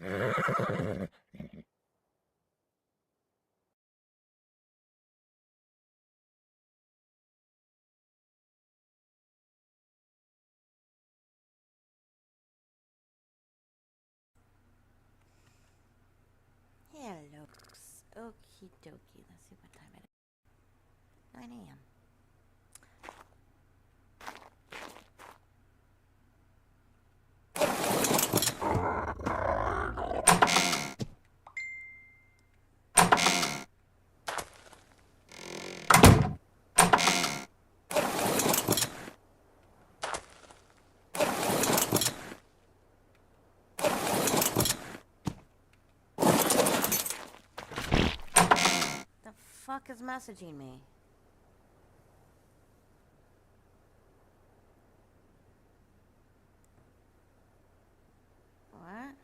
Hello. Okie dokie. Let's see what time it is. 9 a.m. The fuck is messaging me? What?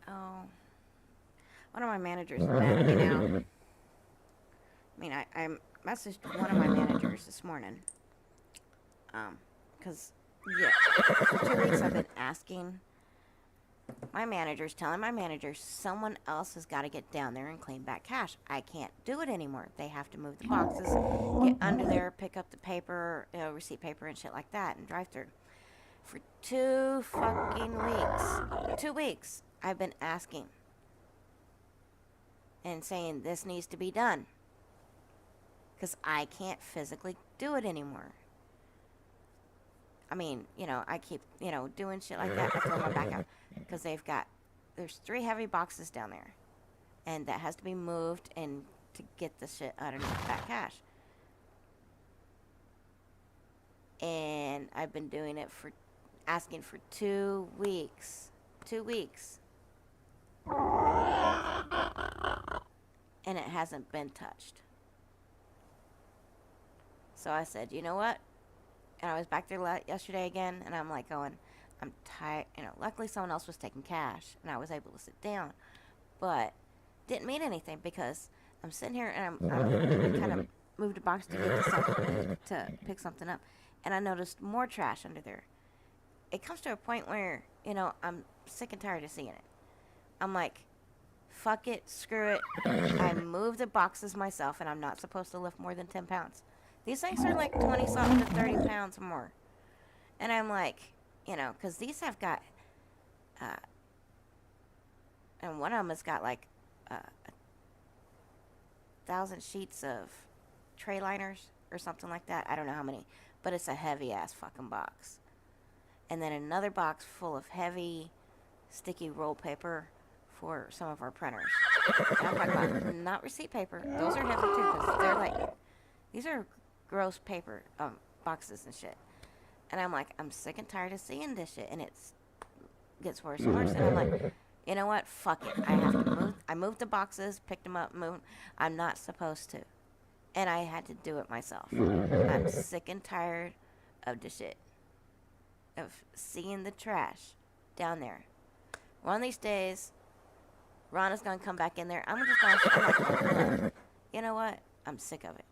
Oh, one of my managers is mad at me now. I mean, I messaged one of my managers this morning. Because, yeah, for 2 weeks I've been asking my manager's telling my manager someone else has got to get down there and clean back cash. I can't do it anymore. They have to move the boxes, get under there, pick up the paper, receipt paper and shit like that, and drive through. For 2 fucking weeks, 2 weeks, I've been asking and saying this needs to be done because I can't physically do it anymore. I mean, I keep, doing shit like that. I throw my back out because there's 3 heavy boxes down there, and that has to be moved and to get the shit underneath that cash. And I've been doing it asking for 2 weeks. 2 weeks. And it hasn't been touched. So I said, you know what? And I was back there yesterday again, and I'm like going, I'm tired. Luckily someone else was taking cash, and I was able to sit down. But didn't mean anything because I'm sitting here, and I'm kind of moved a box to get to pick something up, and I noticed more trash under there. It comes to a point where, I'm sick and tired of seeing it. I'm like, fuck it, screw it. I move the boxes myself, and I'm not supposed to lift more than 10 pounds. These things are like 20-something to 30 pounds more. And I'm like, because these have got, and one of them has got like 1,000 sheets of tray liners or something like that. I don't know how many, but it's a heavy ass fucking box. And then another box full of heavy, sticky roll paper for some of our printers. And I'm talking about not receipt paper. Those are heavy too, because they're like, these are gross paper boxes and shit. And I'm like, I'm sick and tired of seeing this shit, and it gets worse and worse. And I'm like, you know what? Fuck it. I have to move. I moved the boxes, picked them up, moved. I'm not supposed to. And I had to do it myself. I'm sick and tired of the shit. Of seeing the trash down there. One of these days, Ron is going to come back in there. I'm just going to, you know what? I'm sick of it.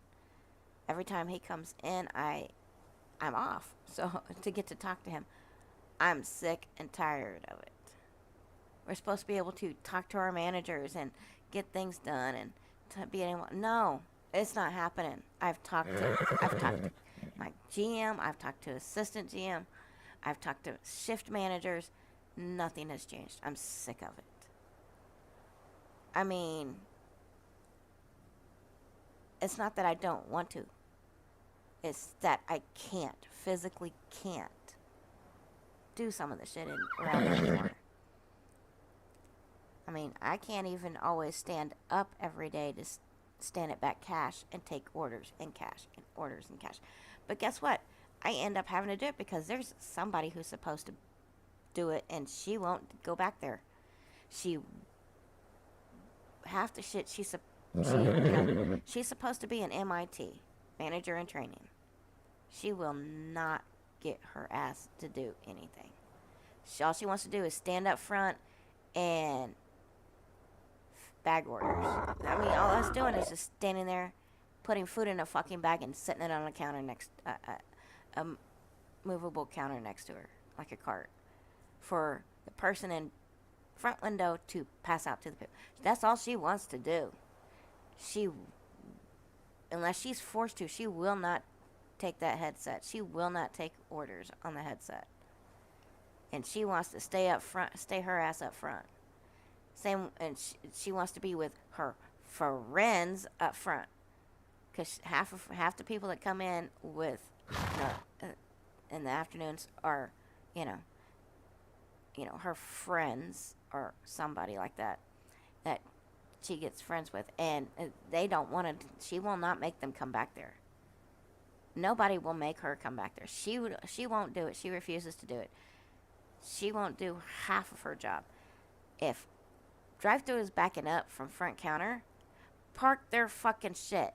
Every time he comes in, I'm off. So to get to talk to him, I'm sick and tired of it. We're supposed to be able to talk to our managers and get things done and to be able. No, it's not happening. I've talked to my GM. I've talked to assistant GM. I've talked to shift managers. Nothing has changed. I'm sick of it. I mean, it's not that I don't want to. It's that I physically can't do some of the shit around there anymore. I mean, I can't even always stand up every day to stand at back cash and take orders and cash and orders and cash. But guess what? I end up having to do it because there's somebody who's supposed to do it, and she won't go back there. Half the shit she's supposed to be an MIT, manager in training. She will not get her ass to do anything. All she wants to do is stand up front and bag orders. I mean, all us doing is just standing there, putting food in a fucking bag and sitting it on a counter a movable counter next to her, like a cart, for the person in front window to pass out to the people. That's all she wants to do. Unless she's forced to, she will not take that headset. She will not take orders on the headset. And she wants to stay her ass up front. Same, and she wants to be with her friends up front. Because half the people that come in with, in the afternoons are, her friends or somebody like that she gets friends with, and they don't want to. She will not make them come back there. Nobody will make her come back there. She won't do it. She refuses to do it. She won't do half of her job. If drive-thru is backing up from front counter, park their fucking shit.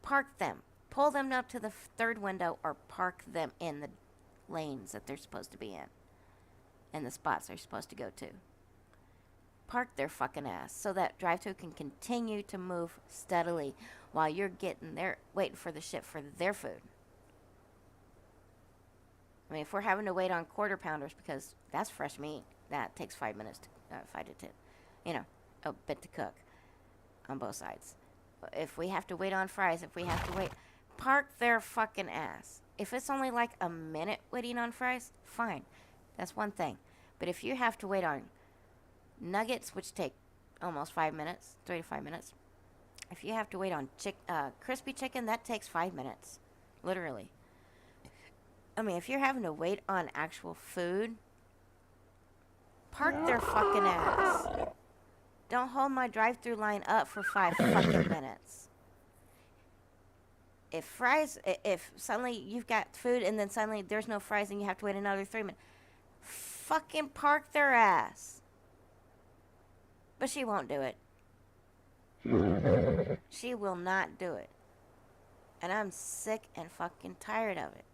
Park them. Pull them up to the third window or park them in the lanes that they're supposed to be in. And the spots they're supposed to go to. Park their fucking ass so that drive-thru can continue to move steadily while you're getting there, waiting for the shit for their food. I mean, if we're having to wait on quarter pounders because that's fresh meat, That takes 5 minutes, 5 to 10, you know, a bit to cook on both sides. If we have to wait on fries, if we have to wait, park their fucking ass. If it's only like a minute waiting on fries, fine. That's one thing. But if you have to wait on nuggets, which take almost 5 minutes, 3 to 5 minutes, if you have to wait on crispy chicken, that takes 5 minutes. Literally. I mean, if you're having to wait on actual food, park their fucking ass. Don't hold my drive-through line up for 5 fucking minutes. If suddenly you've got food and then suddenly there's no fries and you have to wait another 3 minutes, fucking park their ass. But she won't do it. She will not do it. And I'm sick and fucking tired of it.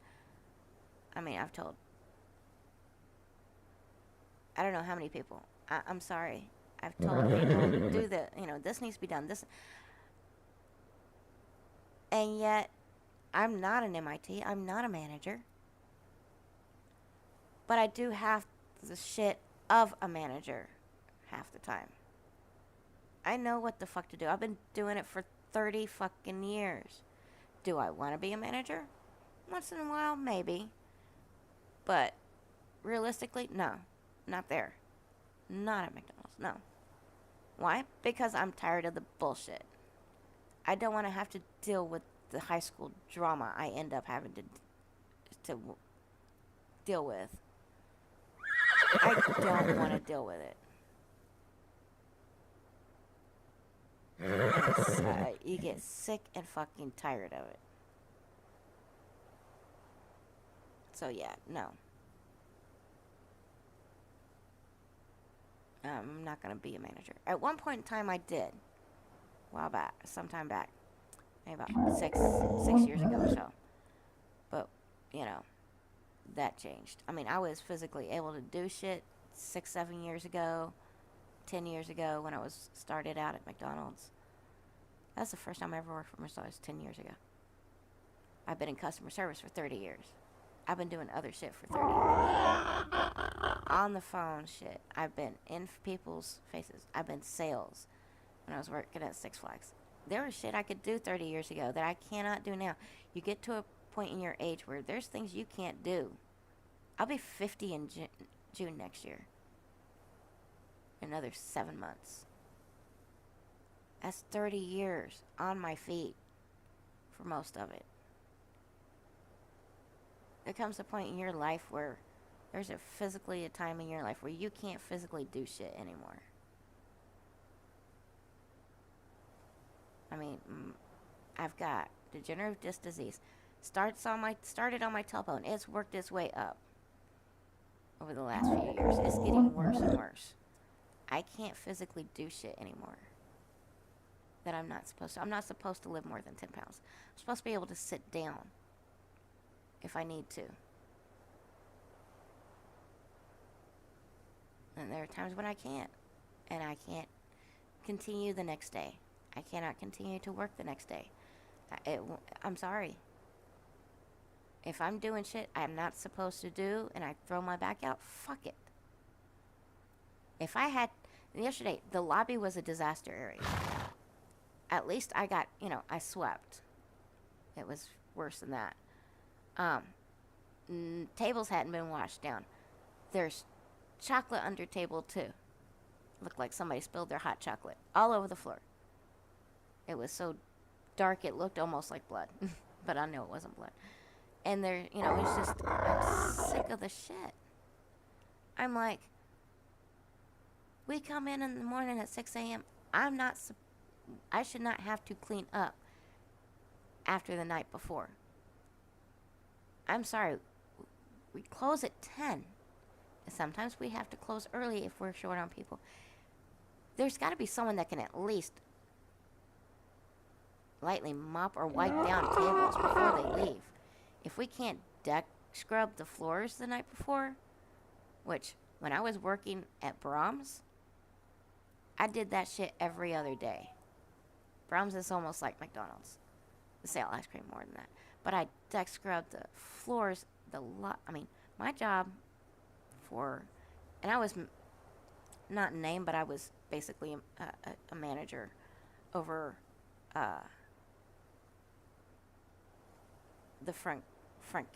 I mean, I've told, I don't know how many people. I'm sorry. I've told people, do the, this needs to be done. This. And yet, I'm not an MIT. I'm not a manager. But I do have the shit of a manager half the time. I know what the fuck to do. I've been doing it for 30 fucking years. Do I want to be a manager? Once in a while, maybe. But realistically, no. Not there. Not at McDonald's, no. Why? Because I'm tired of the bullshit. I don't want to have to deal with the high school drama I end up having to deal with. I don't want to deal with it. You get sick and fucking tired of it. So yeah, no. I'm not going to be a manager. At one point in time I did. A while back. Sometime back. Maybe about six years ago or so. But, that changed. I mean, I was physically able to do shit 6, 7 years ago. 10 years ago when I was started out at McDonald's. That's the first time I ever worked for McDonald's 10 years ago. I've been in customer service for 30 years. I've been doing other shit for 30 years. On the phone shit. I've been in people's faces. I've been sales when I was working at Six Flags. There was shit I could do 30 years ago that I cannot do now. You get to a point in your age where there's things you can't do. I'll be 50 in June next year. Another 7 months. That's 30 years on my feet for most of it. There comes a point in your life where there's a time in your life where you can't physically do shit anymore. I mean, I've got degenerative disc disease. Started on my tailbone. It's worked its way up over the last few years. It's getting worse and worse. I can't physically do shit anymore that I'm not supposed to. I'm not supposed to live more than 10 pounds. I'm supposed to be able to sit down if I need to. And there are times when I can't. And I can't continue the next day. I cannot continue to work the next day. I'm sorry. If I'm doing shit I'm not supposed to do and I throw my back out, fuck it. If I had... Yesterday, the lobby was a disaster area. At least I got, I swept. It was worse than that. Tables hadn't been washed down. There's chocolate under table, too. Looked like somebody spilled their hot chocolate all over the floor. It was so dark it looked almost like blood. But I know it wasn't blood. And there, it's just, I'm sick of the shit. I'm like, we come in the morning at 6 a.m. I should not have to clean up after the night before. I'm sorry. We close at 10. Sometimes we have to close early if we're short on people. There's got to be someone that can at least lightly mop or wipe down tables before they leave. If we can't deck scrub the floors the night before, which when I was working at Brahms, I did that shit every other day. Brahms is almost like McDonald's. They sell ice cream more than that. But I deck scrubbed the floors, my job and I was not in name, but I was basically a manager over uh, the front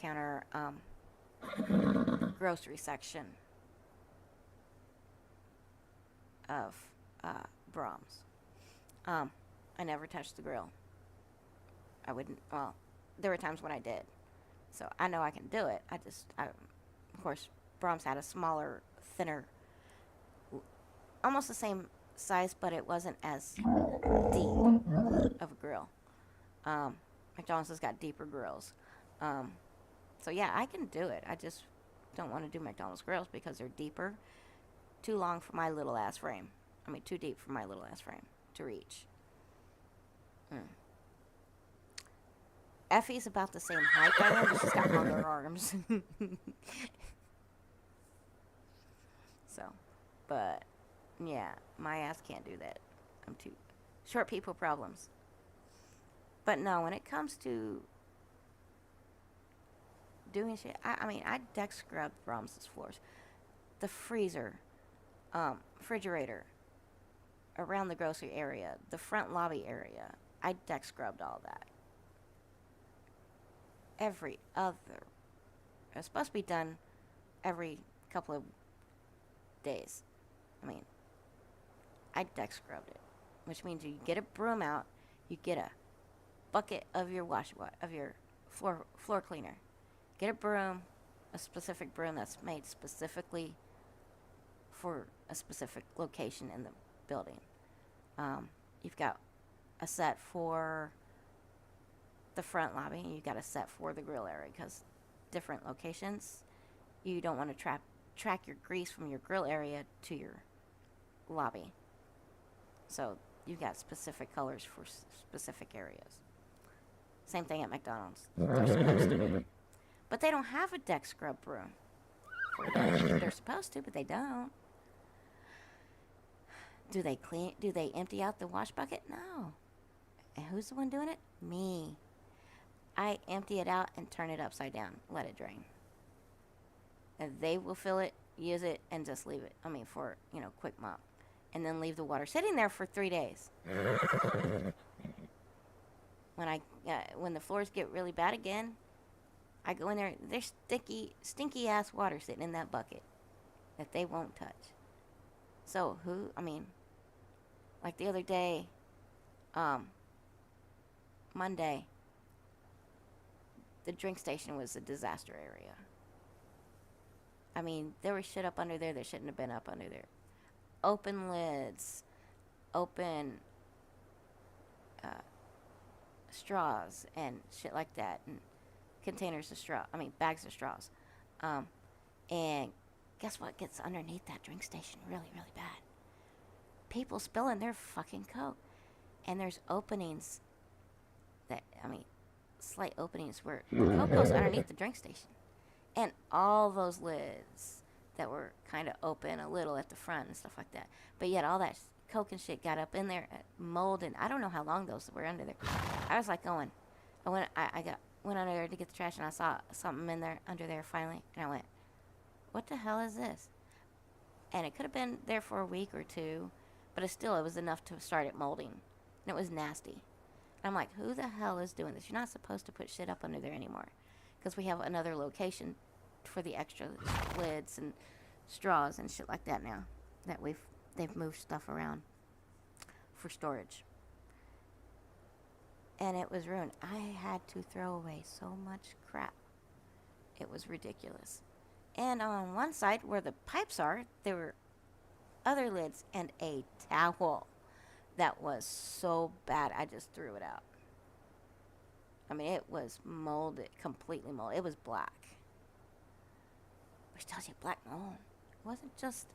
counter grocery section of Brahms. I never touched the grill. I wouldn't. Well, there were times when I did, so I know I can do it. Of course, Brahms had a smaller, thinner, almost the same size, but it wasn't as deep of a grill. McDonald's has got deeper grills. So yeah, I can do it. I just don't want to do McDonald's grills because they're deeper, too long for my little ass frame. I mean, too deep for my little ass frame to reach. Effie's about the same height I am, but she's got longer arms. So, but yeah, my ass can't do that. I'm too short people problems. But no, when it comes to doing shit, I mean, I deck scrubbed Brahms's floors, the freezer, refrigerator, around the grocery area, the front lobby area. I deck scrubbed all that. Every other, it's supposed to be done every couple of days. I mean, I deck scrubbed it, which means you get a broom out, you get a bucket of your floor cleaner, get a broom, a specific broom that's made specifically for a specific location in the building. You've got a set for the front lobby, and you've got a set for the grill area, because different locations, you don't want to track your grease from your grill area to your lobby. So you've got specific colors for specific areas. Same thing at McDonald's. They're supposed to. But they don't have a deck scrub broom. They're supposed to, but they don't. Do they empty out the wash bucket? No. And who's the one doing it? Me. I empty it out and turn it upside down. Let it drain. And they will fill it, use it, and just leave it. I mean, for, quick mop. And then leave the water sitting there for 3 days. When the floors get really bad again, I go in there. There's stinky ass water sitting in that bucket that they won't touch. So like the other day, Monday, the drink station was a disaster area. I mean, there was shit up under there that shouldn't have been up under there. Open lids, open straws and shit like that, and bags of straws. And guess what gets underneath that drink station really, really bad? People spilling their fucking Coke. And there's openings slight openings where the Coke goes underneath the drink station. And all those lids that were kind of open a little at the front and stuff like that. But yet all that Coke and shit got up in there, mold, and I don't know how long those were under there. I was like going, went under there to get the trash, and I saw something under there finally, and I went, what the hell is this? And it could have been there for a week or two, but it was enough to start it molding, and it was nasty. And I'm like, who the hell is doing this? You're not supposed to put shit up under there anymore, because we have another location for the extra lids and straws and shit like that now, that they've moved stuff around for storage. And it was ruined. I had to throw away so much crap. It was ridiculous. And on one side where the pipes are, there were other lids and a towel that was so bad I just threw it out. I mean, it was molded, completely molded. It was black. Which tells you black mold. It wasn't just,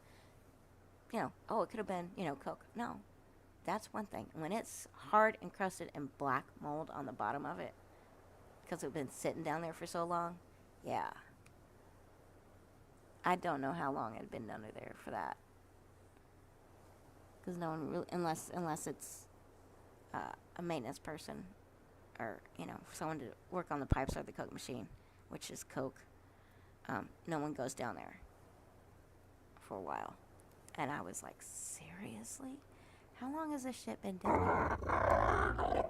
it could have been, Coke. No. That's one thing. When it's hard, encrusted, and black mold on the bottom of it, because it's been sitting down there for so long, yeah. I don't know how long it had been under there for that. Because no one really, unless it's a maintenance person, or, someone to work on the pipes or the Coke machine, which is Coke, no one goes down there for a while And I was like, seriously? How long has this shit been down here?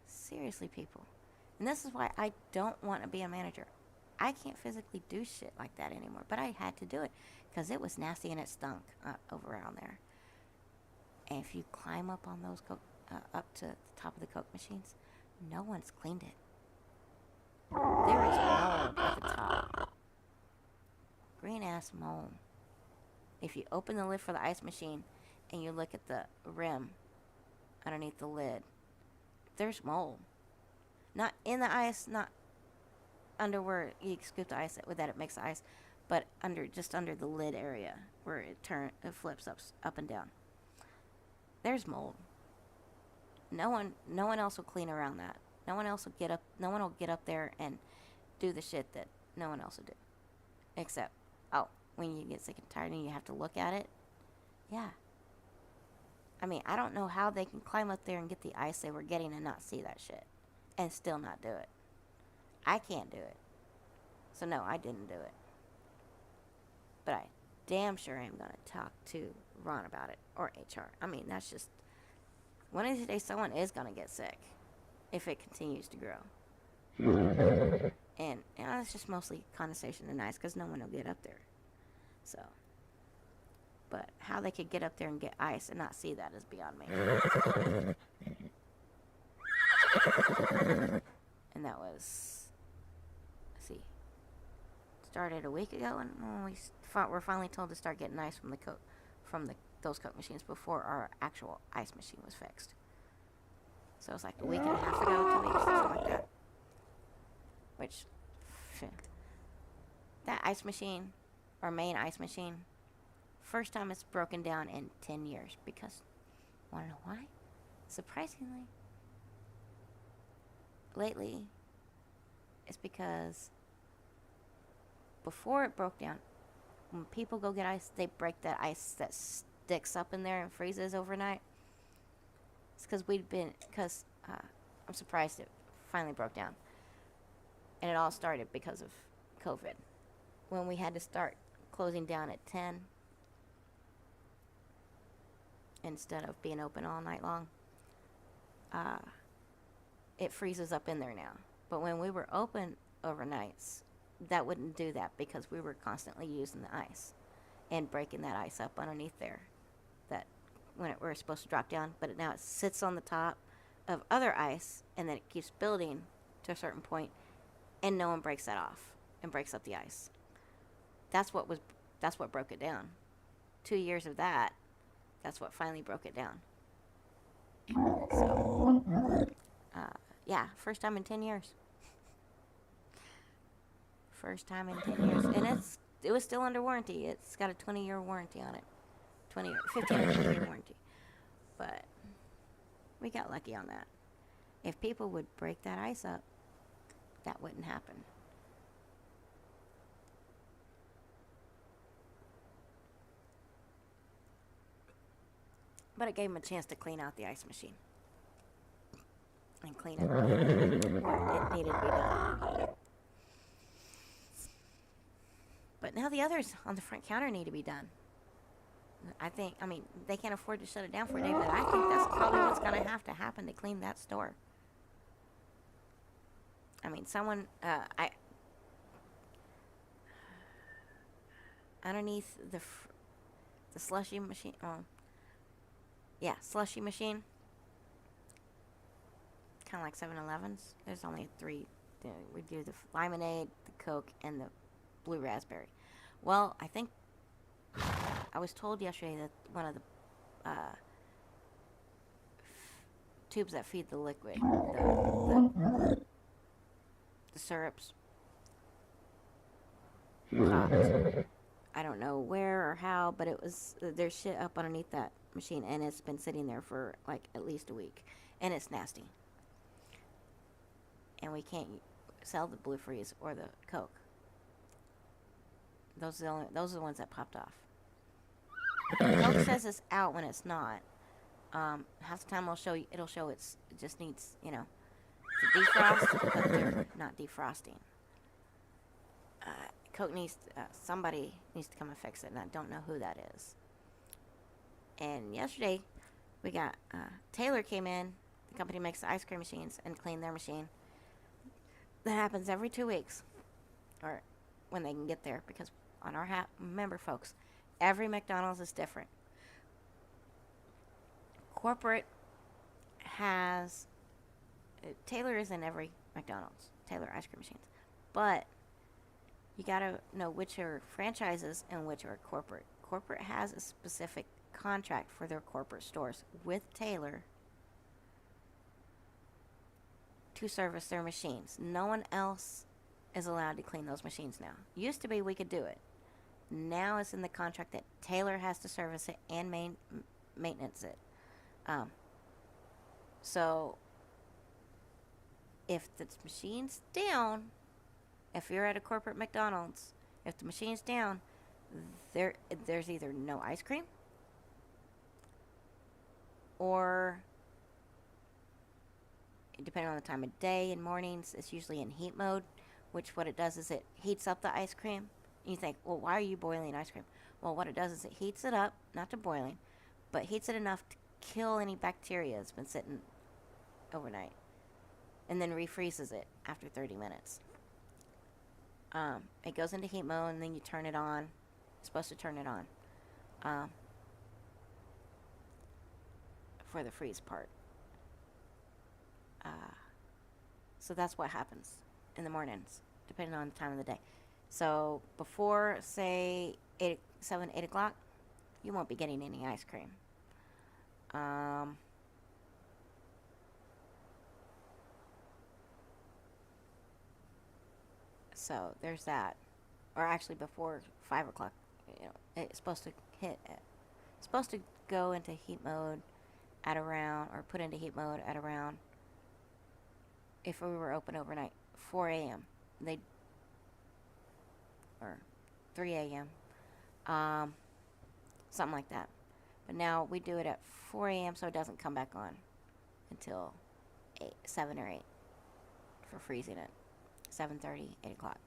Seriously, people. And this is why I don't want to be a manager. I can't physically do shit like that anymore. But I had to do it because it was nasty and it stunk over around there. And if you climb up on those up to the top of the Coke machines, no one's cleaned it. There is mold at the top. Green ass mold. If you open the lid for the ice machine and you look at the rim underneath the lid, there's mold. Not in the ice, not under where you scoop the ice with that it makes the ice, but just under the lid area where it flips up and down. There's mold. No one else will clean around that. No one will get up there and do the shit that no one else will do. Except, when you get sick and tired and you have to look at it. Yeah. I mean, I don't know how they can climb up there and get the ice they were getting and not see that shit. And still not do it. I can't do it. So no, I didn't do it. But I damn sure am going to talk to Ron about it. Or HR. I mean, that's just... One of these days, someone is going to get sick. If it continues to grow. And it's just mostly condensation and ice because no one will get up there. So. But how they could get up there and get ice and not see that is beyond me. And that was... Let's see. Started a week ago and we were finally told to start getting ice from those Coke machines before our actual ice machine was fixed. So it was like a week and a half ago, 2 weeks, something like that. Which, that ice machine, our main ice machine, first time it's broken down in 10 years. Because, wanna know why? Surprisingly, lately, it's because before it broke down, when people go get ice, they break that ice that sticks up in there and freezes overnight. It's because I'm surprised it finally broke down. And it all started because of COVID. When we had to start closing down at 10 instead of being open all night long, it freezes up in there now. But when we were open overnights, that wouldn't do that because we were constantly using the ice and breaking that ice up underneath there. That when it were supposed to drop down, but now it sits on the top of other ice, and then it keeps building to a certain point, and no one breaks that off and breaks up the ice. That's what broke it down. 2 years of that's what finally broke it down. So, yeah, first time in 10 years. First time in 10 years. And it was still under warranty. It's got a 20-year warranty on it. 15 or 20-year warranty. But we got lucky on that. If people would break that ice up, that wouldn't happen. But it gave them a chance to clean out the ice machine. And clean it where it needed to be done. But now the others on the front counter need to be done. I mean, they can't afford to shut it down for a day, but I think that's probably what's going to have to happen to clean that store. I mean, someone, underneath the slushy machine, slushy machine, kind of like 7-Elevens, there's only 3. We do the lemonade, the Coke, and the blue raspberry. Well, I think I was told yesterday that one of the tubes that feed the liquid, the syrups, popped. I don't know where or how, but there's shit up underneath that machine, and it's been sitting there for like at least a week, and it's nasty. And we can't sell the Blue Freeze or the Coke. Those are the ones that popped off. Coke says it's out when it's not. Half the time it'll show it just needs, to defrost, but they're not defrosting. Coke somebody needs to come and fix it, and I don't know who that is. And yesterday, we got Taylor came in. The company makes the ice cream machines and cleaned their machine. That happens every 2 weeks, or when they can get there, because on our remember, folks, every McDonald's is different. Corporate has Taylor is in every McDonald's, Taylor ice cream machines, but you gotta know which are franchises and which are corporate. Corporate has a specific contract for their corporate stores with Taylor to service their machines. No one else is allowed to clean those machines now. Used to be we could do it. Now it's in the contract that Taylor has to service it and maintenance it. So if the machine's down, if you're at a corporate McDonald's, if the machine's down, there's either no ice cream, or depending on the time of day, in mornings, it's usually in heat mode, which what it does is it heats up the ice cream. And you think, well, why are you boiling ice cream? Well, what it does is it heats it up, not to boiling, but heats it enough to kill any bacteria that's been sitting overnight, and then refreezes it after 30 minutes. It goes into heat mode, and then you turn it on. You're supposed to turn it on for the freeze part. So that's what happens in the mornings, depending on the time of the day. So before, say, 7, 8 o'clock, you won't be getting any ice cream. So there's that. Or actually before 5 o'clock, it's supposed to go into heat mode at around, or put into heat mode at around, if we were open overnight, 4 a.m. Or 3 a.m. Something like that. But now we do it at 4 a.m. so it doesn't come back on until 7 or 8 for freezing it. 7:30, 8 o'clock.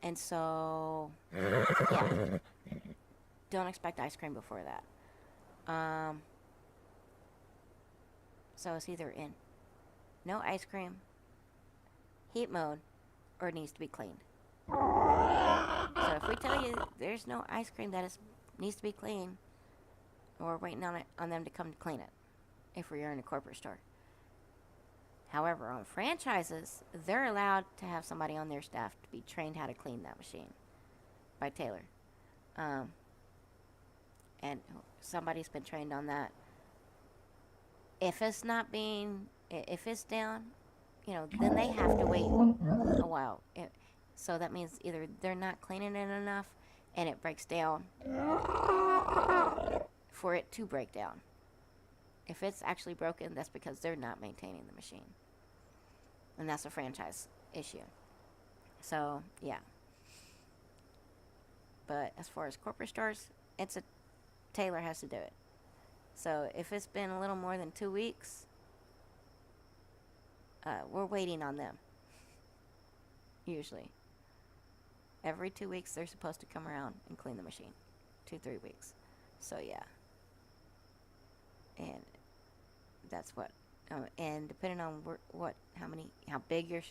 And so, yeah. Don't expect ice cream before that. So it's either in no ice cream, heat mode, or it needs to be cleaned. So if we tell you there's no ice cream that needs to be cleaned, we're waiting on them to come to clean it, if we're in a corporate store. However, on franchises, they're allowed to have somebody on their staff to be trained how to clean that machine by Taylor. And somebody's been trained on that. If it's down, then they have to wait a while. So that means either they're not cleaning it enough and it breaks down for it to break down. If it's actually broken, that's because they're not maintaining the machine. And that's a franchise issue. So, yeah. But as far as corporate stores, Taylor has to do it. So if it's been a little more than 2 weeks, we're waiting on them. Usually. Every 2 weeks, they're supposed to come around and clean the machine. 2-3 weeks. So, yeah. And that's what. And depending on how big your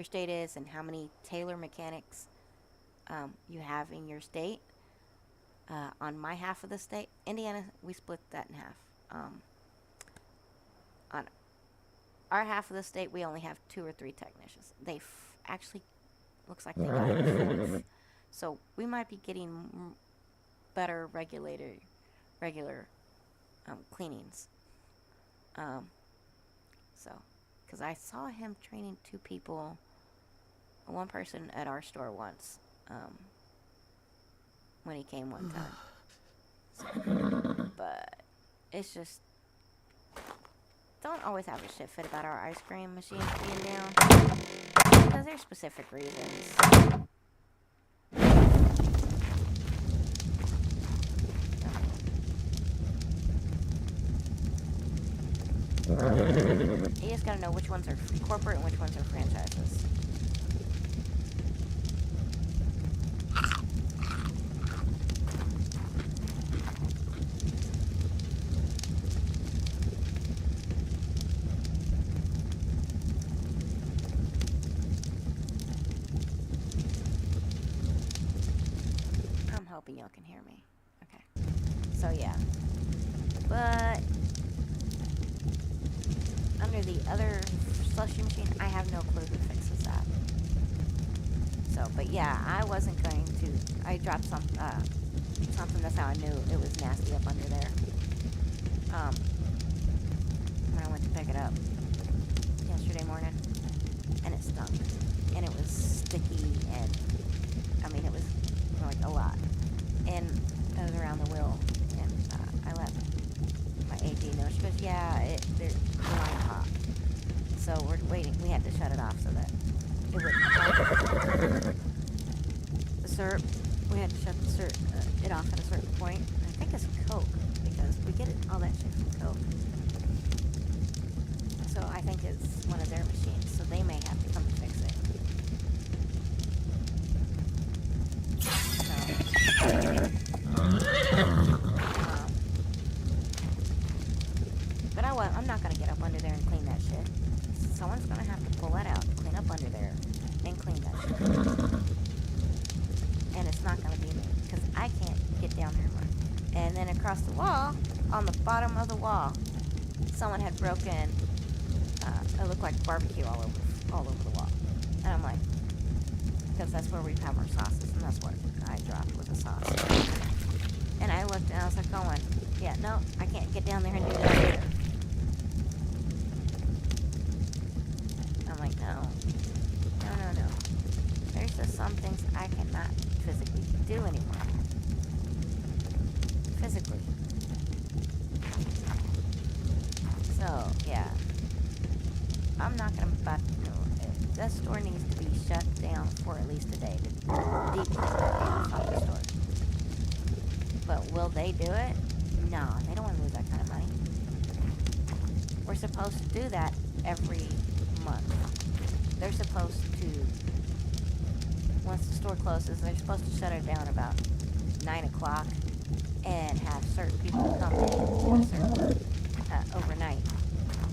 state is, and how many Taylor mechanics you have in your state. On my half of the state, Indiana, we split that in half. On our half of the state, we only have 2 or 3 technicians. They actually looks like they got a 4th. So we might be getting better regular cleanings. Because I saw him training 2 people, one person at our store once, when he came one time. But it's just, don't always have a shit fit about our ice cream machines being down, because there's specific reasons. You just gotta know which ones are corporate and which ones are franchises. yeah. But under the other slushy machine, I have no clue who fixes that. So, but yeah, I wasn't going to. I dropped something. That's how I knew it was nasty up under there. When I went to pick it up yesterday morning, and it stunk, and it was sticky, and I mean it was like a lot, and I was around the wheel, and I let my AD know. She goes, "Yeah, the line popped." So we're waiting. We had to shut it off so that it wouldn't pop. The syrup, we had to shut it off at a certain point. I think it's Coke, because we get all that shit from Coke. So I think it's one of their machines, so they may have to come and fix it. But I'm not going to get up under there and clean that shit. Someone's going to have to pull that out, clean up under there, and clean that shit. And it's not going to be me, because I can't get down there and run. And then across the wall, on the bottom of the wall, someone had broken, it looked like barbecue all over the wall. And I'm like, because that's where we have our sauces, and that's what I dropped was a sauce. And I looked and I was like going, yeah, no, I can't get down there and do that either. I'm like, no. There's just some things I cannot physically do anymore. Physically. So, yeah. I'm not going to buy, that store needs to be shut down for at least a day to deep clean the fucking store. But will they do it? No, they don't want to lose that kind of money. We're supposed to do that every month. They're supposed to, once the store closes, they're supposed to shut it down about 9 o'clock and have certain people come in overnight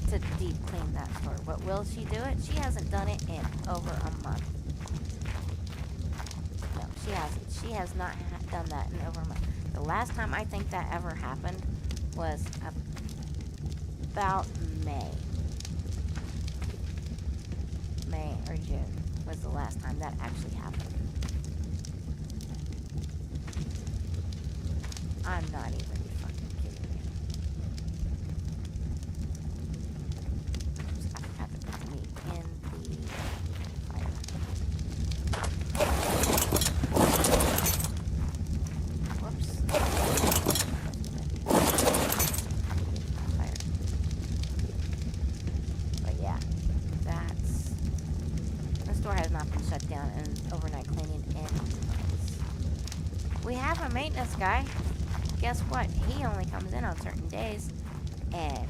to deep clean that store. But will she do it? She hasn't done it in over a month. No, she hasn't. She has not done that in over a month. The last time I think that ever happened was about May or June was the last time that actually happened. I'm not even fucking kidding you. Oops, I forgot to put the meat in the fire. Whoops. Fire. But yeah, the store has not been shut down and overnight cleaning in months. We have a maintenance guy. Guess what? He only comes in on certain days, and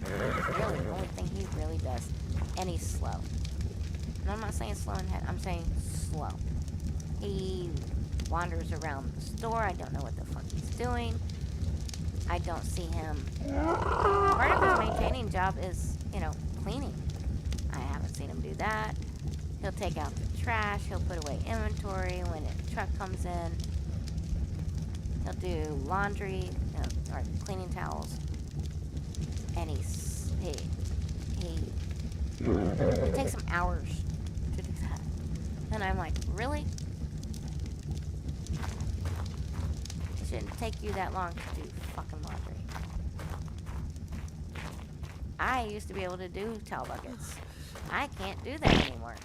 really the only thing he really does, and he's slow. And I'm not saying slow in head, I'm saying slow. He wanders around the store. I don't know what the fuck he's doing. I don't see him. Part of his maintaining job is, cleaning. I haven't seen him do that. He'll take out the trash. He'll put away inventory when a truck comes in. He'll do laundry, or cleaning towels, and it takes him hours to do that. And I'm like, really? It shouldn't take you that long to do fucking laundry. I used to be able to do towel buckets. I can't do that anymore.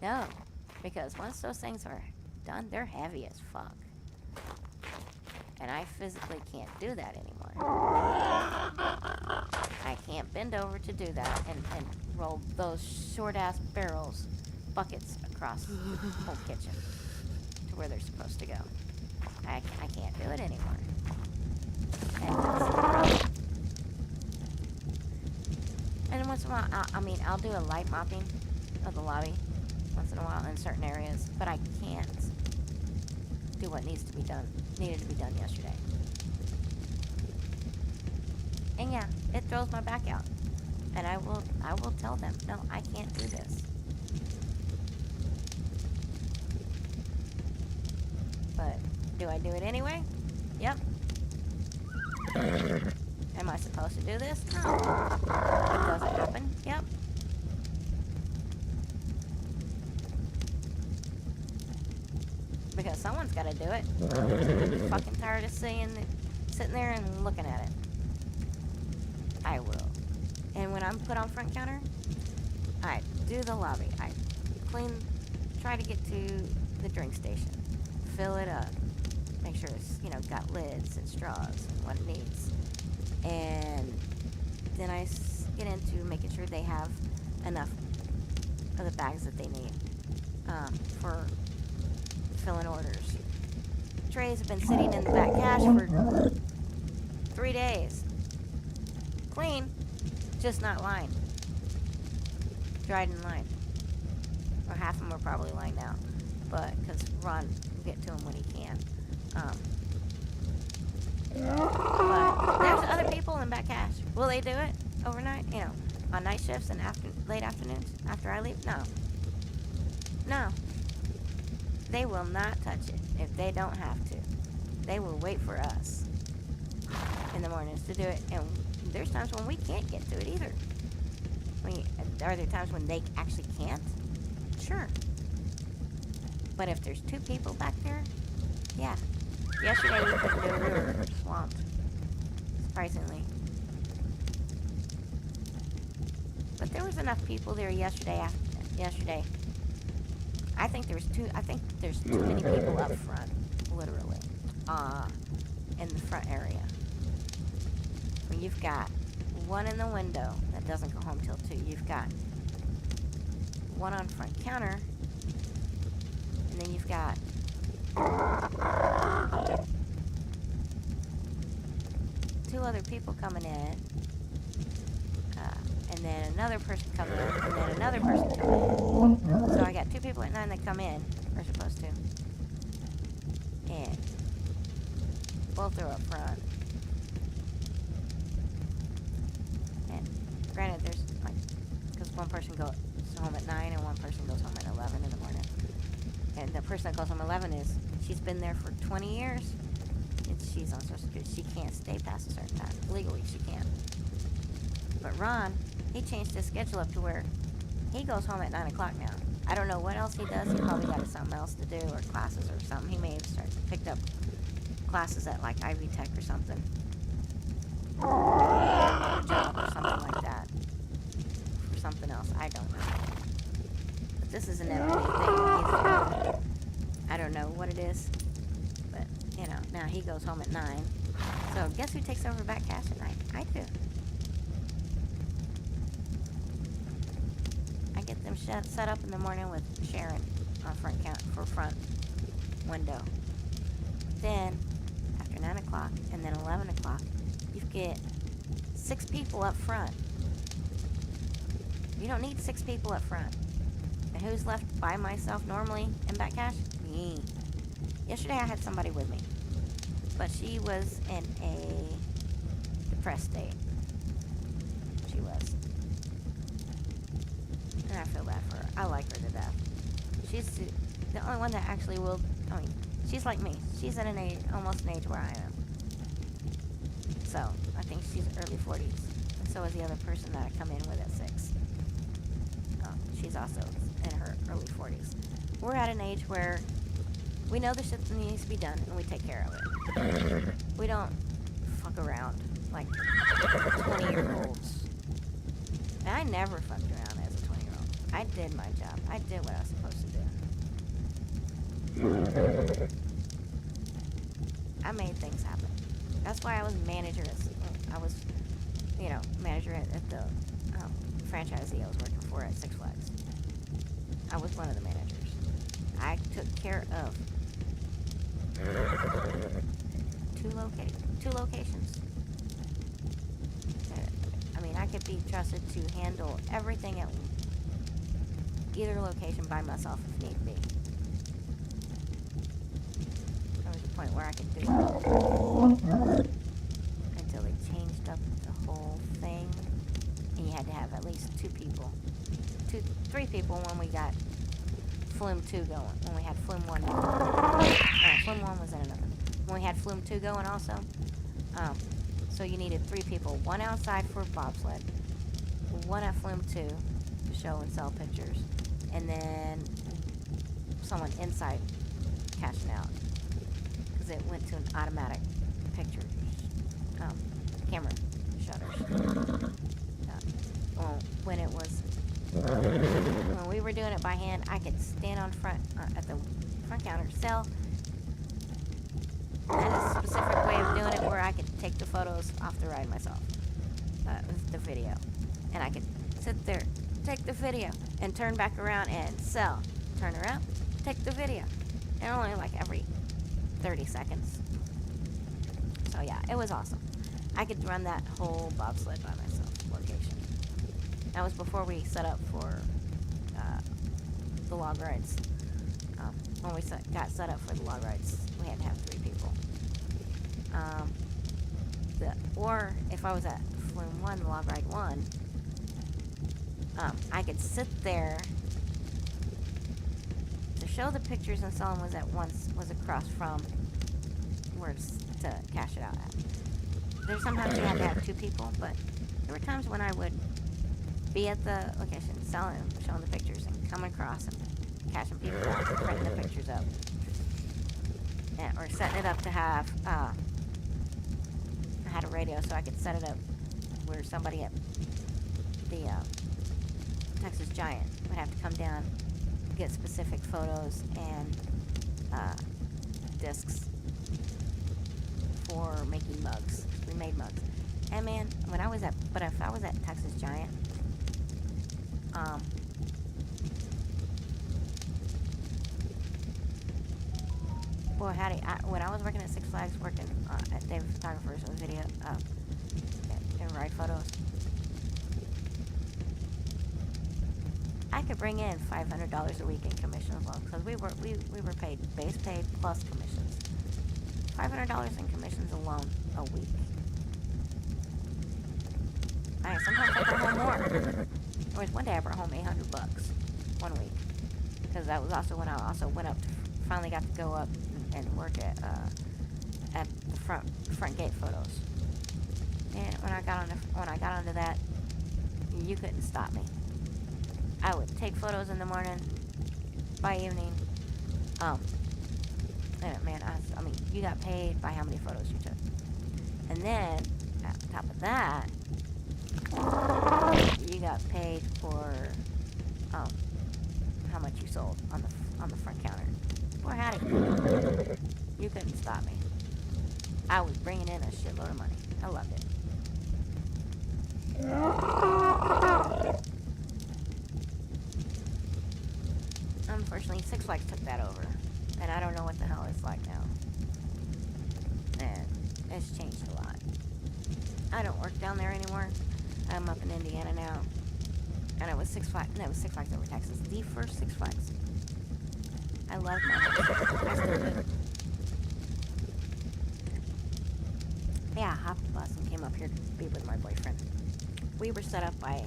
No, because once those things are done, they're heavy as fuck. And I physically can't do that anymore. I can't bend over to do that and roll those short-ass buckets across the whole kitchen to where they're supposed to go. I can't do it anymore. And that's the problem. And once in a while, I'll do a light mopping of the lobby once in a while in certain areas, but I can't do what needed to be done yesterday. And yeah, it throws my back out. And I will tell them, no, I can't do this. But do I do it anyway? Yep. Am I supposed to do this? No. It doesn't happen. Yep. Because someone's got to do it. I'm fucking tired of sitting there and looking at it. I will. And when I'm put on front counter, I do the lobby. I try to get to the drink station. Fill it up. Make sure it's, got lids and straws and what it needs. And then I get into making sure they have enough of the bags that they need for filling orders. Trays have been sitting in the back cache for 3 days. Clean, just not lined. Dried and lined. Or half of them are probably lined out. But, because Ron will get to them when he can. But there's other people in back cache. Will they do it overnight? On night shifts and late afternoons after I leave? No. No. They will not touch it if they don't have to. They will wait for us in the mornings to do it. And there's times when we can't get to it either. Are there times when they actually can't? Sure. But if there's 2 people back there, yeah. Yesterday we couldn't do it. We were swamped. Surprisingly. But there was enough people there yesterday. I think there's too many people up front, literally, in the front area. When you've got one in the window that doesn't go home till 2. You've got one on front counter, and then you've got 2 other people coming in, and then another person coming in, and then another person coming in. So I got 2 people at 9 that come in, or supposed to, and both are up front. And granted, there's because one person goes home at 9 and one person goes home at 11 in the morning. And the person that goes home at 11 she's been there for 20 years. And she's on Social Security. She can't stay past a certain time. Legally, she can't. But Ron, he changed his schedule up to where he goes home at 9 o'clock now. I don't know what else he does. He probably got something else to do, or classes or something. He may have picked up classes at like Ivy Tech or something. Or a job or something like that. Or something else. I don't know. But this is an everyday thing he's doing. I don't know what it is. But, now he goes home at 9. So guess who takes over back cash at night? I do. I get them set up in the morning with Sharon on front window. Then, after 9 o'clock and then 11 o'clock, you get 6 people up front. You don't need 6 people up front. And who's left by myself normally in back cash? Me. Yesterday I had somebody with me, but she was in a depressed state. She was. And I feel bad for her. I like her to death. She's the only one that actually will, she's like me. She's at almost an age where I am. So, I think she's early 40s. And so is the other person that I come in with at 6. She's also in her early 40s. We're at an age where we know the shit needs to be done, and we take care of it. We don't fuck around like 20-year-olds. And I never fucked around as a 20-year-old. I did my job. I did what I was supposed to do. I made things happen. That's why I was manager manager at the franchisee I was working for at Six Flags. I was one of the managers. I took care of 2 locations. I could be trusted to handle everything at either location by myself if need be. There was a point where I could do it until they changed up the whole thing, and you had to have at least 3 people when we got Flume 2 going. When we had Flume 1 going. Flume 1 was in another. When we had Flume 2 going also, So you needed 3 people, one outside for bobsled, one at Flume 2 to show and sell pictures, and then someone inside cashing out, because it went to an automatic picture camera shutters. Well, when we were doing it by hand, I could stand on front at the front counter, sell. I had a specific way of doing it where I could take the photos off the ride myself, with the video, and I could sit there, take the video, and turn back around and sell. Turn around, take the video, and only like every 30 seconds. So yeah, it was awesome. I could run that whole bobsled by myself location. That was before we set up for the log rides. When we got set up for the log rides, we had to have 3 people. Or if I was at Flume 1, log ride 1, I could sit there to show the pictures, and someone was across from where to cash it out at. There's sometimes you had to have 2 people, but there were times when I would be at the location selling, showing the pictures, and coming across and cashing people out, printing the pictures up, or setting it up to have. I had a radio, so I could set it up where somebody at the Texas Giant would have to come down, get specific photos and discs for making mugs. We made mugs. And man, if I was at Texas Giant, boy, when I was working at Six Flags, working at David Photographers with video and ride photos, I could bring in $500 a week in commissions alone, because we were paid base pay plus commissions. $500 in commissions alone a week. Sometimes I brought home more. There was one day I brought home $800 1 week, because that was also when I also went up to, finally got to go up and work at the front gate photos. And when I got onto that, you couldn't stop me. I would take photos in the morning, by evening. And man, I mean, you got paid by how many photos you took. And then, on top of that, you got paid for how much you sold on the front counter. Boy, howdy. You couldn't stop me. I was bringing in a shitload of money. I loved it. Unfortunately, Six Flags took that over, and I don't know what the hell it's like now. And it's changed a lot. I don't work down there anymore. I'm up in Indiana now, and it was Six Flags. No, it was Six Flags over Texas. The first Six Flags. I loved my life. I still do. Yeah, I hopped the bus and came up here to be with my boyfriend. We were set up by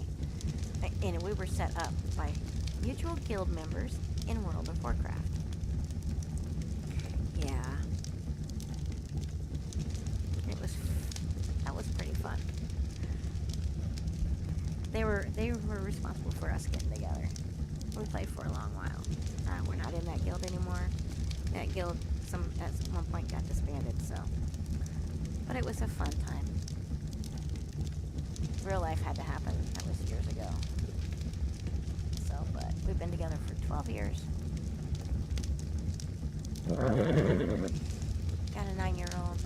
mutual guild members in World of Warcraft. Yeah. That was pretty fun. They were responsible for us getting together. We played for a long while. We're not in that guild anymore. That guild at one point got disbanded, so. But it was a fun time. Real life had to happen. That was years ago. So, but we've been together for 12 years. Got a 9-year-old.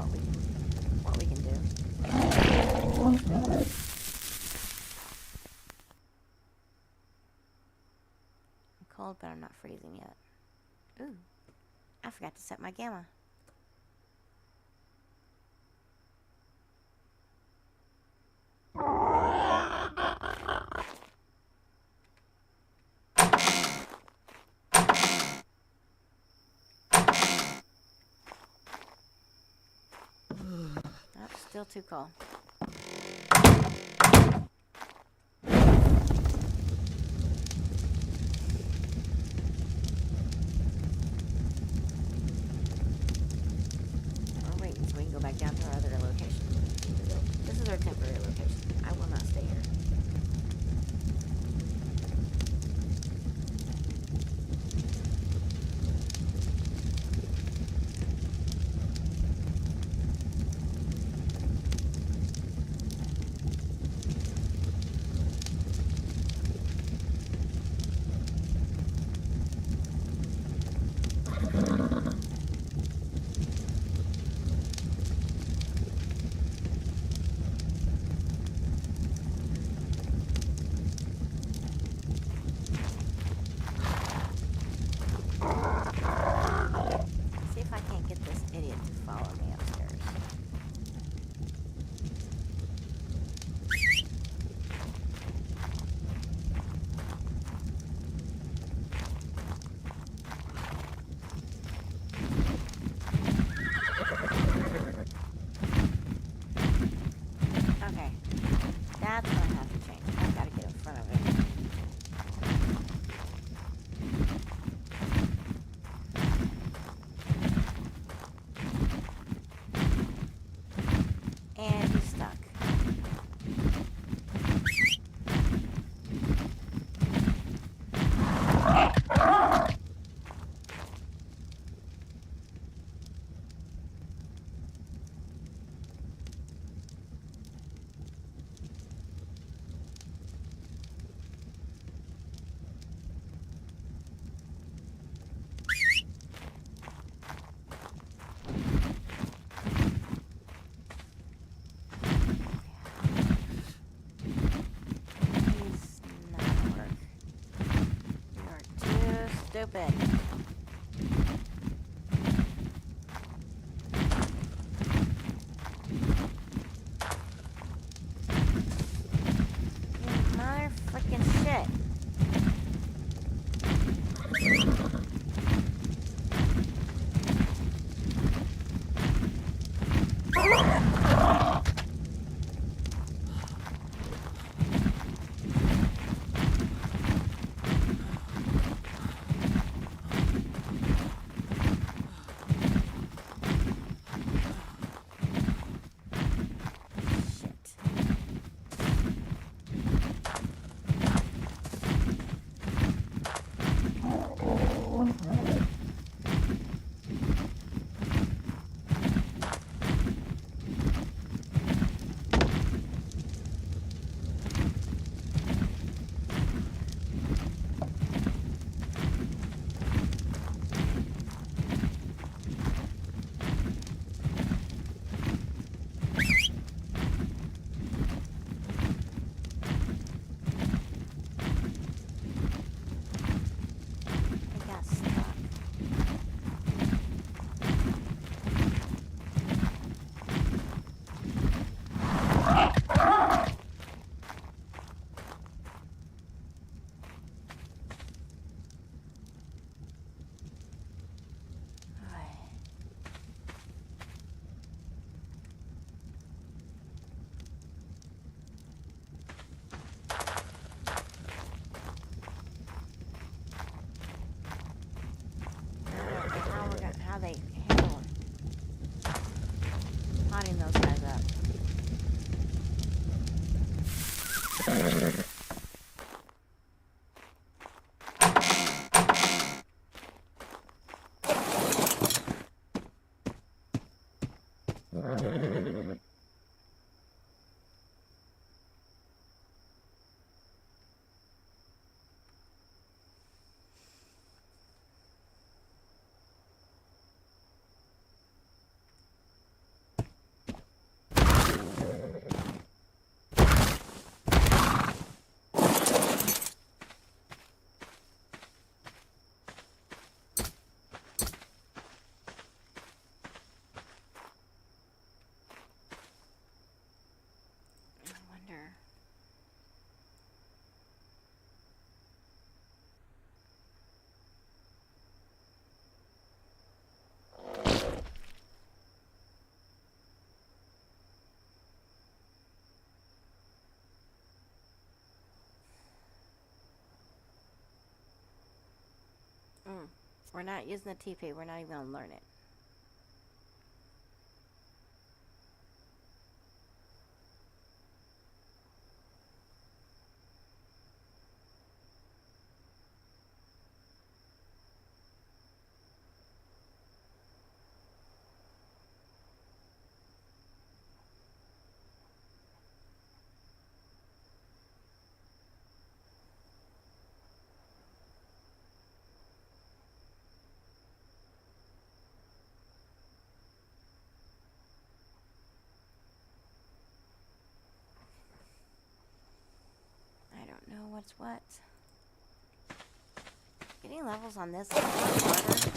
what we can do. I'm cold, but I'm not freezing yet. Ooh, I forgot to set my gamma. Nope, still too cold. We're waiting so we can go back down to our other location. This is our temporary location. I will not stay here. See if I can't get this idiot to follow me upstairs. Okay, that's what I have to change. I've got to get in front of it. And he's stuck. He's not gonna work. You are too stupid. You mother frickin' shit. He got stuck. How they handle potting those guys up. We're not using the TP. We're not even going to learn it. I don't know what's what. Getting levels on this is a lot harder.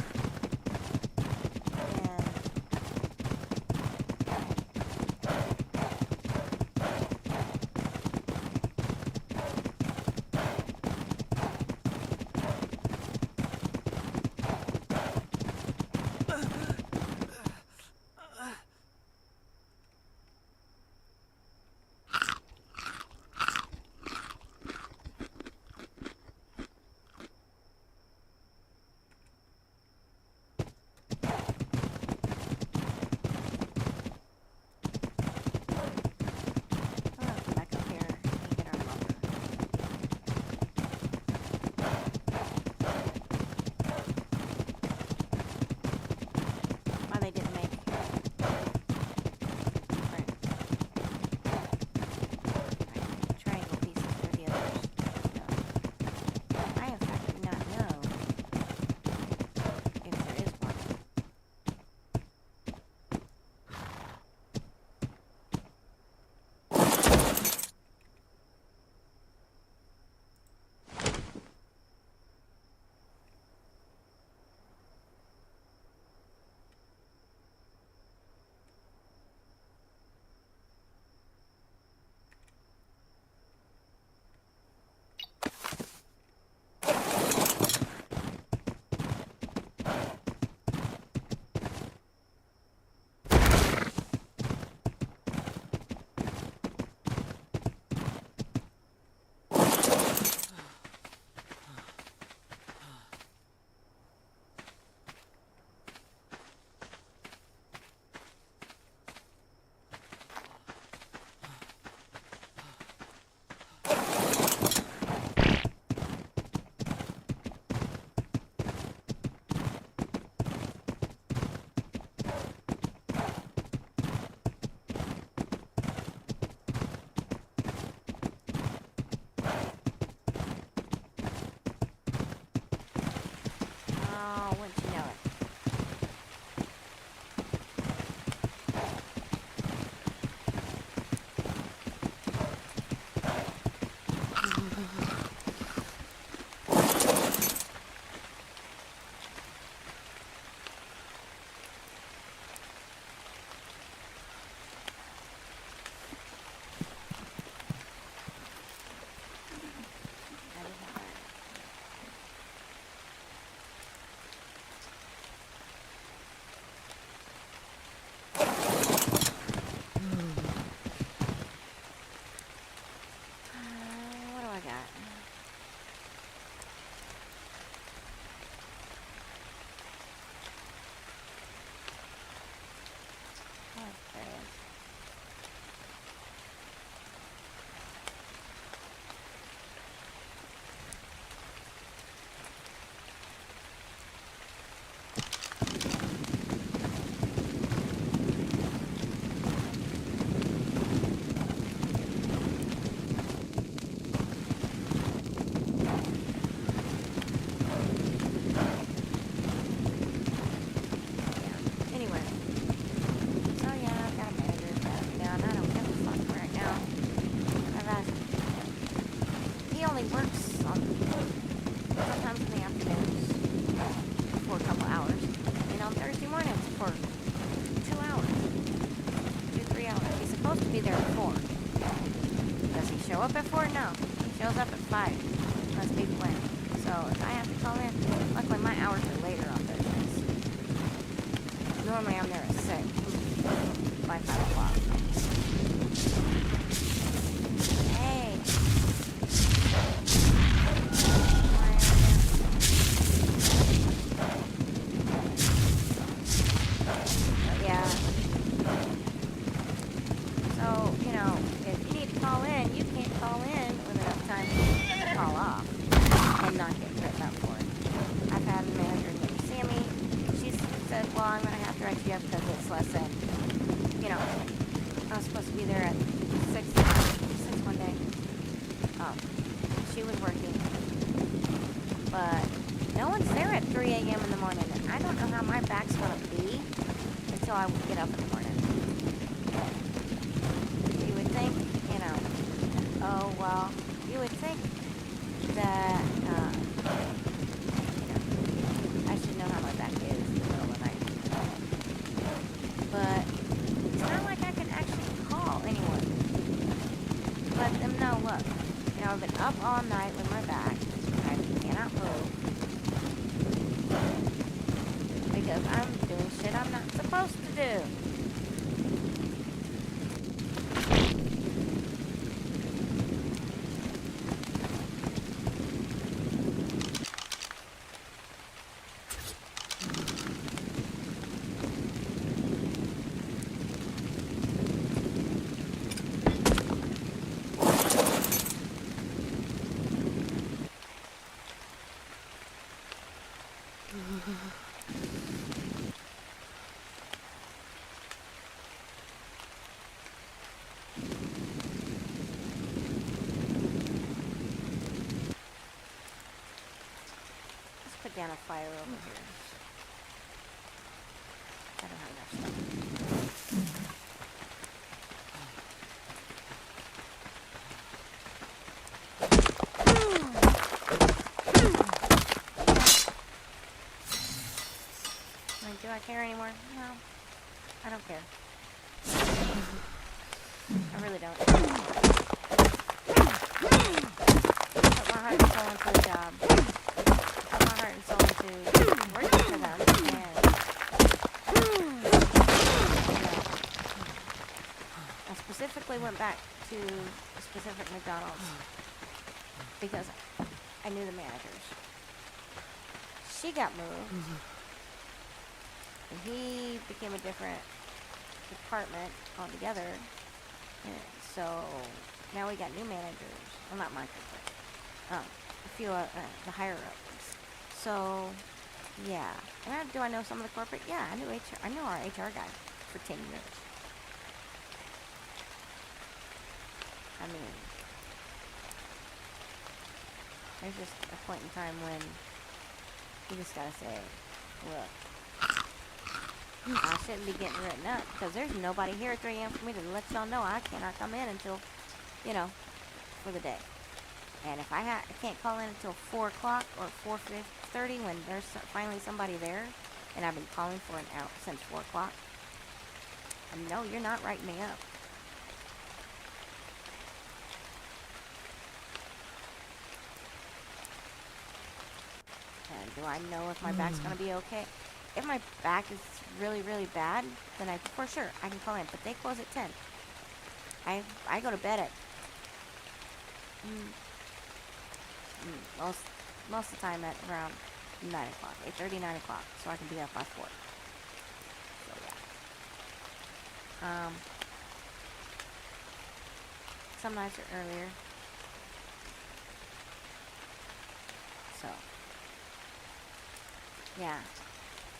Up at 4? No. He shows up at 5. Unless people in. So if I have to call in, luckily my hours are later on Thursdays. Normally I'm there at 6. By 5 o'clock. Hey. Why are you? oh, you know, if you need to call in, you can't call in with enough time to call off and not get written up for it. I've had a manager named Sammy. She said, well, I'm going to have to write you up because it's less than, you know, I was supposed to be there at 6 one day. She was working. But no one's there at 3 a.m. in the morning. And I don't know how my back's going to be until I get up in the morning. You would think, you know, oh, well, you would think that, you know, I should know how my back is in the middle of the night. But it's not like I can actually call anyone. Let them know, look, you know, I've been up all night with my back. I cannot move. Because I'm doing shit I'm not supposed to do. Let's put down a fire over here. I don't have enough stuff. Like, do I care anymore? No. I don't care. I really don't. Put my heart and soul into the job. Put my heart and soul into working for them. And, you know, I specifically went back to a specific McDonald's because I knew the managers. She got moved. And he became a different department altogether. And so now we got new managers. Well, not Michael, but a few the higher ups. So yeah. And do I know some of the corporate? Yeah, I knew HR. I know our HR guy for 10 years. I mean, there's just a point in time when you just gotta say, look, I shouldn't be getting written up because there's nobody here at 3 a.m. for me to let y'all know I cannot come in until, you know, for the day. And if I can't call in until 4 o'clock or 4:30 when there's finally somebody there, and I've been calling for an hour since 4 o'clock, and no, you're not writing me up. And do I know if my back's going to be okay? If my back is really, really bad, then for sure, I can call in. But they close at 10. I go to bed at most of the time at around 9 o'clock, 8:30, 9 o'clock, so I can be up by 4. So yeah. Some nights are earlier. So yeah.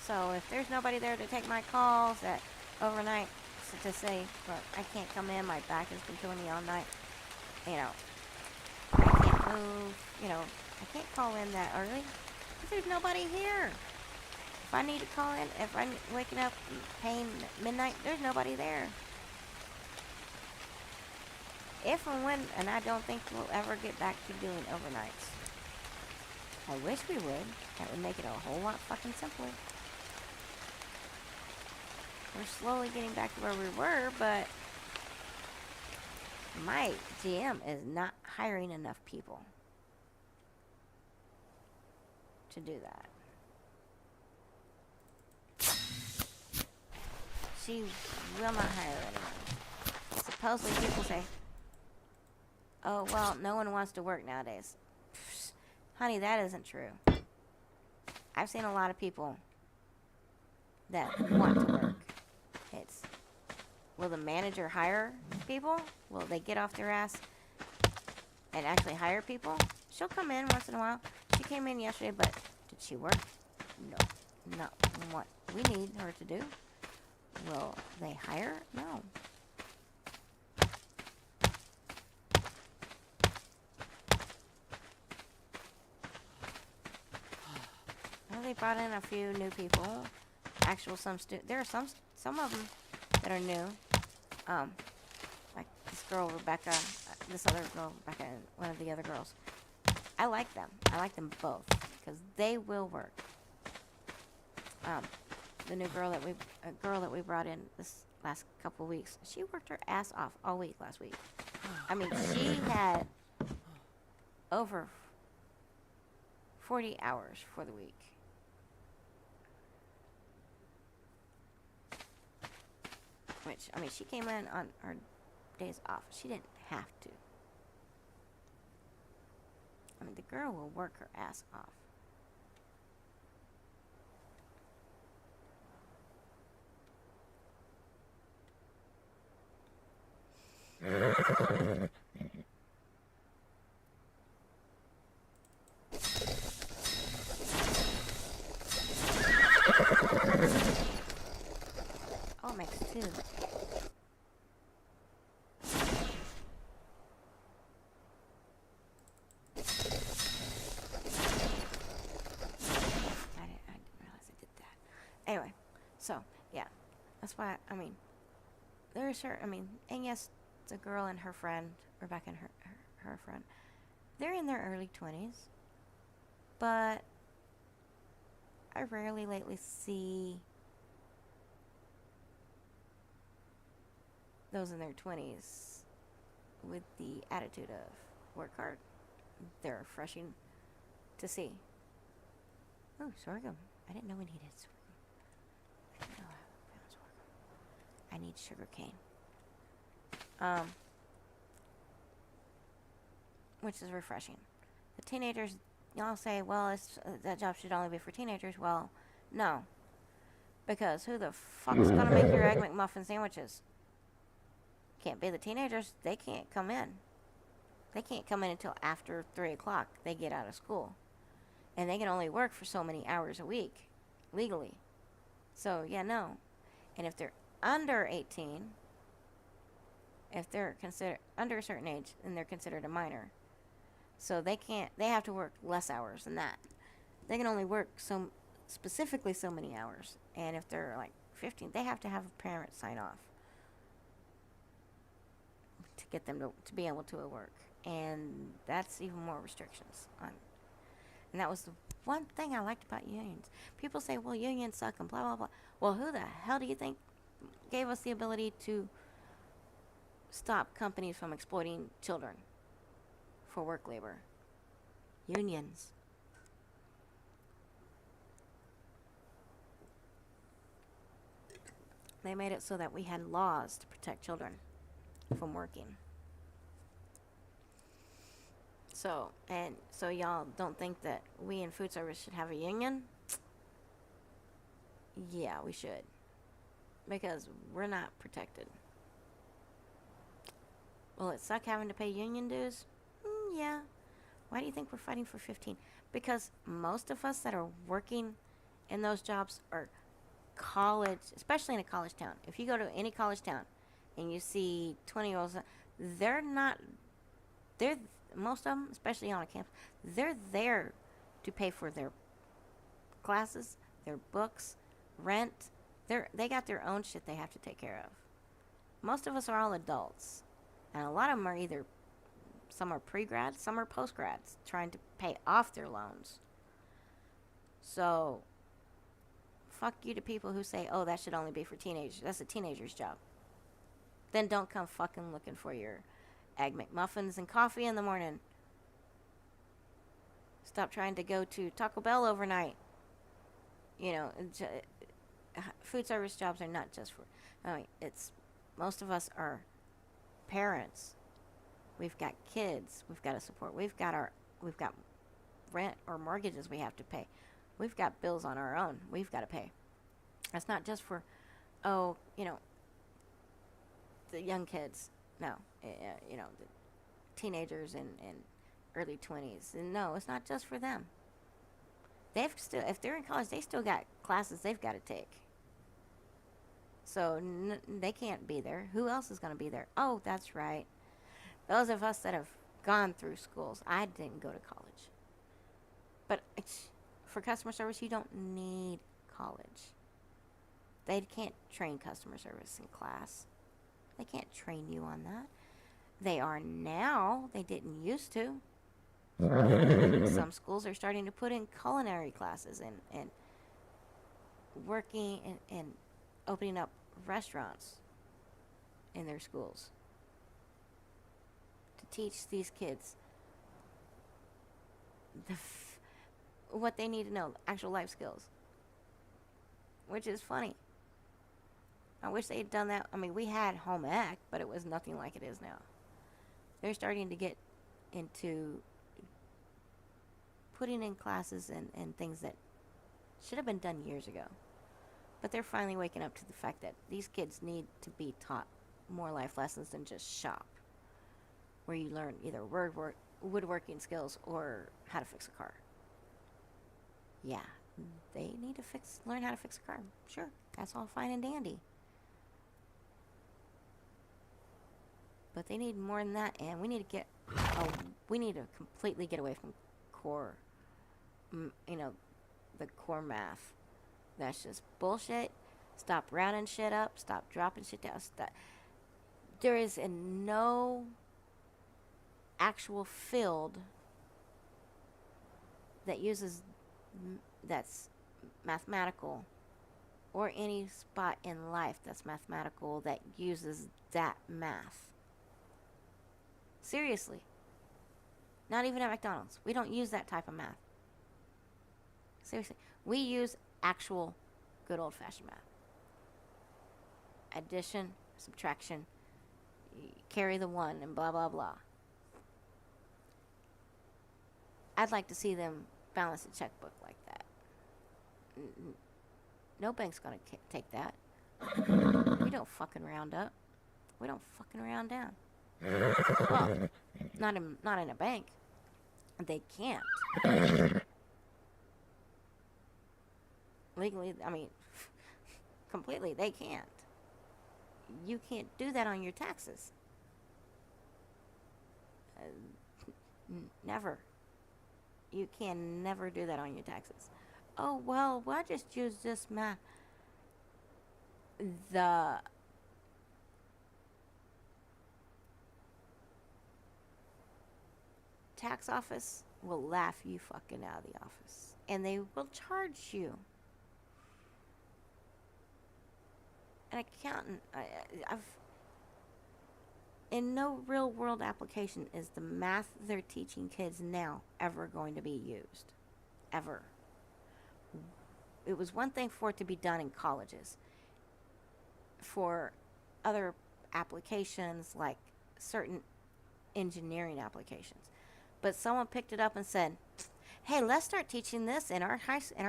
So if there's nobody there to take my calls at overnight to say, look, I can't come in, my back has been killing me all night, you know, I can't move, you know, I can't call in that early because there's nobody here. If I need to call in, if I'm waking up pain midnight, there's nobody there. If and when, and I don't think we'll ever get back to doing overnights. I wish we would. That would make it a whole lot fucking simpler. We're slowly getting back to where we were, but my GM is not hiring enough people to do that. She will not hire anyone. Supposedly people say, oh, well, no one wants to work nowadays. Pfft, honey, that isn't true. I've seen a lot of people that want to work. It's will the manager hire people? Will they get off their ass and actually hire people? She'll come in once in a while. She came in yesterday, but did she work? No. Not what we need her to do. Will they hire? No. Well, they brought in a few new people. There are some of them that are new. Like this girl Rebecca, this other girl Rebecca, and one of the other girls. I like them. I like them both because they will work. The new girl that we brought in this last couple of weeks, she worked her ass off all week last week. I mean, she had over 40 hours for the week. Which, I mean, she came in on her days off. She didn't have to. I mean, the girl will work her ass off. Oh, Max too. I didn't realize I did that. Anyway, so yeah, that's why I mean, there's her. I mean, and yes, the girl and her friend, Rebecca and her friend, they're in their early 20s, but I rarely lately see those in their 20s with the attitude of work hard. They're refreshing to see. Oh, sorghum. I didn't know we needed sorghum. I didn't know I found sorghum. I need sugar cane. Which is refreshing. The teenagers, y'all say, well, that job should only be for teenagers. Well, no. Because who the fuck's gonna make your Egg McMuffin sandwiches? Can't be the teenagers. They can't come in. They can't come in until after 3 o'clock. They get out of school. And they can only work for so many hours a week, legally. So, yeah, no. And if they're under 18, if they're considered under a certain age, then they're considered a minor. So they have to work less hours than that. They can only work specifically so many hours. And if they're like 15, they have to have a parent sign off to get them to be able to work. And that's even more restrictions on. And that was the one thing I liked about unions. People say, well, unions suck and blah, blah, blah. Well, who the hell do you think gave us the ability to stop companies from exploiting children for work labor? Unions. They made it so that we had laws to protect children from working. So y'all don't think that we in food service should have a union? Yeah, we should. Because we're not protected. Will it suck having to pay union dues? Yeah. Why do you think we're fighting for 15? Because most of us that are working in those jobs are college, especially in a college town. If you go to any college town and you see 20-year-olds, most of them, especially on a campus, they're there to pay for their classes, their books, rent. They got their own shit they have to take care of. Most of us are all adults. And a lot of them are some are pre-grads, some are post-grads, trying to pay off their loans. So, fuck you to people who say, oh, that should only be for teenagers. That's a teenager's job. Then don't come fucking looking for your Egg McMuffins and coffee in the morning. Stop trying to go to Taco Bell overnight. You know, food service jobs are not just for, most of us are parents. We've got kids. We've got to support. We've got rent or mortgages we have to pay. We've got bills on our own. We've got to pay. That's not just for, the young kids. No, you know, the teenagers and early 20s. And no, it's not just for them. They've still, if they're in college, they still got classes they've got to take. So they can't be there. Who else is going to be there? Oh, that's right. Those of us that have gone through schools. I didn't go to college. But for customer service, you don't need college. They can't train customer service in class. They can't train you on that. They are now. They didn't used to. Some schools are starting to put in culinary classes and working and opening up restaurants in their schools to teach these kids what they need to know, actual life skills, which is funny. I wish they had done that. I mean, we had home ec, but it was nothing like it is now. They're starting to get into putting in classes and things that should have been done years ago. But they're finally waking up to the fact that these kids need to be taught more life lessons than just shop, where you learn either woodworking skills or how to fix a car. Yeah, they need to learn how to fix a car. Sure, that's all fine and dandy. But they need more than that, and we need to completely get away from core, the core math. That's just bullshit. Stop rounding shit up. Stop dropping shit down. There is no actual field that's mathematical, or any spot in life that's mathematical that uses that math. Seriously. Not even at McDonald's. We don't use that type of math. Seriously. We use actual good old-fashioned math. Addition, subtraction, carry the one, and blah, blah, blah. I'd like to see them balance a checkbook like that. No bank's going to take that. We don't fucking round up. We don't fucking round down. Well, not in a bank. They can't. Legally, I mean, completely, they can't. You can't do that on your taxes. Never. You can never do that on your taxes. Oh, well, I just use this math. The tax office will laugh you fucking out of the office. And they will charge you. An accountant, in no real world application is the math they're teaching kids now ever going to be used. Ever. It was one thing for it to be done in colleges. For other applications, like certain engineering applications. But someone picked it up and said, hey, let's start teaching this in our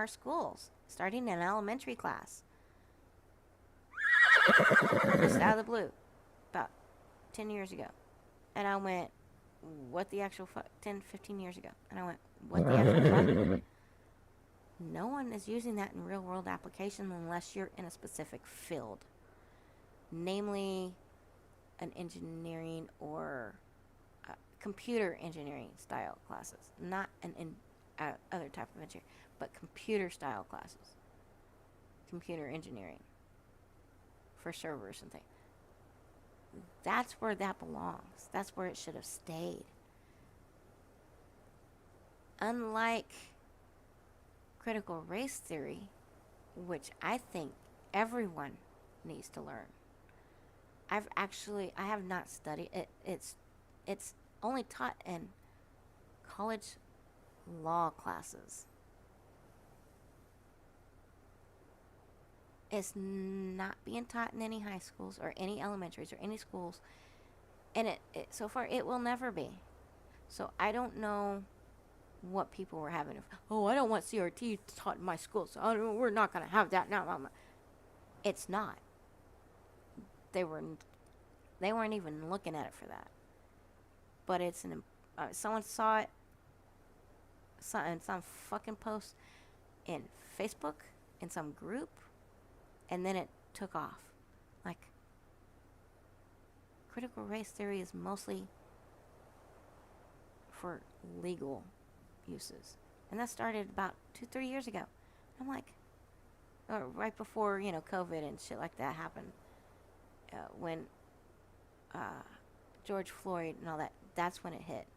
schools, starting in elementary class. Just out of the blue, about 10 years ago. And I went, what the actual 10, 15 years ago. And I went, what the actual fuck? No one is using that in real world application unless you're in a specific field. Namely, an engineering or computer engineering style classes. Not other type of engineering, but computer style classes. Computer engineering. For servers and things. That's where that belongs. That's where it should have stayed. Unlike critical race theory, which I think everyone needs to learn. I have not studied it. It's only taught in college law classes. It's not being taught in any high schools or any elementaries or any schools. And it so far, it will never be. So I don't know what people were having. Oh, I don't want CRT taught in my school, so we're not going to have that now. It's not. They were They weren't even looking at it for that. But someone saw it in some fucking post in Facebook, in some group, and then it took off. Like, critical race theory is mostly for legal uses. And that started about 2-3 years ago. I'm like, or right before, COVID and shit like that happened. When George Floyd and all that, that's when it hit.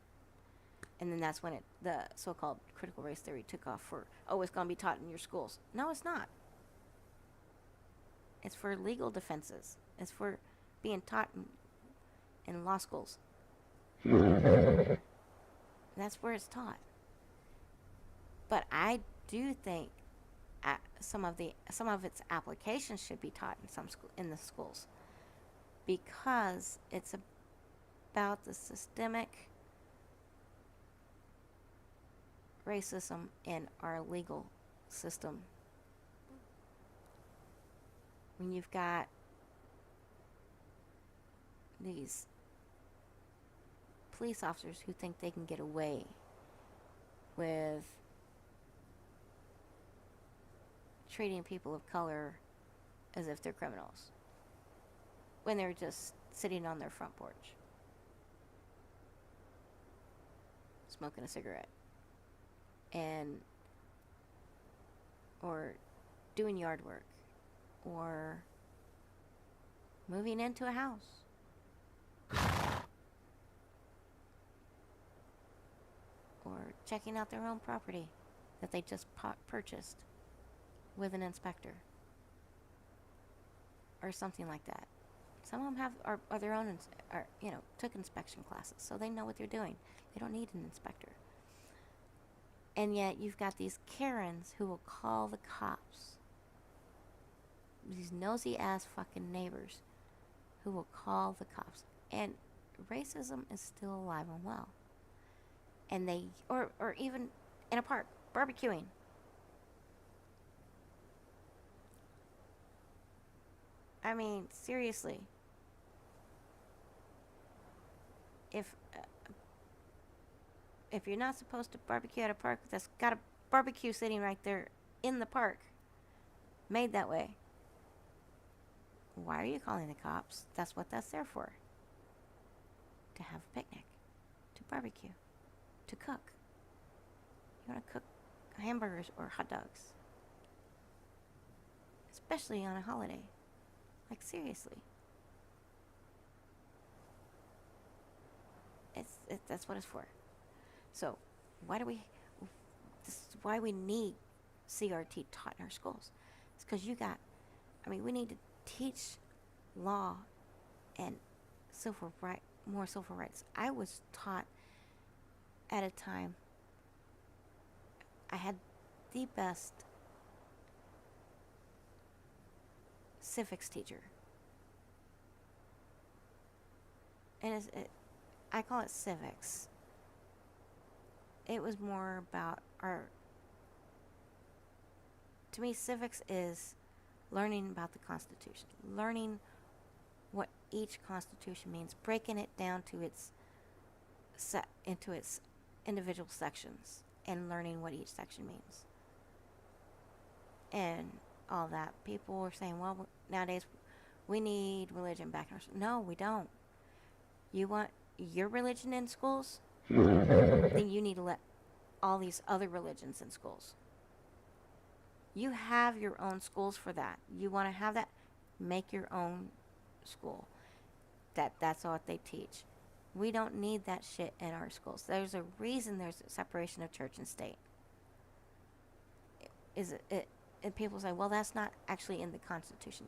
And then that's when the so-called critical race theory took off for, it's going to be taught in your schools. No, it's not. It's for legal defenses. It's for being taught in law schools. That's where it's taught. But I do think some of its applications should be taught in the schools, because it's about the systemic racism in our legal system. When you've got these police officers who think they can get away with treating people of color as if they're criminals when they're just sitting on their front porch smoking a cigarette or doing yard work or moving into a house or checking out their own property that they just purchased with an inspector or something like that. Some of them are their own, took inspection classes, so they know what they're doing. They don't need an inspector. And yet you've got these Karens who will call the cops. These nosy ass fucking neighbors who will call the cops. And racism is still alive and well. And they, or even in a park, barbecuing. I mean, seriously. If you're not supposed to barbecue at a park that's got a barbecue sitting right there in the park, made that way, why are you calling the cops? That's what that's there for. To have a picnic, to barbecue, to cook. You want to cook hamburgers or hot dogs, especially on a holiday. Like, seriously. That's what it's for. So, this is why we need CRT taught in our schools. It's because we need to teach law and more civil rights. I was taught at a time, I had the best civics teacher. And I call it civics. It was more about to me, civics is learning about the Constitution, learning what each Constitution means, breaking it down to into its individual sections, and learning what each section means. And all that. People were saying, well, nowadays we need religion back in our schools. No, we don't. You want your religion in schools? Then you need to let all these other religions in schools. You have your own schools for that. You want to have that? Make your own school. That's what they teach. We don't need that shit in our schools. There's a reason there's a separation of church and state. And people say, well, that's not actually in the Constitution.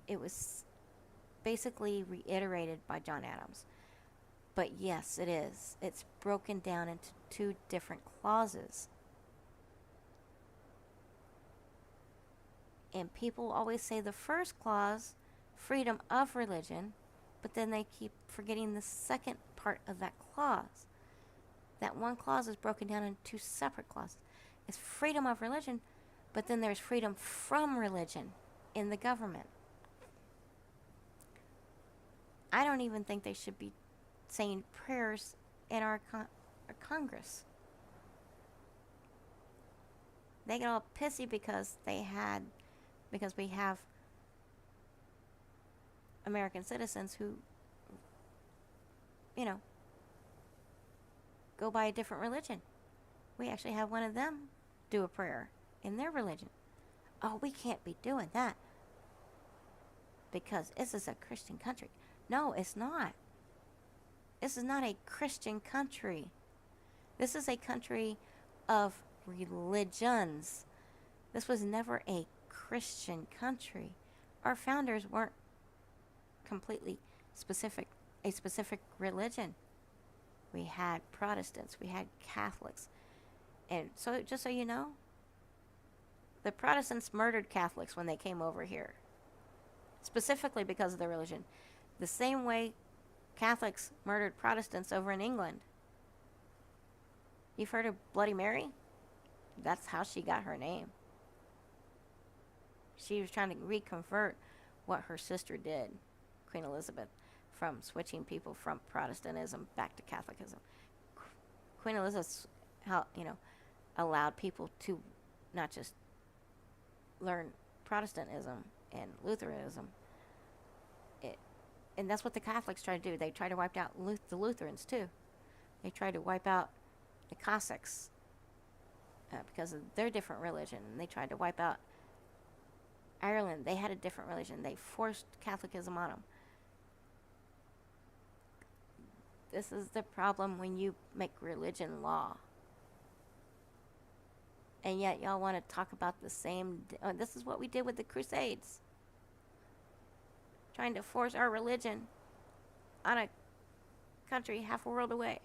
It was basically reiterated by John Adams. But yes, it is. It's broken down into 2 different clauses. And people always say the first clause, freedom of religion, but then they keep forgetting the second part of that clause. That one clause is broken down into 2 separate clauses. It's freedom of religion, but then there's freedom from religion in the government. I don't even think they should be saying prayers in our Congress. They get all pissy because we have American citizens who, you know, go by a different religion. We actually have one of them do a prayer in their religion. Oh, we can't be doing that because this is a Christian country. No, it's not. This is not a Christian country. This is a country of religions. This was never a Christian country. Our founders weren't completely a specific religion. We had Protestants, we had Catholics. And so, just so you know, the Protestants murdered Catholics when they came over here, specifically because of their religion. The same way Catholics murdered Protestants over in England. You've heard of Bloody Mary? That's how she got her name. She was trying to reconvert what her sister did, Queen Elizabeth, from switching people from Protestantism back to Catholicism. Queen Elizabeth, allowed people to not just learn Protestantism and Lutheranism. And that's what the Catholics try to do. They try to wipe out the Lutherans too. They try to wipe out the Cossacks because of their different religion. And they tried to wipe out Ireland. They had a different religion. They forced Catholicism on them. This is the problem when you make religion law. And yet y'all want to talk about the same... this is what we did with the Crusades. Trying to force our religion on a country half a world away.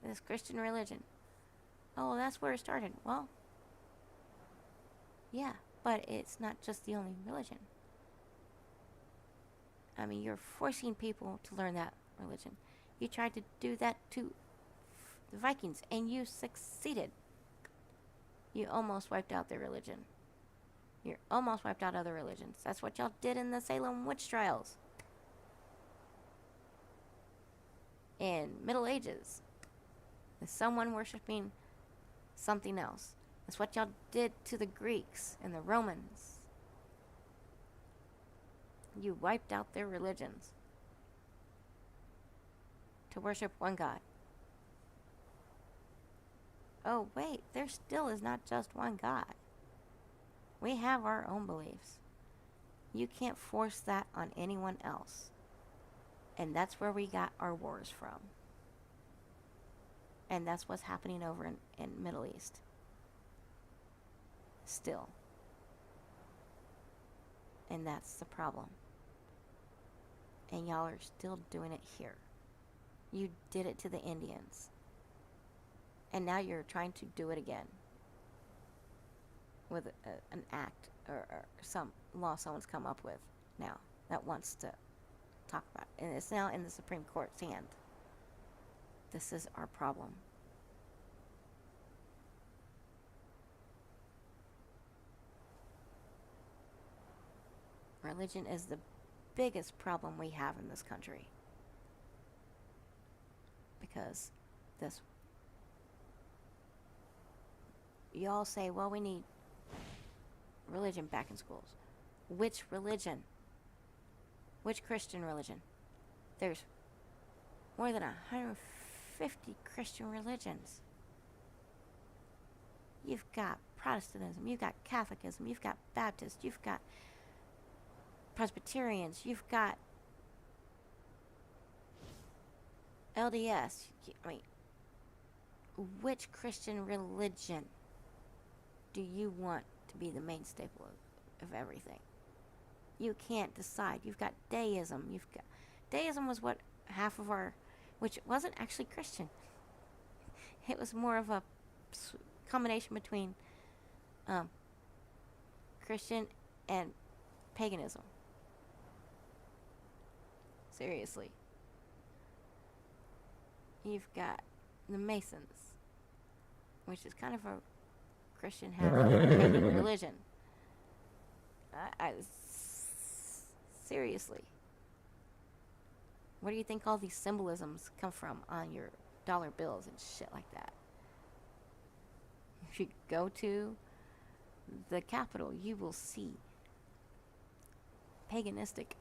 This Christian religion. Oh, that's where it started. Well, yeah, but it's not just the only religion. I mean, you're forcing people to learn that religion. You tried to do that to the Vikings, and you succeeded. You almost wiped out their religion. You almost wiped out other religions. That's what y'all did in the Salem witch trials. In Middle Ages. Someone worshiping something else. That's what y'all did to the Greeks and the Romans. You wiped out their religions to worship one God. Oh, wait, there still is not just one God. We have our own beliefs. You can't force that on anyone else. And that's where we got our wars from. And that's what's happening over in Middle East. Still. And that's the problem. And y'all are still doing it here. You did it to the Indians. And now you're trying to do it again. With an act or some law someone's come up with now that wants to talk about it. And it's now in the Supreme Court's hand. This is our problem. Religion is the biggest problem we have in this country. Because y'all say, well, we need religion back in schools. Which religion? Which Christian religion? There's more than 150 Christian religions. You've got Protestantism, you've got Catholicism, you've got Baptist, you've got Presbyterians, you've got LDS. I mean, which Christian religion do you want to be the main staple of everything? You can't decide. You've got deism. Deism was what half of which wasn't actually Christian. It was more of a combination between Christian and paganism. Seriously. You've got the Masons, which is kind of a Christian half of a pagan religion. Seriously. Where do you think all these symbolisms come from on your dollar bills and shit like that? If you go to the Capitol, you will see paganistic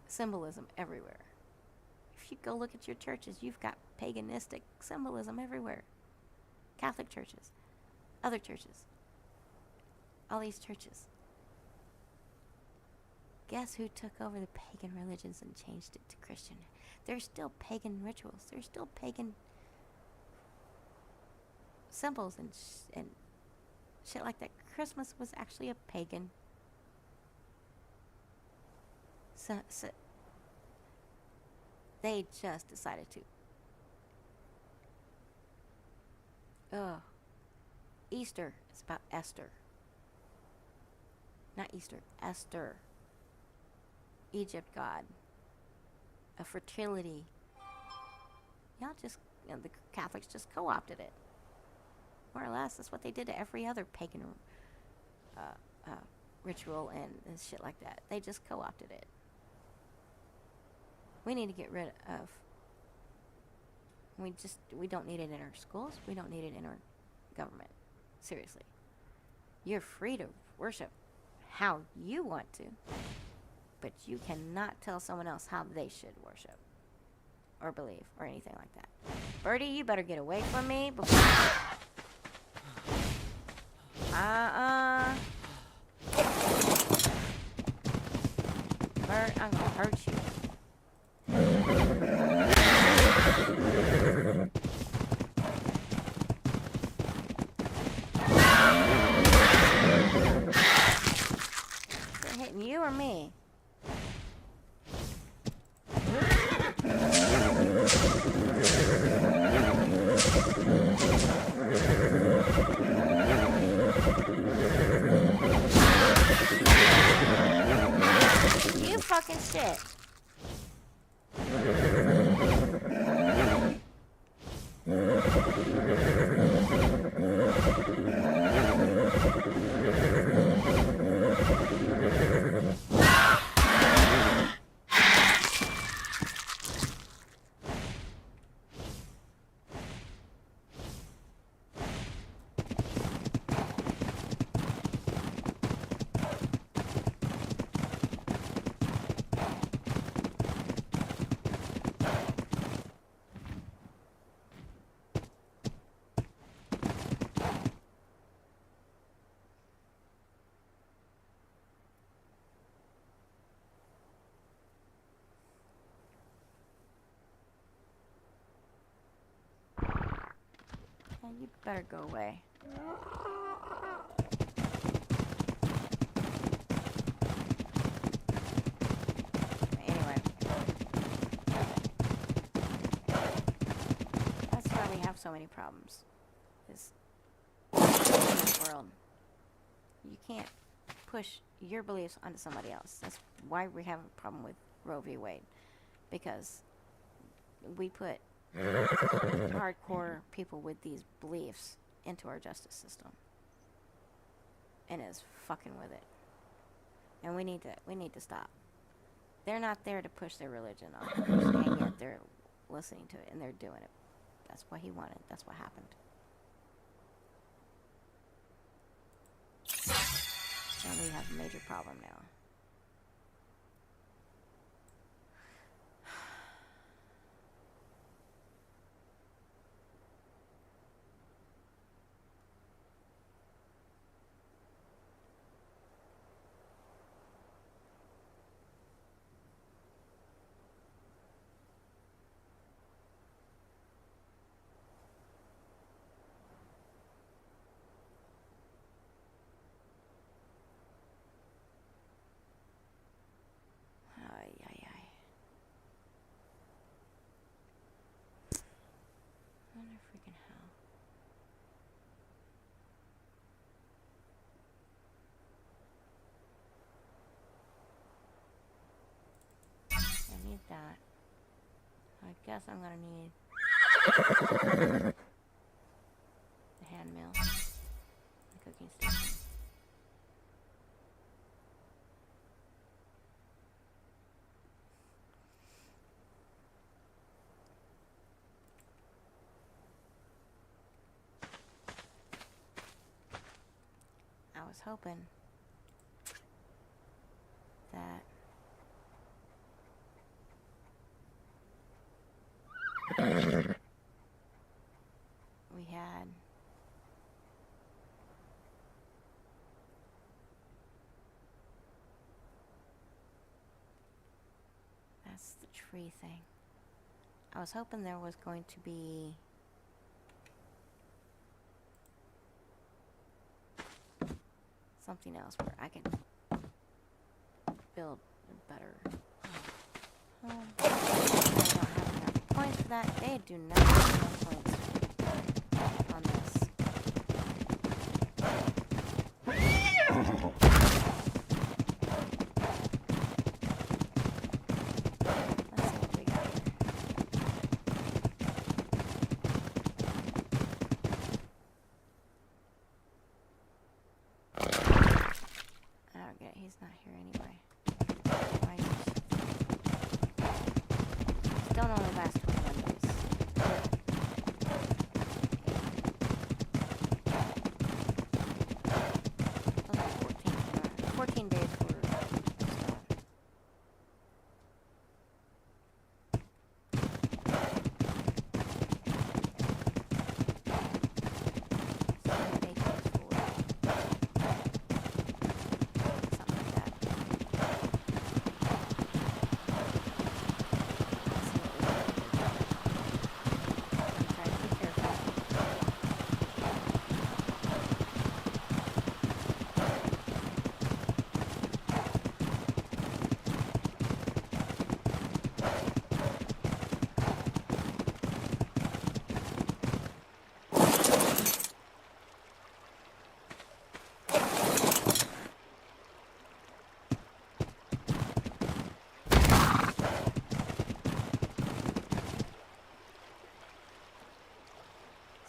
symbolism everywhere. If you go look at your churches, you've got paganistic symbolism everywhere. Catholic churches, other churches, all these churches. Guess who took over the pagan religions and changed it to Christian? There's still pagan rituals. There's still pagan symbols and shit like that. Christmas was actually a pagan. So they just decided to. Easter is about Esther. Not Easter, Esther. Egypt god. A fertility. Y'all just, the Catholics just co-opted it. More or less, that's what they did to every other pagan ritual and shit like that. They just co-opted it. We need to get rid of. We don't need it in our schools. We don't need it in our government. Seriously. You're free to worship how you want to, but you cannot tell someone else how they should worship or believe or anything like that. Birdie, you better get away from me before. Bird, I'm gonna hurt you. They're hitting you or me? You fucking shit. You better go away. Anyway. That's why we have so many problems. Is in this world. You can't push your beliefs onto somebody else. That's why we have a problem with Roe v. Wade. Because we put hardcore people with these beliefs into our justice system, and is fucking with it. And we need to stop. They're not there to push their religion on us, and yet they're listening to it and they're doing it. That's what he wanted. That's what happened. And we have a major problem now. Freaking hell. I need that. I guess I'm gonna need the hand mill, the cooking station. hoping that we had that's the tree thing. I was hoping there was going to be something else where I can build a better home. I don't have enough points for that. They do not have enough points on this. Let's see what we got here. I don't get it. He's not here anyway. Why is this? Don't only last 21 days. Those are 14 days for stone. So 8 days for something like that.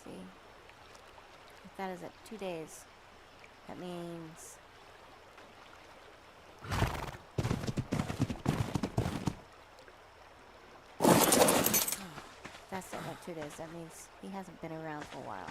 See, if that is at 2 days, that means that's it at 2 days. That means he hasn't been around for a while.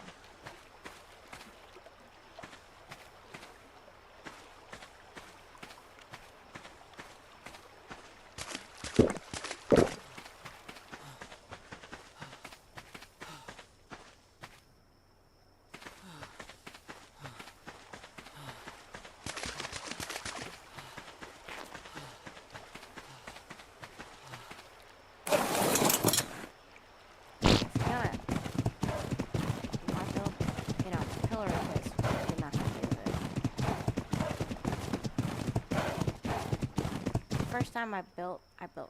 First time I built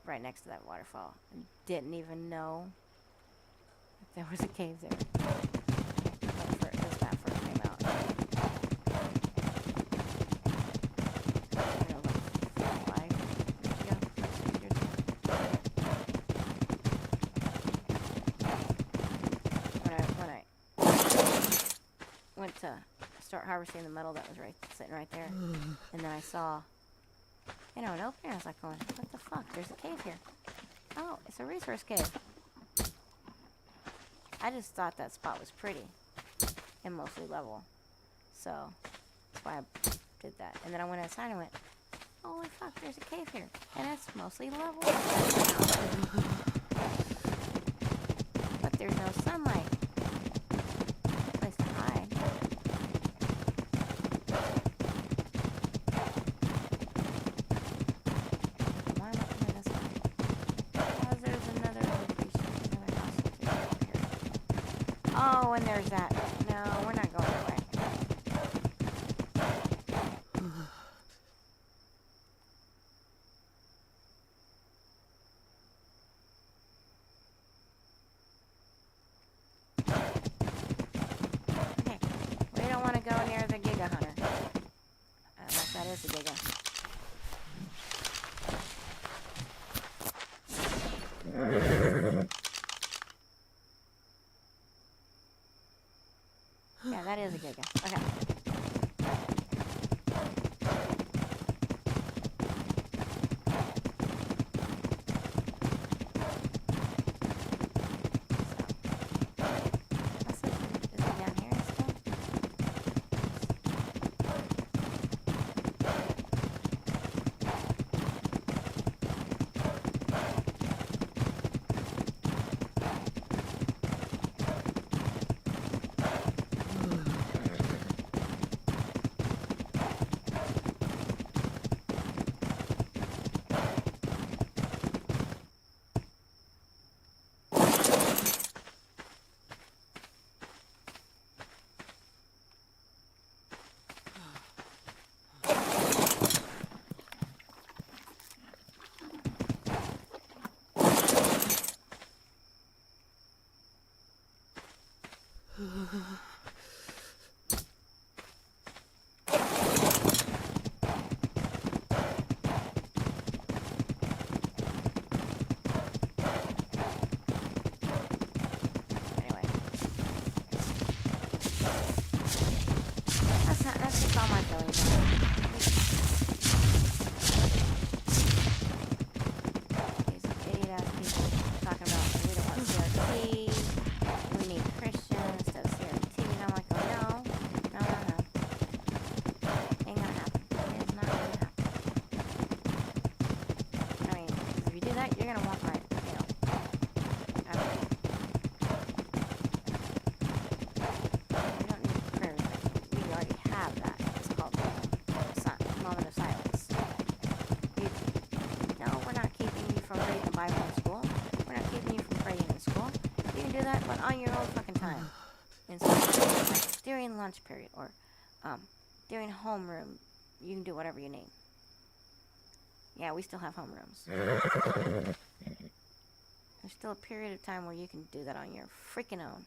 right next to that waterfall and didn't even know if there was a cave there. This map first came out. I don't know, like 5 years ago, 6 years ago. When I went to start harvesting the metal that was sitting right there, and then I saw an opening. I was like going, what the fuck? There's a cave here. Oh, it's a resource cave. I just thought that spot was pretty and mostly level. So that's why I did that. And then I went outside and went, holy fuck, there's a cave here. And it's mostly level. But there's no sunlight. No place to hide. Oh, and there's that. No, we're not going that way. Okay, we don't want to go near the Giga Hunter. Unless that is the Giga. Yeah, that is a Giga. Okay. So, is it down here still? feelings on it. These idiot-ass people talking about we don't want CRT, we need Christians instead of CRT, and I'm like, oh, no. Ain't gonna happen. It's not gonna happen. I mean, if you do that, you're gonna want my, I don't know. We don't need prayers. We already have that. It's called moment of silence. No, we're not keeping you from reading the Bible in school. We're not keeping you from praying in school. You can do that, but on your own fucking time. And so, like, during lunch period or during homeroom, you can do whatever you need. Yeah, we still have homerooms. There's still a period of time where you can do that on your freaking own.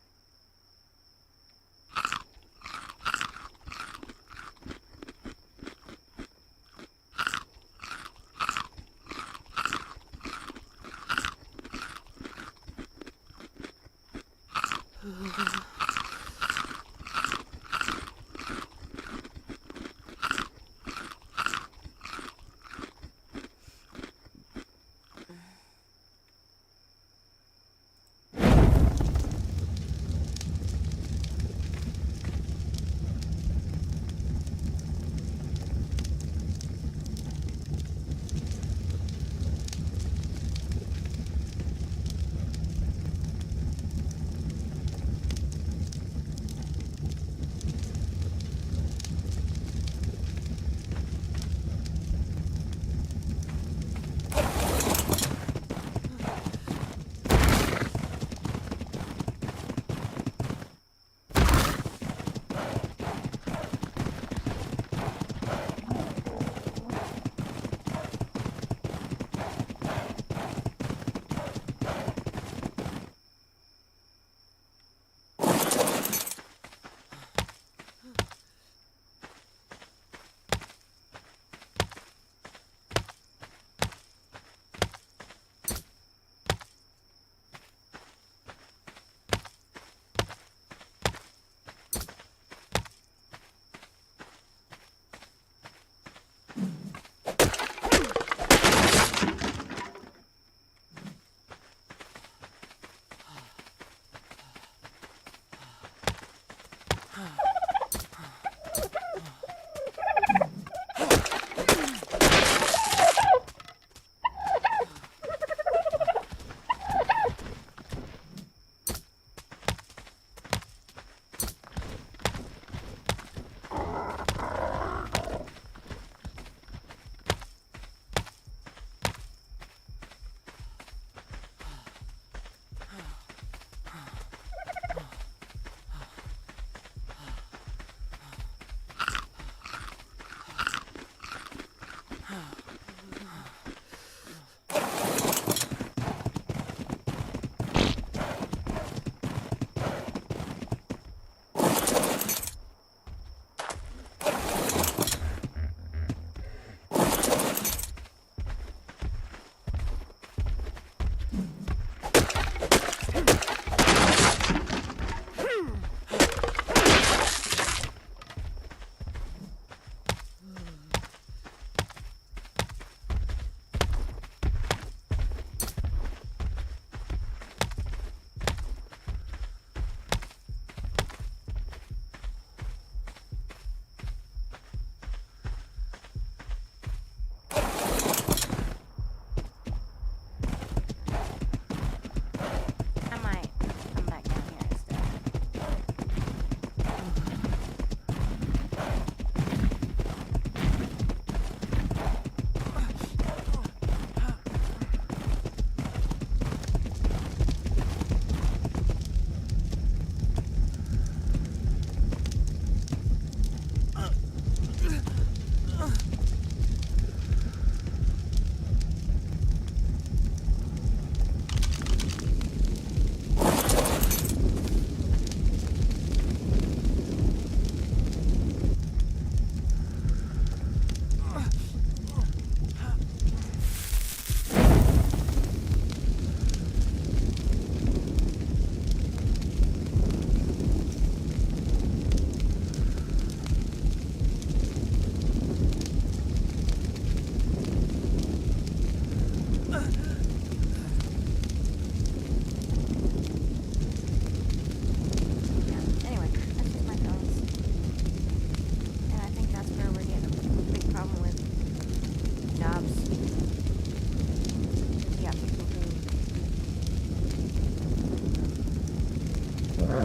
who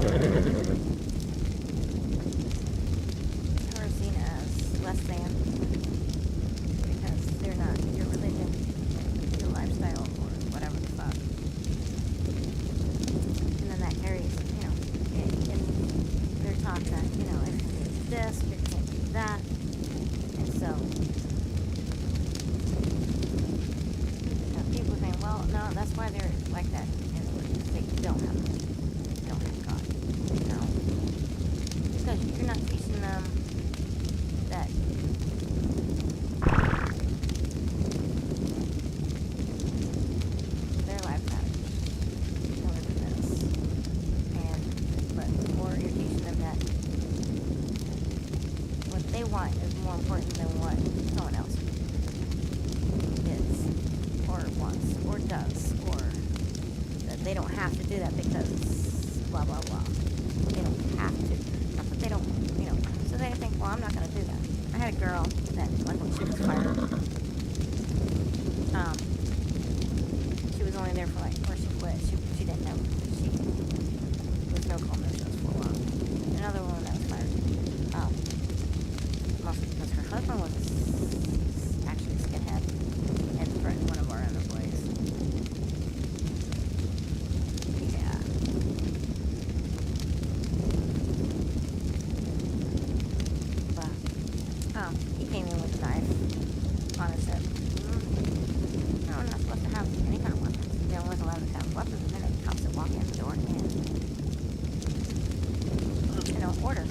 are seen as less than because they're not your religion, your lifestyle, or whatever the fuck. And then that carries, and they're taught that, if you do this, you can't do that. And so, people think, well, no, that's why they're like that. And they don't have God. No. Because you're not teaching them that their life matters more than this. Or you're teaching them that what they want is more important than what someone else is, or wants, or does, or that they don't have to do that because blah, blah, blah. They don't have to. Not that they don't, so they think, well, I'm not going to do that. I had a girl that, like when she was fired, she was only there for or she quit. She didn't know. There was no call, no shows for a while. Another woman that was fired, mostly because her husband was actually a skinhead and threatened one of our other boys. Yeah. But, he came in with a knife on his hip. No, I'm not supposed to have any kind of weapons. They weren't allowed to have weapons, and then the cops would walk in the door and, order.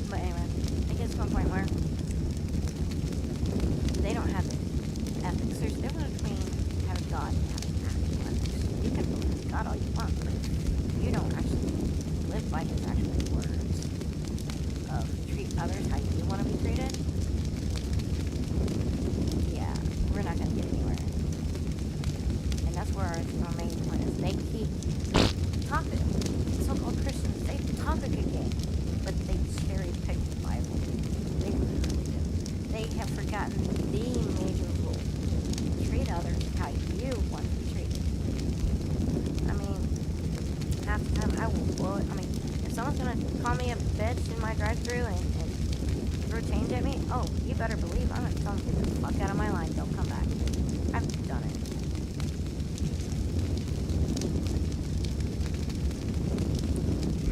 But anyway, it gets to a point where they don't have the ethics. There's a difference between having God and having actual ethics. You can believe in God all you want, but you don't actually live by his actual words of treat others how you want to be treated. Yeah, we're not going to get anywhere. And that's where our main point is. They keep talking, so-called Christians, they talk a good game, but they cherry-pick the Bible. They really do. They have forgotten the major rule. Treat others how you want to be treated. I mean, half the time I will blow it. I mean, if someone's going to call me a bitch in my drive-thru and throw change at me, oh, you better believe I'm going to tell them to get the fuck out of my line. Don't come back. I've done it.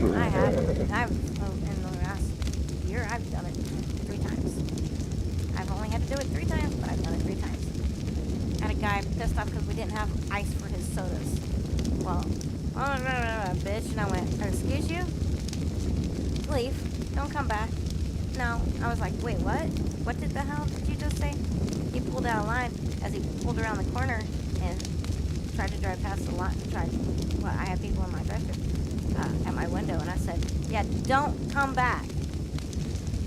In the last year, I've done it 3 times. I've only had to do it 3 times, but I've done it 3 times. Had a guy pissed off because we didn't have ice for his sodas. Well, bitch. And I went, excuse you? Leave. Don't come back. No. I was like, wait, what? What the hell did you just say? He pulled out of line as he pulled around the corner and tried to drive past the line. I had people in my drive-thru at my window, and I said, yeah, don't come back.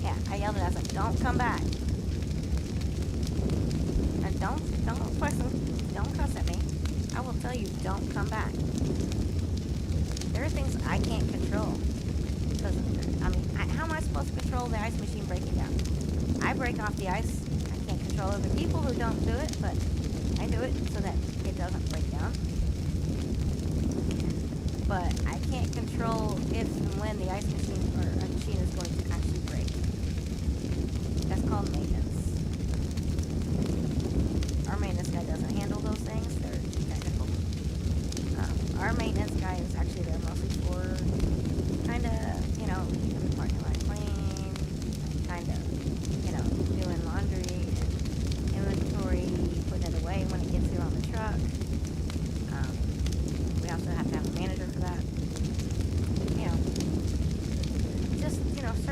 Yeah, I yelled at him. I said, don't come back. And don't cuss at me. I will tell you, don't come back. There are things I can't control. Because, how am I supposed to control the ice machine breaking down? I break off the ice. I can't control other people who don't do it, but I do it so that it doesn't break down. But I can't control if and when the ice machine or a machine is going to actually break. That's called maintenance. Our maintenance guy doesn't handle those things. They're technical. Our maintenance guy is actually there mostly for kind of, keeping the parking lot clean, kind of, doing laundry and inventory, putting it away when it gets here on the truck. We also have to have a manager for that.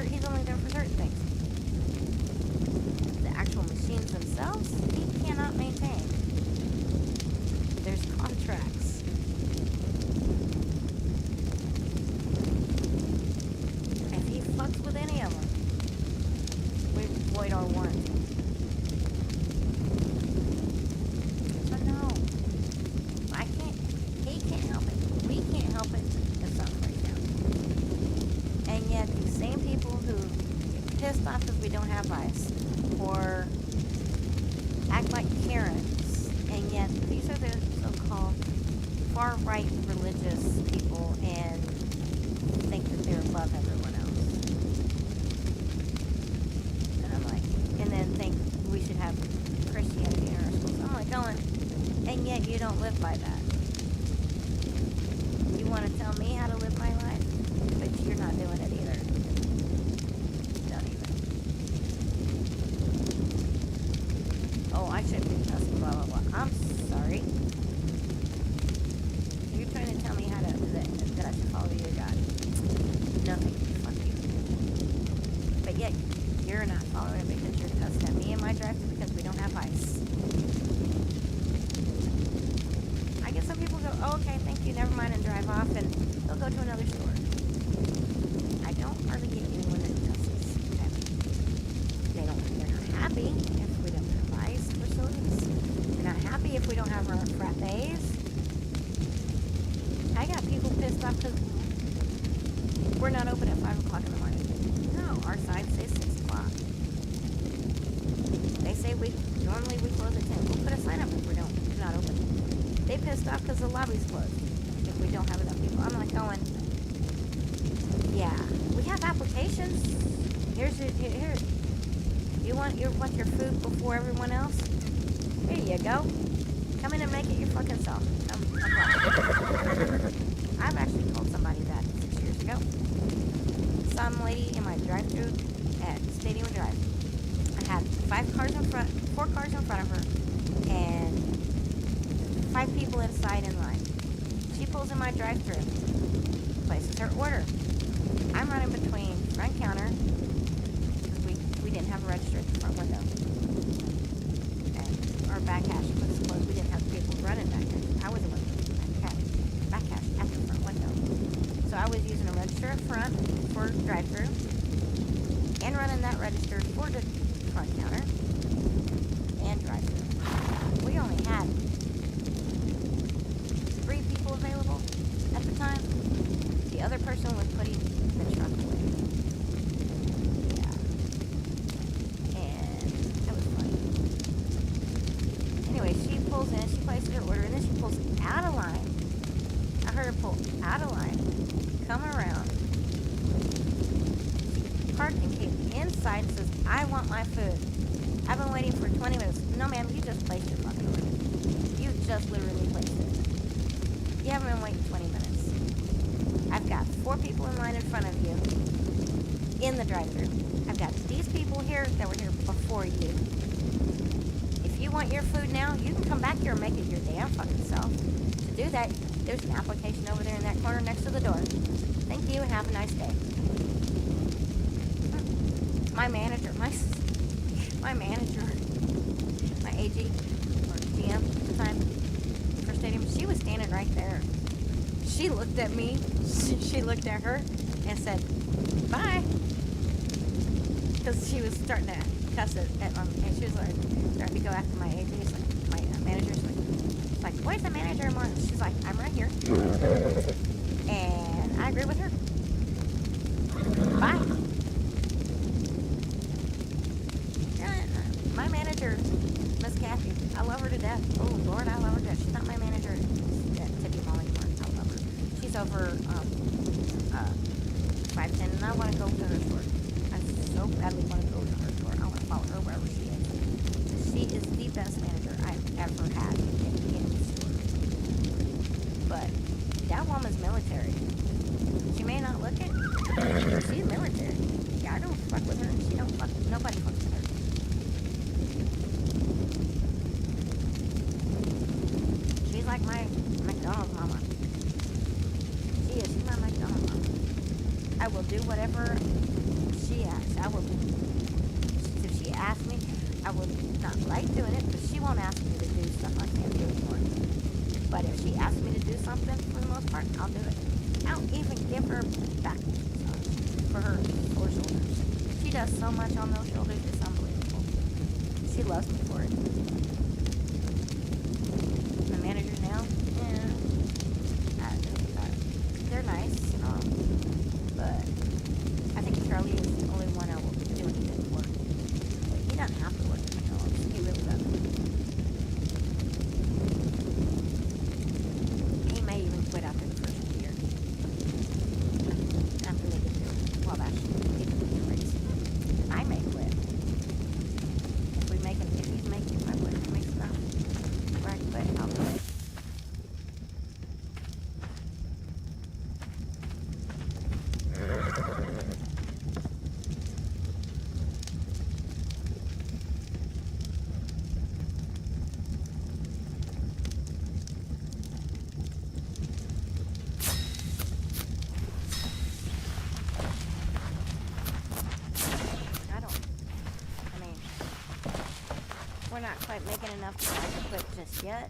He's only there for certain things. The actual machines themselves, he cannot maintain. There's contracts. If he fucks with any of them, we void our warranty. So no, he can't help it. We can't help it if something breaks down. And yet these same people who get pissed off because we don't have ice, or act like Karens, and yet these are the so-called far-right religious people and think that they're above everyone else. And I'm like, and then think we should have Christianity in our schools. I'm like going, and yet you don't live by that. You want to tell me how to live my life, but you're not doing it either. Don't even. Oh, I shouldn't be cussing, blah, blah, blah. I'm sorry. You're trying to tell me how to, that I should follow your God. No, thank you. Fuck you. But yet, you're not following it because you're cussing at me in my drive-thru because we don't have ice. I guess some people go, oh, okay, thank you, never mind, and drive off, and they'll go to another store. I don't hardly get anyone that cusses at me. They're not happy if we don't have ice for sodas. They're not happy if we don't have our frappes. I got people pissed off because we're not open at 5 o'clock in the morning. No, our side says 6 o'clock. They say normally we close at 10. We'll put a sign up if we're not open. They pissed off because the lobby's closed if we don't have enough people. I'm like going, yeah, we have applications. Here. You want your food before everyone else? Here you go. Come in and make it your fucking self. I've actually told somebody that 6 years ago. Some lady in my drive-thru at Stadium Drive. I had 4 cars in front of her, and 5 people inside in line. She pulls in my drive-thru, places her order. I'm running between front counter, because we didn't have a register at the front window, and our back cash was closed. We didn't have people running back there. I was the one back cash at the front window. So I was using a register up front for drive-thru, and running that register for the front counter and drive-thru. We only had 3 people available at the time. The other person was putting the truck away. Yeah. And that was funny. Anyway, she pulls in, she places her order, and then she pulls out of line. I heard her pull out of line, come around, parked and came inside and says, I want my food. I've been waiting for 20 minutes. No, ma'am, you just placed your fucking order. You just literally placed it. You haven't been waiting 20 minutes. I've got 4 people in line in front of you in the drive-thru. I've got these people here that were here before you. If you want your food now, you can come back here and make it your damn fucking self. To do that, there's an application over there in that corner next to the door. Thank you and have a nice day. My manager, my AG, or GM at the time, for Stadium, she was standing right there. She looked at me, she looked at her, and said, bye. Because she was starting to cuss it at and she was like, starting to go after my AG, like, my manager's like, where's the manager? She's like, I'm right here. And I agree with her. Bye. My manager, Miss Kathy, I love her to death. Oh, Lord, I love her to death. She's not my manager at Tippy Mall anymore. I love her. She's over 510, and I want to go to her store. I so badly want to go to her store. I want to follow her wherever she is. She is the best manager I've ever had in any store. But that woman's military. She may not look it, but she's military. Yeah, I don't fuck with her. She don't fuck. Nobody fucks with her. She's like my McDonald's mama. She is. She's my McDonald's mama. I will do whatever she asks. If she asks me, I will not like doing it, but she won't ask me to do stuff I can't do anymore. But if she asks me to do something, for the most part, I'll do it. I'll even give her back for her 4 shoulders. She does so much on those shoulders, it's unbelievable. She loves me for it. My manager now, yeah, they're nice, but I think Charlie is the only one I will do anything for. But he doesn't have to not quite making enough to quit just yet.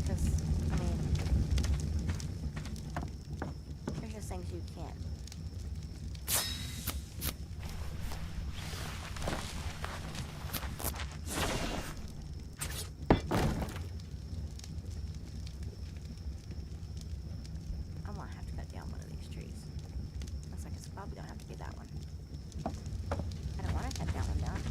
Because, I mean, there's just things you can't. I'm gonna have to cut down one of these trees. Looks like it's probably gonna have to be that one. I don't want to cut that one down.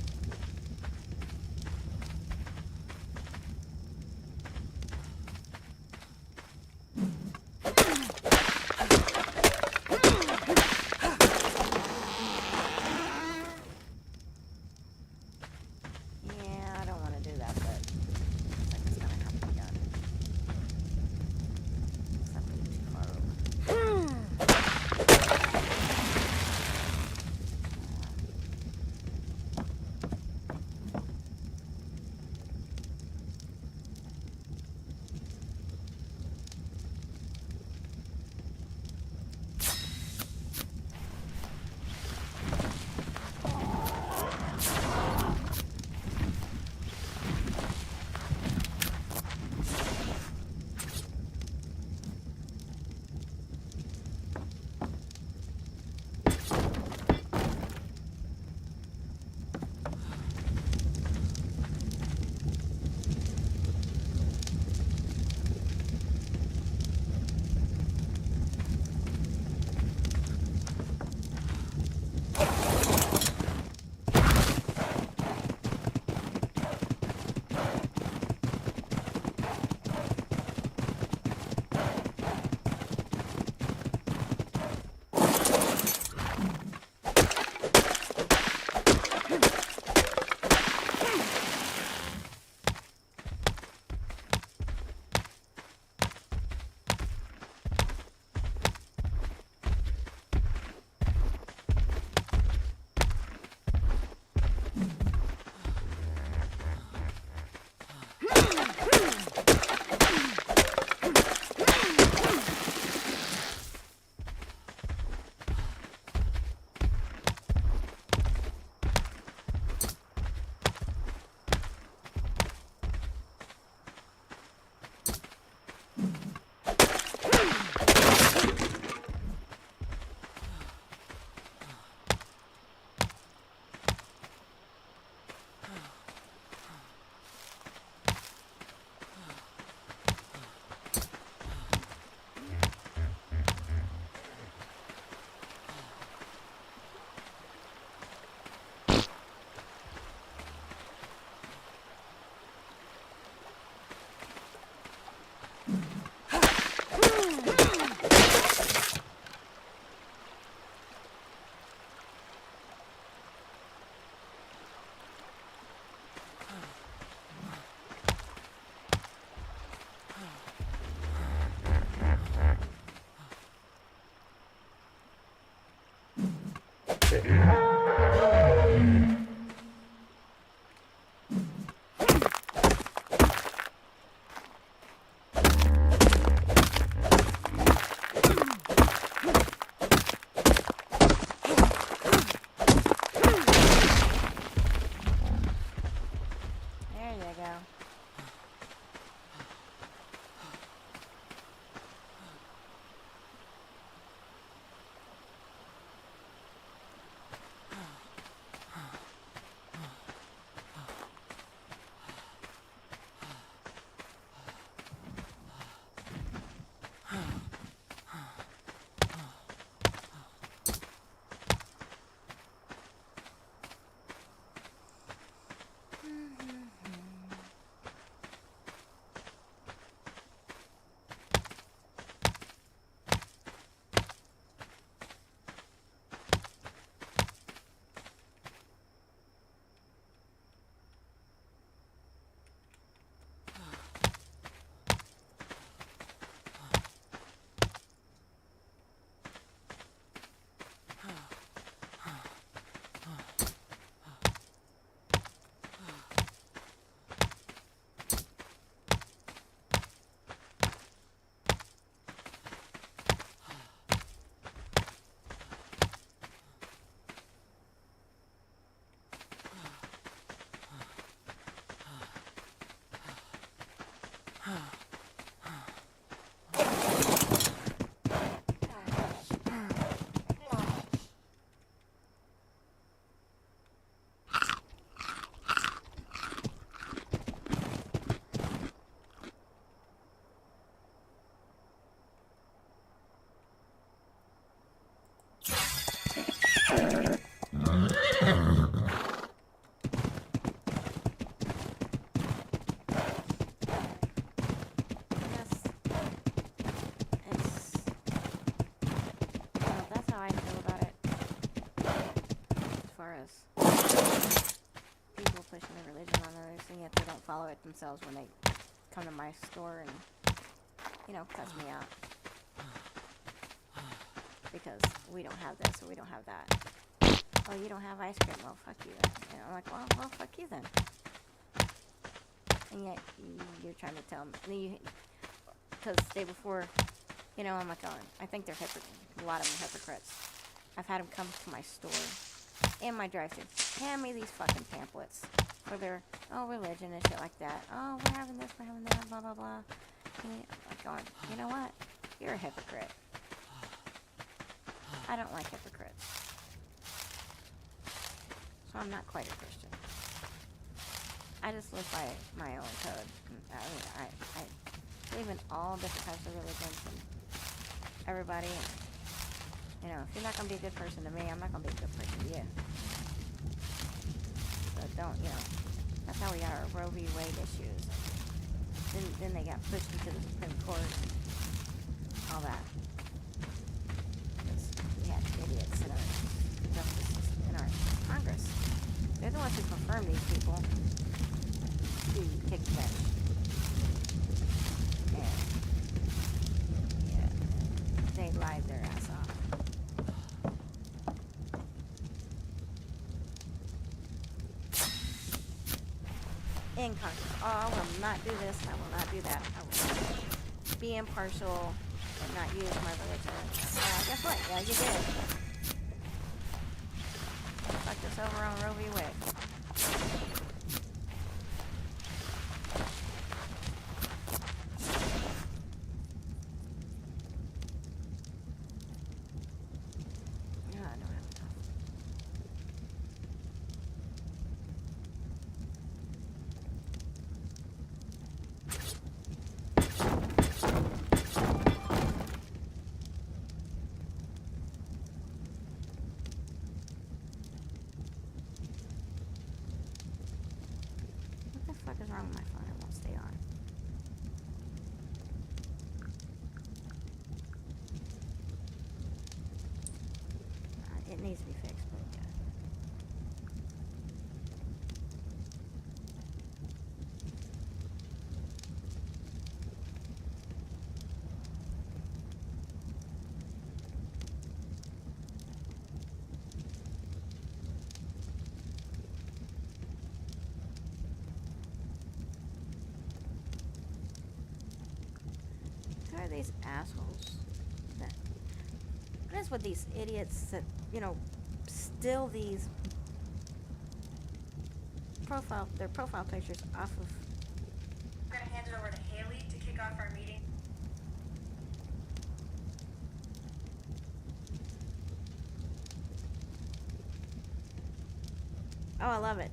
and yet they don't follow it themselves when they come to my store and, you know, cuss me out. Because we don't have this or we don't have that. Oh, you don't have ice cream? Well, fuck you then. And I'm like, well, fuck you then. And yet you're trying to tell me, because the day before, you know, I'm like, oh, I think they're a lot of them hypocrites. I've had them come to my store and my drive-thru, hand me these fucking pamphlets for their, religion and shit like that. Oh, we're having this, we're having that, blah, blah, blah. And I'm going, you know what? You're a hypocrite. I don't like hypocrites. So I'm not quite a Christian. I just live by my own code. I believe in all different types of religions and everybody. And, you know, if you're not going to be a good person to me, I'm not going to be a good person to you. So don't, you know, that's how we got our Roe v. Wade issues. Then they got pushed into the Supreme Court and all that. Because we had idiots in our justices, in our Congress. They're the ones who confirm these people to kick the bench. And, yeah, they lied their ass off. In Congress. Oh, I will not do this, I will not do that. I will be impartial and not use my religion. Guess what? Yeah, you did. Fucked us over on Roe v. Wade. What the fuck is wrong with my phone? It won't stay on. It needs to be fixed, but yeah. Who are these assholes? What is with these idiots that, you know, steal these their profile pictures off of... I'm going to hand it over to Haley to kick off our meeting. Oh, I love it.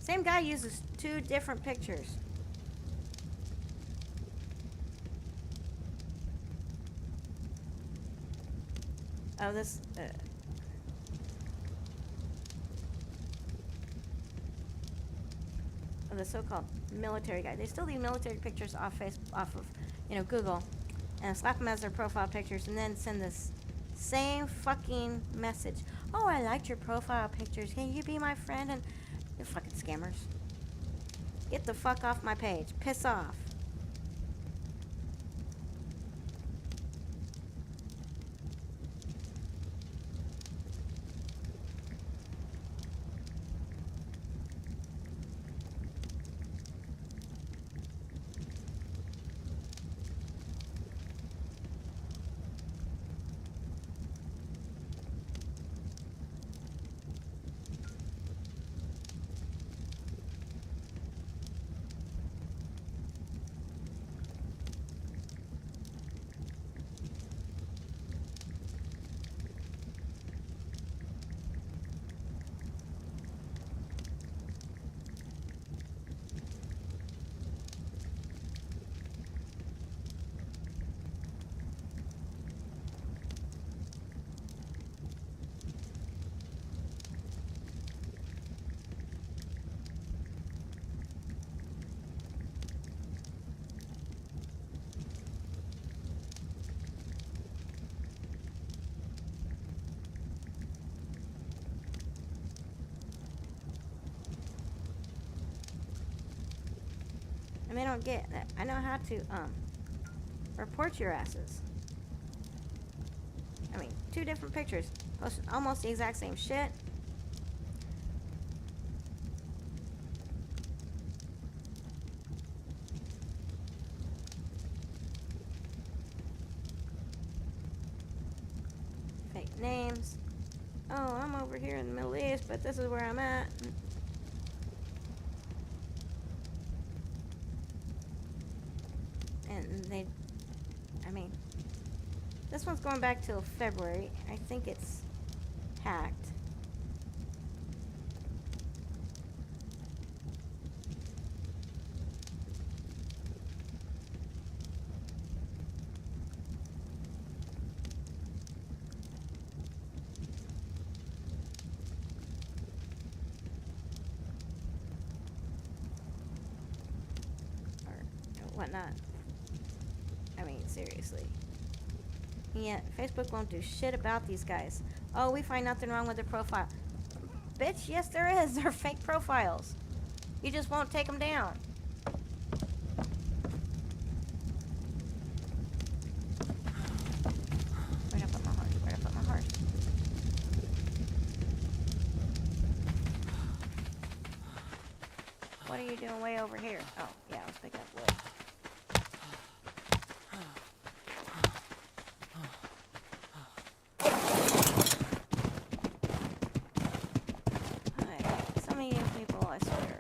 Same guy uses 2 different pictures. Oh, this... of the so-called military guy. They steal these military pictures off of, you know, Google, and slap them as their profile pictures, and then send this same fucking message. Oh, I liked your profile pictures. Can you be my friend? And you fucking scammers. Get the fuck off my page. Piss off. And they don't get that. I know how to report your asses. I mean, 2 different pictures, posted almost the exact same shit. Fake names. Oh, I'm over here in the Middle East, but this is where I'm at. And they, I mean, this one's going back till February. I think it's hacked. Or whatnot. I mean, seriously. Yeah, Facebook won't do shit about these guys. Oh, we find nothing wrong with their profile. Bitch, yes there is. They're fake profiles. You just won't take them down. Where'd I put my horse? Where'd I put my horse? What are you doing way over here? Oh, yeah, I was picking up wood. Hi. So many new people, I swear.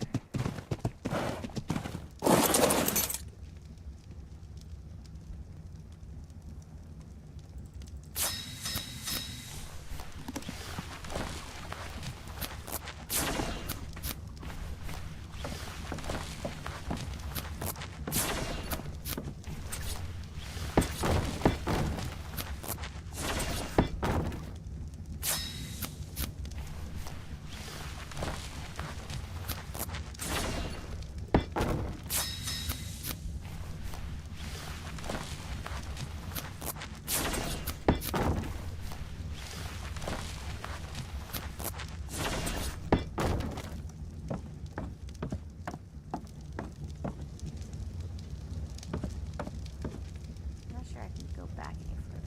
Not sure I can go back any further.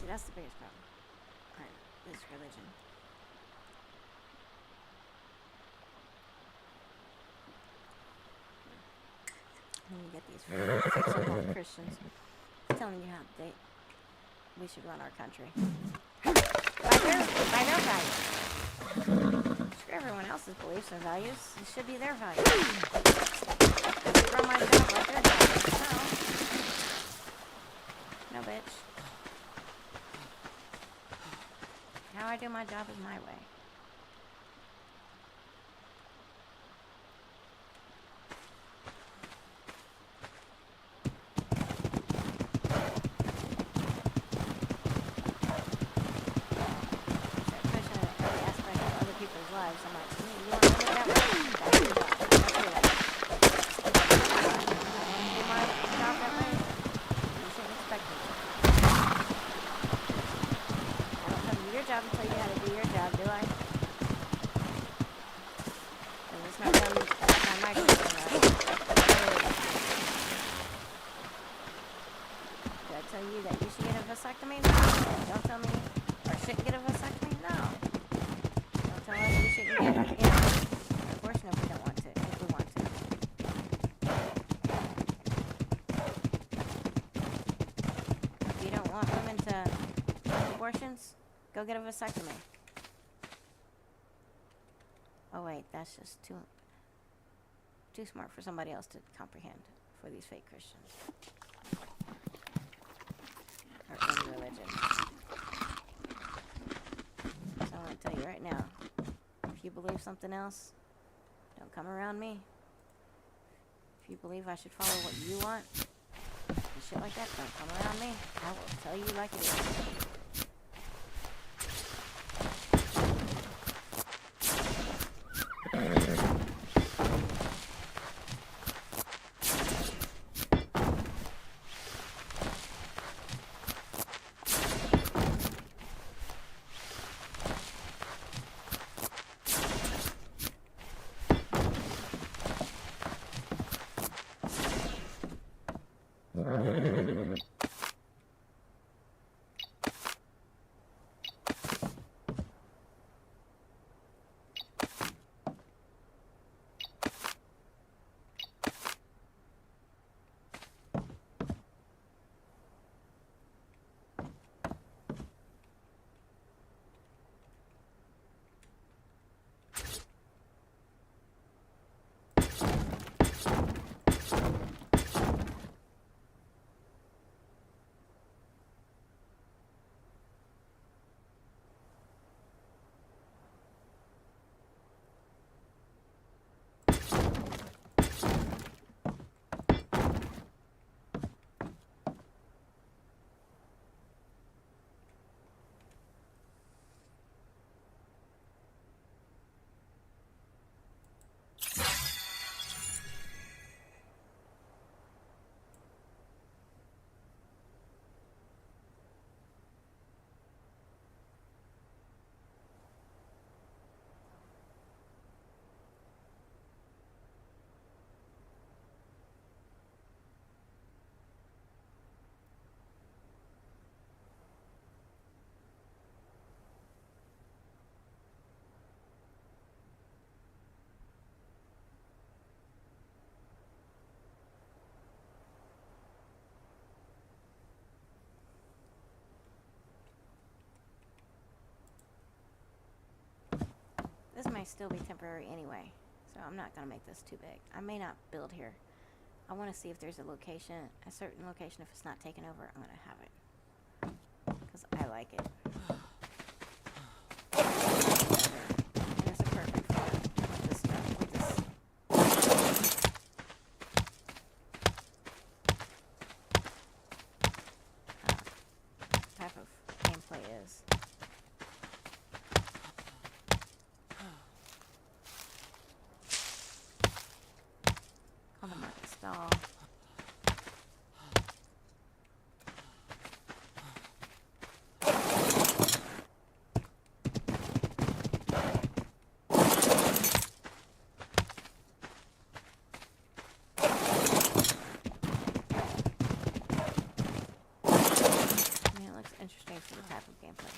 That's the biggest problem. Alright, this religion. And you get these fake so-called Christians telling you how they we should run our country. By their values. Screw everyone else's beliefs and values. It should be their values. If we run my job like their job is, no, bitch. How I do my job is my way. Lives. I'm like, you want to live that way? That's your job. That's your way. I want to do my job that way. You shouldn't expect me to. I don't tell you your job and tell you how to do your job, do I? Because it's not done by my question, right? Did I tell you that you should get a vasectomy? No. Don't tell me, or shouldn't get a vasectomy? No. Tell us we shouldn't get an abortion if we don't want to, if we want to. If you don't want women to have abortions, go get a vasectomy. Oh wait, that's just too smart for somebody else to comprehend for these fake Christians. Or any religion. So I'm going to tell you right now. If you believe something else, don't come around me. If you believe I should follow what you want, and shit like that, don't come around me. I will tell you like it is. This may still be temporary anyway, so I'm not going to make this too big. I may not build here. I want to see if there's a location, a certain location. If it's not taken over, I'm going to have it. Because I like it. And it's a perfect for this stuff, with this. Type of gameplay is. On the market stall. I mean, it looks interesting for the type of gameplay.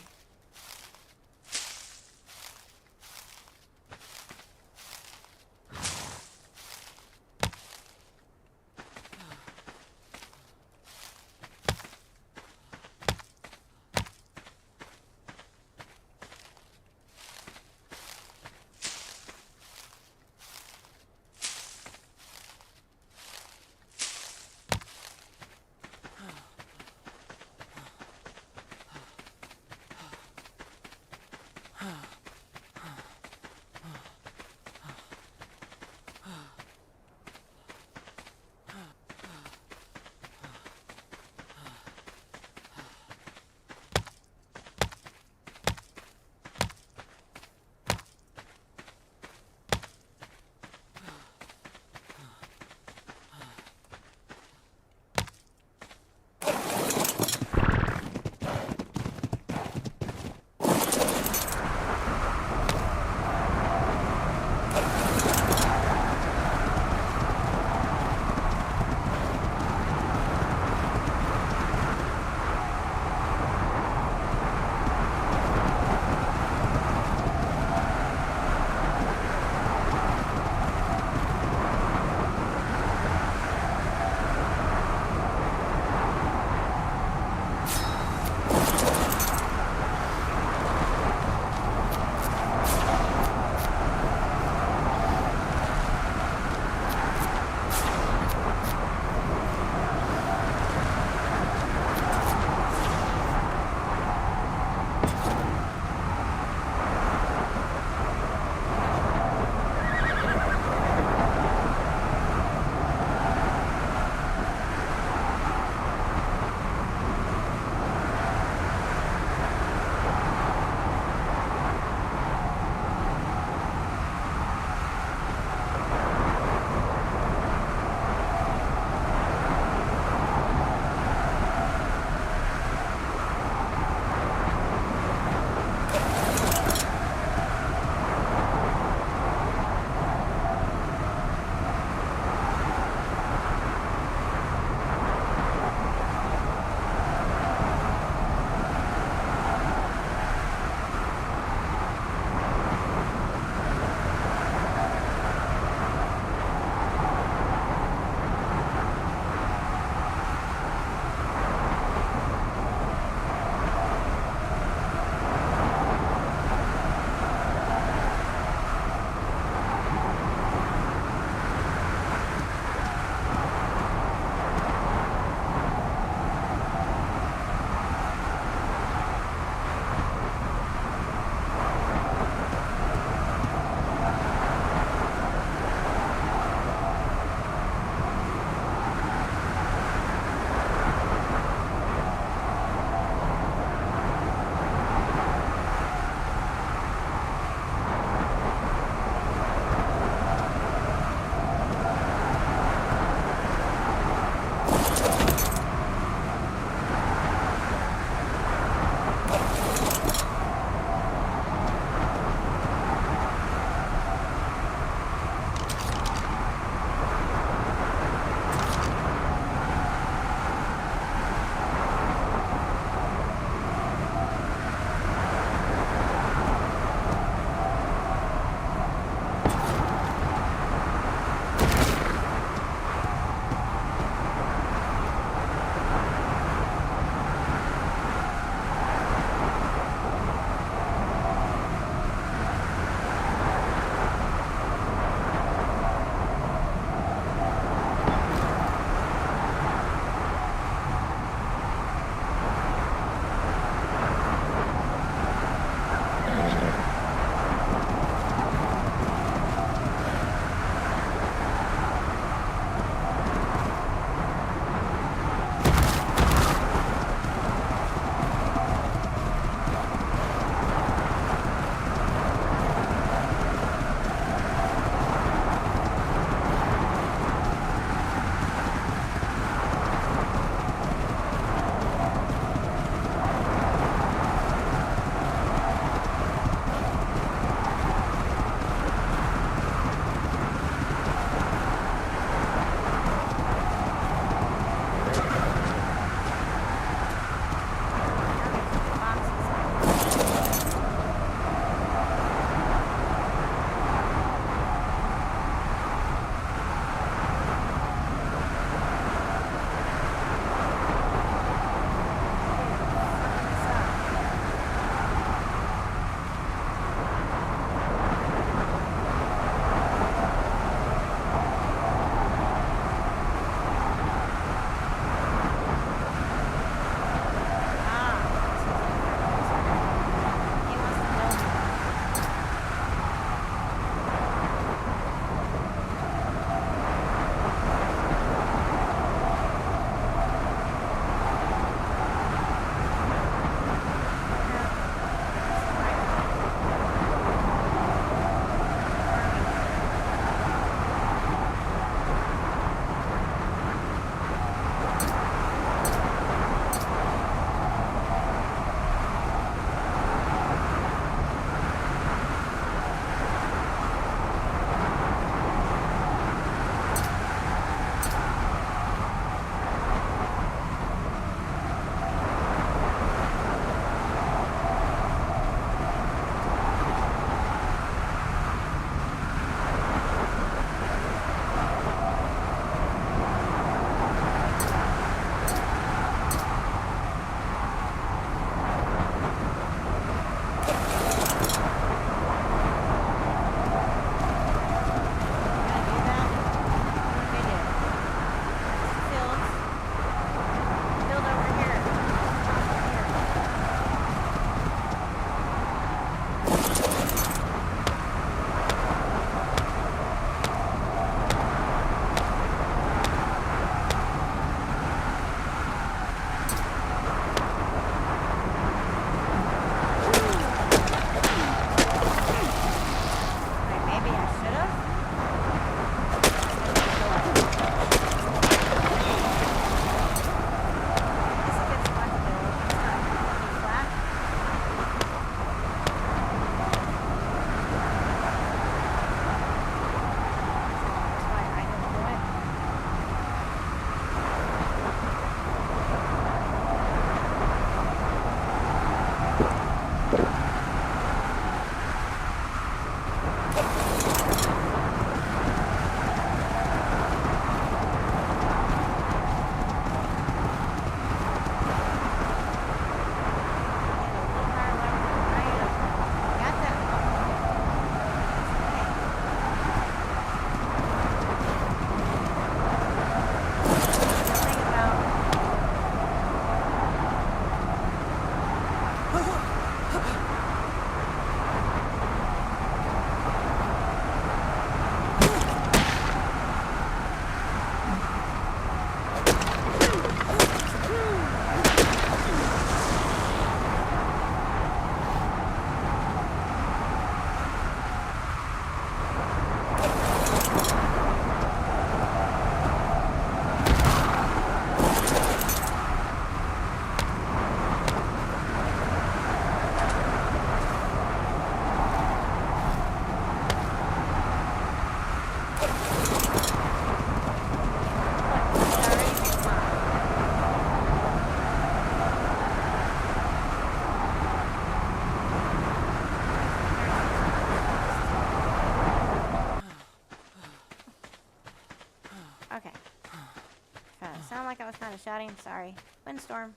shouting. Sorry. Windstorm.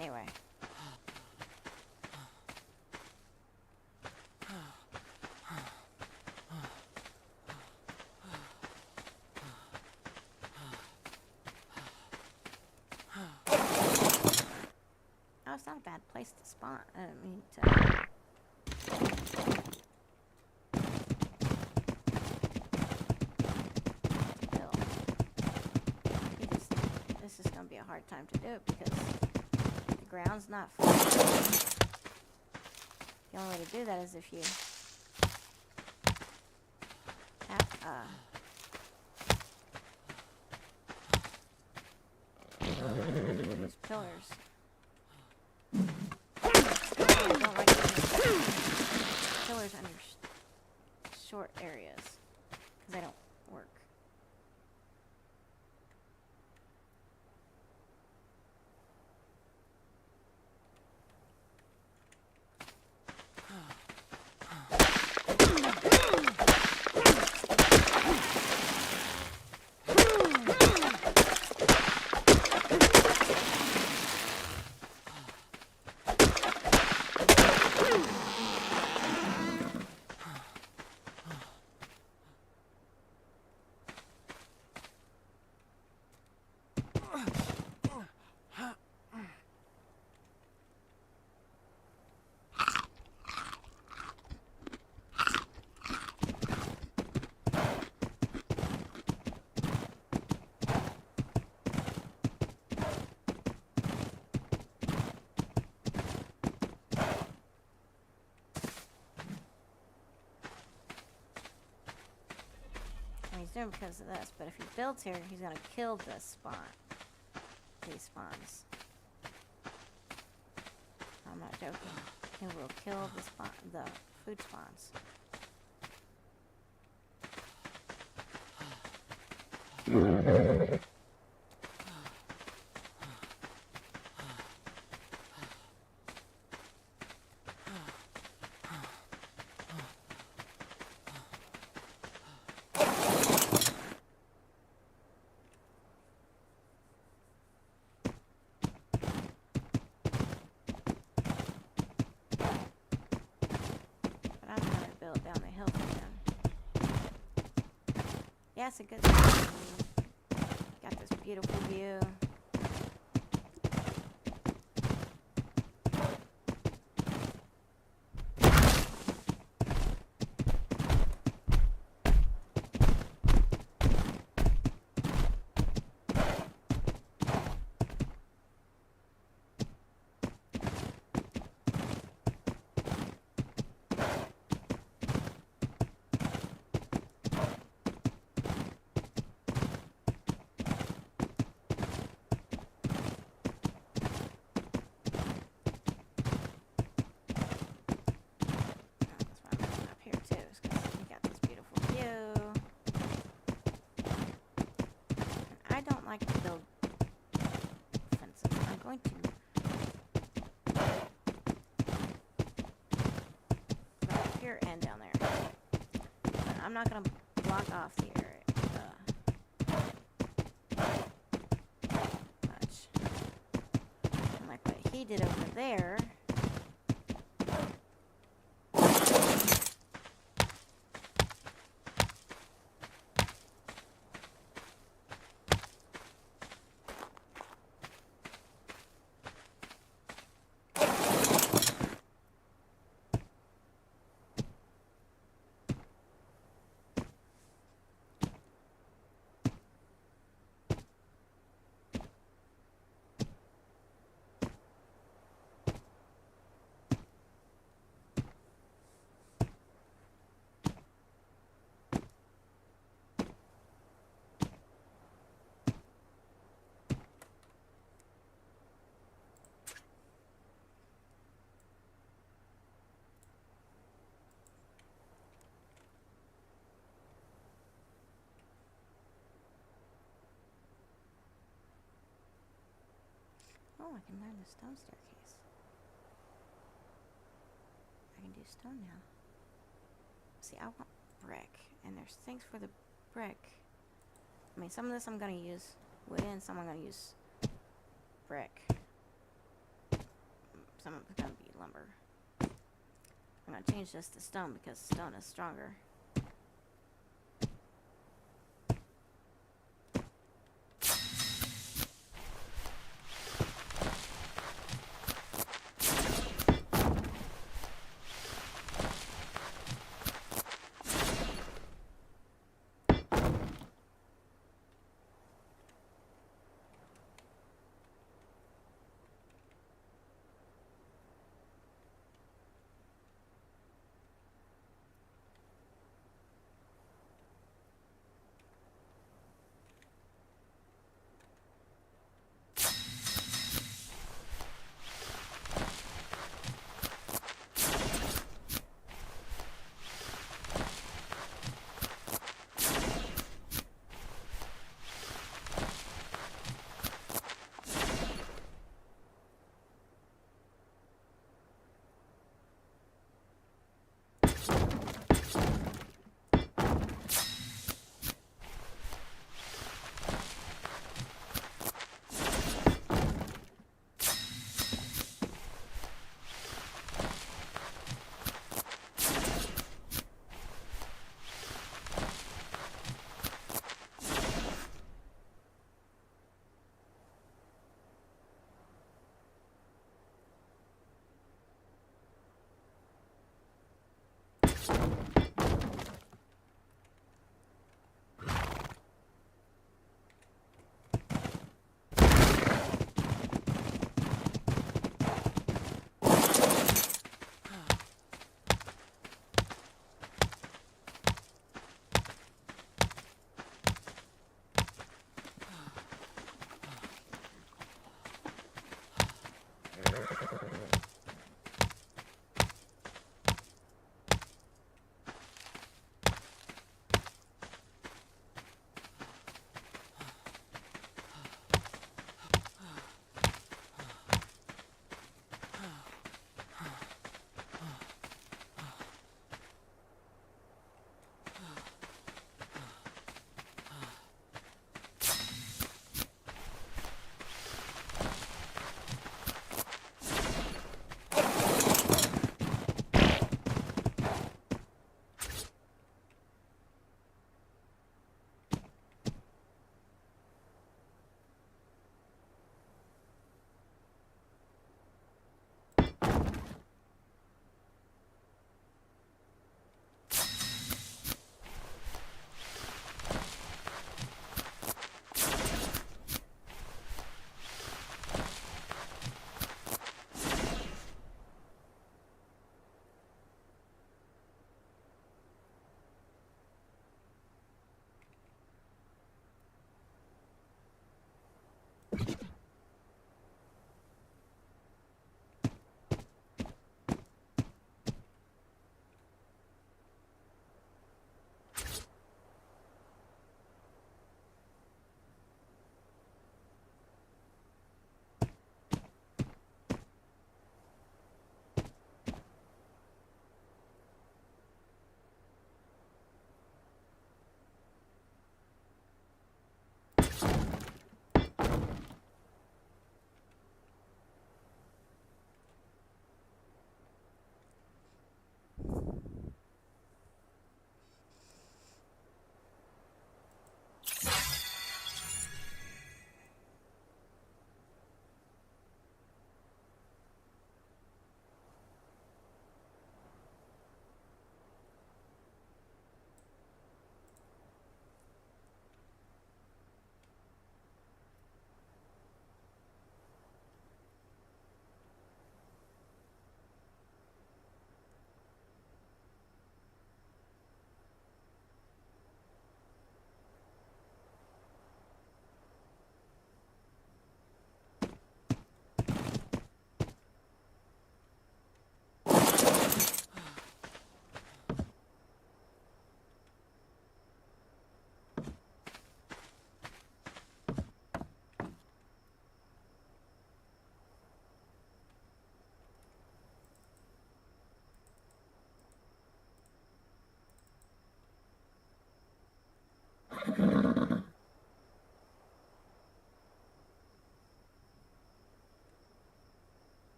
Anyway. Oh, it's not a bad place to spawn. I didn't mean to. Build. This is gonna be a hard time to do it because the ground's not flat. The only way to do that is if you have these pillars. I don't like using pillars under short areas because they don't work. He's doing because of this, but if he builds here, he's gonna kill this spawn. These spawns. I'm not joking. He will kill the food spawns. Down the hill for them. Yeah, it's a good thing. Got this beautiful view. Like to build fences. I'm going to go up here and down there. But I'm not going to block off the area much. And like what he did over there. Oh, I can learn the stone staircase. I can do stone now. see, I want brick, and there's things for the brick. I mean, some of this I'm gonna use wood, and some I'm gonna use brick. Some of it's gonna be lumber. I'm gonna change this to stone because stone is stronger.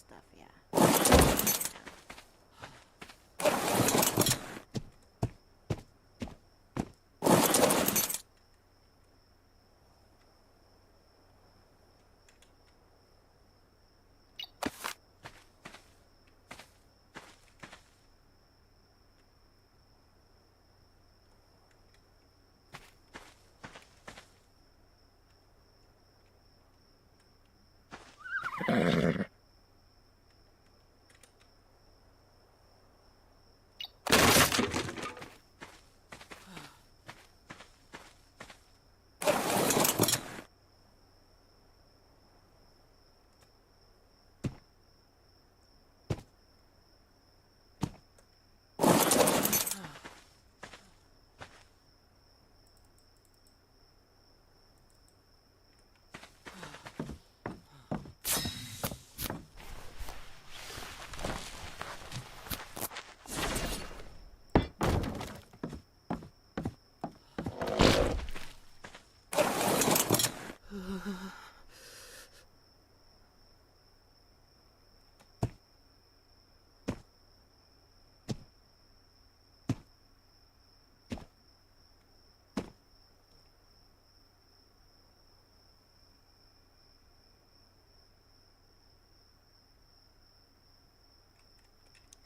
stuff, yeah.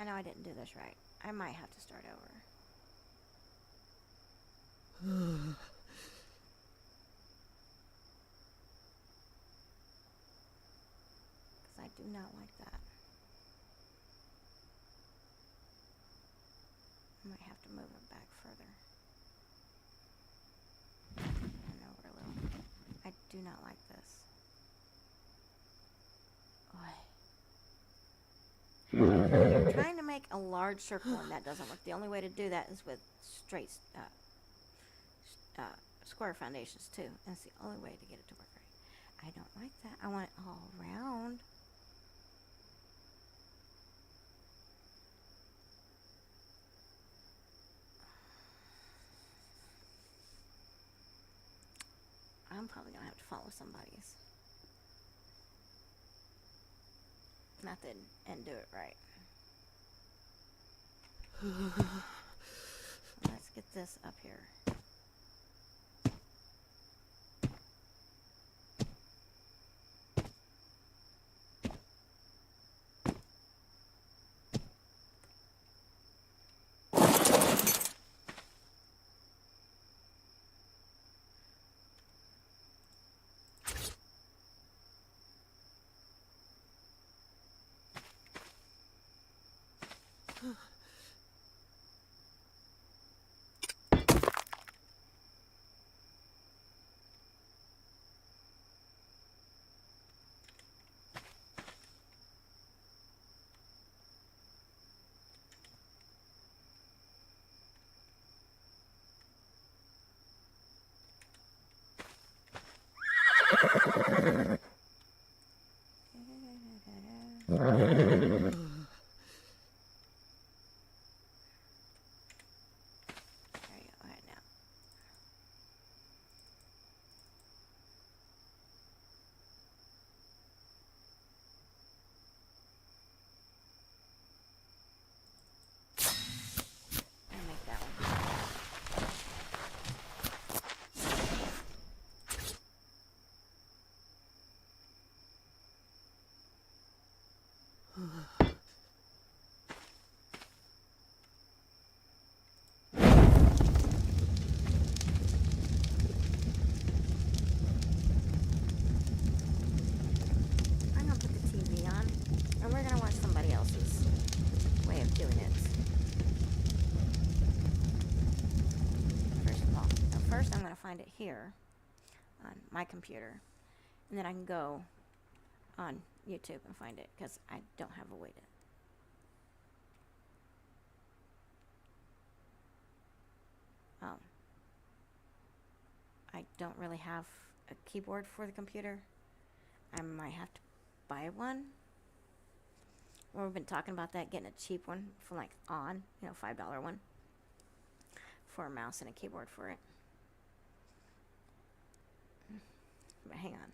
I know I didn't do this right. I might have to start over. Because I do not like that. I might have to move it back further. And over a little. I do not like this. I'm trying to make a large circle and that doesn't work. The only way to do that is with straight square foundations too. And it's the only way to get it to work right. I don't like that. I want it all round. I'm probably going to have to follow somebody's method and do it right. Let's get this up here. There you go, right now. And make that one. I'm gonna put the TV on, and we're gonna watch somebody else's way of doing it. First of all, now first I'm gonna find it here on my computer, and then I can go on YouTube and find it because I don't have a way to. I don't really have a keyboard for the computer. I might have to buy one. Well, we've been talking about that, getting a cheap one from like On, $5 one for a mouse and a keyboard for it. But hang on.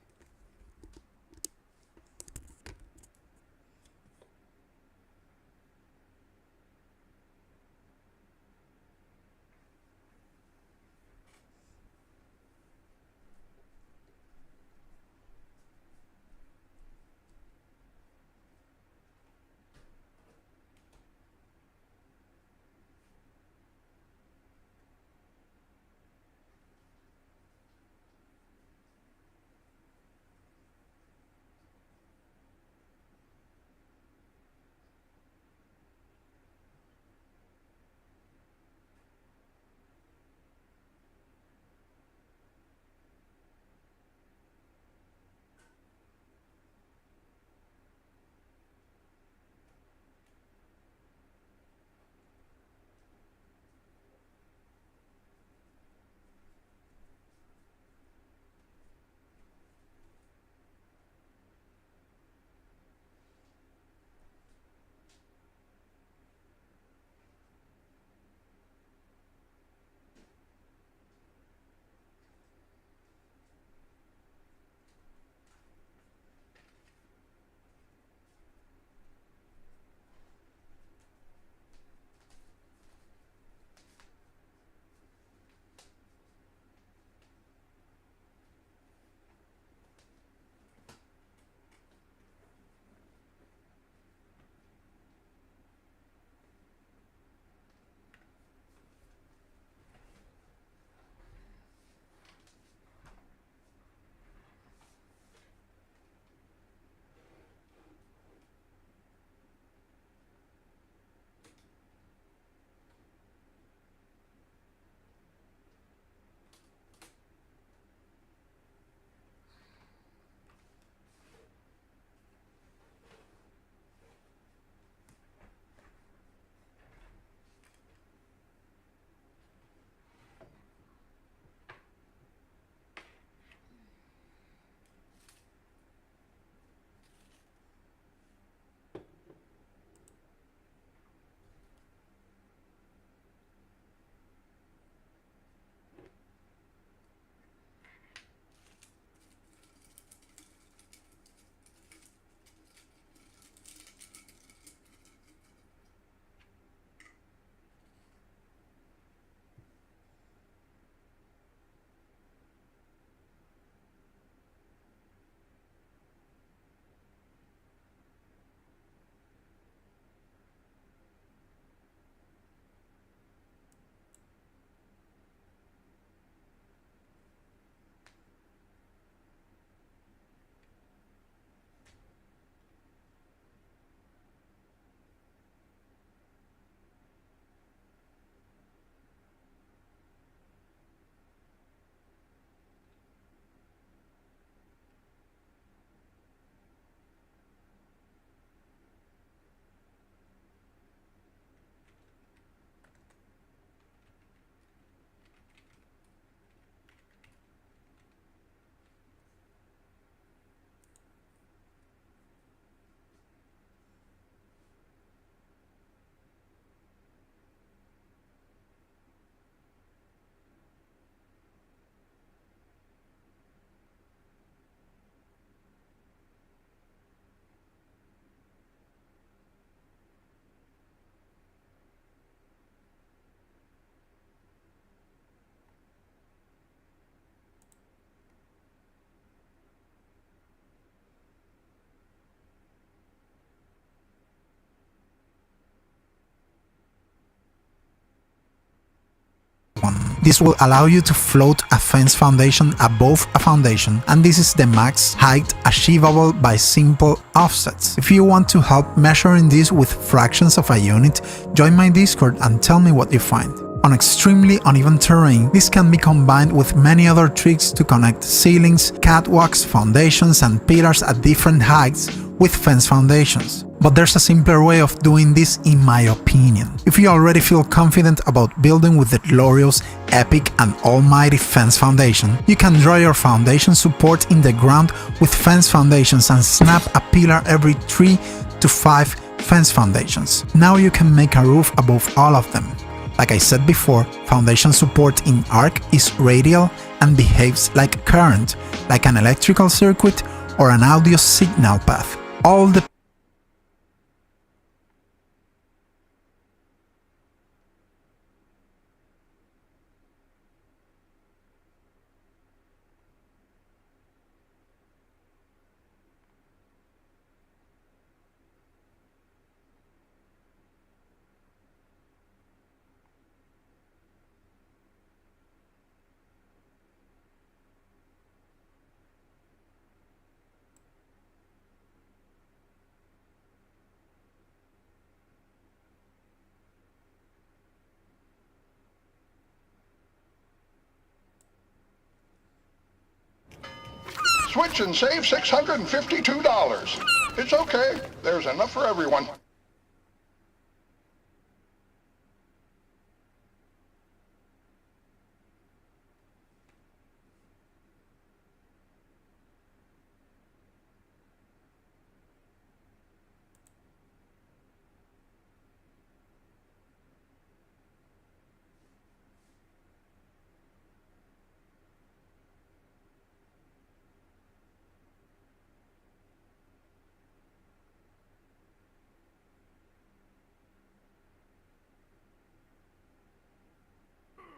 one. This will allow you to float a fence foundation above a foundation, and this is the max height achievable by simple offsets. If you want to help measuring this with fractions of a unit, join my Discord and tell me what you find. On extremely uneven terrain, this can be combined with many other tricks to connect ceilings, catwalks, foundations, and pillars at different heights with fence foundations. But there's a simpler way of doing this in my opinion. If you already feel confident about building with the glorious, epic, and almighty fence foundation, you can draw your foundation support in the ground with fence foundations and snap a pillar every 3 to 5 fence foundations. Now you can make a roof above all of them. Like I said before, foundation support in arc is radial and behaves like current, like an electrical circuit or an audio signal path. All the Switch and save $652. It's okay. There's enough for everyone.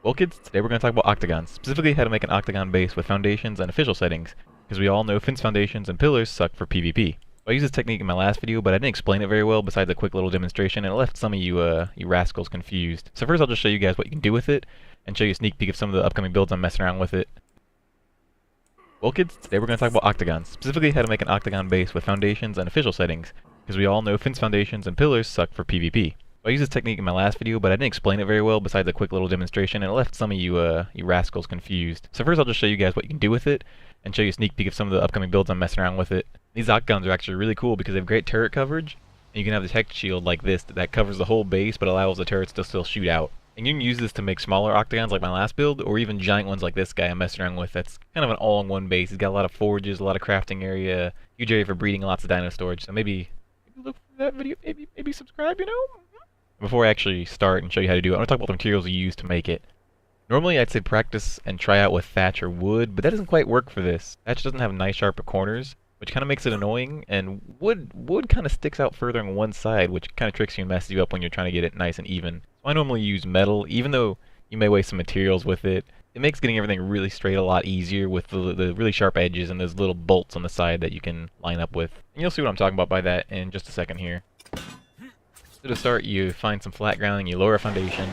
Well kids, today we're going to talk about octagons, specifically how to make an octagon base with foundations and official settings, because we all know fence foundations and pillars suck for PvP. I used this technique in my last video, but I didn't explain it very well besides a quick little demonstration, and it left some of you rascals confused. So first I'll just show you guys what you can do with it, and show you a sneak peek of some of the upcoming builds I'm messing around with it. Well kids, today we're going to talk about octagons, specifically how to make an octagon base with foundations and official settings, because we all know fence foundations and pillars suck for PvP. I used this technique in my last video, but I didn't explain it very well besides a quick little demonstration, and it left some of you rascals confused. So first I'll just show you guys what you can do with it, and show you a sneak peek of some of the upcoming builds I'm messing around with it. These octagons are actually really cool because they have great turret coverage, and you can have the tech shield like this that covers the whole base but allows the turrets to still shoot out. And you can use this to make smaller octagons like my last build, or even giant ones like this guy I'm messing around with. That's kind of an all-in-one base. He's got a lot of forges, a lot of crafting area, huge area for breeding, lots of dino storage. So maybe look for that video, maybe subscribe, you know? Before I actually start and show you how to do it, I want to talk about the materials you use to make it. Normally I'd say practice and try out with thatch or wood, but that doesn't quite work for this. Thatch doesn't have nice sharp corners, which kind of makes it annoying, and wood kind of sticks out further on one side, which kind of tricks you and messes you up when you're trying to get it nice and even. So I normally use metal, even though you may waste some materials with it. It makes getting everything really straight a lot easier with the really sharp edges and those little bolts on the side that you can line up with. And you'll see what I'm talking about by that in just a second here. So to start, you find some flat ground and you lower a foundation.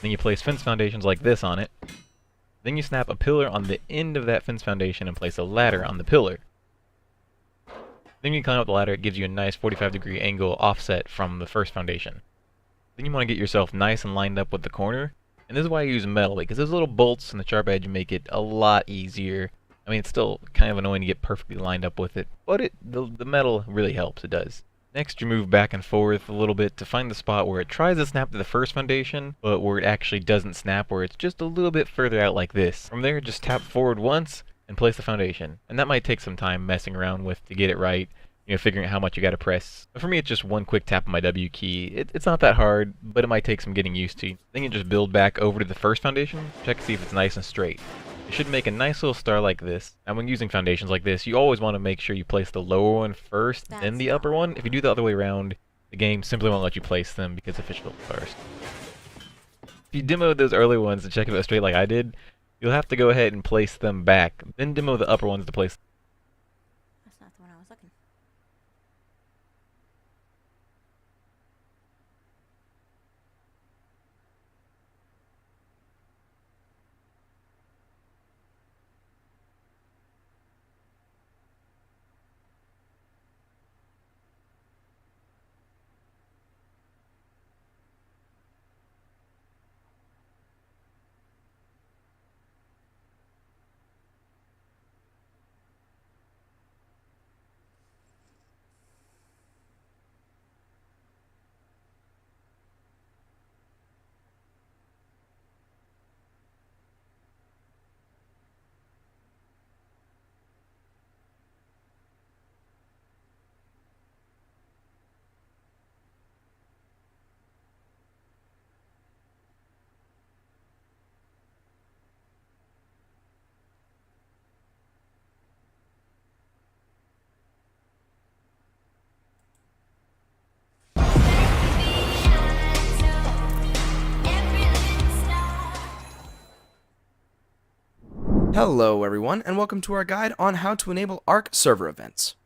Then you place fence foundations like this on it. Then you snap a pillar on the end of that fence foundation and place a ladder on the pillar. Then you climb up the ladder, it gives you a nice 45-degree angle offset from the first foundation. Then you want to get yourself nice and lined up with the corner. And this is why I use metal, because those little bolts and the sharp edge make it a lot easier. I mean, it's still kind of annoying to get perfectly lined up with it, but the metal really helps, it does. Next, you move back and forth a little bit to find the spot where it tries to snap to the first foundation, but where it actually doesn't snap, where it's just a little bit further out like this. From there, just tap forward once and place the foundation. And that might take some time messing around with to get it right, you know, figuring out how much you gotta press. But for me, it's just one quick tap on my W key. It's not that hard, but it might take some getting used to. Then you just build back over to the first foundation, check to see if it's nice and straight. It should make a nice little star like this. And when using foundations like this, you always want to make sure you place the lower one first, then the upper one. If you do the other way around, the game simply won't let you place them because it should build first. If you demoed those early ones to check if it was straight like I did, you'll have to go ahead and place them back. Then demo the upper ones to place. That's not the one I was looking. Hello everyone, and welcome to our guide on how to enable Arc server events.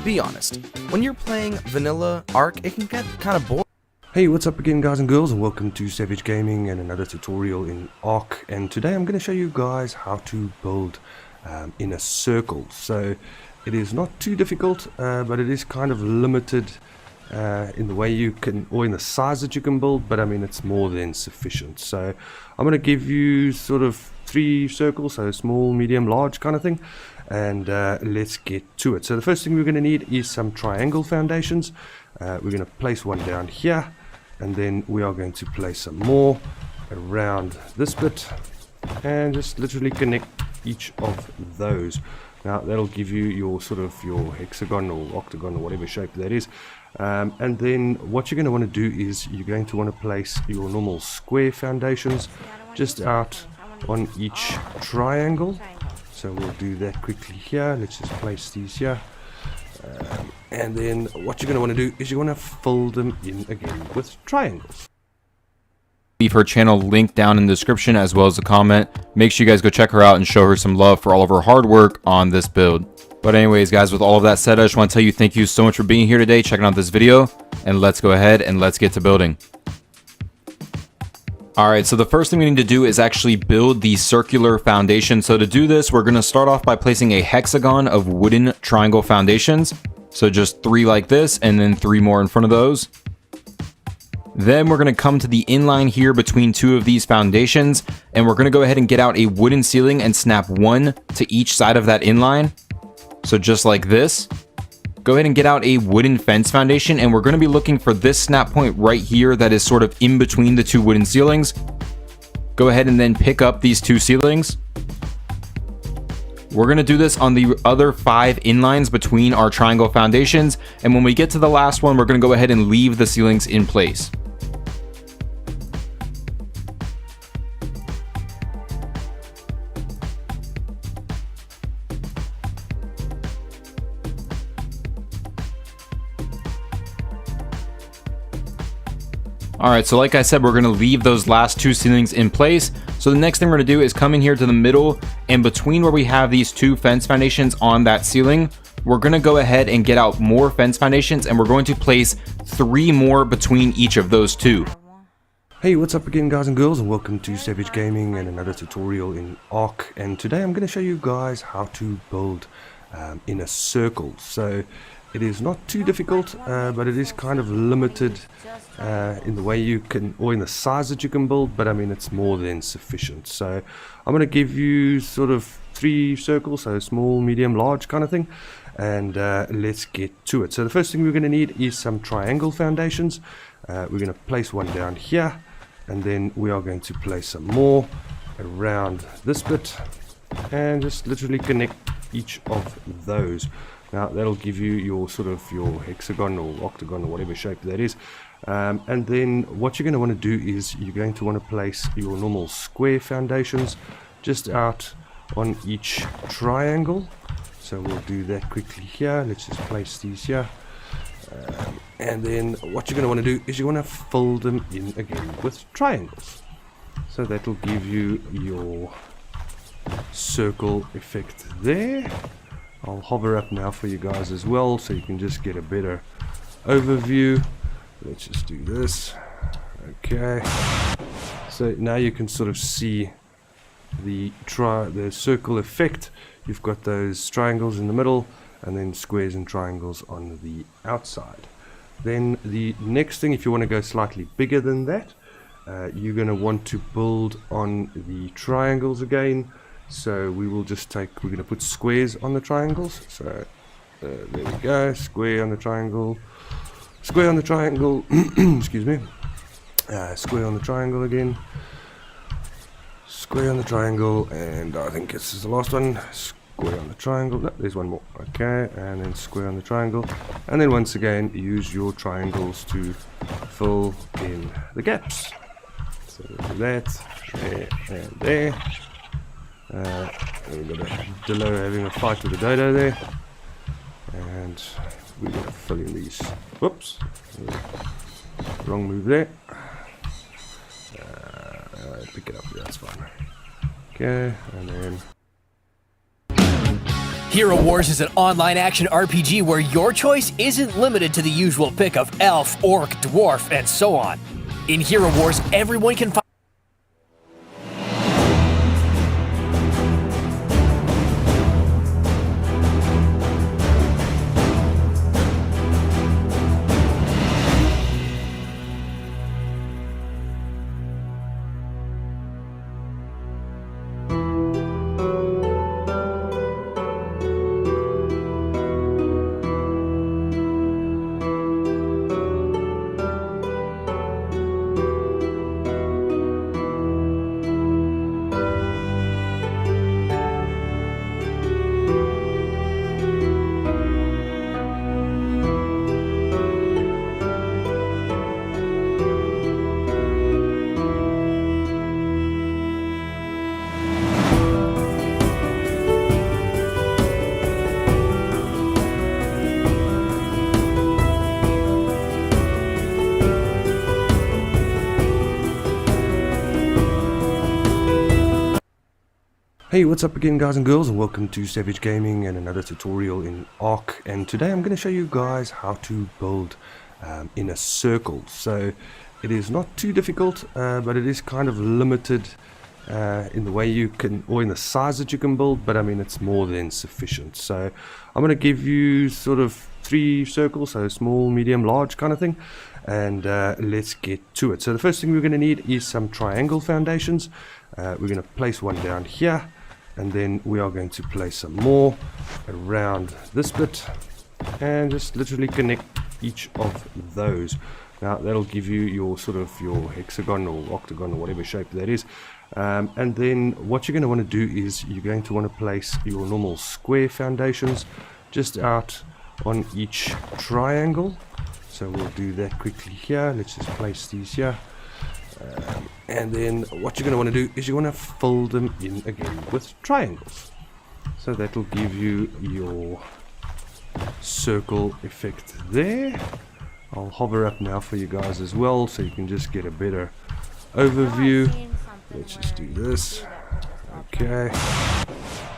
Be honest, when you're playing vanilla Arc, it can get kind of boring. Hey, what's up again guys and girls, and welcome to Savage Gaming and another tutorial in Arc. And today I'm going to show you guys how to build in a circle. So it is not too difficult, but it is kind of limited in the way you can, or in the size that you can build, but I mean it's more than sufficient. So I'm going to give you sort of 3 circles, so small, medium, large kind of thing, and let's get to it. So the first thing we're going to need is some triangle foundations. We're going to place one down here, and then we are going to place some more around this bit, and just literally connect each of those. Now that'll give you your sort of your hexagon or octagon or whatever shape that is. And then what you're going to want to do is you're going to want to place your normal square foundations just out on each triangle. So we'll do that quickly here. Let's just place these here. And then what you're going to want to do is you want to fill them in again with triangles. Leave her channel link down in the description as well as a comment. Make sure you guys go check her out and show her some love for all of her hard work on this build. But anyways guys, with all of that said, I just want to tell you thank you so much for being here today, checking out this video, and let's go ahead and let's get to building. Alright, so the first thing we need to do is actually build the circular foundation. So to do this, we're going to start off by placing a hexagon of wooden triangle foundations. So just 3 like this, and then 3 more in front of those. Then we're going to come to the inline here between 2 of these foundations, and we're going to go ahead and get out a wooden ceiling and snap 1 to each side of that inline. So just like this. Go ahead and get out a wooden fence foundation, and we're going to be looking for this snap point right here that is sort of in between the 2 wooden ceilings. Go ahead and then pick up these 2 ceilings. We're going to do this on the other 5 inlines between our triangle foundations, and when we get to the last one, we're going to go ahead and leave the ceilings in place. Alright, so like I said, we're going to leave those last 2 ceilings in place. So the next thing we're going to do is come in here to the middle, and between where we have these 2 fence foundations on that ceiling, we're going to go ahead and get out more fence foundations, and we're going to place 3 more between each of those 2. Hey, what's up again guys and girls, and welcome to Savage Gaming and another tutorial in Arc. And today I'm going to show you guys how to build in a circle. So it is not too difficult, but it is kind of limited in the way you can, or in the size that you can build, but I mean it's more than sufficient. So I'm going to give you sort of 3 circles, so small, medium, large kind of thing, and let's get to it. So the first thing we're going to need is some triangle foundations. We're going to place one down here, and then we are going to place some more around this bit, and just literally connect each of those. Now that'll give you your sort of your hexagon or octagon or whatever shape that is. And then what you're going to want to do is you're going to want to place your normal square foundations just out on each triangle. So we'll do that quickly here. Let's just place these here. And then what you're going to want to do is you want to fill them in again with triangles. So that'll give you your circle effect there. I'll hover up now for you guys as well, so you can just get a better overview. Let's just do this. Okay. So now you can sort of see the circle effect. You've got those triangles in the middle, and then squares and triangles on the outside. Then the next thing, if you want to go slightly bigger than that, you're going to want to build on the triangles again. So we will just we're going to put squares on the triangles. So there we go, square on the triangle, square on the triangle, excuse me, square on the triangle again, square on the triangle, and I think this is the last one, square on the triangle, no, there's one more, okay, and then square on the triangle, and then once again use your triangles to fill in the gaps. So that, there, and there. We've got a Dillo having a fight with a dodo there, and we're going to fill in these. Whoops, wrong move there. Pick it up, yeah, that's fine. Okay, and then Hero Wars is an online action RPG where your choice isn't limited to the usual pick of elf, orc, dwarf, and so on. In Hero Wars, everyone can find Hey, what's up again, guys and girls, and welcome to Savage Gaming and another tutorial in Ark. And today I'm going to show you guys how to build in a circle. So it is not too difficult, but it is kind of limited in the way you can, or in the size that you can build, but I mean it's more than sufficient. So I'm going to give you sort of 3 circles, so small, medium, large kind of thing, and let's get to it. So the first thing we're going to need is some triangle foundations. We're going to place one down here, and then we are going to place some more around this bit and just literally connect each of those. Now that'll give you your sort of your hexagon or octagon or whatever shape that is. And then what you're going to want to do is you're going to want to place your normal square foundations just out on each triangle. So we'll do that quickly here. Let's just place these here. And then what you're going to want to do is you want to fill them in again with triangles. So that will give you your circle effect there. I'll hover up now for you guys as well so you can just get a better overview. Let's just do this. Okay.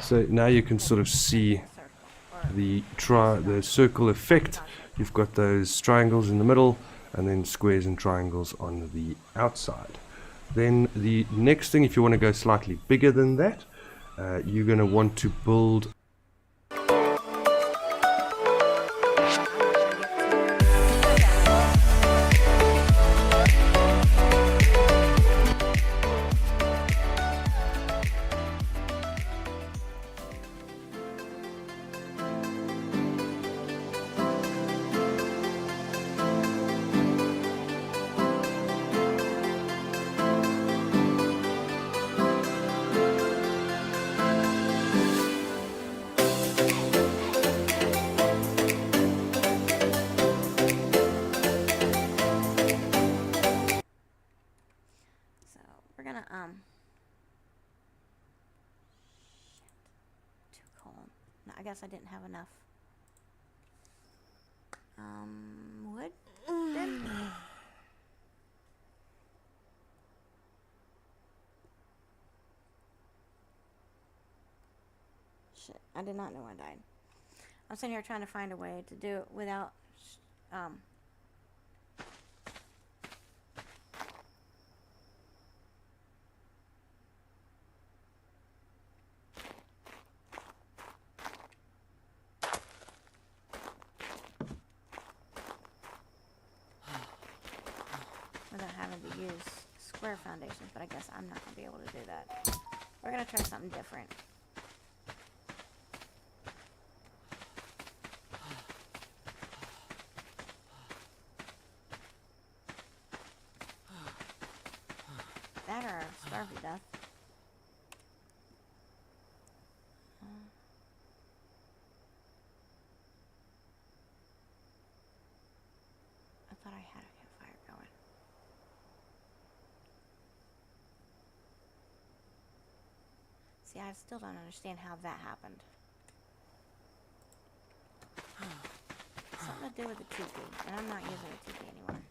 So now you can sort of see the circle effect. You've got those triangles in the middle and then squares and triangles on the outside. Then the next thing, if you want to go slightly bigger than that, you're going to want to build I guess I didn't have enough wood then. Shit, I did not know I died. I'm sitting here trying to find a way to do it without having to use square foundations, but I guess I'm not going to be able to do that. We're going to try something different. That or starve to death. I thought I had a campfire going. See, I still don't understand how that happened. Something to do with the teepee, and I'm not using a teepee anymore.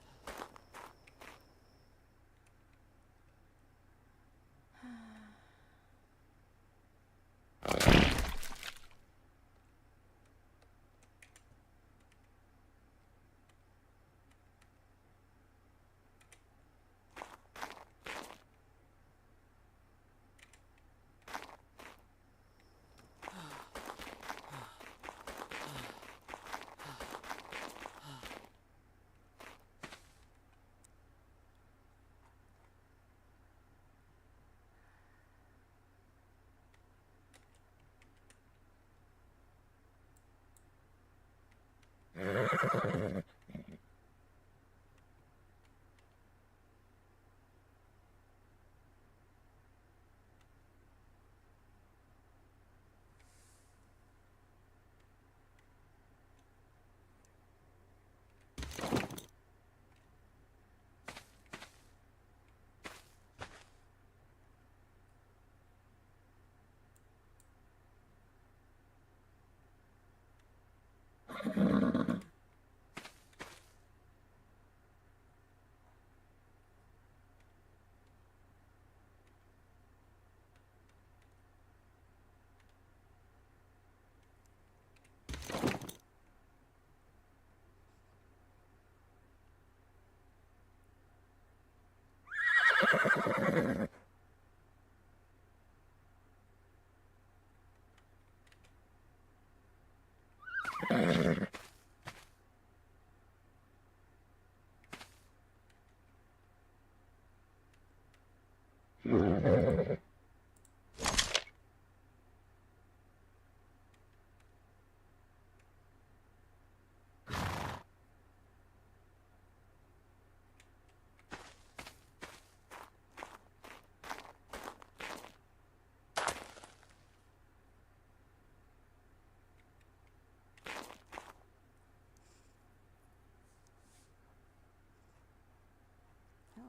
Oh,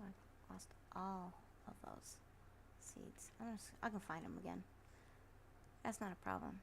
I lost all of those seeds. I can find them again. That's not a problem.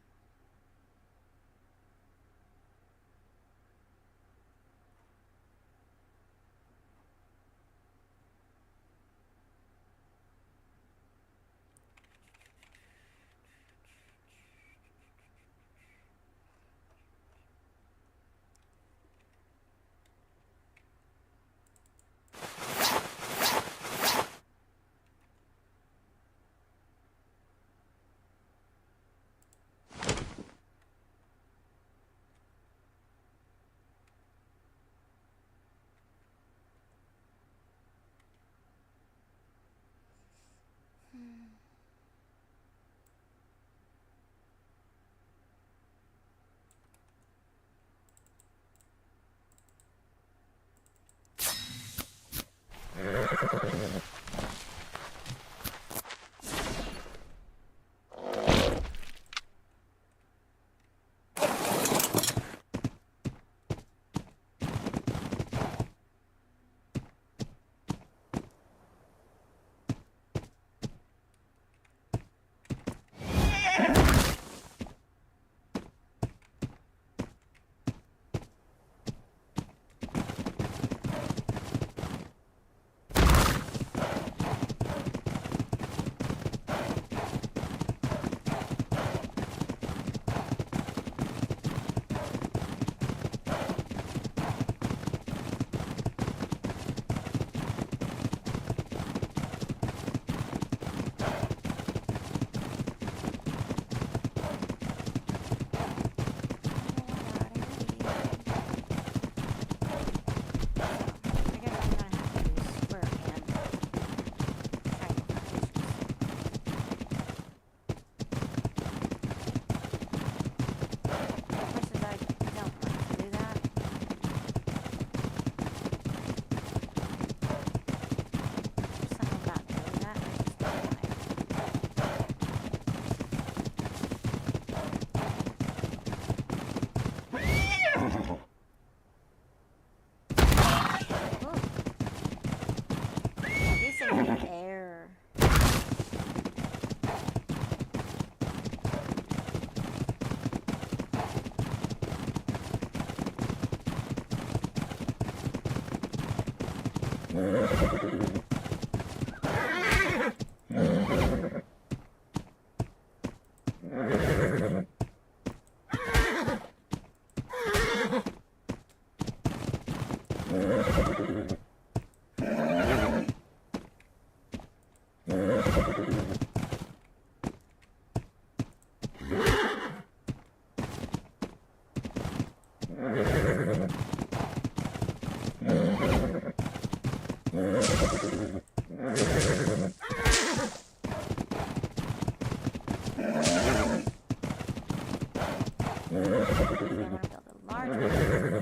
I want to build a large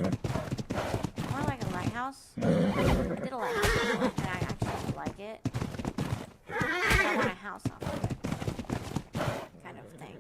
one. house. I did a lighthouse before, and I actually like it. But I want a house off of it. Kind of thing.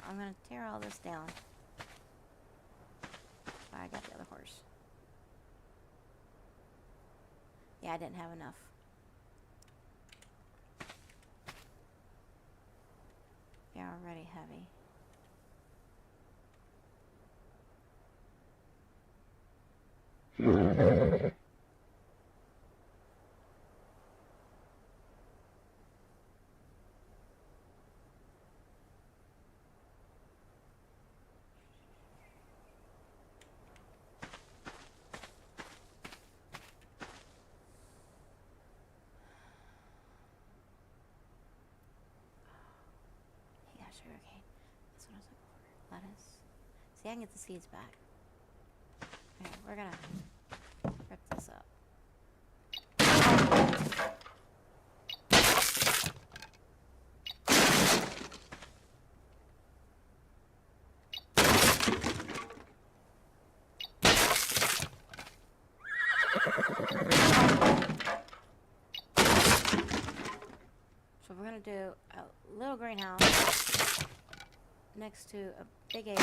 I'm gonna tear all this down. Oh, I got the other horse. Yeah, I didn't have enough. They're already heavy. Yeah, sugarcane. That's what I was looking for. Lettuce. See, I can get the seeds back. Okay, we're gonna rip this up. So we're gonna do a little greenhouse next to a big area.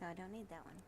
so I don't need that one.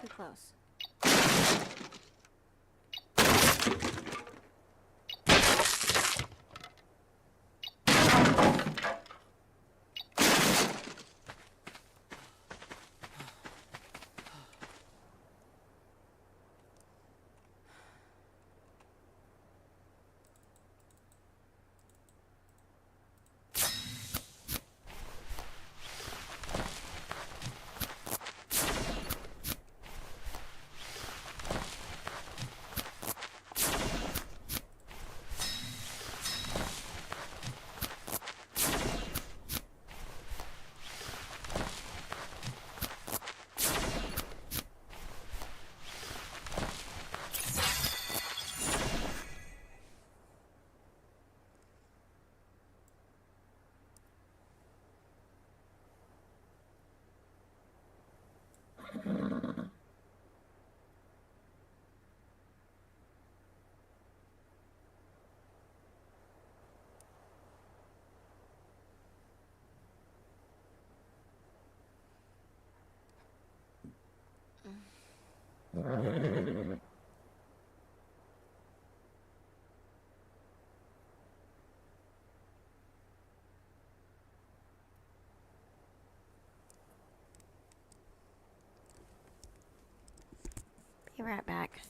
Too close. Be right back.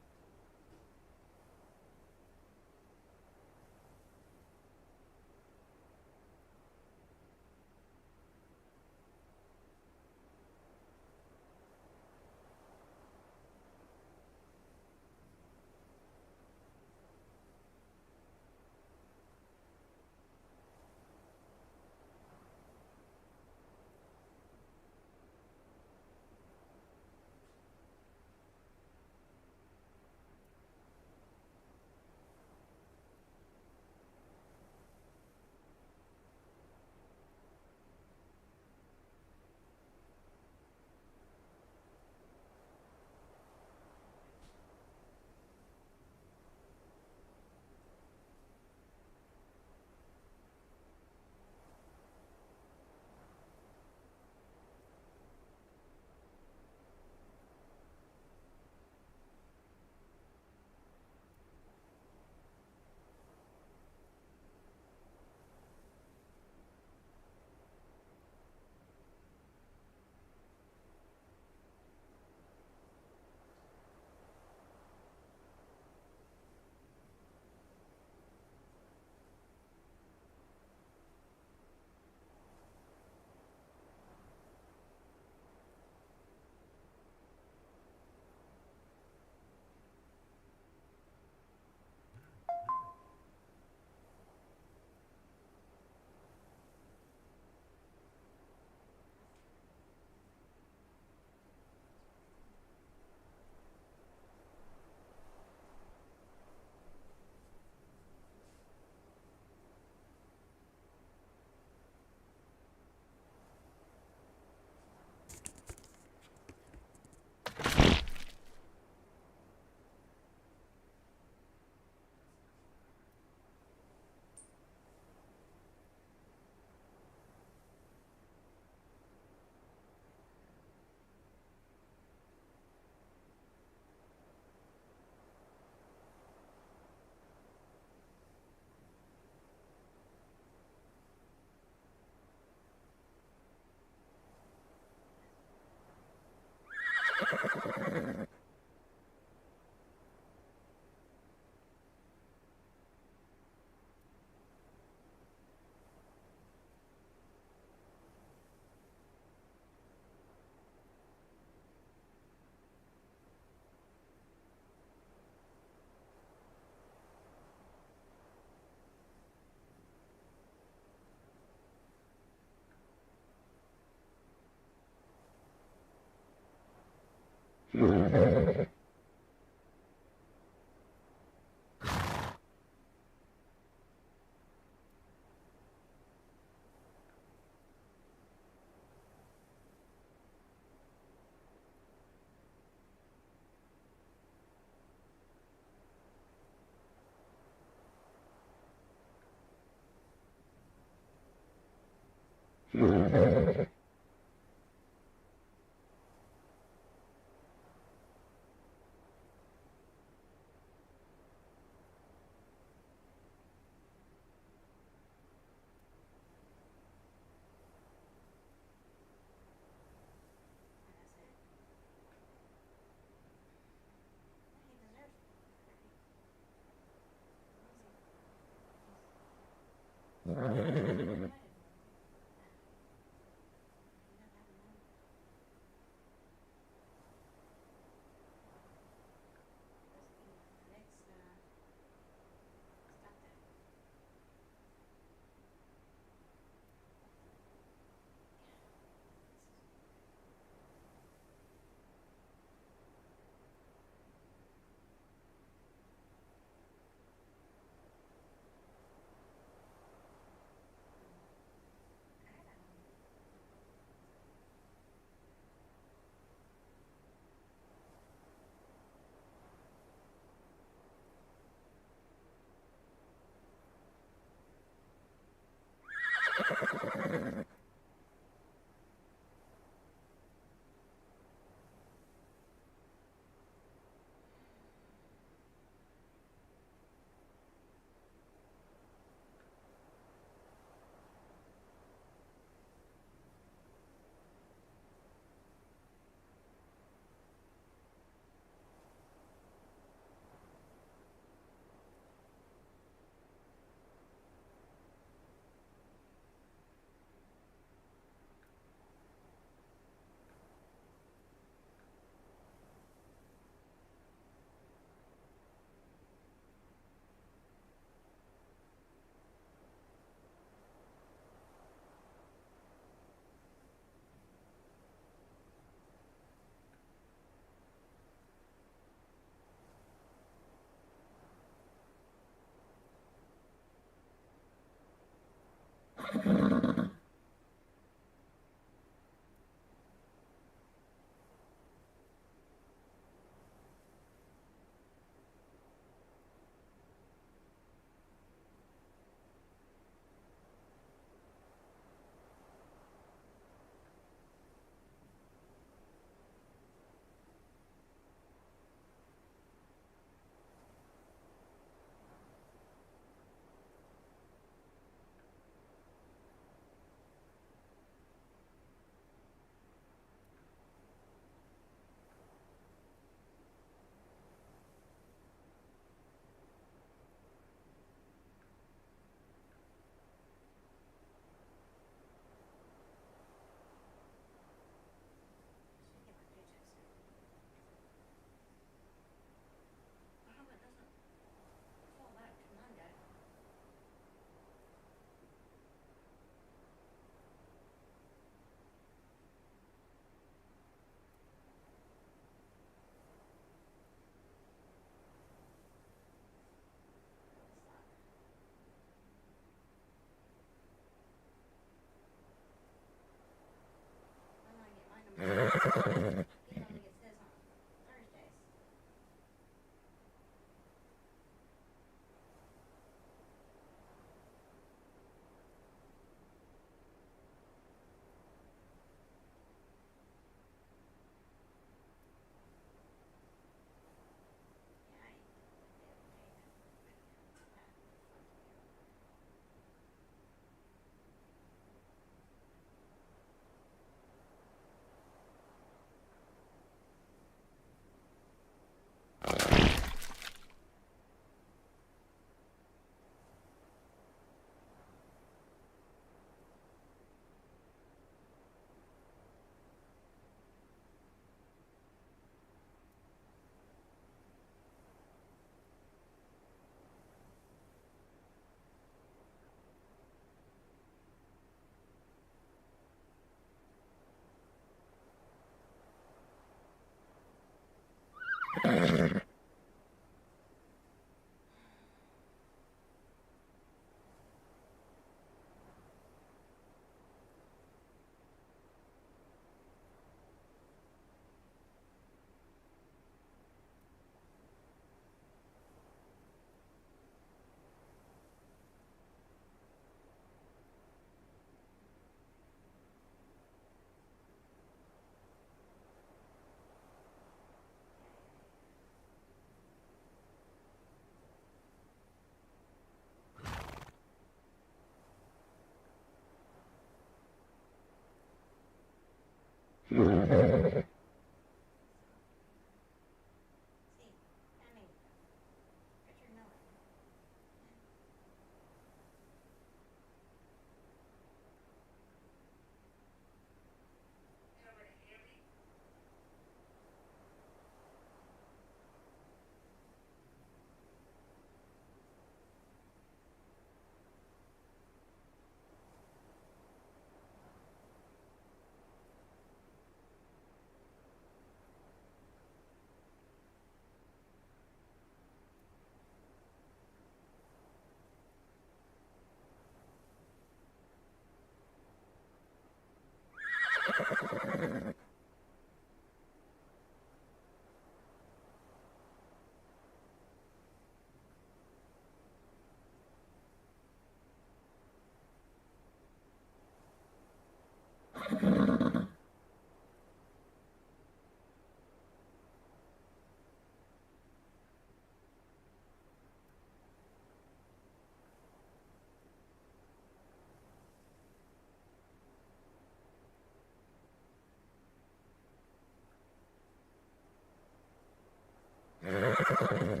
Head over to Haley.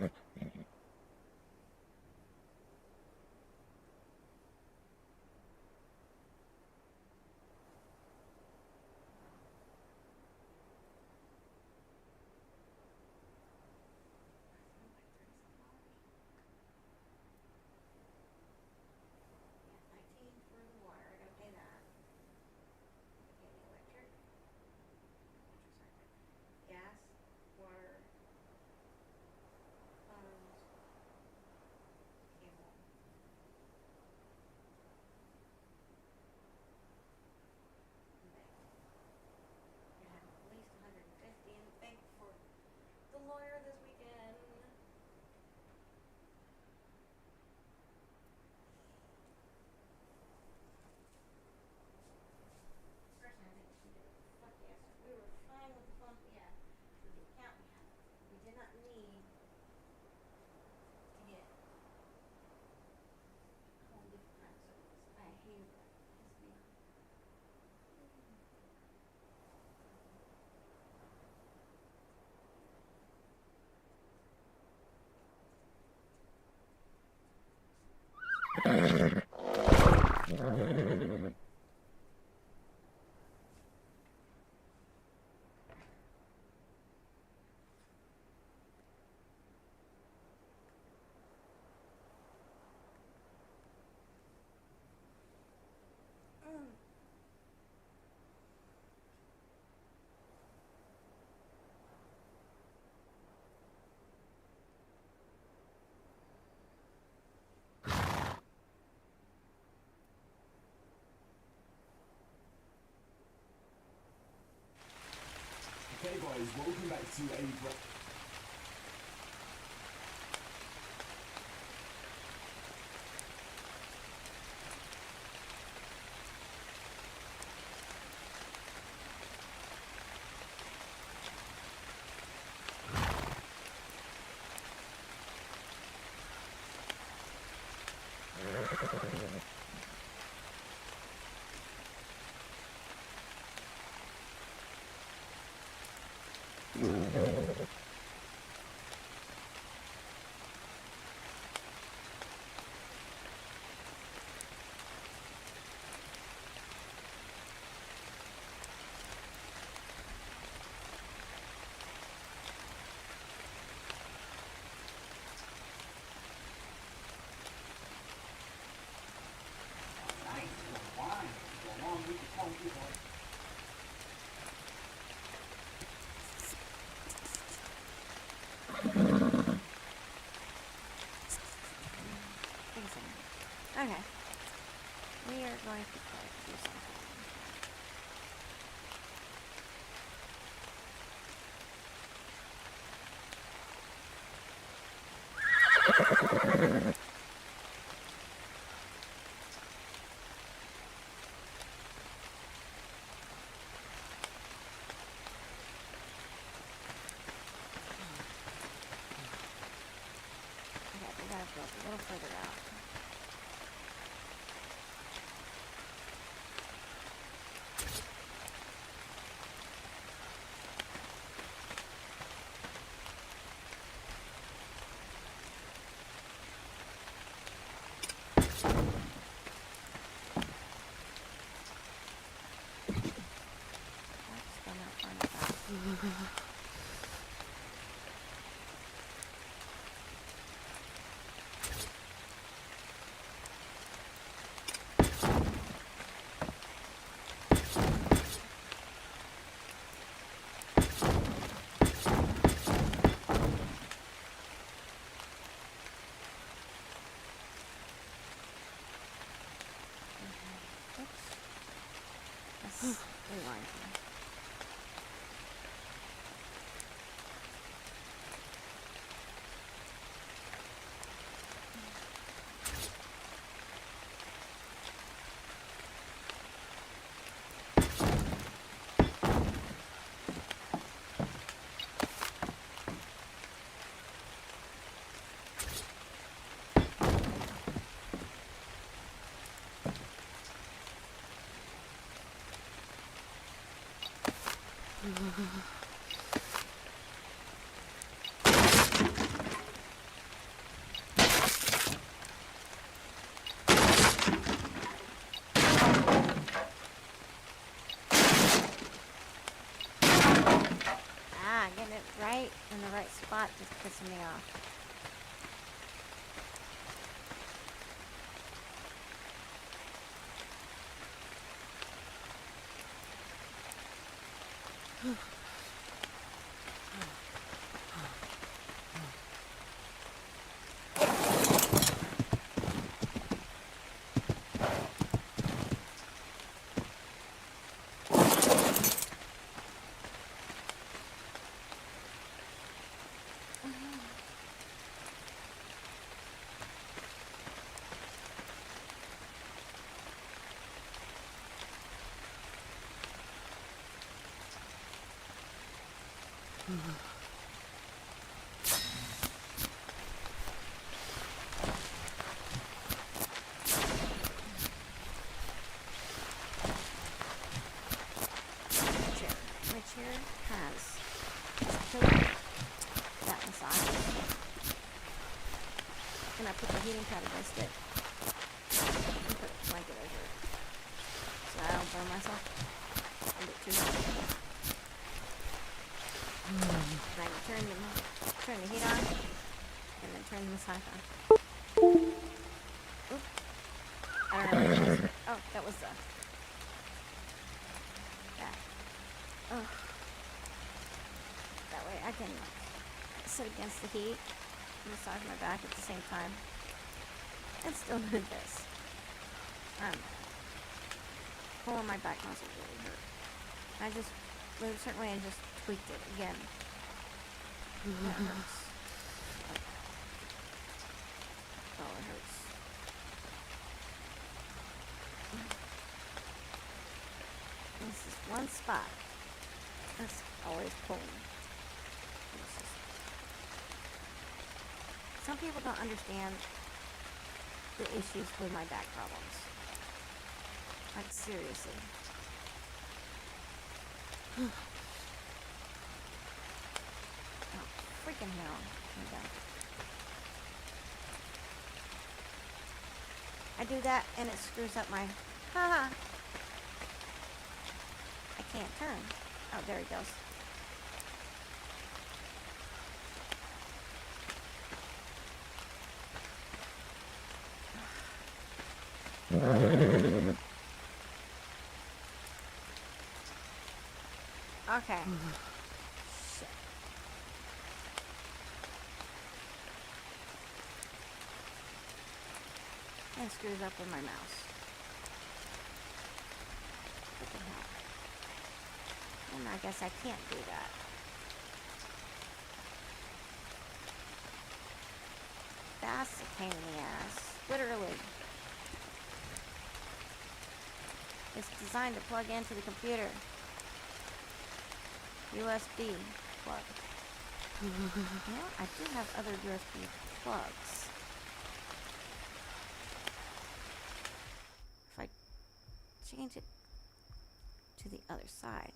Okay guys, welcome back to a Okay. We are going to try to do something. Okay, we gotta go a little further out. That's still not far enough out. Oops. Let's rewind here. Getting it right in the right spot just pissing me off. Which here has this pillow that massages, and I put the heating pad against it and put a blanket over it so I don't burn myself and get too hot. Then I can turn the heat on and then turn the massage on. Oop. I don't know what it was. Oh, that was that. Oh. That way I can sit against the heat and massage my back at the same time and still do this. Pulling my back muscles really hurt. I just moved a certain way and just tweaked it again. That hurts. Oh, it hurts. This is one spot that's always pulling. Some people don't understand the issues with my back problems. Like, seriously. Oh, freaking hell. Okay. I do that and it screws up my... Haha. I can't turn. Oh, there he goes. Okay. Shit. And screws up with my mouse. What the hell? And I guess I can't do that. That's a pain in the ass. Literally. It's designed to plug into the computer. USB plug. You know, I do have other USB plugs. If I change it to the other side.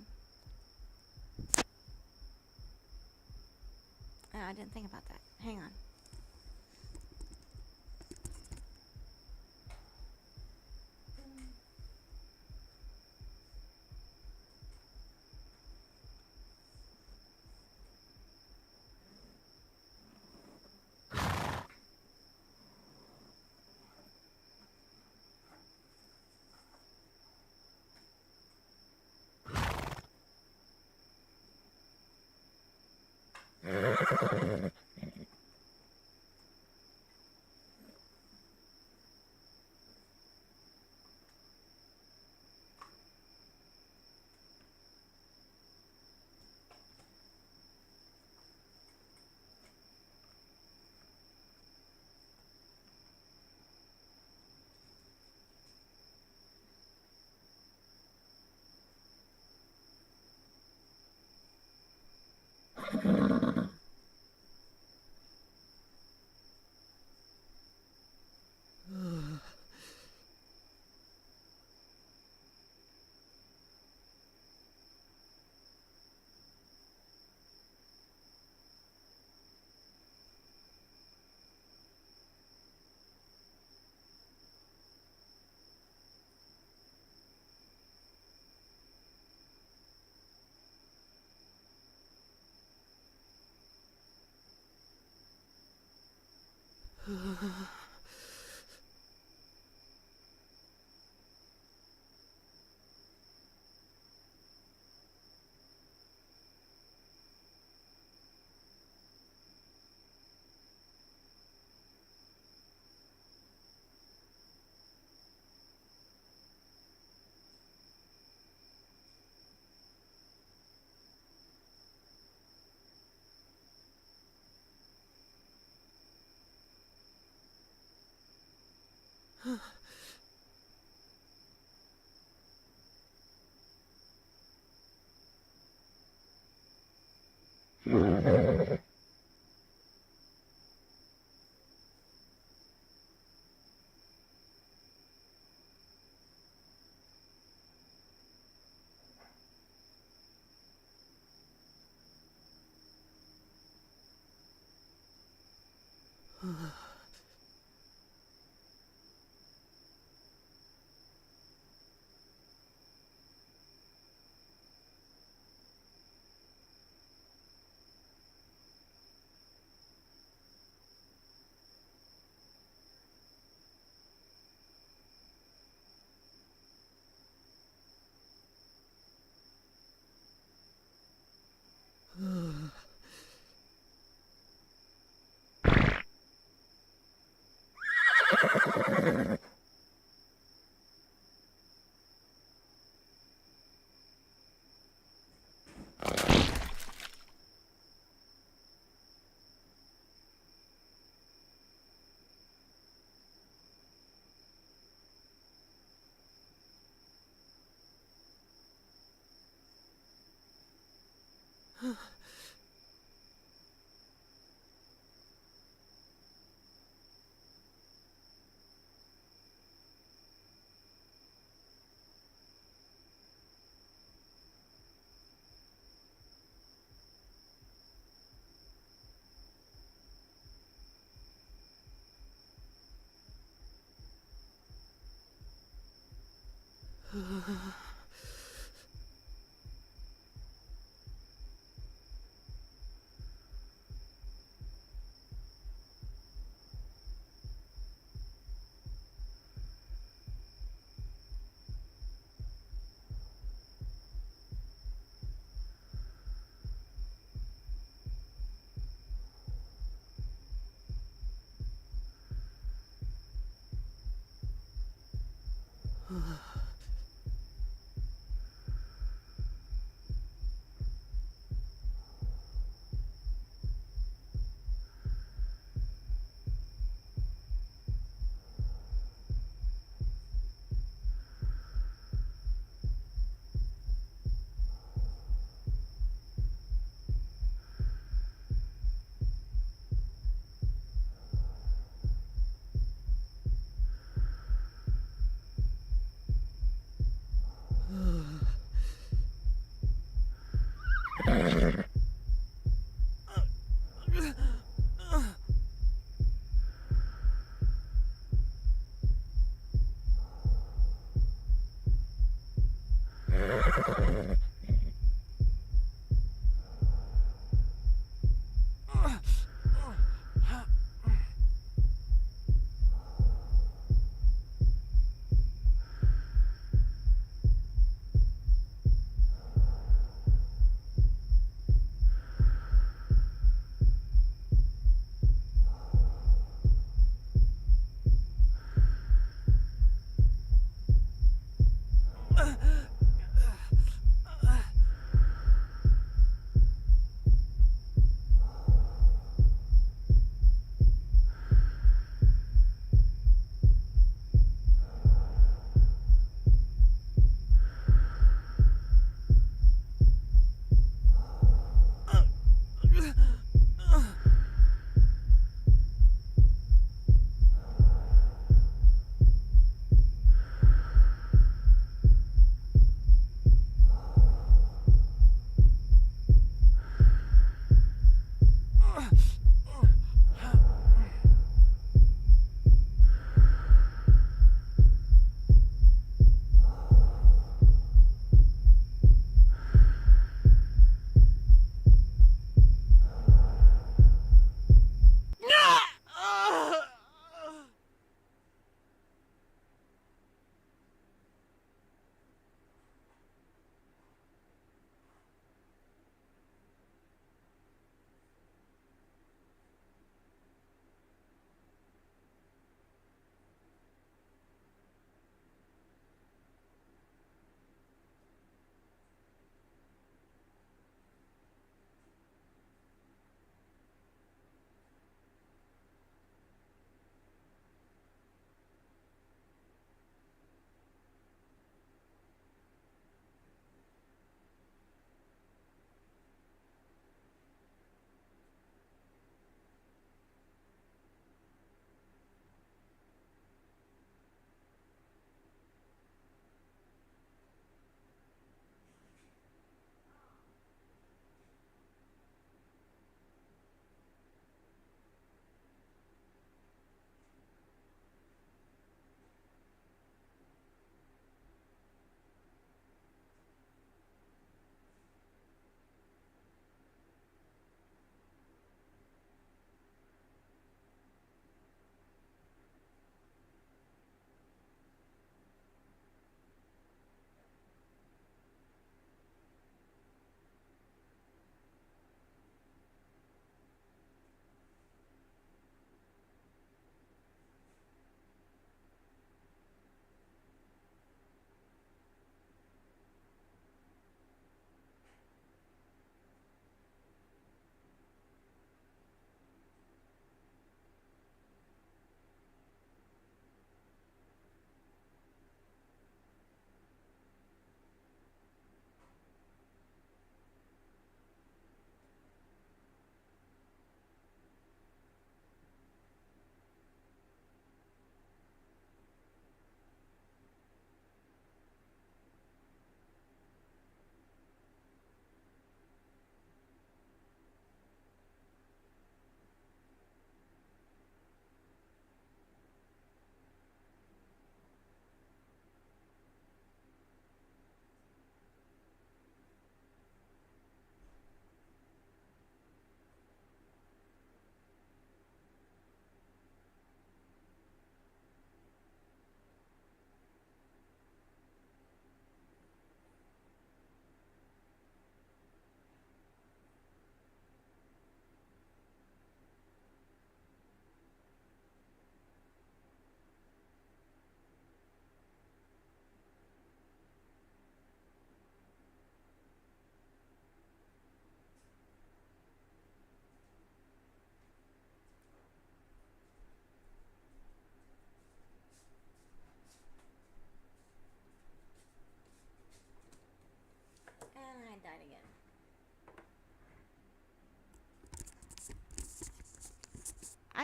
Oh, I didn't think about that. Hang on.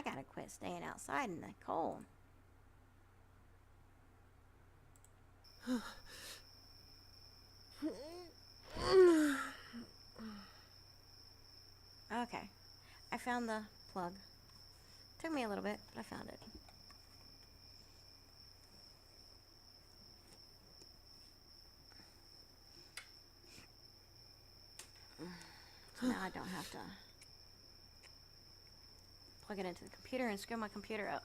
I gotta quit staying outside in the cold. Okay. I found the plug. Took me a little bit, but I found it. So now I don't have to plug it into the computer and screw my computer up.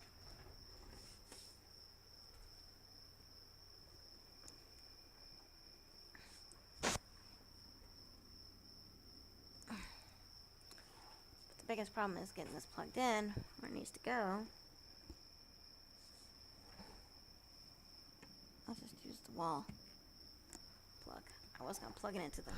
The biggest problem is getting this plugged in where it needs to go. I'll just use the wall plug. I was gonna plug it into the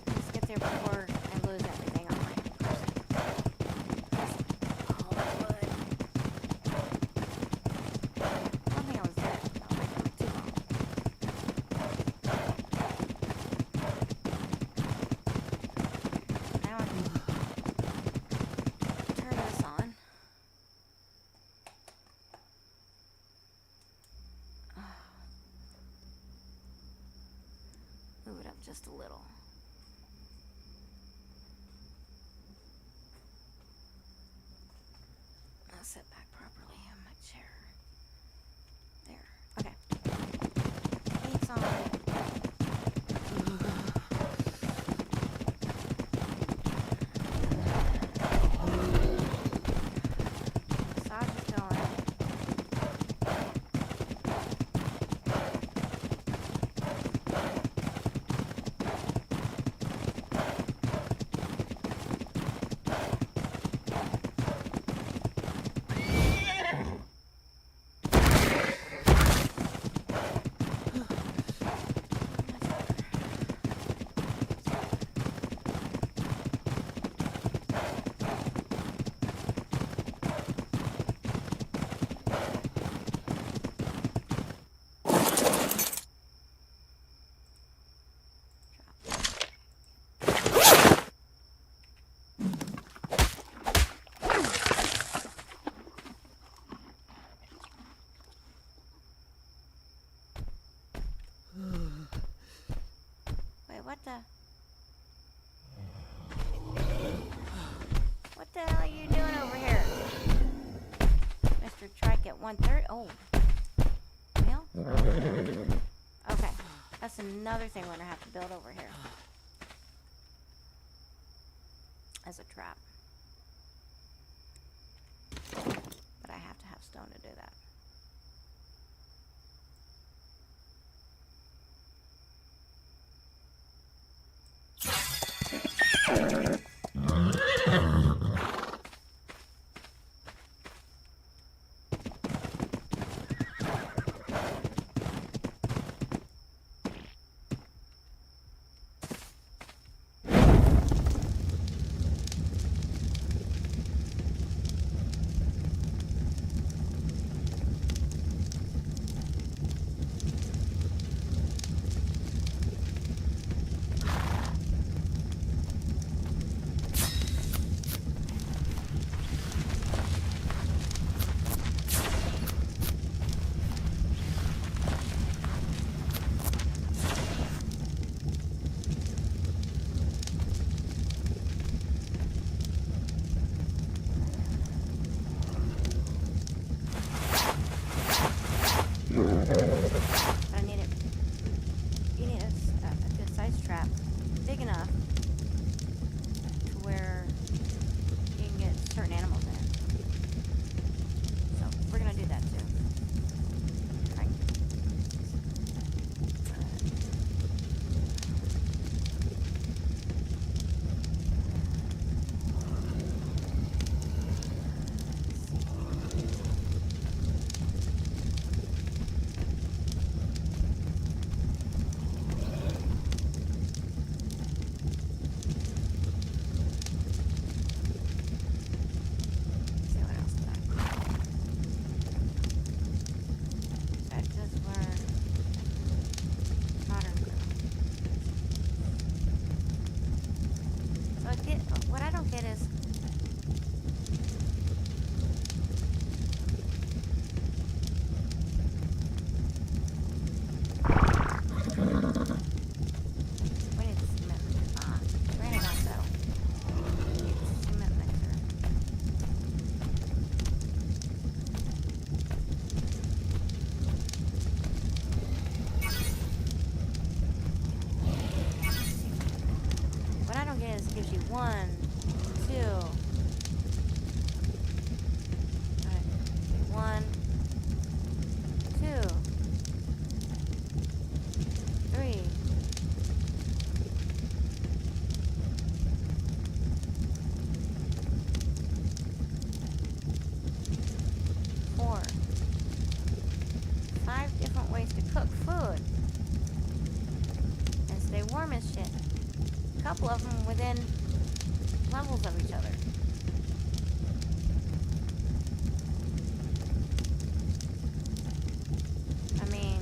Let's get there before I lose everything on my person. Oh, wood. One thing I was there. Oh, wait, I'm too long. Now I can turn this on. Move it up just a little. I'll sit back properly in my chair. There. Okay. Heat's on. Massage is going. Wait, what the? What the hell are you doing over here? Mr. Trike at 130? Oh. Well? Okay. That's another thing we're gonna have to build over here. As a trap. But I have to have stone to do that. sheet 1, 2. Alright, 1, 2, 3. 4. 5 different ways to cook food and stay warm as shit. A couple of them within levels of each other. I mean,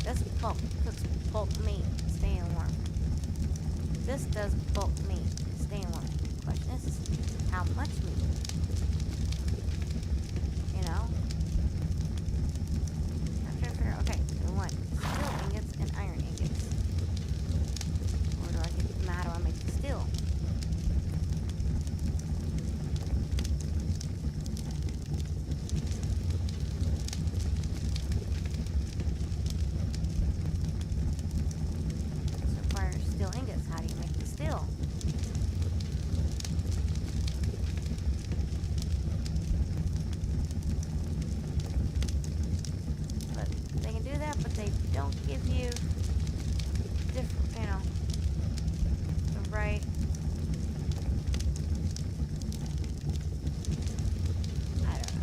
this cooks bulk meat, staying warm. This does bulk meat, staying warm. The question is how much meat? You know? I'm trying to figure out, okay, one, steel ingots and iron ingots. Or do I get, how do I make the steel? This requires steel ingots. How do you make the steel? But they can do that, but they don't give you different, you know, the right. I don't know.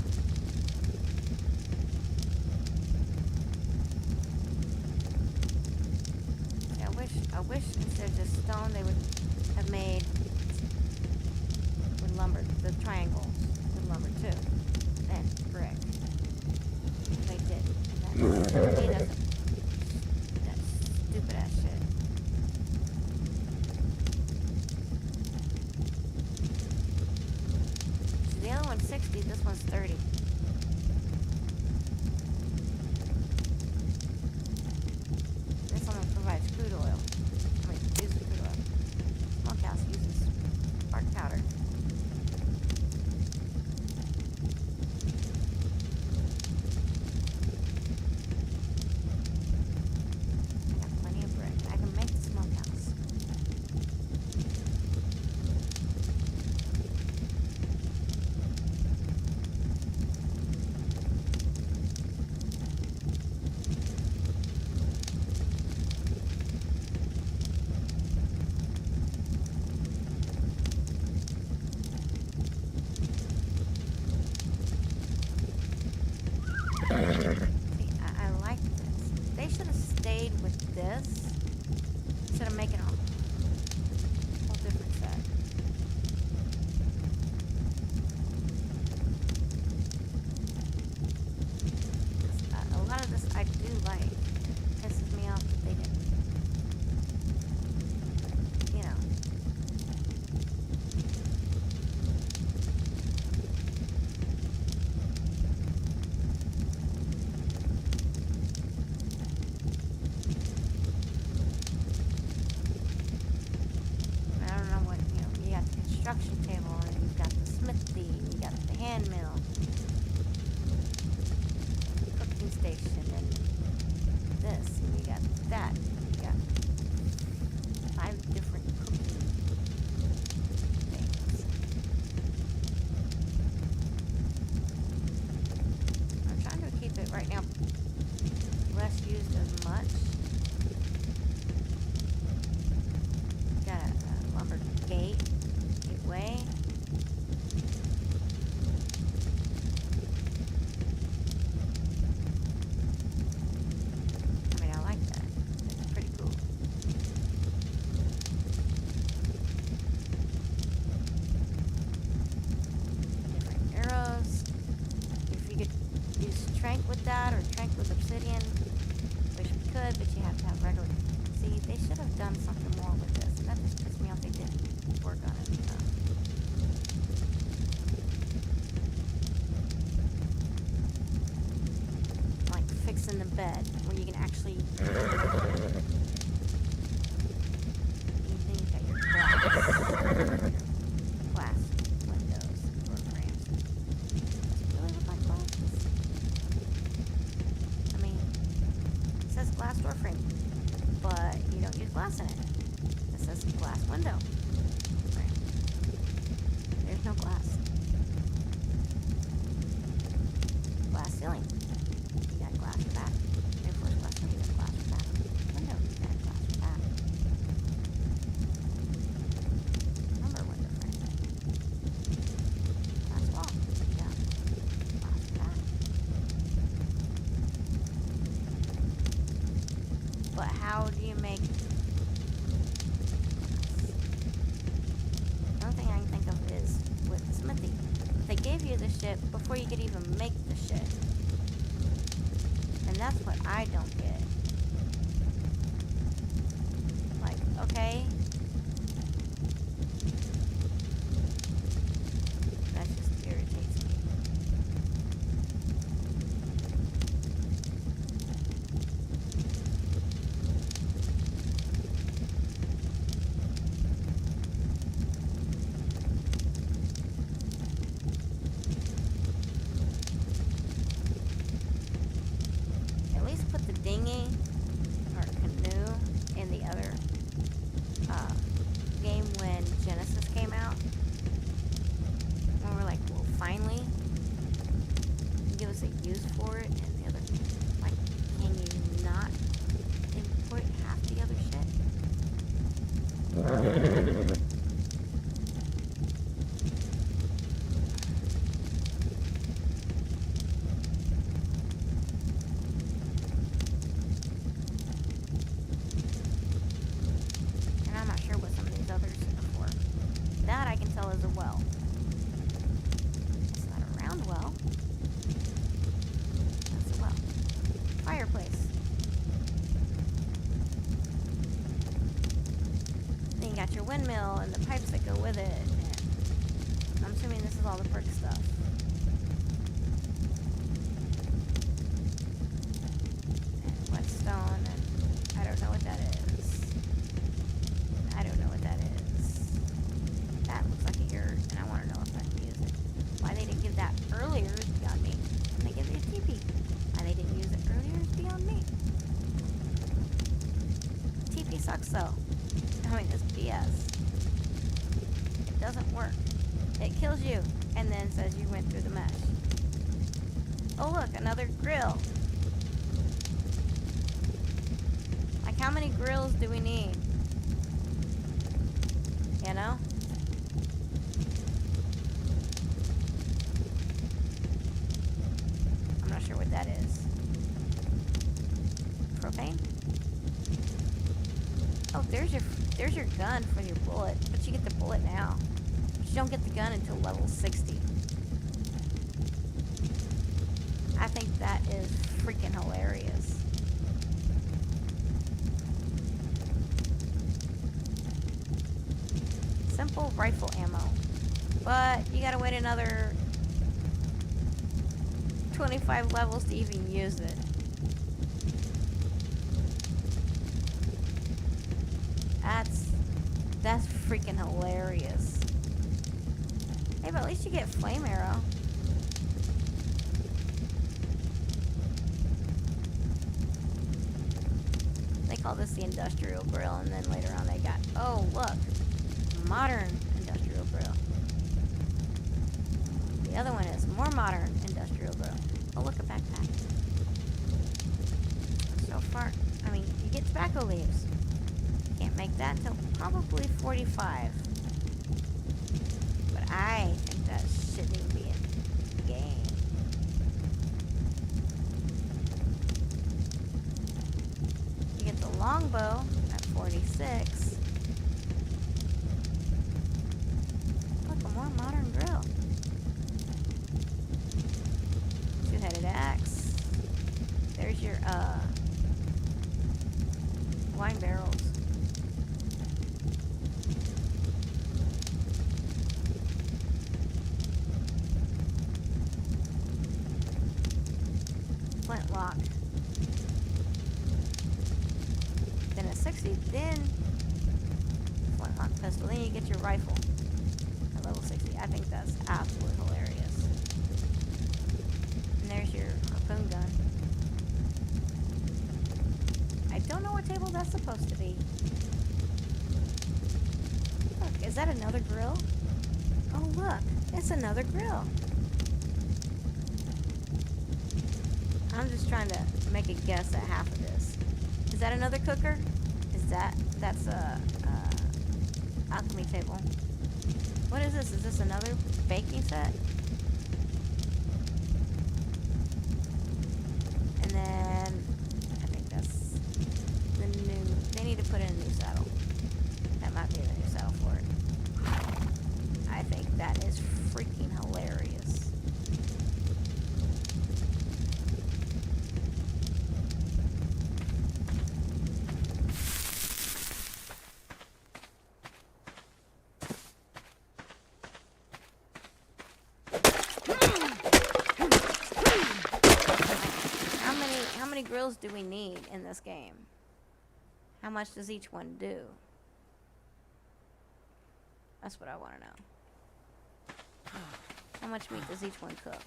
Yeah, I wish instead of just stone they would have made with lumber, the triangles with lumber too, and brick. They did, and that's stupid ass shit. So the other one's 60, this one's 30. This one provides crude oil. I mean, uses crude oil. Smokehouse uses bark powder. I got plenty of brick. I can make the smokehouse. See, I like this. They should have stayed with this instead of making a whole different set. 'Cause a lot of this I do like. It pisses me off that they didn't, you know. I don't know what, you know, you got the construction table, and you've got the smithy, and you got the hand mill, cooking station, and this, and you got that. You got 5 different cooking things. I'm trying to keep it right now less used as much. Got a lumber gateway. I mean, I like that. It's pretty cool. Different arrows. If you could use trank with that, or trank with obsidian, which we could, but you have to have regular. See, they should have done something more with this, and that just pissed me off. They didn't work on it enough. Like fixing the bed, where you can actually. Then you've got your glass windows and door frames. Does it really look like glasses? I mean, it says glass door frame, but you don't use glass in it. It says glass window. Right. There's no glass. Glass ceiling. You got glass for that. Reinforced glass door, you got glass for that. Window, you got glass for that. Lumber window frame. Glass wall, you got glass for that. But how do you make glass? The only thing I can think of is with the smithy. They gave you the shit before you could even make the shit. And that's what I don't get. Like, okay. That just irritates me. At least put the dinghy or canoe in the other game when Genesis came out. When we're like, well, finally, give us a use for it, and the other, like, can you not import half the other shit? And I'm not sure what some of these others are for. That I can tell is a well. It's not a round well. That's a well. Fireplace. Then you got your windmill and the pipes that go with it. And I'm assuming this is all the brick stuff. And whetstone, and I don't know what that is. I don't know what that is. That looks like a yurt, and I want to know if I can use it. Why they didn't give that earlier is beyond me. And they give it a TP. Why they didn't use it earlier is beyond me. TP sucks though. I mean, it's BS. It doesn't work. It kills you, and then says you went through the mesh. Oh look, another grill. Like, how many grills do we need? You know? I'm not sure what that is. Propane? Oh, there's your gun for your bullet, but you get the bullet now. But you don't get the gun until level 60. I think that is freaking hilarious. Simple rifle ammo. But you gotta wait another 25 levels to even use it. That's freaking hilarious. Hey, but at least you get flame arrow. They call this the industrial grill, and then later on they got, oh look, modern industrial grill. The other one is more modern industrial grill. Oh look, a backpack. So far, I mean, you get tobacco leaves. Can't make that until probably 45. But I think that shouldn't even be in the game. You get the longbow at 46. Look, a more modern grill. Two-headed axe. There's your wine barrels. Flintlock. Then at 60, then flintlock pistol. Then you get your rifle at level 60. I think that's absolutely hilarious. And there's your harpoon gun. I don't know what table that's supposed to be. fuck? Is that another grill? Oh, look. It's another grill. I'm just trying to make a guess at half of this. Is that another cooker? That's a alchemy table. What is this? Is this another baking set? And then I think that's the new. They need to put in a new saddle. That might be the new saddle for it. I think that is freaking hilarious. How many grills do we need in this game? How much does each one do? That's what I want to know. How much meat does each one cook?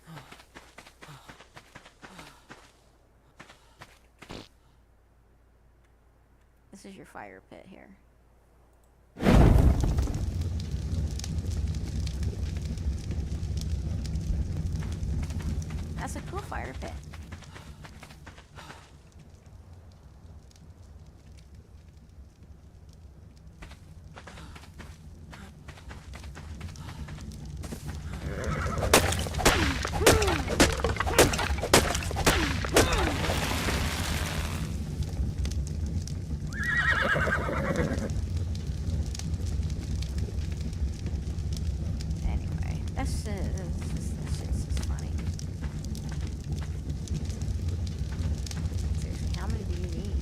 This is your fire pit here. That's a cool fire pit. Anyway, that's just funny. Seriously, how many do you need?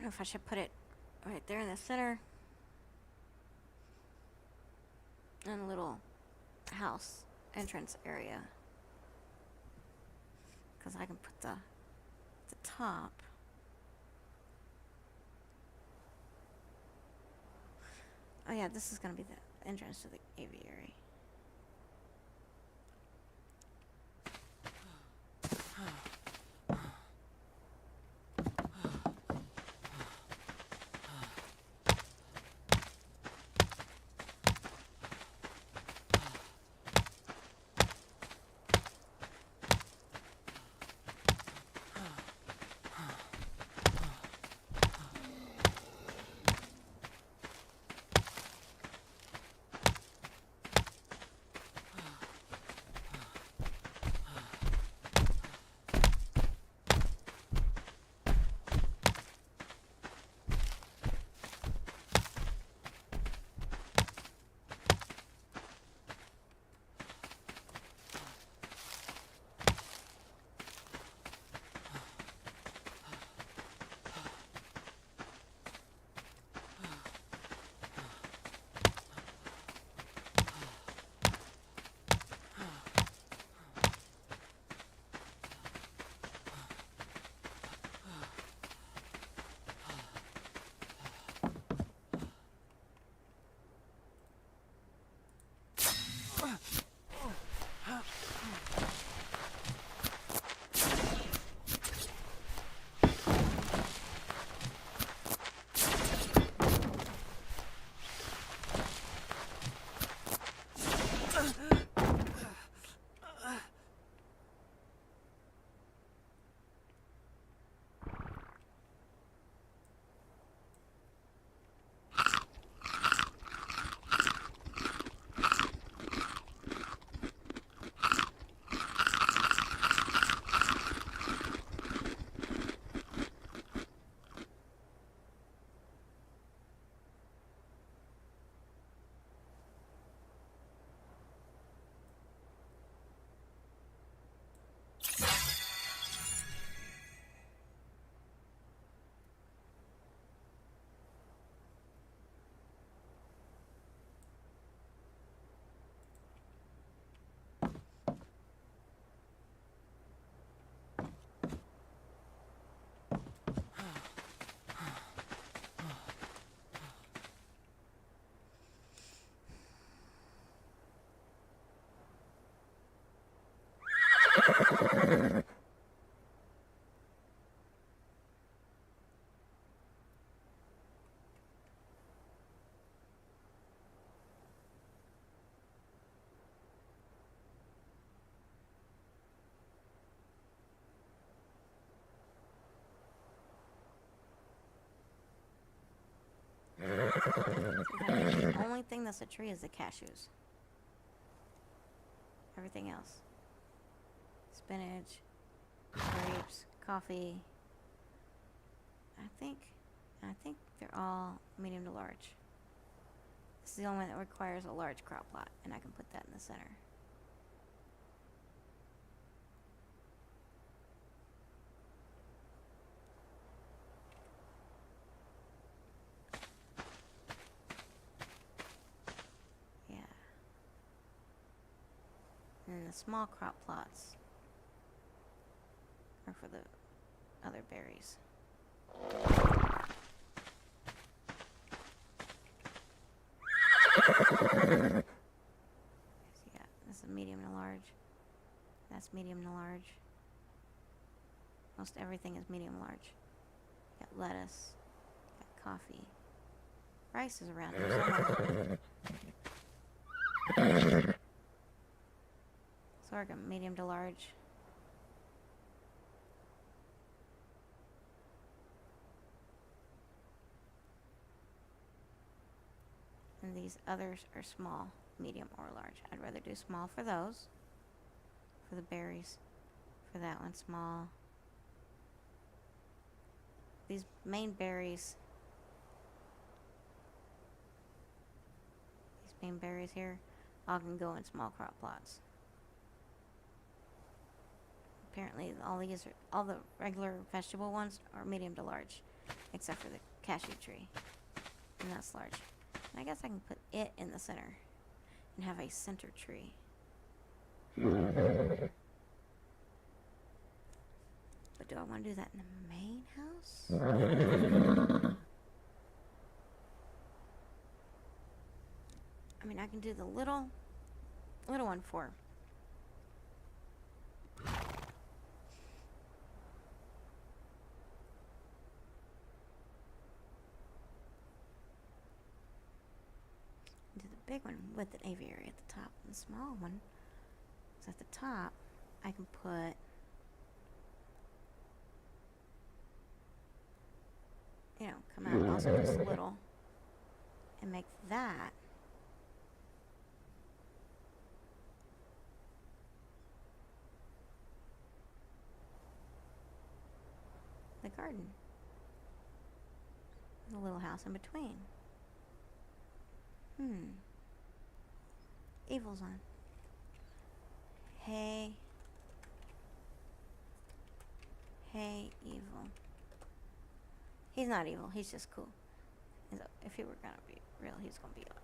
I don't know if I should put it right there in the center. And a little house entrance area. Because I can put the top. Oh yeah, this is going to be the entrance to the aviary. only thing that's a tree is the cashews. Everything else. Spinach, grapes, coffee. I think they're all medium to large. This is the only one that requires a large crop plot, and I can put that in the center. Yeah. And the small crop plots are for the other berries. So yeah, this is medium to large. That's medium to large. Most everything is medium large. Got lettuce. Got coffee. Rice is around here somewhere. Sorghum, medium to large. And these others are small, medium, or large. I'd rather do small for those. For the berries. For that one, small. These main berries. These main berries here, all can go in small crop plots. Apparently, all the regular vegetable ones are medium to large, except for the cashew tree, and that's large. And I guess I can put it in the center and have a center tree. But do I want to do that in the main house? I mean, I can do the little one for. Do the big one with an aviary at the top, and the small one is at the top. I can put come out also just a little and make that the garden. The little house in between. Evil's on. Hey, Evil. He's not evil. He's just cool. If he were gonna be real,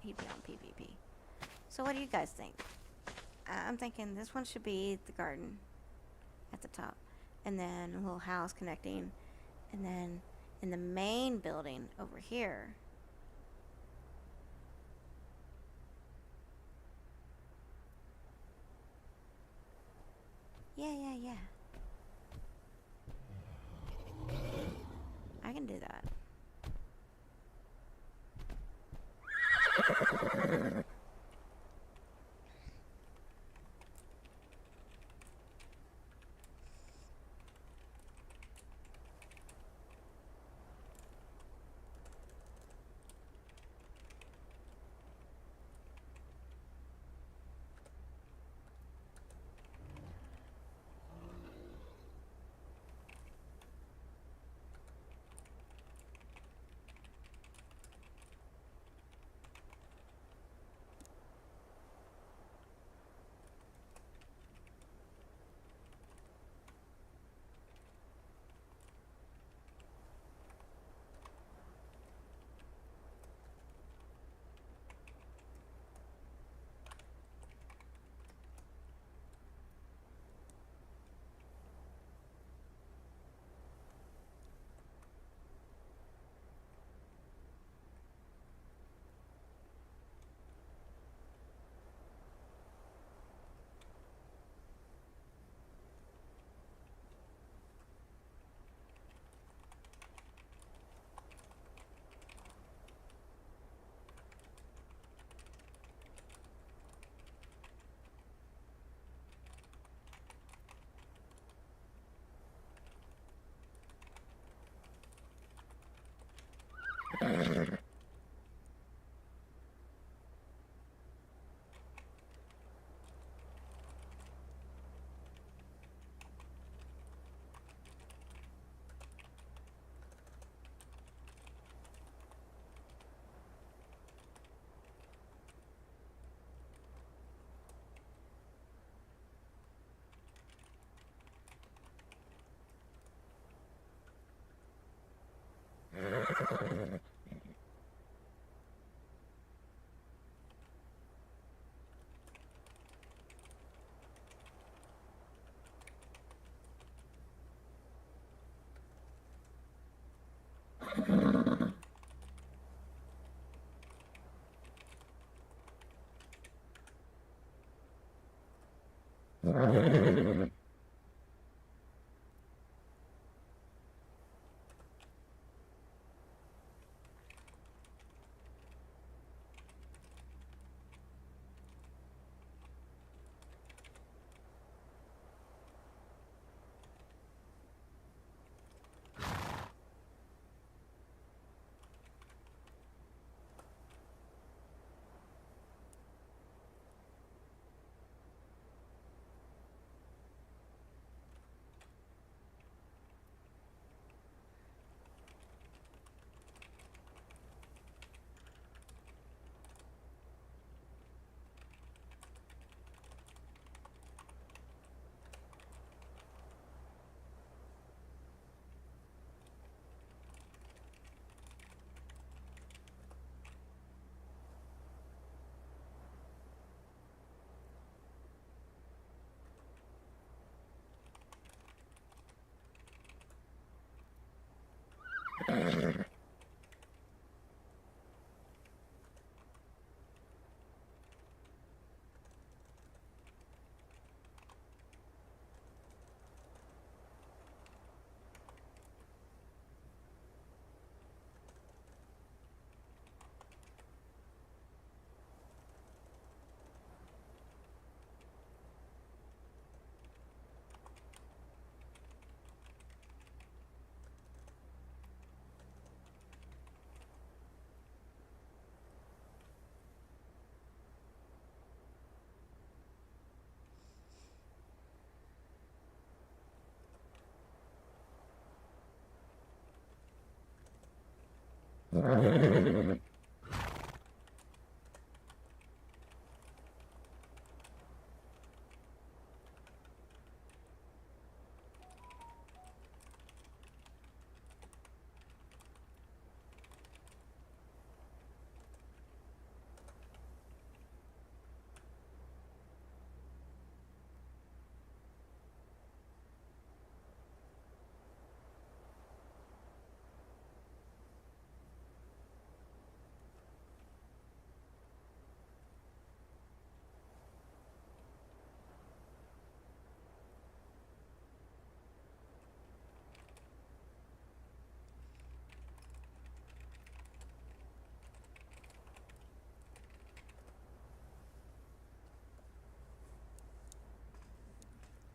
he'd be on PvP. So what do you guys think? I'm thinking this one should be the garden at the top, and then a little house connecting, and then in the main building over here. Yeah. I can do that.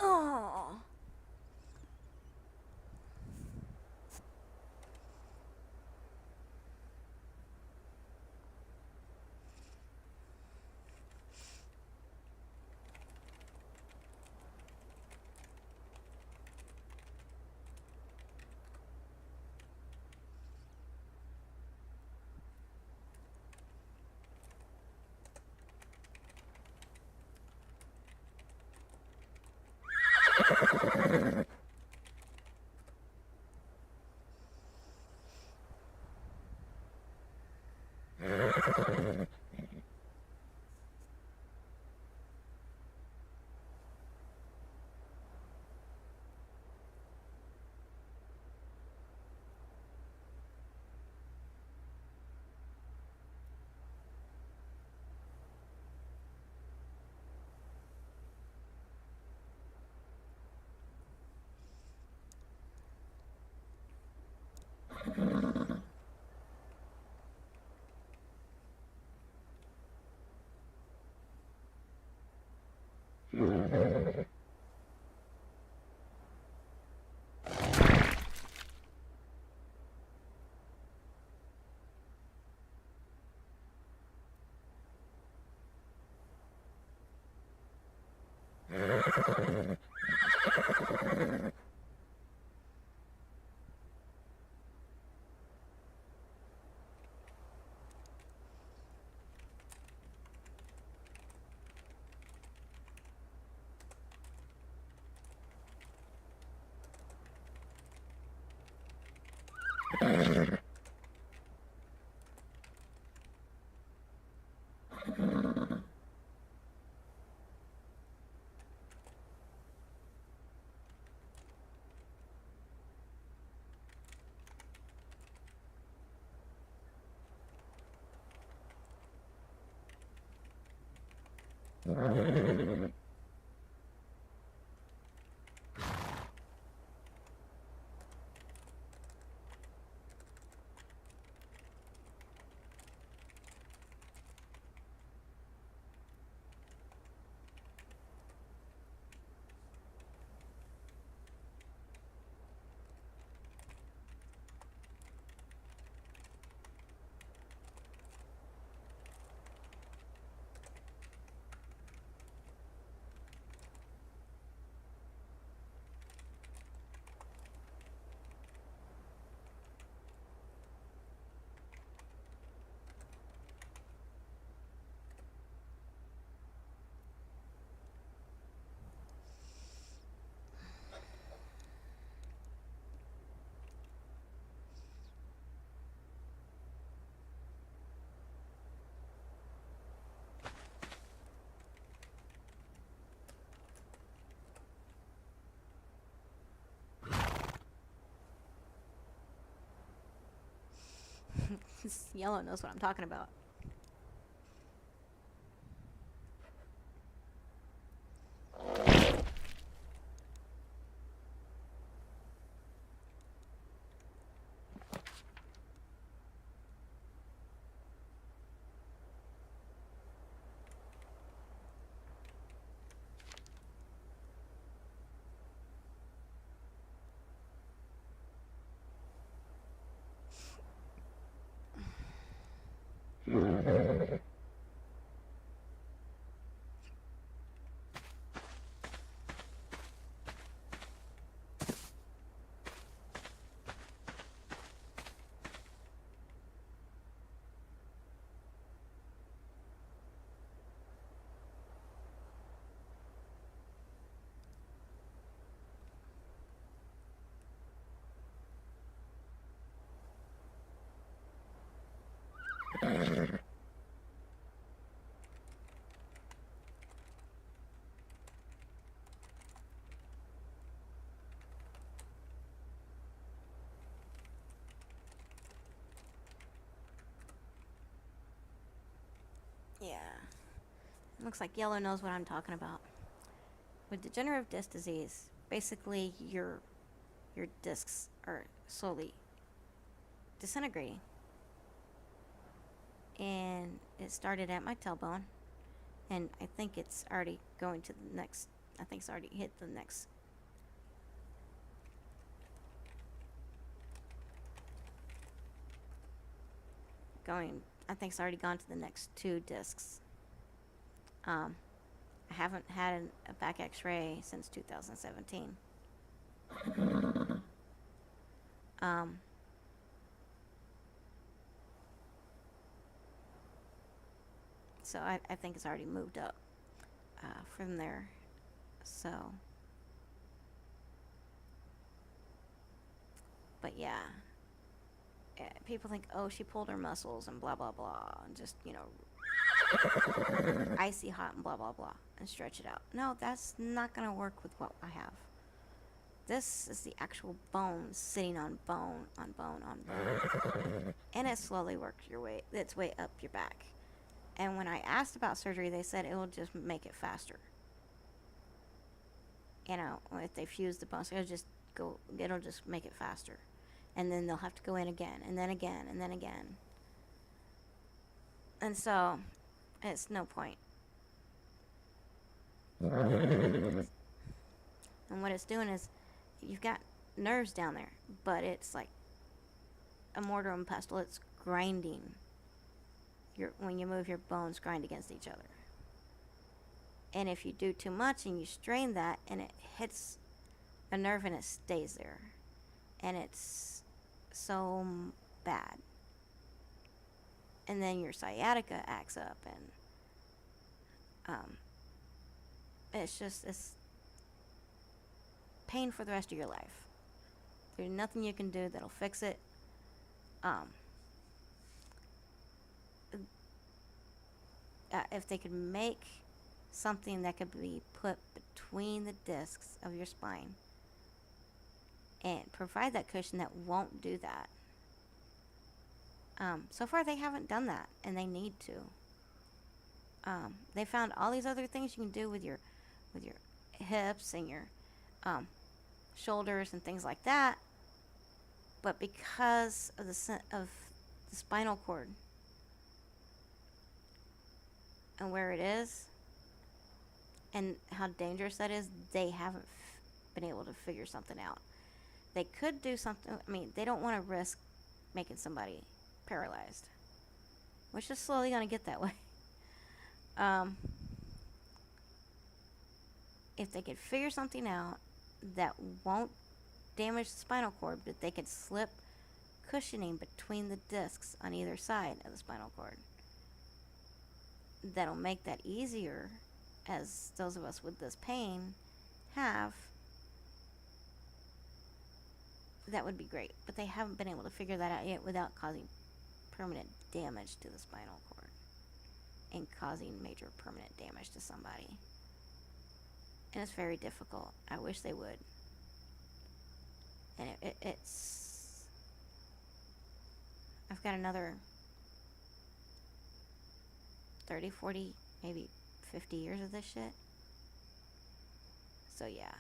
Oh. This yellow knows what I'm talking about. Yeah. Looks like yellow knows what I'm talking about. With degenerative disc disease, basically your discs are slowly disintegrating. And it started at my tailbone, and I think it's already going to the next, I think it's already hit the next. I think it's already gone to the next 2 discs. I haven't had a back x-ray since 2017. So I think it's already moved up from there. So, but yeah, people think, oh, she pulled her muscles and blah blah blah, and just, you know, icy hot and blah blah blah, and stretch it out. No, that's not gonna work with what I have. This is the actual bone sitting on bone on bone on bone, and it slowly works its way up your back. And when I asked about surgery, they said it will just make it faster. You know, if they fuse the bones, it'll just make it faster. And then they'll have to go in again, and then again, and then again. And so, it's no point. And what it's doing is, you've got nerves down there, but it's like a mortar and pestle. It's grinding. When you move, your bones grind against each other. And if you do too much and you strain that, and it hits a nerve and it stays there, and it's so bad. And then your sciatica acts up, and it's pain for the rest of your life. There's nothing you can do that'll fix it. If they could make something that could be put between the discs of your spine and provide that cushion that won't do that. So far they haven't done that, and they need to. They found all these other things you can do with your hips and your shoulders and things like that. But because of the spinal cord and where it is and how dangerous that is, they haven't been able to figure something out. They could do something. I mean, they don't want to risk making somebody paralyzed, which is slowly going to get that way. If they could figure something out that won't damage the spinal cord, but they could slip cushioning between the discs on either side of the spinal cord, that'll make that easier, as those of us with this pain have, that would be great. But they haven't been able to figure that out yet without causing permanent damage to the spinal cord and causing major permanent damage to somebody. And it's very difficult. I wish they would. And it's... I've got another 30, 40, maybe 50 years of this shit. So yeah.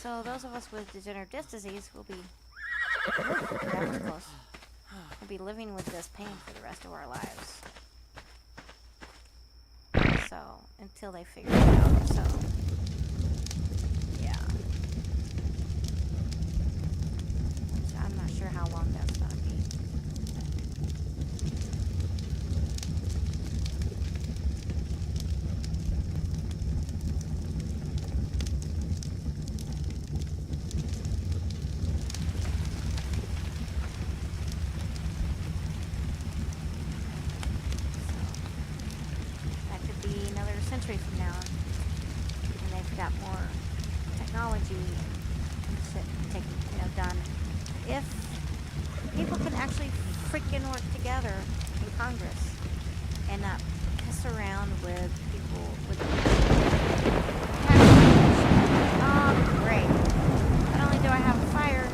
So those of us with degenerative disc disease will be that was close. We'll be living with this pain for the rest of our lives. So until they figure it out. So yeah. So I'm not sure how long that's gonna be. Century from now, when they've got more technology and shit done. If people can actually freaking work together in Congress and not piss around with people with oh great. Not only do I have a fire,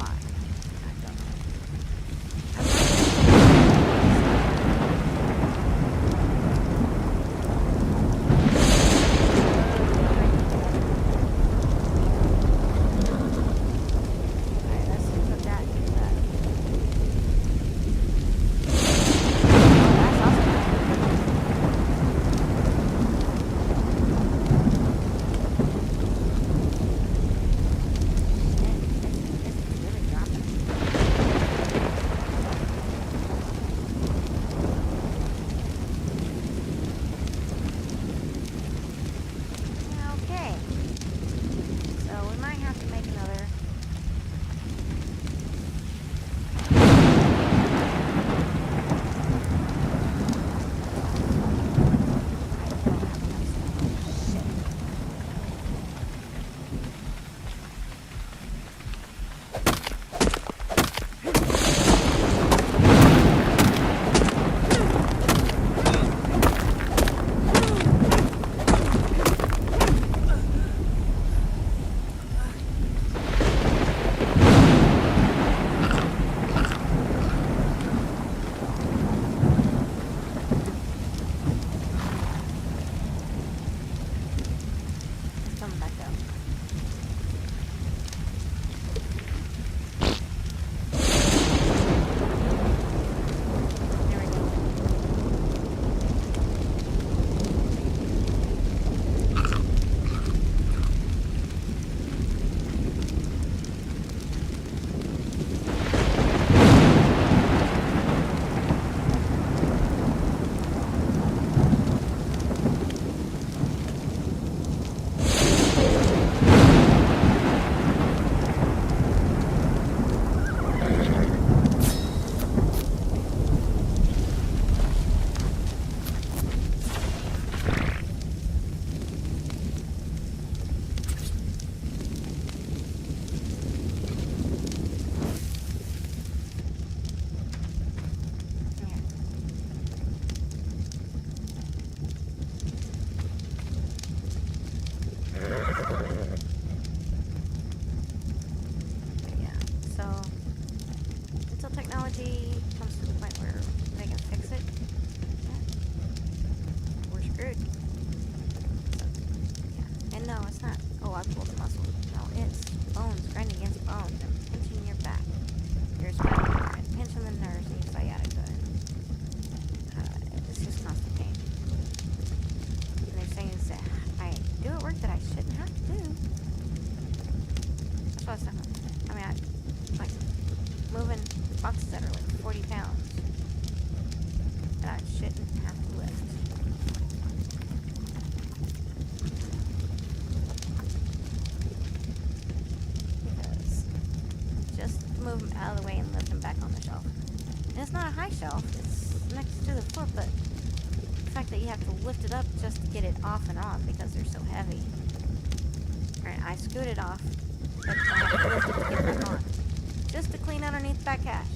why. I don't know. Alright, let's see what that is. Oh, that's awesome. It's really dropping. Okay. So we might have to make another. Come back up. There we go. Here. But yeah, so until technology comes to the point where they can fix it, yeah, we're screwed. So, yeah. And no, it's not, oh, I pulled a muscle. No, it's bones grinding against bones and pinching your back, your spine, and pinching the nerves and your sciatica. And, it's just constant pain. And they're saying is that I do at work that I shouldn't have to do. That's what I was saying. I mean, like moving boxes that are like 40 pounds that I shouldn't have to lift. Because just move them out of the way and lift them back on the shelf. And it's not a high shelf, it's next to the floor, but the fact that you have to lift it up just to get it off and on because they're so heavy. Alright, I scoot it off, but I have to lift it to get it back on. Just to clean underneath back cash.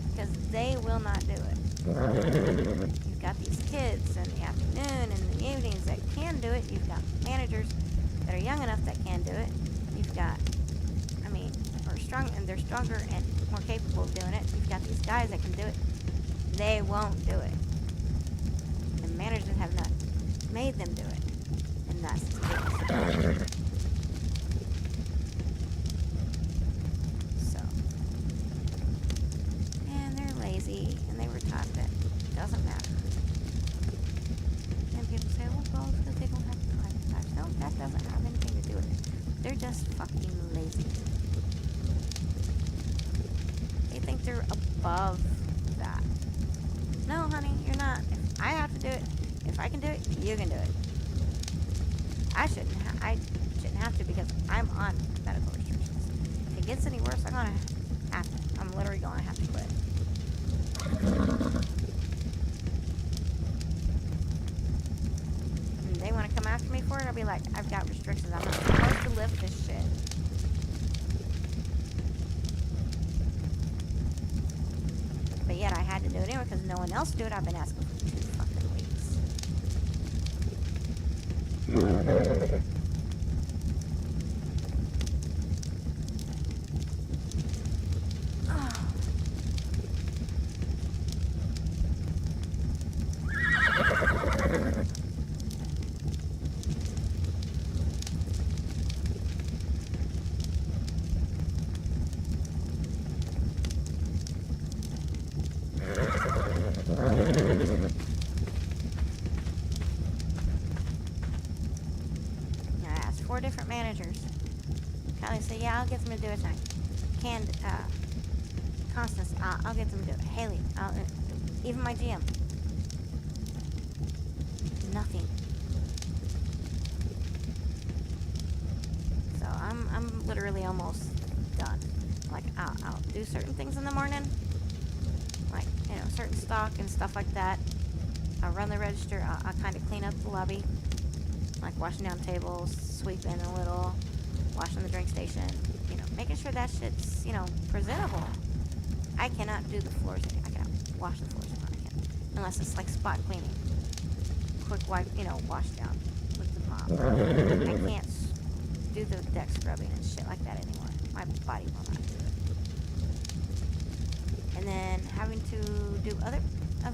Because they will not do it. You've got these kids in the afternoon and the evenings that can do it. You've got managers that are young enough that can do it. You've got, I mean, are strong, and they're stronger and more capable of doing it. You've got these guys that can do it. They won't do it. And managers have not made them do it. And that's the biggest. So. And they're lazy, and they were taught that it doesn't matter. And people say, well, it's because they don't have private lives. No, that doesn't have anything to do with it. They're just fucking lazy. They think they're above that. No, honey, you're not. If I have to do it, if I can do it, you can do it. I shouldn't have to because I'm on medical restrictions. If it gets any worse, I'm literally going to have to quit. And they want to come after me for it, I'll be like, I've got restrictions. I'm not supposed to lift this shit. But yet I had to do it anyway because no one else do it. I've been asking for 2 fucking weeks. I asked 4 different managers. Kylie said, yeah, I'll get them to do it tonight. Constance, I'll get them to do it. Haley, even my GM. Nothing. So I'm literally almost done. Like, I'll do certain things in the morning. Like, you know, certain stock and stuff like that. I'll run the register. I'll kind of clean up the lobby. Like washing down tables, sweeping a little, washing the drink station. You know, making sure that shit's, you know, presentable. I cannot do the floors. I cannot wash the floors. Unless it's like spot cleaning. Quick wipe, you know, wash down with the mop. I can't do the deck scrubbing and shit like that anymore. My body will not do it. And then having to do other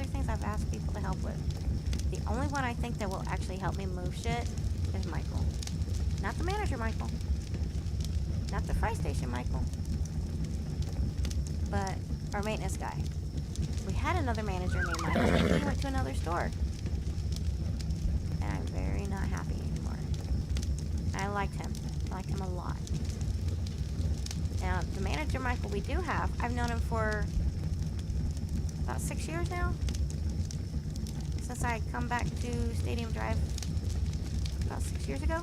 things I've asked people to help with. The only one I think that will actually help me move shit is Michael. Not the manager Michael. Not the fry station Michael. But our maintenance guy. We had another manager named Michael, and he went to another store. And I'm very not happy anymore. I liked him. I liked him a lot. Now, the manager Michael we do have, I've known him for about 6 years now. Since I come back to Stadium Drive about 6 years ago.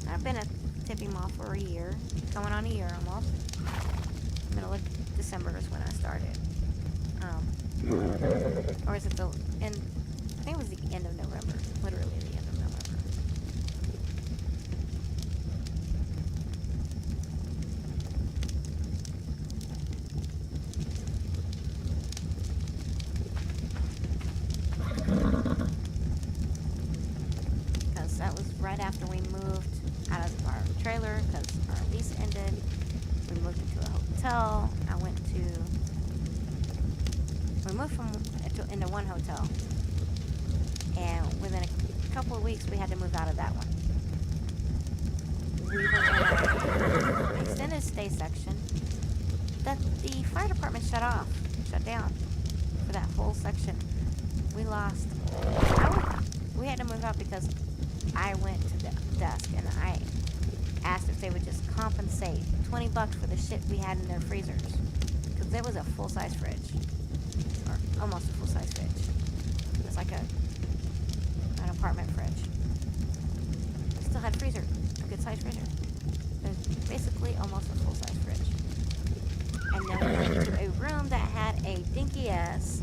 I've been at Tippy Mall for a year. Going on a year almost. Middle of December is when I started. Or is it the end? I think it was the end of November. Literally the end of November. Because that was right after we moved out of our trailer because our lease ended. We moved into a hotel. We moved into one hotel. And within a couple of weeks, we had to move out of that one. We were in an extended stay section that the fire department shut down for that whole section. We lost. We had to move out because I went to the desk and I asked if they would just compensate $20 for the shit we had in their freezers. Because there was a full-size fridge. Or almost a full-size fridge. It was like an apartment fridge. It still had a freezer. A good-sized freezer. It was basically almost a full-size fridge. And then we went to a room that had a dinky-ass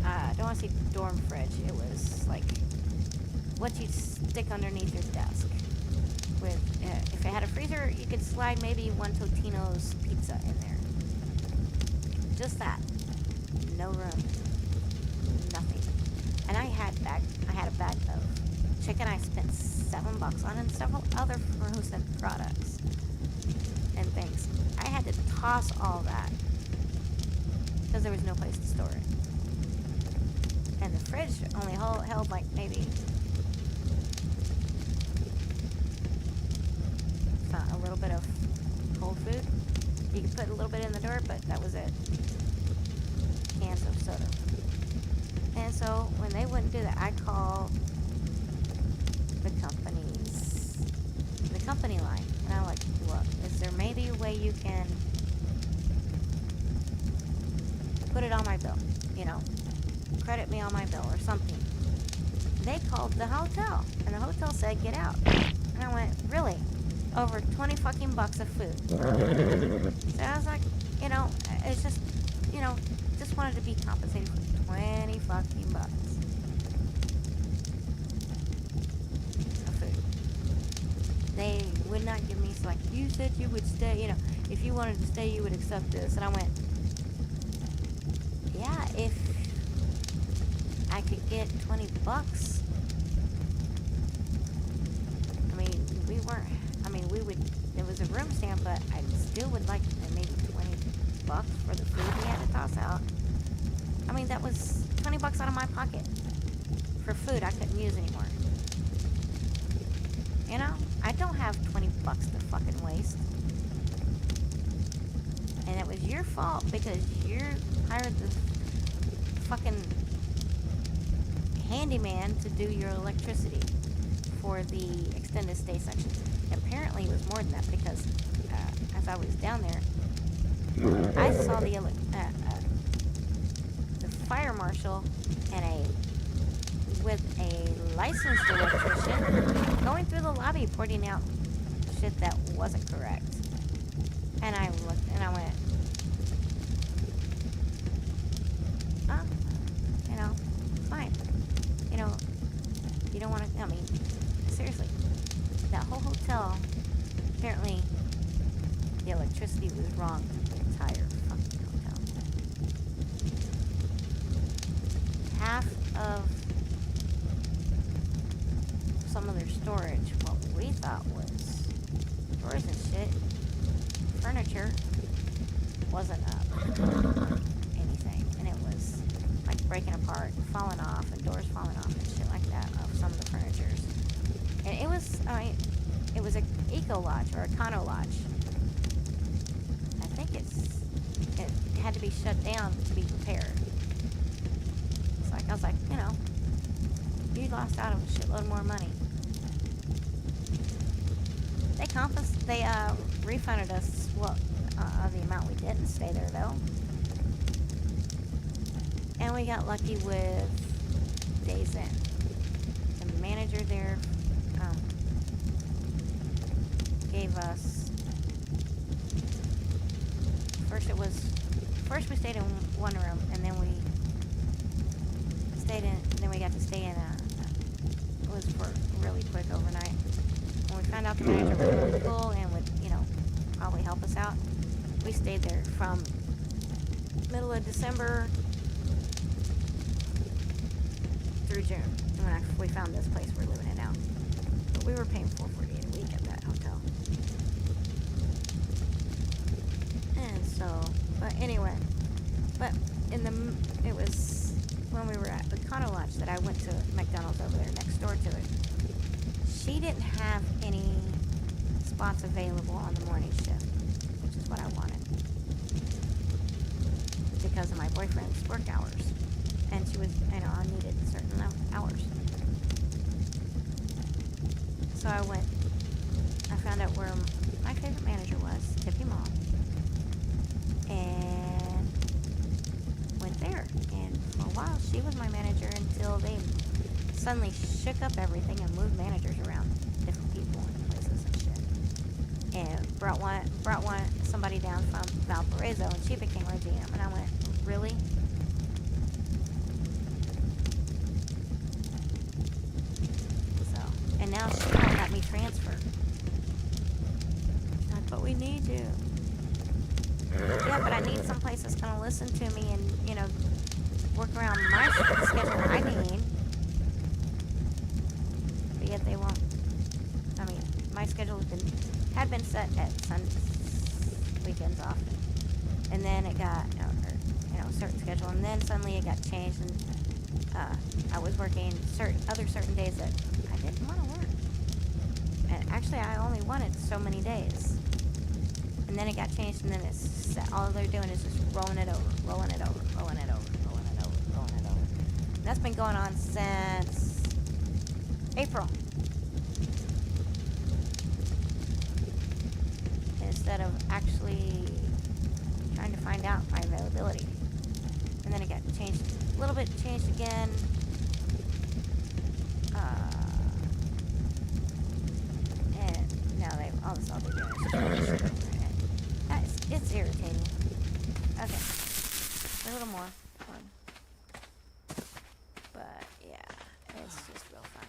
I don't want to say dorm fridge. It was like what you'd stick underneath your desk. With if it had a freezer, you could slide maybe one Totino's pizza in there. Just that. No room. Nothing. And I had a bag of chicken I spent $7 on and several other frozen products and things. I had to toss all that because there was no place to store it. And the fridge only held like maybe a little bit of cold food. You could put a little bit in the door, but that was it. Cans of soda. And so when they wouldn't do that, I called the company line. And I'm like, look, is there maybe a way you can put it on my bill? You know, credit me on my bill or something. They called the hotel, and the hotel said, get out. And I went, really? Over 20 fucking bucks of food. So I was like, you know, it's just, you know, just wanted to be compensated for 20 fucking bucks of food. They would not give me, so like, you said you would stay, you know, if you wanted to stay, you would accept this. And I went, yeah, if I could get 20 bucks. We would, it was a room stamp, but I still would like maybe 20 bucks for the food we had to toss out. I mean, that was 20 bucks out of my pocket for food I couldn't use anymore. You know, I don't have $20 to fucking waste. And it was your fault because you hired the fucking handyman to do your electricity for the extended stay section. Apparently it was more than that because as I was down there, I saw the fire marshal and with a licensed electrician going through the lobby pointing out shit that wasn't correct. And I looked and I went, you know, fine. You know, you don't want to, I mean, seriously, that whole hotel, apparently the electricity was wrong for the entire fucking hotel. Half of some of their storage, what we thought was drawers and shit, furniture, wasn't up anything. And it was like breaking apart and falling off and doors falling off and shit like that of some of the furnitures. And it was, I mean, it was an eco lodge or a condo lodge. I think it had to be shut down to be repaired. It's like, I was like, you know, you lost out of a shitload more money. They refunded us, well, of the amount we didn't stay there though. And we got lucky with days in. The manager there gave us, first we stayed in one room, and then we got to stay in it was for really quick overnight. When we found out the manager was really cool and would, you know, probably help us out, we stayed there from middle of December through June. And when we found this place we're living in now. But we were paying $448 a week at that hotel. And so, but anyway, it was when we were at the condo lodge that I went to McDonald's over there next door to it. She didn't have any spots available on the morning shift, which is what I wanted because of my boyfriend's work hours. And she was, you know, I needed certain hours. So I found out where my favorite manager was, Tippy Mom, and went there. And for a while, she was my manager until they suddenly shook up everything and moved managers around, different people and places and shit. And brought somebody down from Valparaiso, and she became our GM. And I went, really? So, and now she won't let me transfer. She's like, but we need you. Yeah, but I need some place that's gonna listen to me and, you know, work around my schedule I need. But yet they won't. I mean, my schedule had been set at weekends off, and then it got, you know, a certain schedule, and then suddenly it got changed, and I was working certain days that I didn't want to work. And actually, I only wanted so many days. And then it got changed, and then it's set. All they're doing is just rolling it over, rolling it over, rolling it over, rolling it over, rolling it over. And that's been going on since April. Instead of actually trying to find out my availability. And then it got changed, a little bit changed again. And now all they're doing is just rolling shit over. It's irritating. Okay. A little more fun. But yeah, it's just real fun.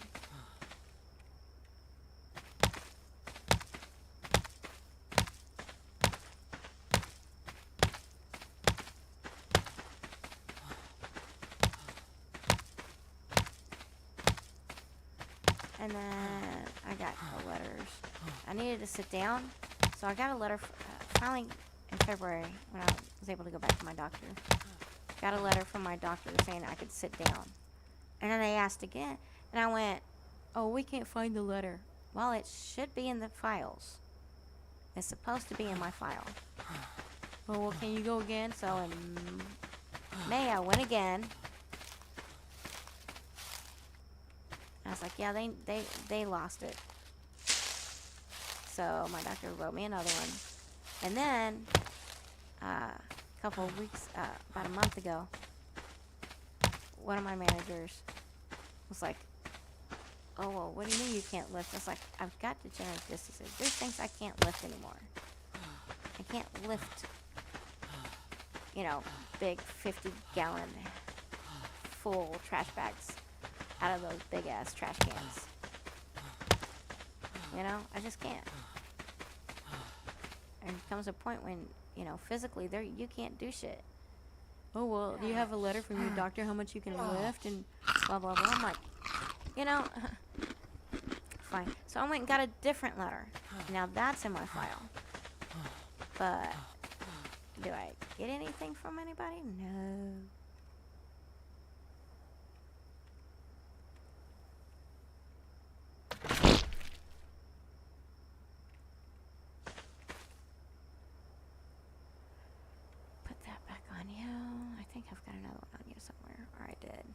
And then I got the letters. I needed to sit down, so I got a letter finally in February when I was able to go back to my doctor. Got a letter from my doctor saying I could sit down. And then they asked again, and I went, oh, we can't find the letter. Well, it should be in the files. It's supposed to be in my file. Oh, well, can you go again? So in May, I went again. I was like, yeah, they lost it. So my doctor wrote me another one. And then, a couple of weeks, about a month ago, one of my managers was like, oh, well, what do you mean you can't lift? I was like, I've got degenerative disc disease. There's things I can't lift anymore. I can't lift, you know, big 50-gallon full trash bags out of those big-ass trash cans. You know, I just can't. And there comes a point when, you know, physically, you can't do shit. Oh, well, do you have a letter from your doctor how much you can lift and blah, blah, blah. I'm like, you know, fine. So I went and got a different letter. Now that's in my file. But do I get anything from anybody? No. Put that back on you. I think I've got another one on you somewhere. Or I did.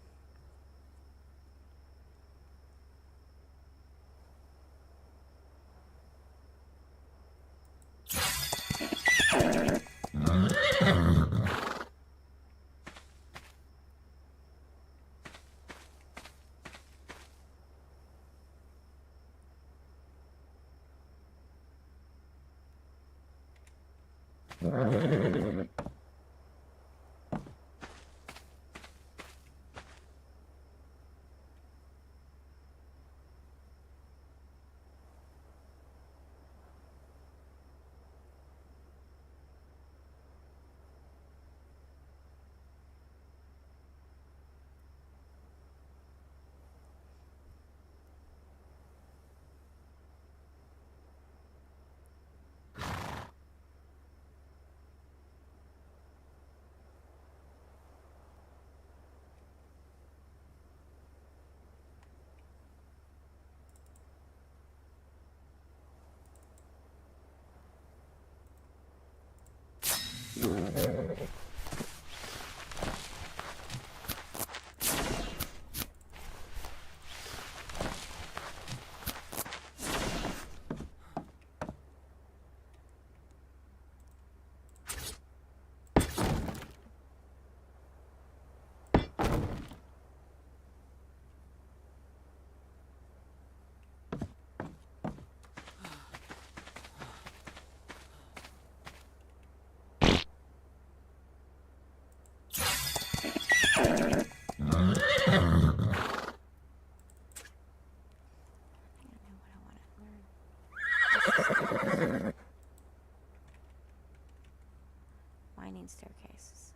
Winding staircases.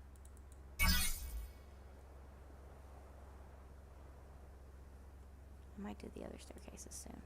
I might do the other staircases soon.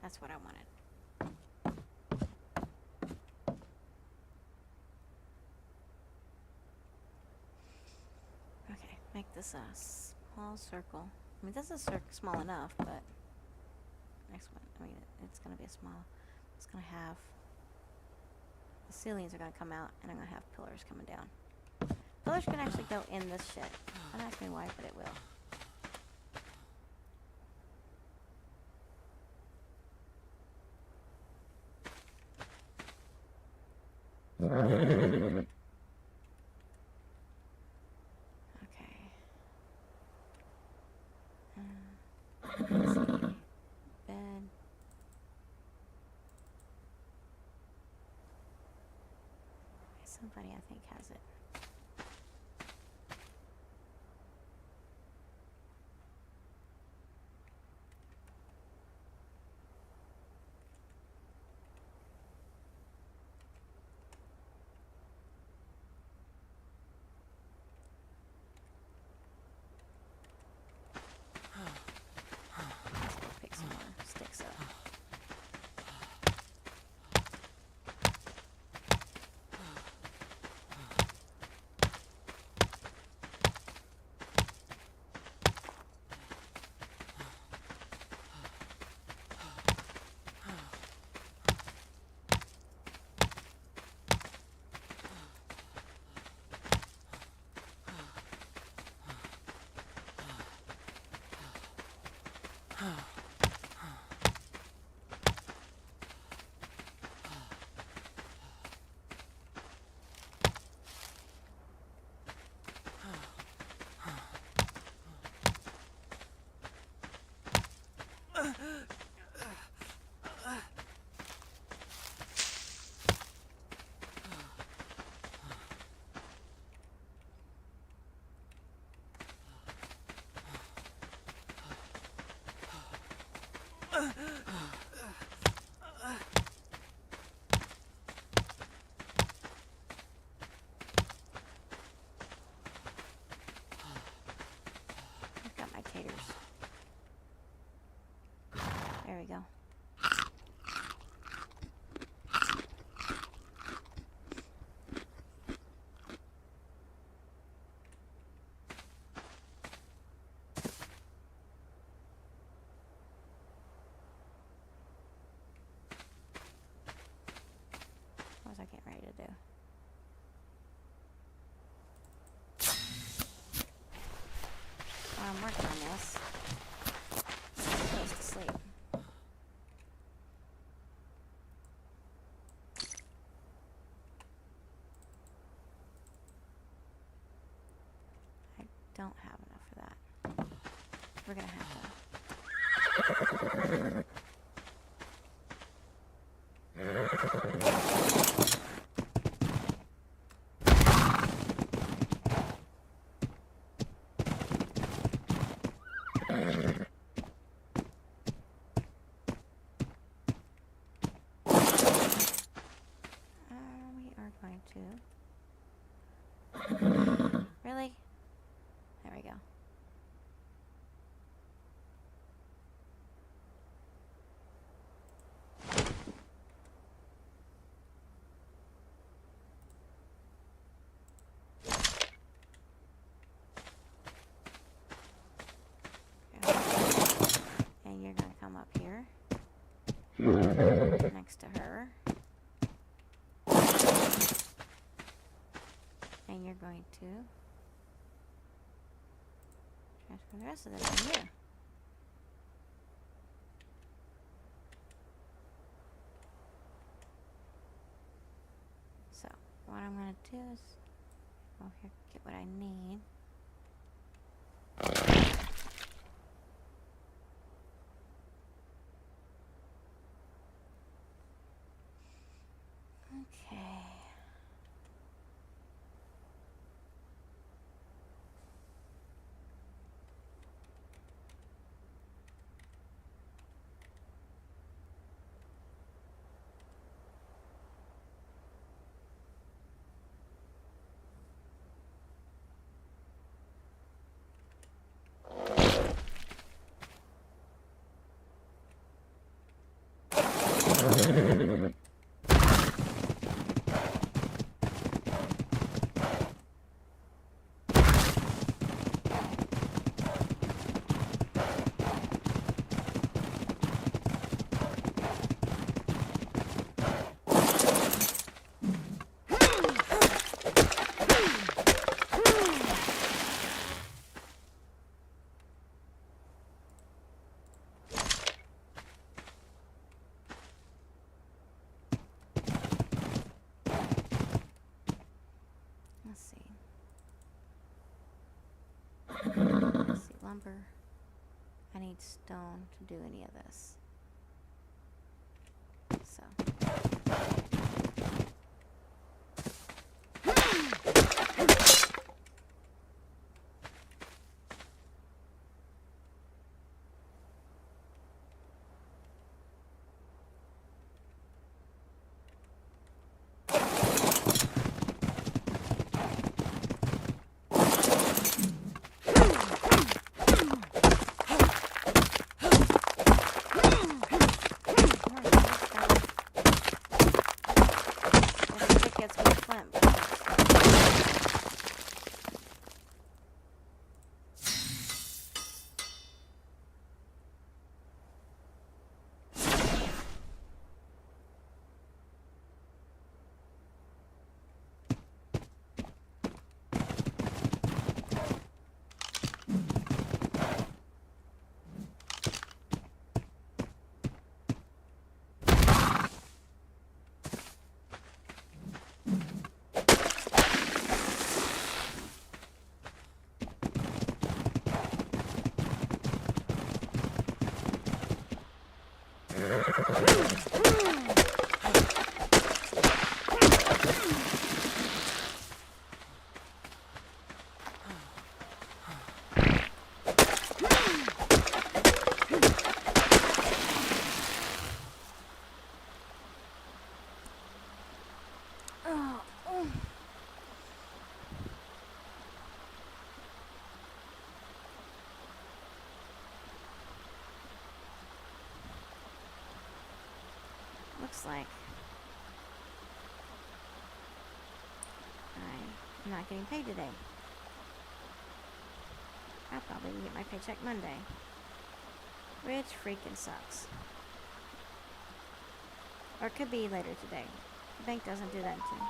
That's what I wanted. Okay, make this a small circle. I mean, this is small enough, but next one, I mean, it's going to be a small. It's going to have, the ceilings are going to come out, and I'm going to have pillars coming down. Pillars can actually go in this shit. Don't ask me why, but it will. Okay. Let's see. Bed. Somebody, I think, has it. Let's go pick some more sticks up. I've got my taters. There we go. What was I getting ready to do? While I'm working on this, I'm close to sleep. I don't have enough for that. We're gonna have to. We are going to. Really? There we go. And you're going to come up here next to her. And you're going to transfer the rest of this in here. So, what I'm going to do is go here, get what I need. Okay. Let's see. Let's see, lumber. I need stone to do any of this. So. Gets me flint. Looks like I'm not getting paid today. I'll probably get my paycheck Monday, which freaking sucks. Or it could be later today. The bank doesn't do that until.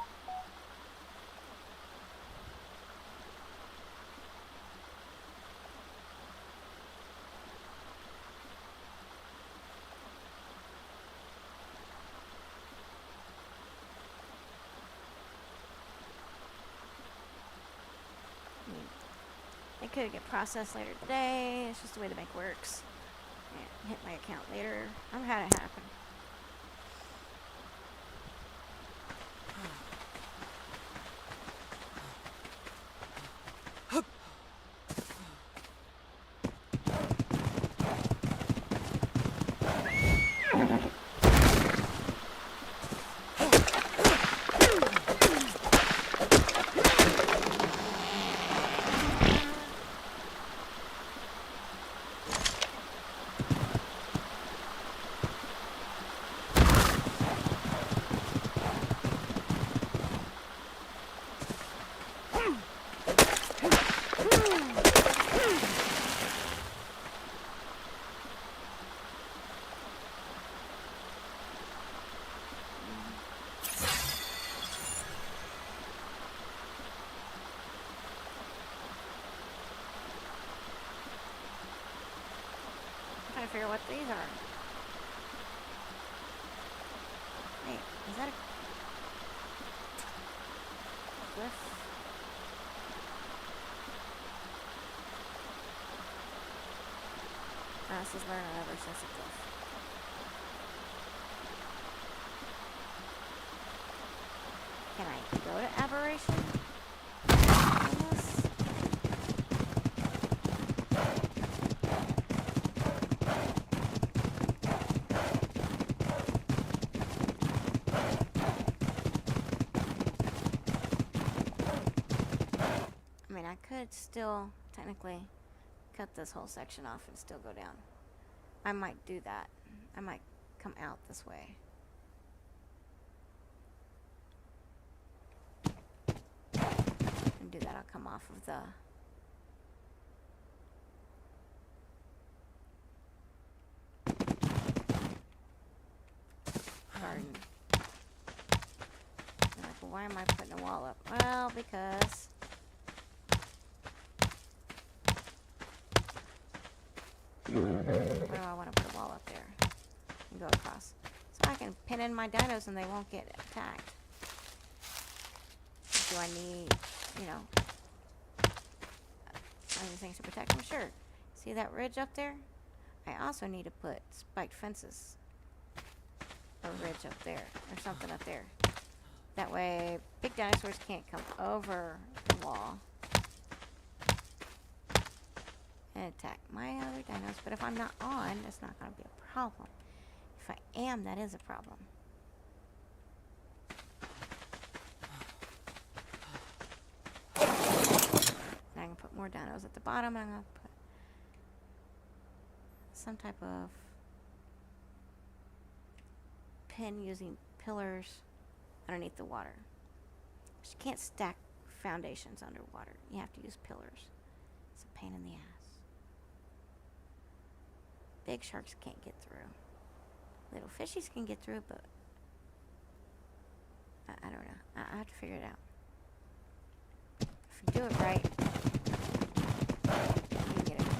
It could get processed later today. It's just the way the bank works. Yeah, hit my account later. I've had it happen. Trying to figure out what these are. Wait, is that a cliff? Oh, this is where I ever says a cliff. Can I go to aberration? On this? I mean, I could still technically cut this whole section off and still go down. I might do that. I might come out this way. come off of the garden. I'm like, well, why am I putting a wall up? Well, because why do I want to put a wall up there and go across? So I can pin in my dinos and they won't get attacked. Do I need, you know, other things to protect them? Sure. See that ridge up there? I also need to put spiked fences. A ridge up there, or something up there. That way, big dinosaurs can't come over the wall and attack my other dinos. But if I'm not on, that's not going to be a problem. If I am, that is a problem. And I can put more dinos at the bottom. I'm going to put some type of pin using pillars underneath the water. You can't stack foundations underwater. You have to use pillars. It's a pain in the ass. Big sharks can't get through. Little fishies can get through, but I don't know. I have to figure it out. If you do it right, you can get it to work.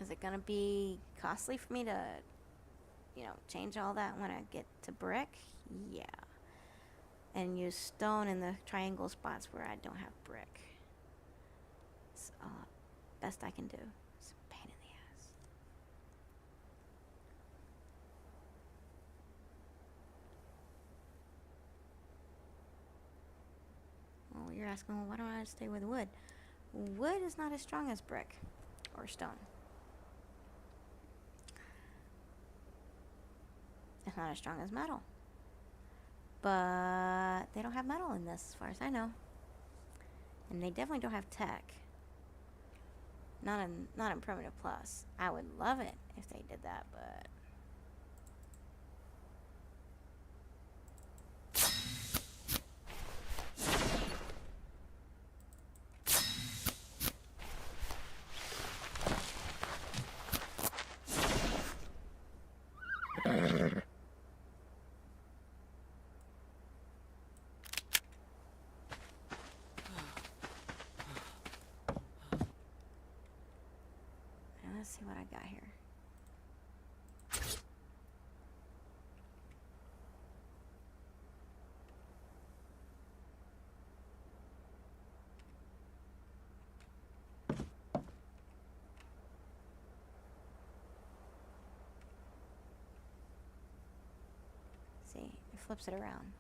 Is it gonna be costly for me to, you know, change all that when I get to brick? Yeah. And use stone in the triangle spots where I don't have brick. It's best I can do. It's a pain in the ass. Well, you're asking, well, why don't I stay with wood? Wood is not as strong as brick or stone. It's not as strong as metal. But they don't have metal in this as far as I know. And they definitely don't have tech. Not in Primitive Plus. I would love it if they did that, but let's see what I got here. See, it flips it around.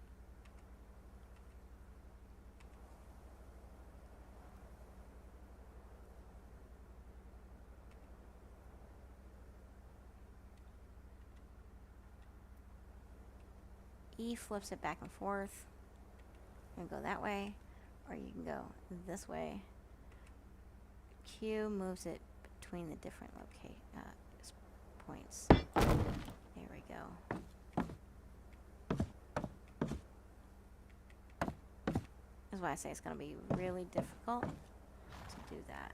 E flips it back and forth. You can go that way, or you can go this way. Q moves it between the different points. There we go. That's why I say it's going to be really difficult to do that.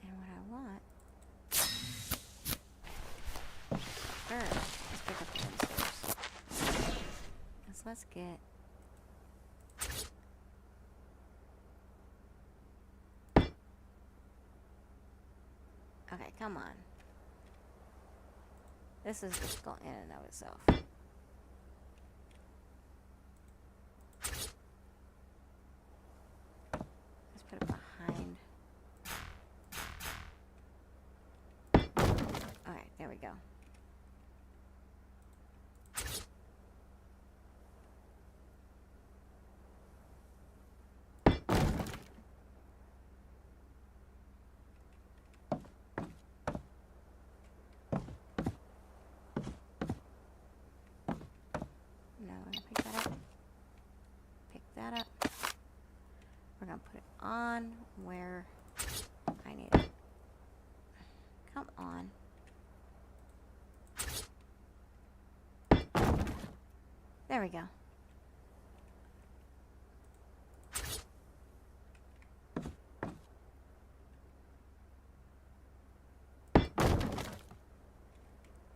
And what I want first, let's pick up the downstairs. Let's get okay, come on. This is difficult in and of itself. Let's put it behind. Okay, there we go. on where I need it. Come on. There we go.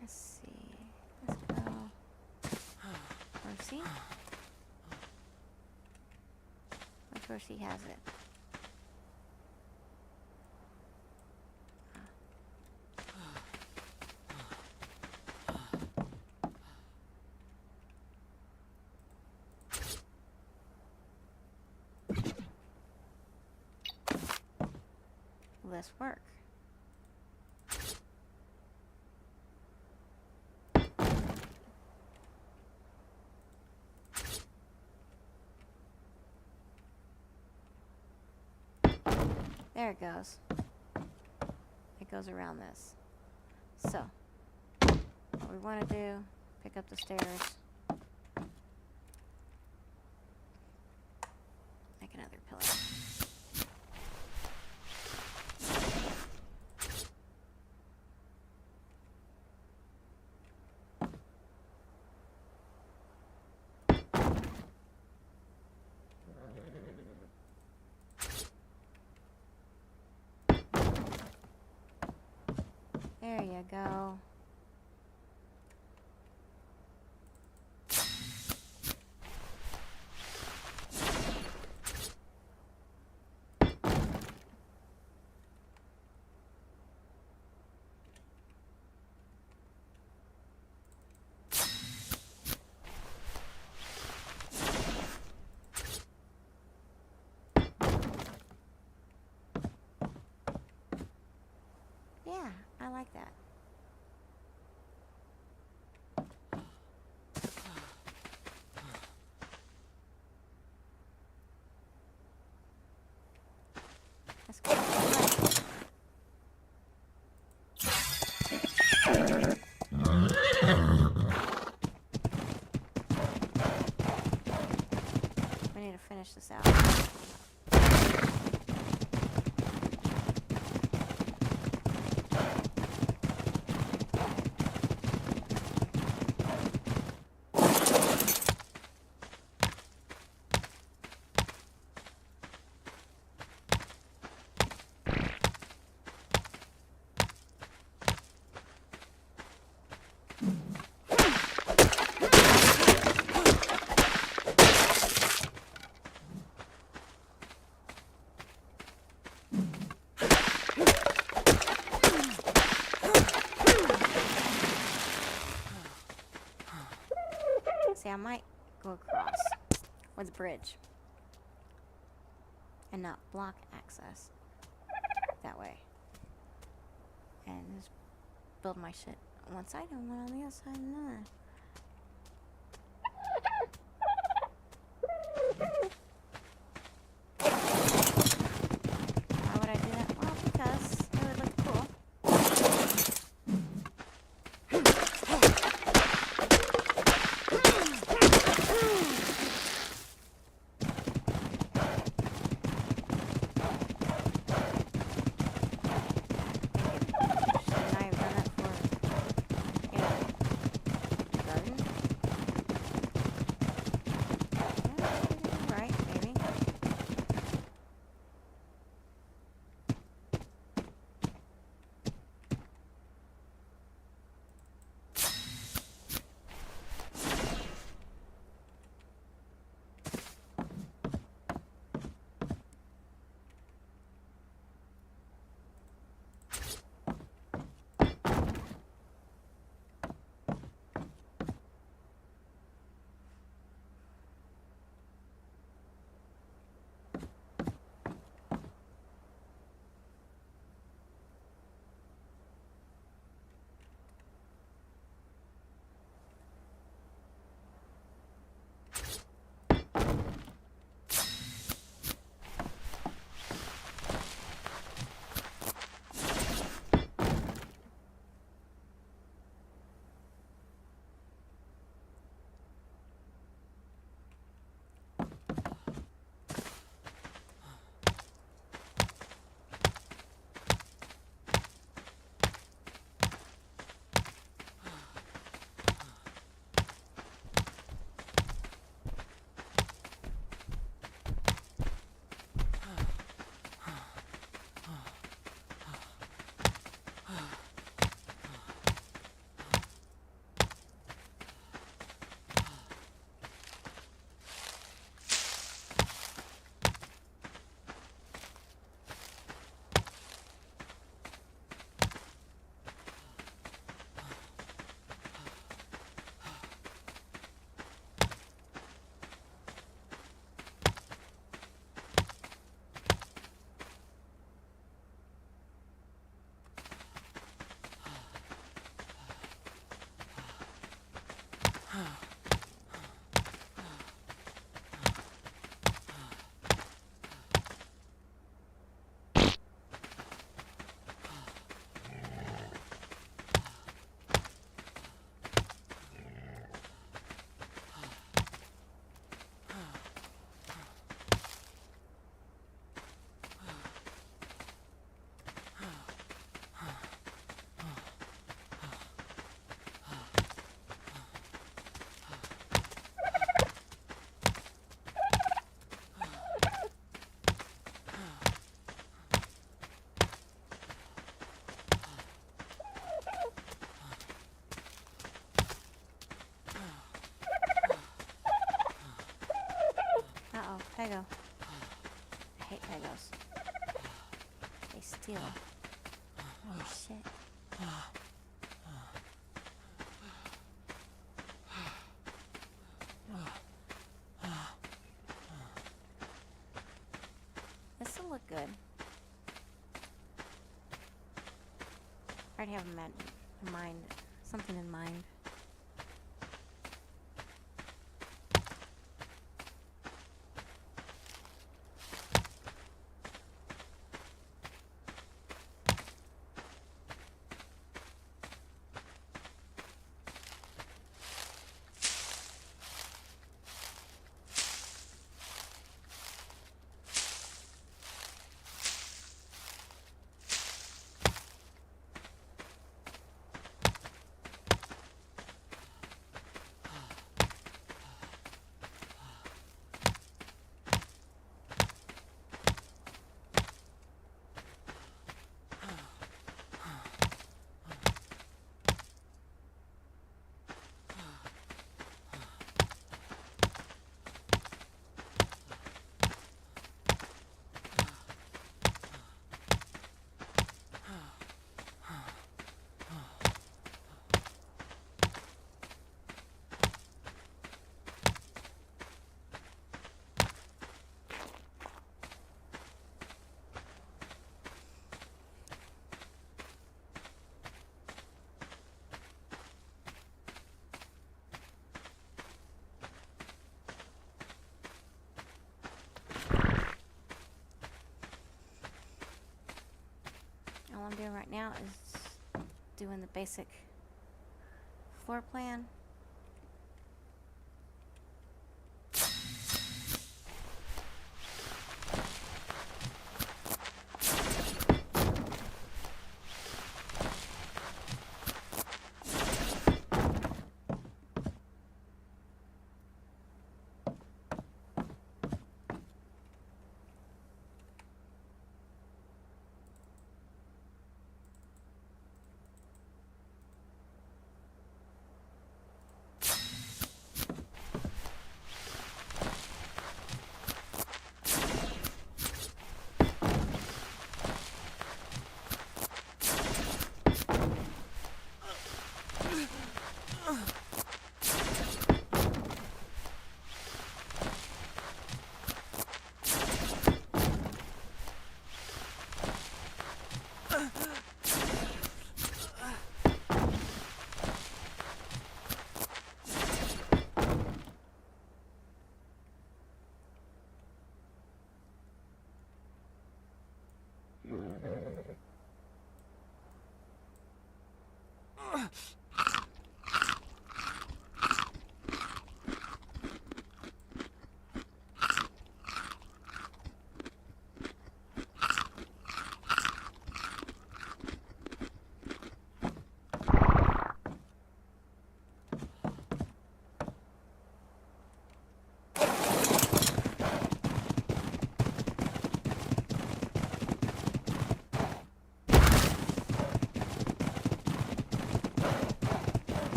Let's see. Let's go. Percy? Which Percy has it? Less work. There it goes. It goes around this. So, what we want to do, pick up the stairs. Make another pillar. There you go. Yeah, I like that. Let's go. We need to finish this out. See, I might go across with the bridge and not block access that way. And just build my shit on one side and one on the other side and another. Why would I do that? Well, because it would look cool. Shouldn't I have done that for, you know, Pego. I hate Pegos. They steal. Oh shit. This will look good. I already have a mind, something in mind. All I'm doing right now is doing the basic floor plan.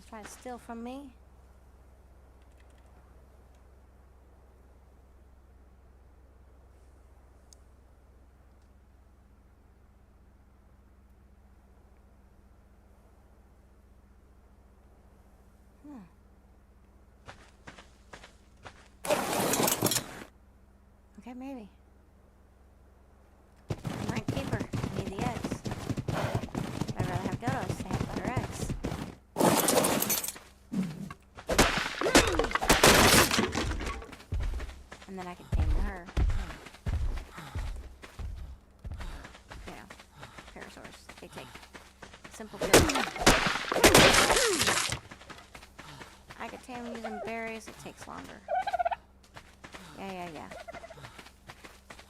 Try to steal from me. Okay, maybe. Might keep her. Need the eggs. I'd rather have dodos. They have better eggs. And then I can tame her. You know, parasaurs. They take simple pills. I could tame them using berries. It takes longer. Yeah.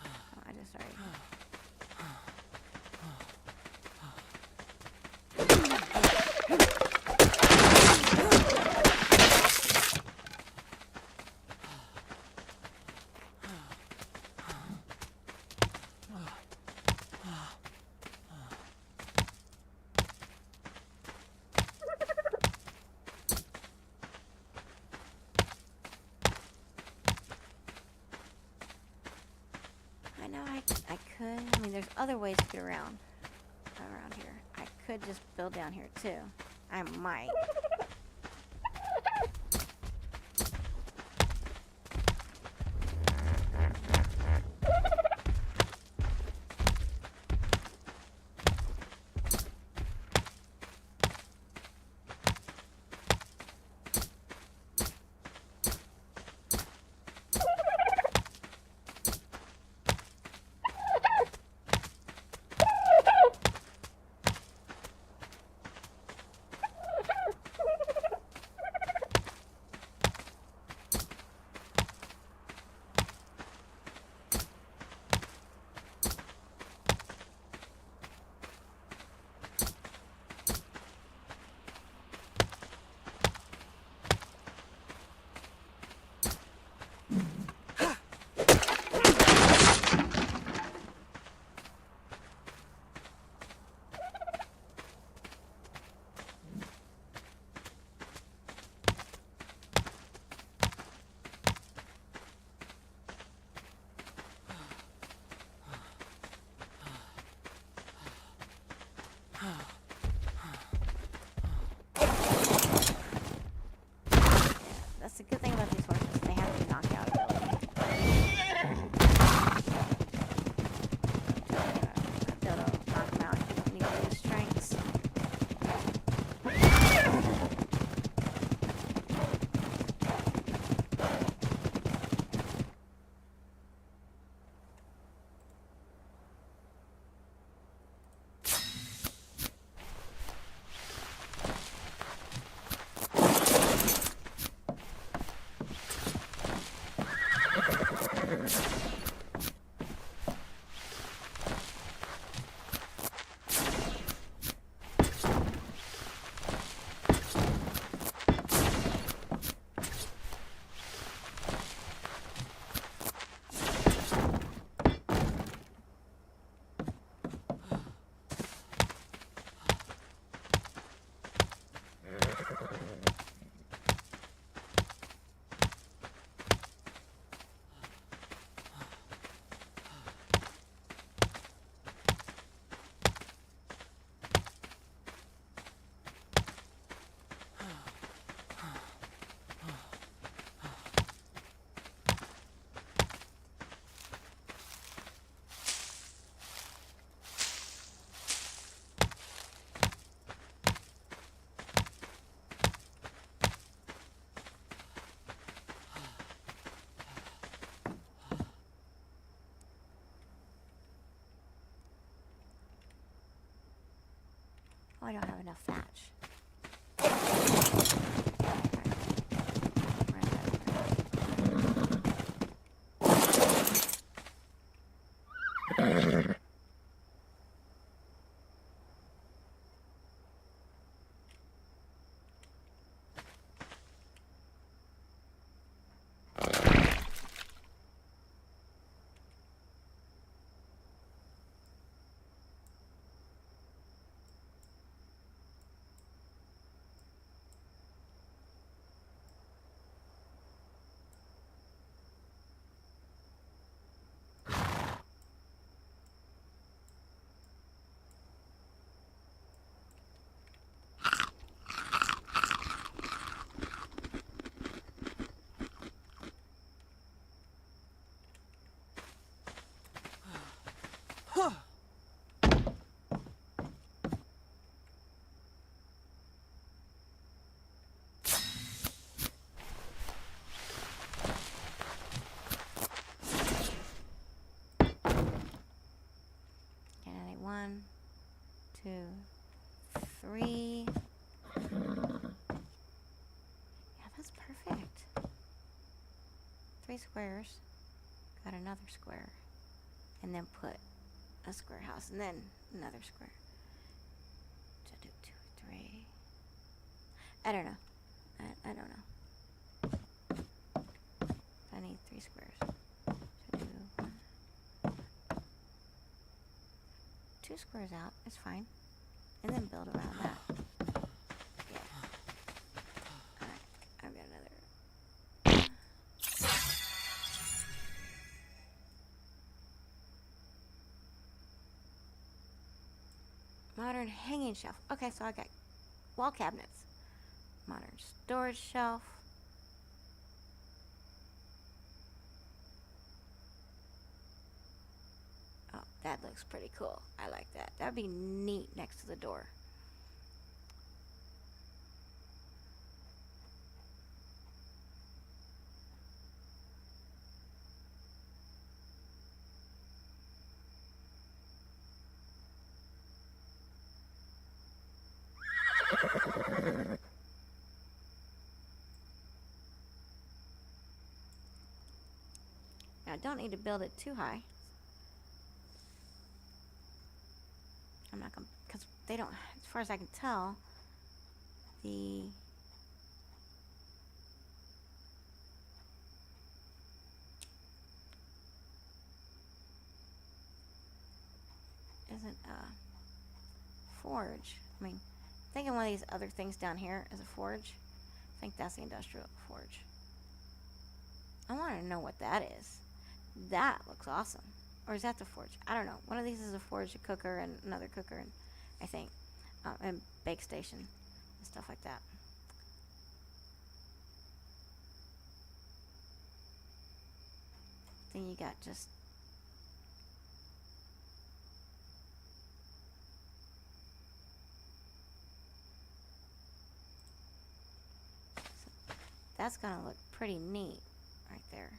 Oh, I just already. know, I could. I mean, there's other ways to get around here. I could just build down here too. I might. That's the good thing about these horses. They have a knockout ability. They'll knock them out if you don't need those strengths. Oh, I don't have enough thatch. One, two, three. Yeah, that's perfect. 3 squares. Got another square. And then put a square house. And then another square. So do 2 or 3. I don't know. I don't know. I need 3 squares. So do 2 squares out, it's fine. And then build around that. Yeah. Alright, I've got another. Modern hanging shelf. Okay, so I got wall cabinets. Modern storage shelf. Oh, that looks pretty cool. I like that. That'd be neat next to the door. Now, I don't need to build it too high. I'm not gonna, because they don't, as far as I can tell, the isn't a forge. I mean, thinking one of these other things down here is a forge. I think that's the industrial forge. I want to know what that is. That looks awesome. Or is that the forge? I don't know. One of these is a forge, a cooker, and another cooker, and I think, and bake station and stuff like that. Then you got just that's gonna look pretty neat right there.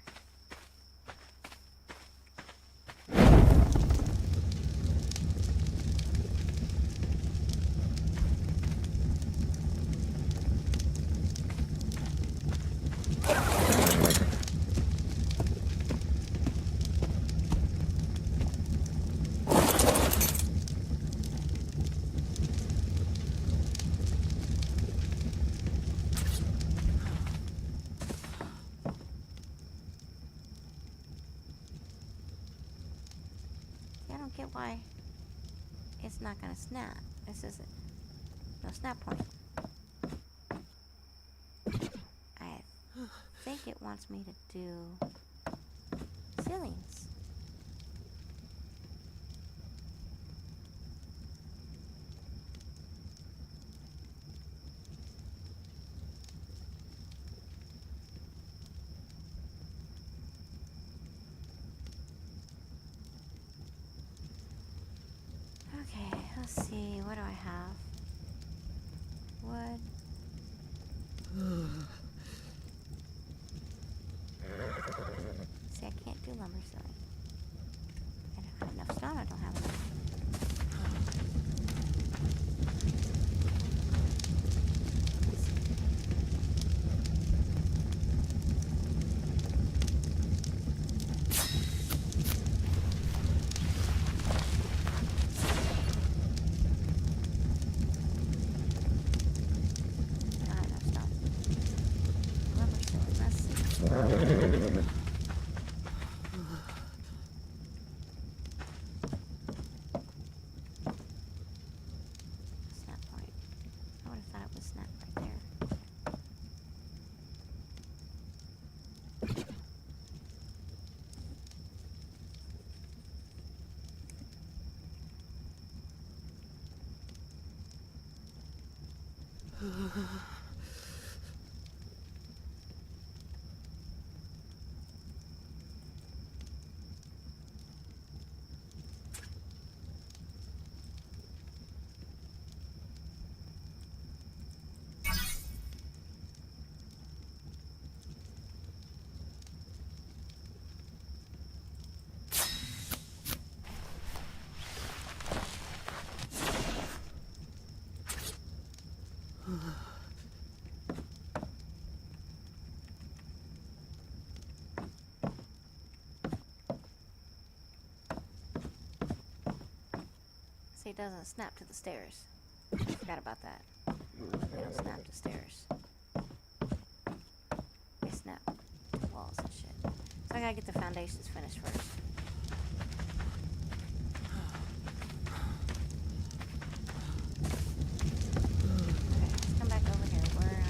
Get why it's not gonna snap. This is no snap point. I think it wants me to do ceilings. Okay, let's see, what do I have? Wood. See, I can't do lumber ceiling. I don't have enough stone, I don't have enough. Snap point. I would have thought it was snap right there. See, it doesn't snap to the stairs. Forgot about that. They don't snap to stairs. They snap to walls and shit. So I gotta get the foundations finished first. Okay, let's come back over here where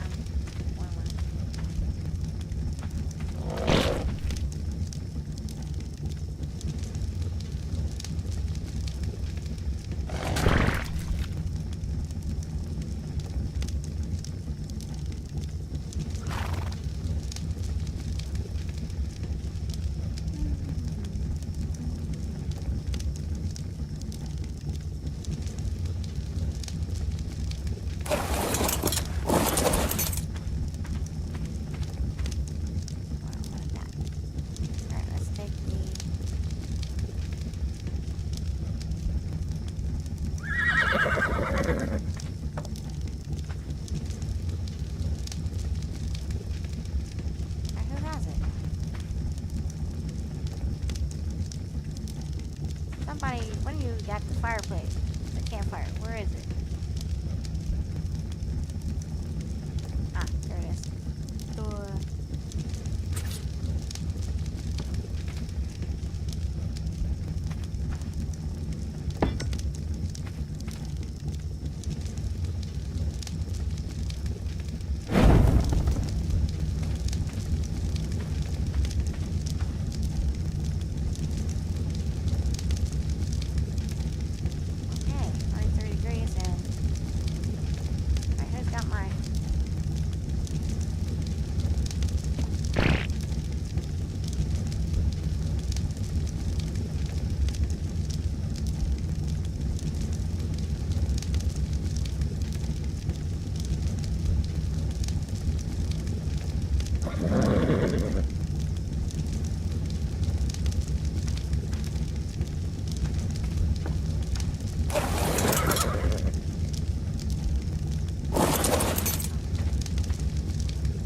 Somebody, one of you got the fireplace. The campfire. Where is it? Ah, there it is. Door. Okay, already 30 degrees and my head's got my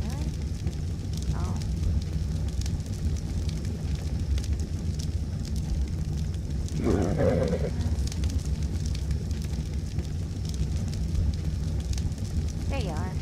really? Oh. There you are.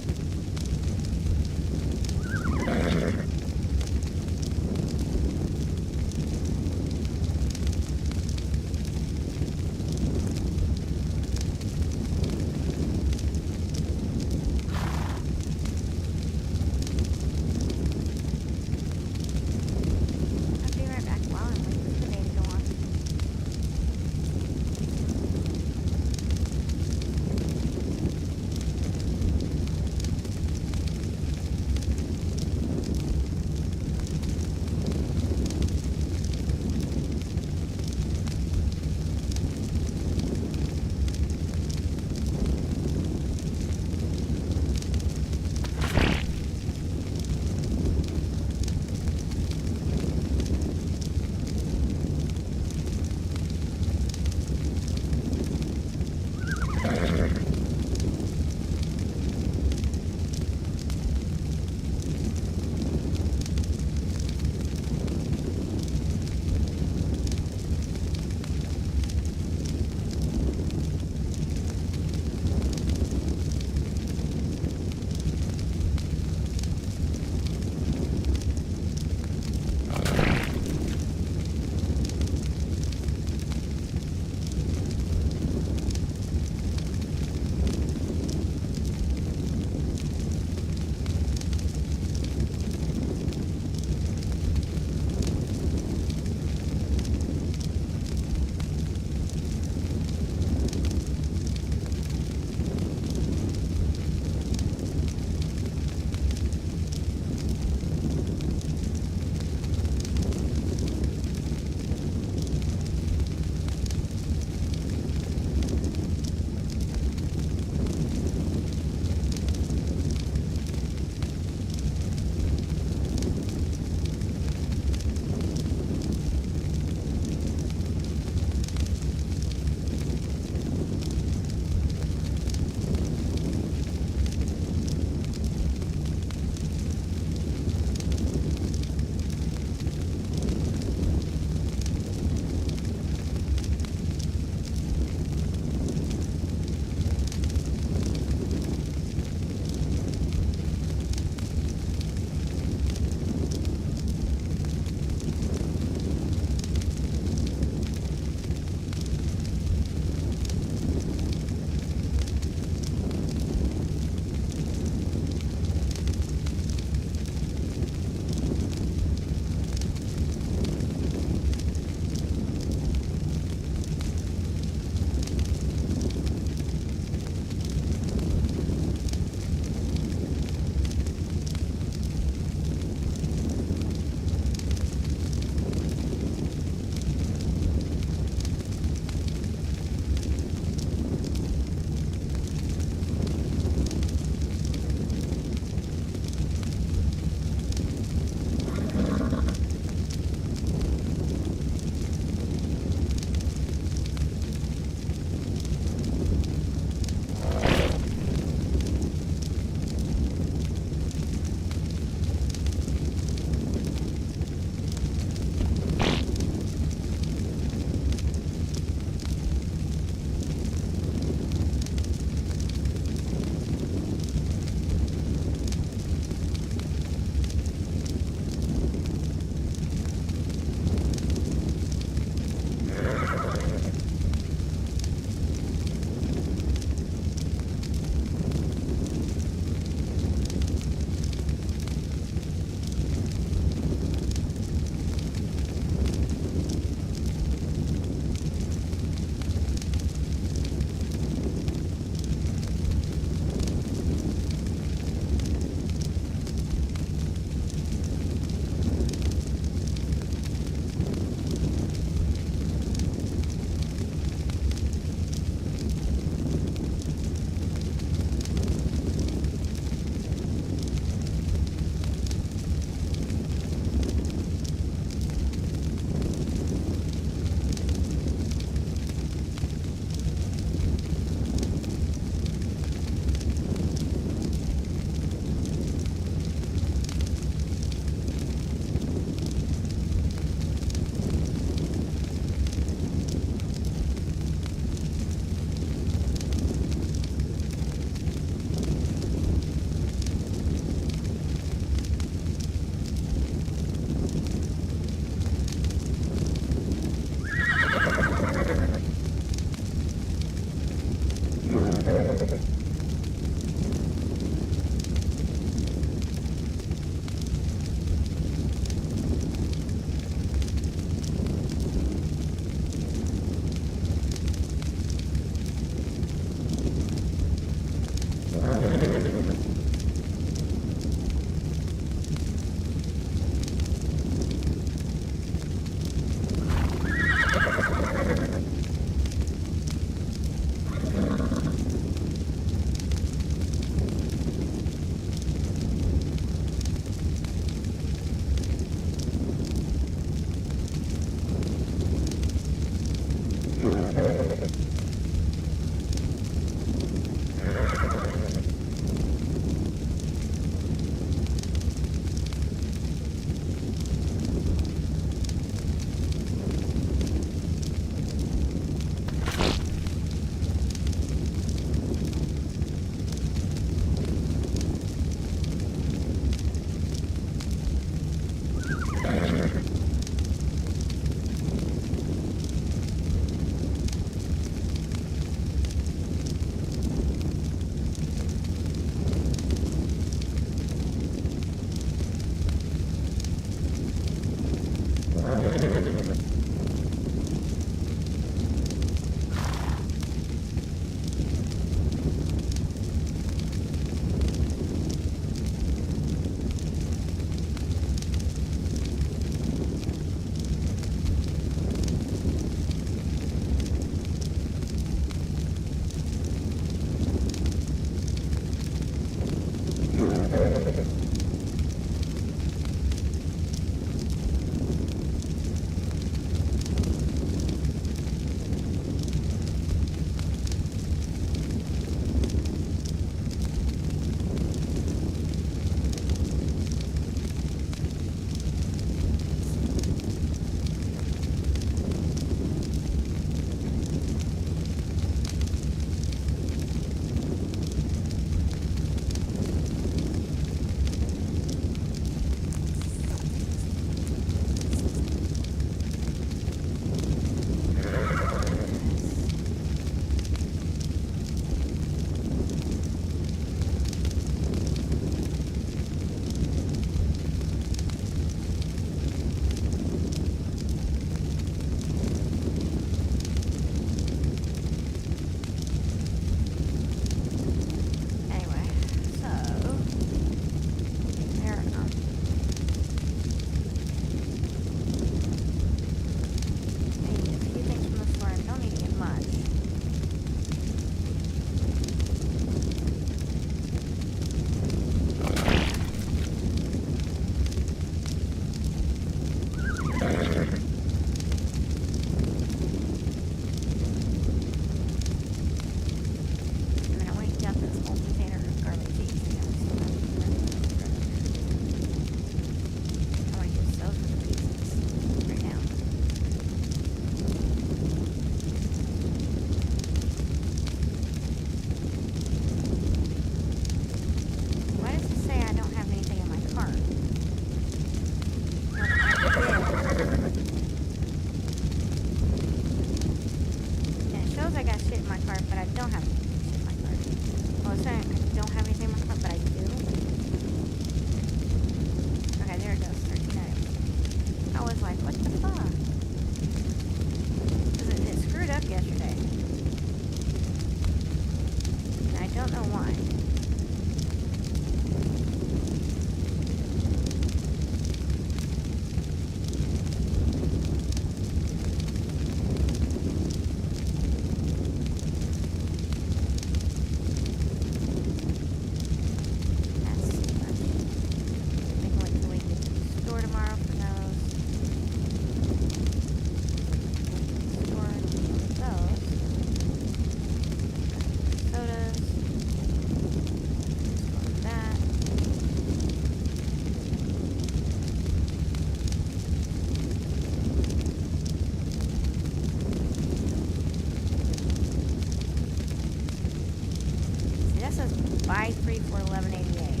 buy 3 for $11.88.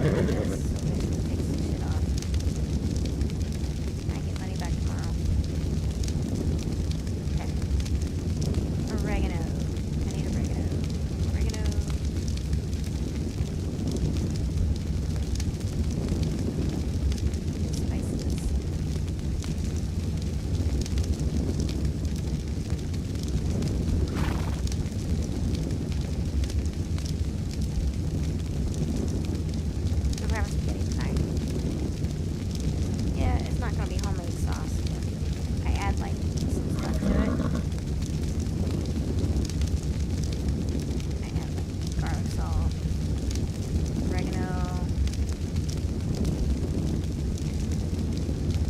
Take some shit off. I get money back tomorrow. Okay. Oregano. I need oregano. Oregano. Spices. Grab spaghetti tonight. Yeah, it's not gonna be homemade sauce. I add like some stuff to it. I add like garlic salt, oregano,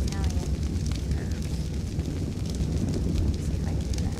Italian herbs. Let's see if I can do that.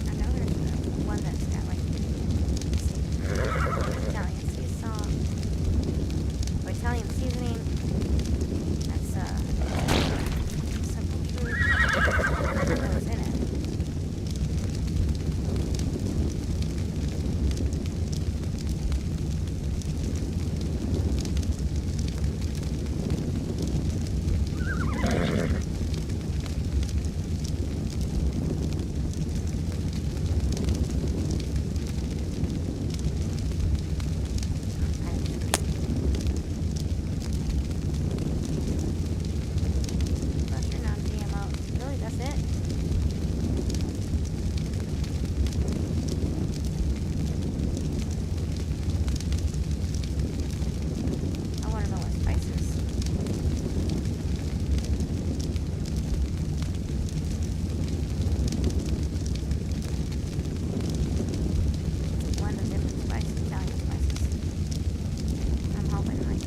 I know there's one that's got like Italian sea salt or Italian seasoning. That's simple truth. That was in it. Plus you're non-GMO. Really, that's it? I want to know what spices. Blend of different spices, Italian spices. I'm hoping like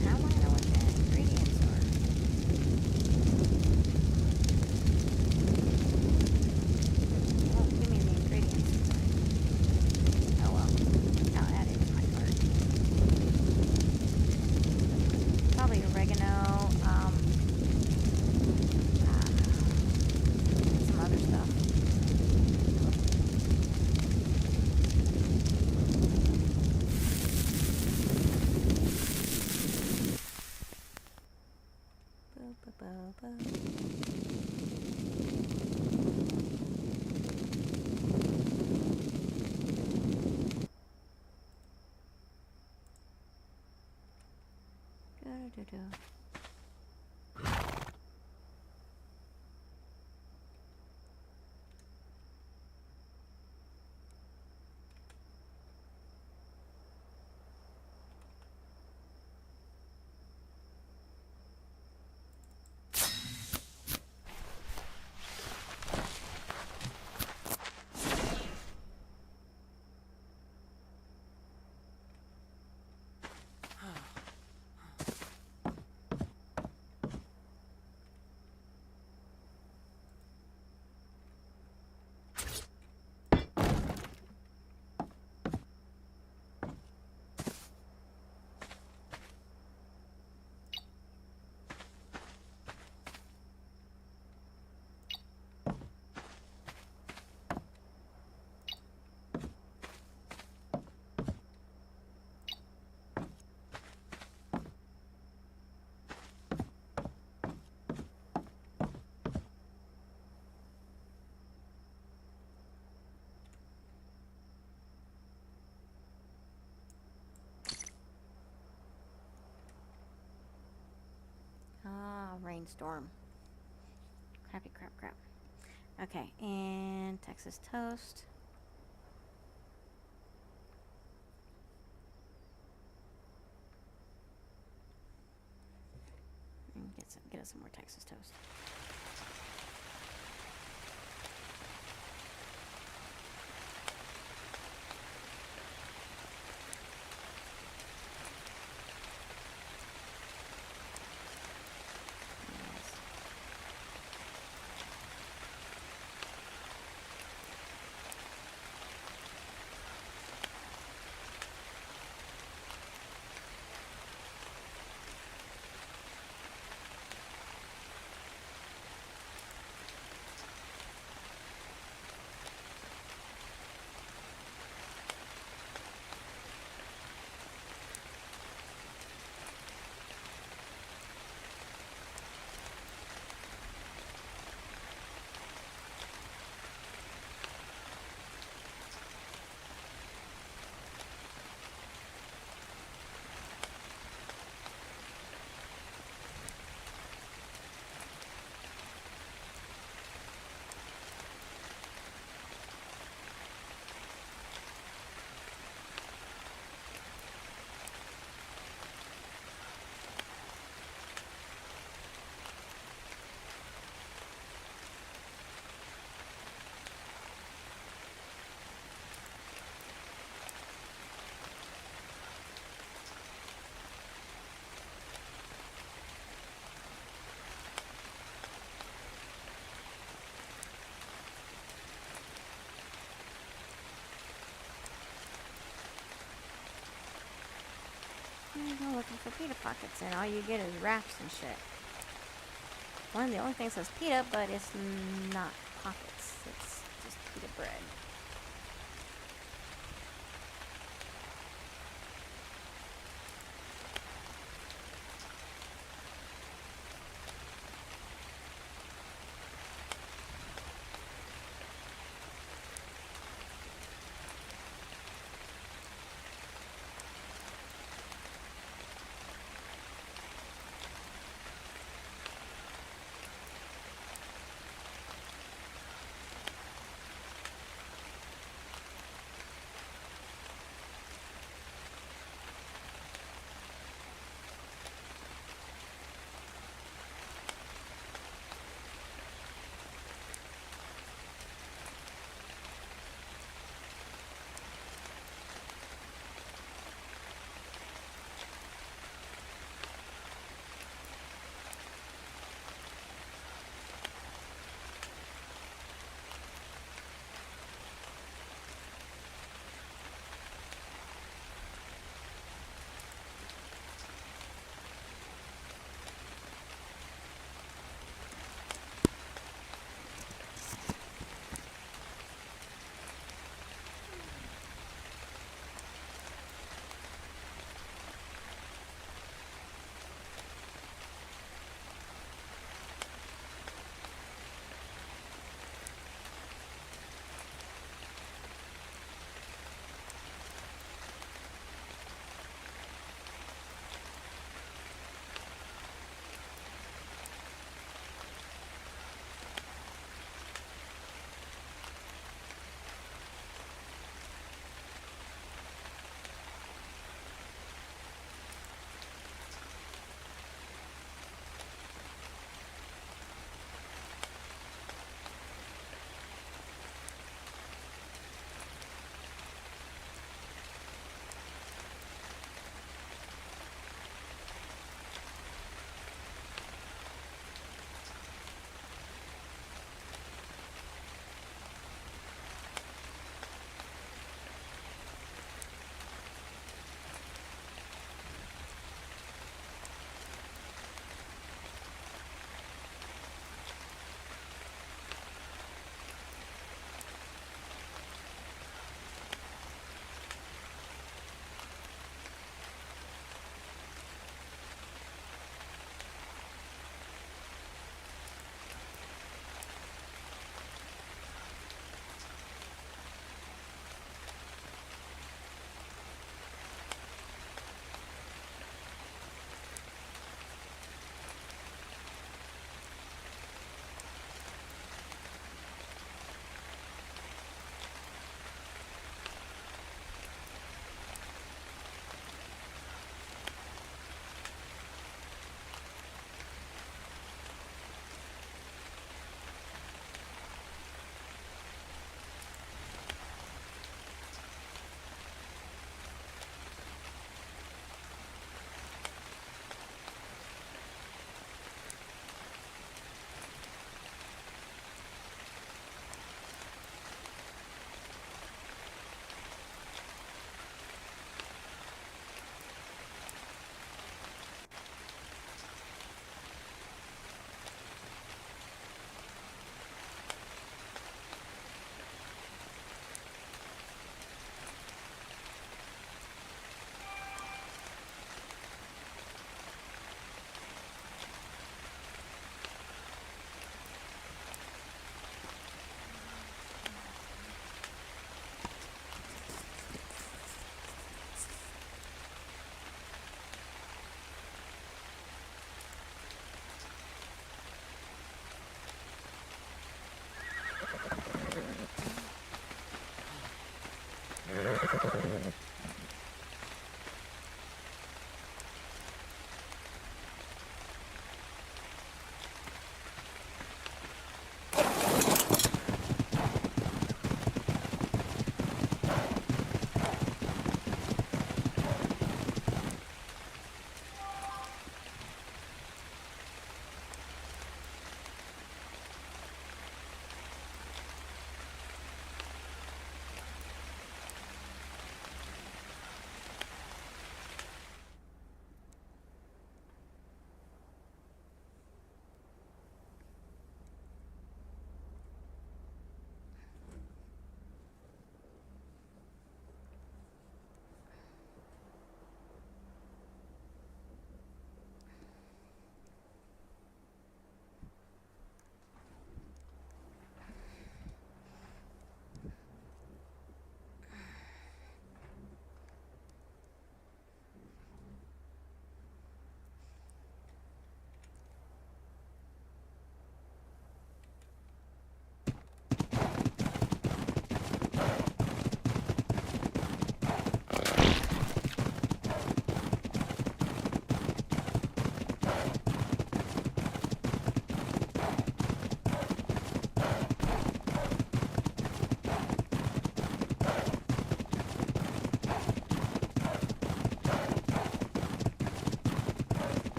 I want to know what the ingredients are. It won't give me the ingredients. Oh well, I'll add it to my cart. Probably oregano, some other stuff. Boo, boo, boo, boo. Do-do-do-do. rainstorm. Crappy crap. Okay, and Texas toast. And get us some more Texas toast. You go looking for pita pockets, and all you get is wraps and shit. One of the only things says pita, but it's not pockets. It's just pita bread.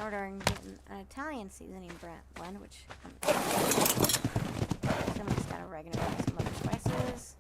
ordering an Italian seasoning blend, which somebody's got oregano and some other spices.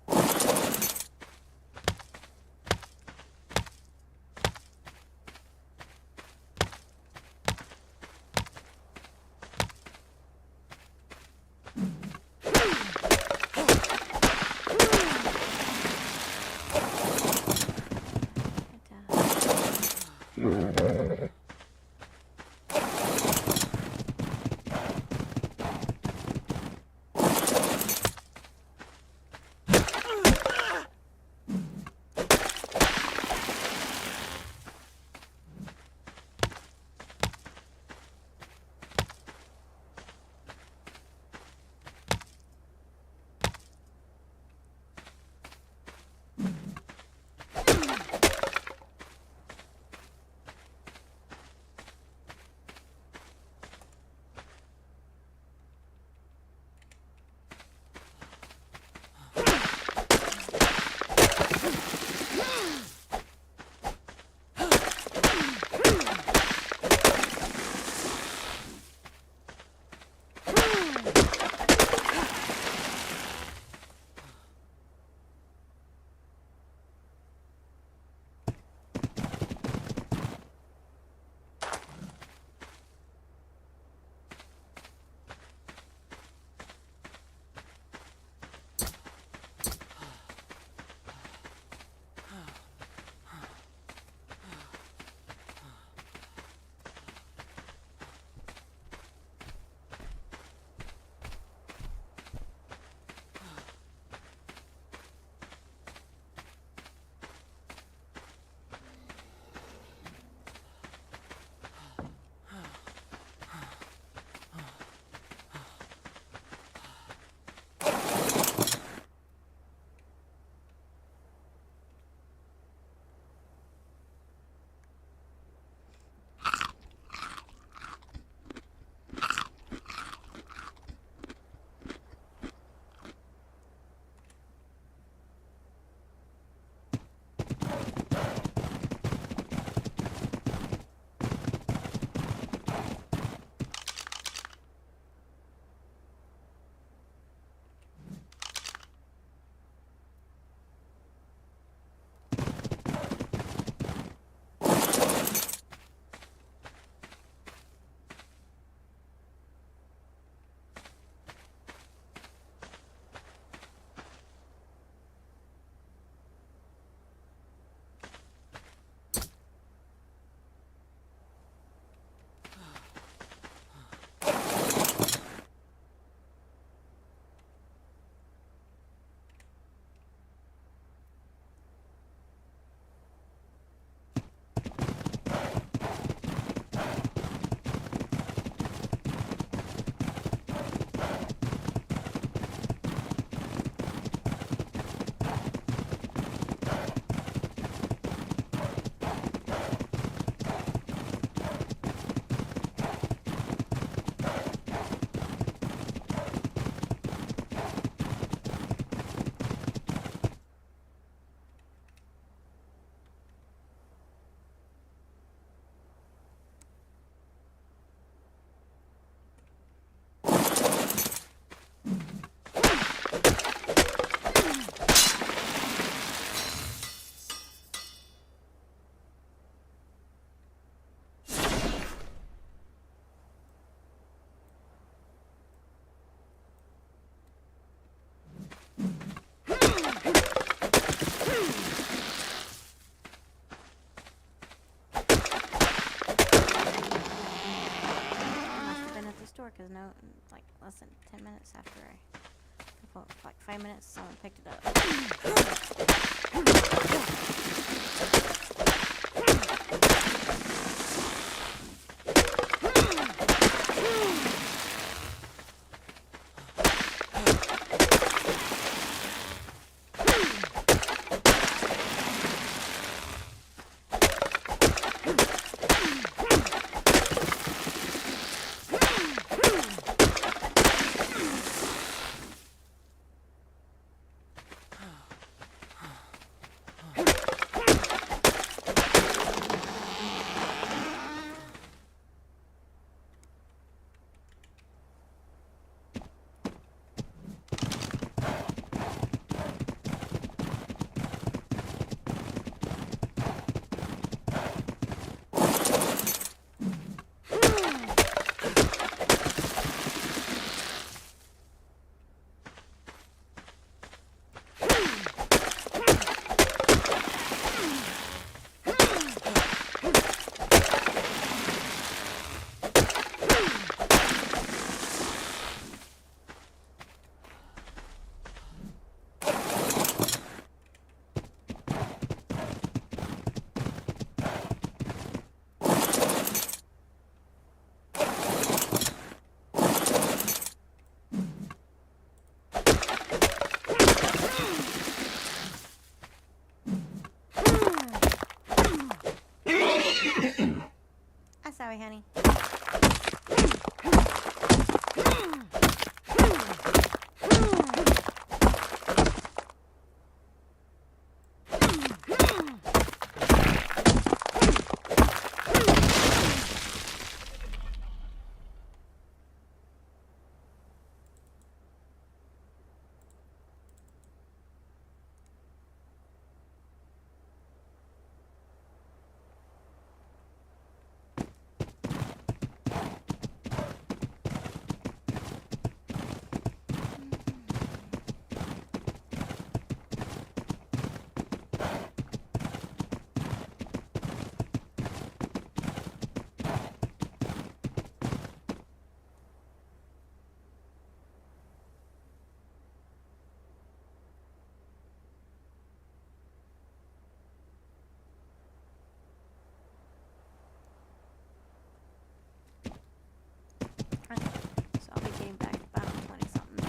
Because no, like less than 10 minutes after like 5 minutes, someone picked it up. sorry, honey. So I'll be getting back about $20-something.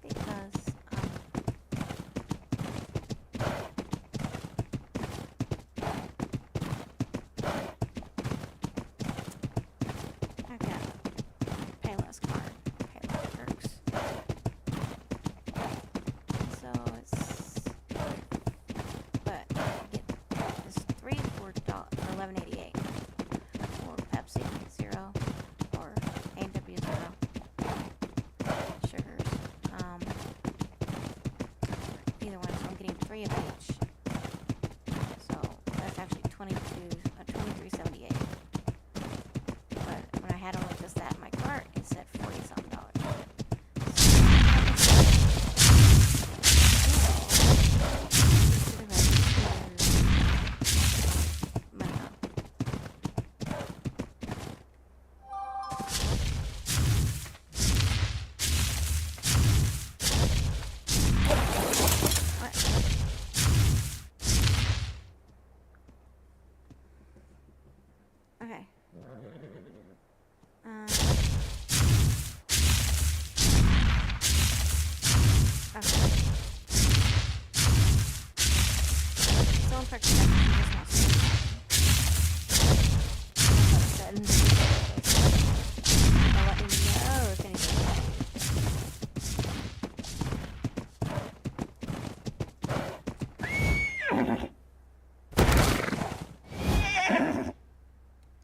Because I've got a Payless card, Payless perks. So it's, but you get this 3 for $11.88, or Pepsi 0, or A&W 0, sugars. Either one, so I'm getting 3 of each. So that's actually $23.78. But when I had only just that in my cart, it said $40-something. Money up. What? Okay. Okay. Someone practiced that just now. Said in the I'll let you know if anything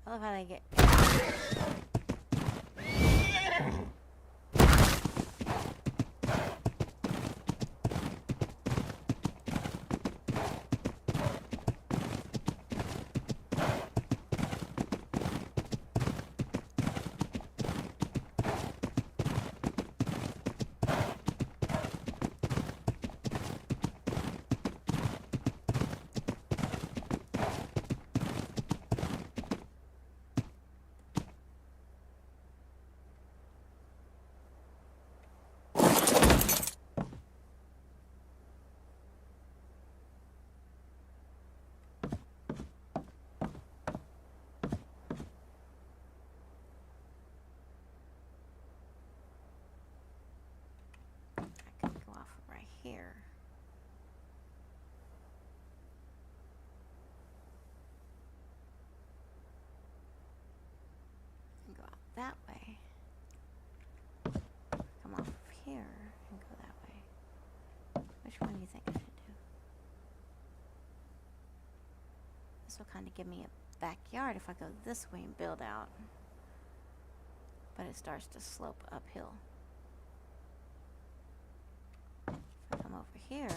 I love how they get. I could go off right here. And go out that way. Come off of here and go that way. Which one do you think I should do? This will kind of give me a backyard if I go this way and build out. But it starts to slope uphill. If I come over here.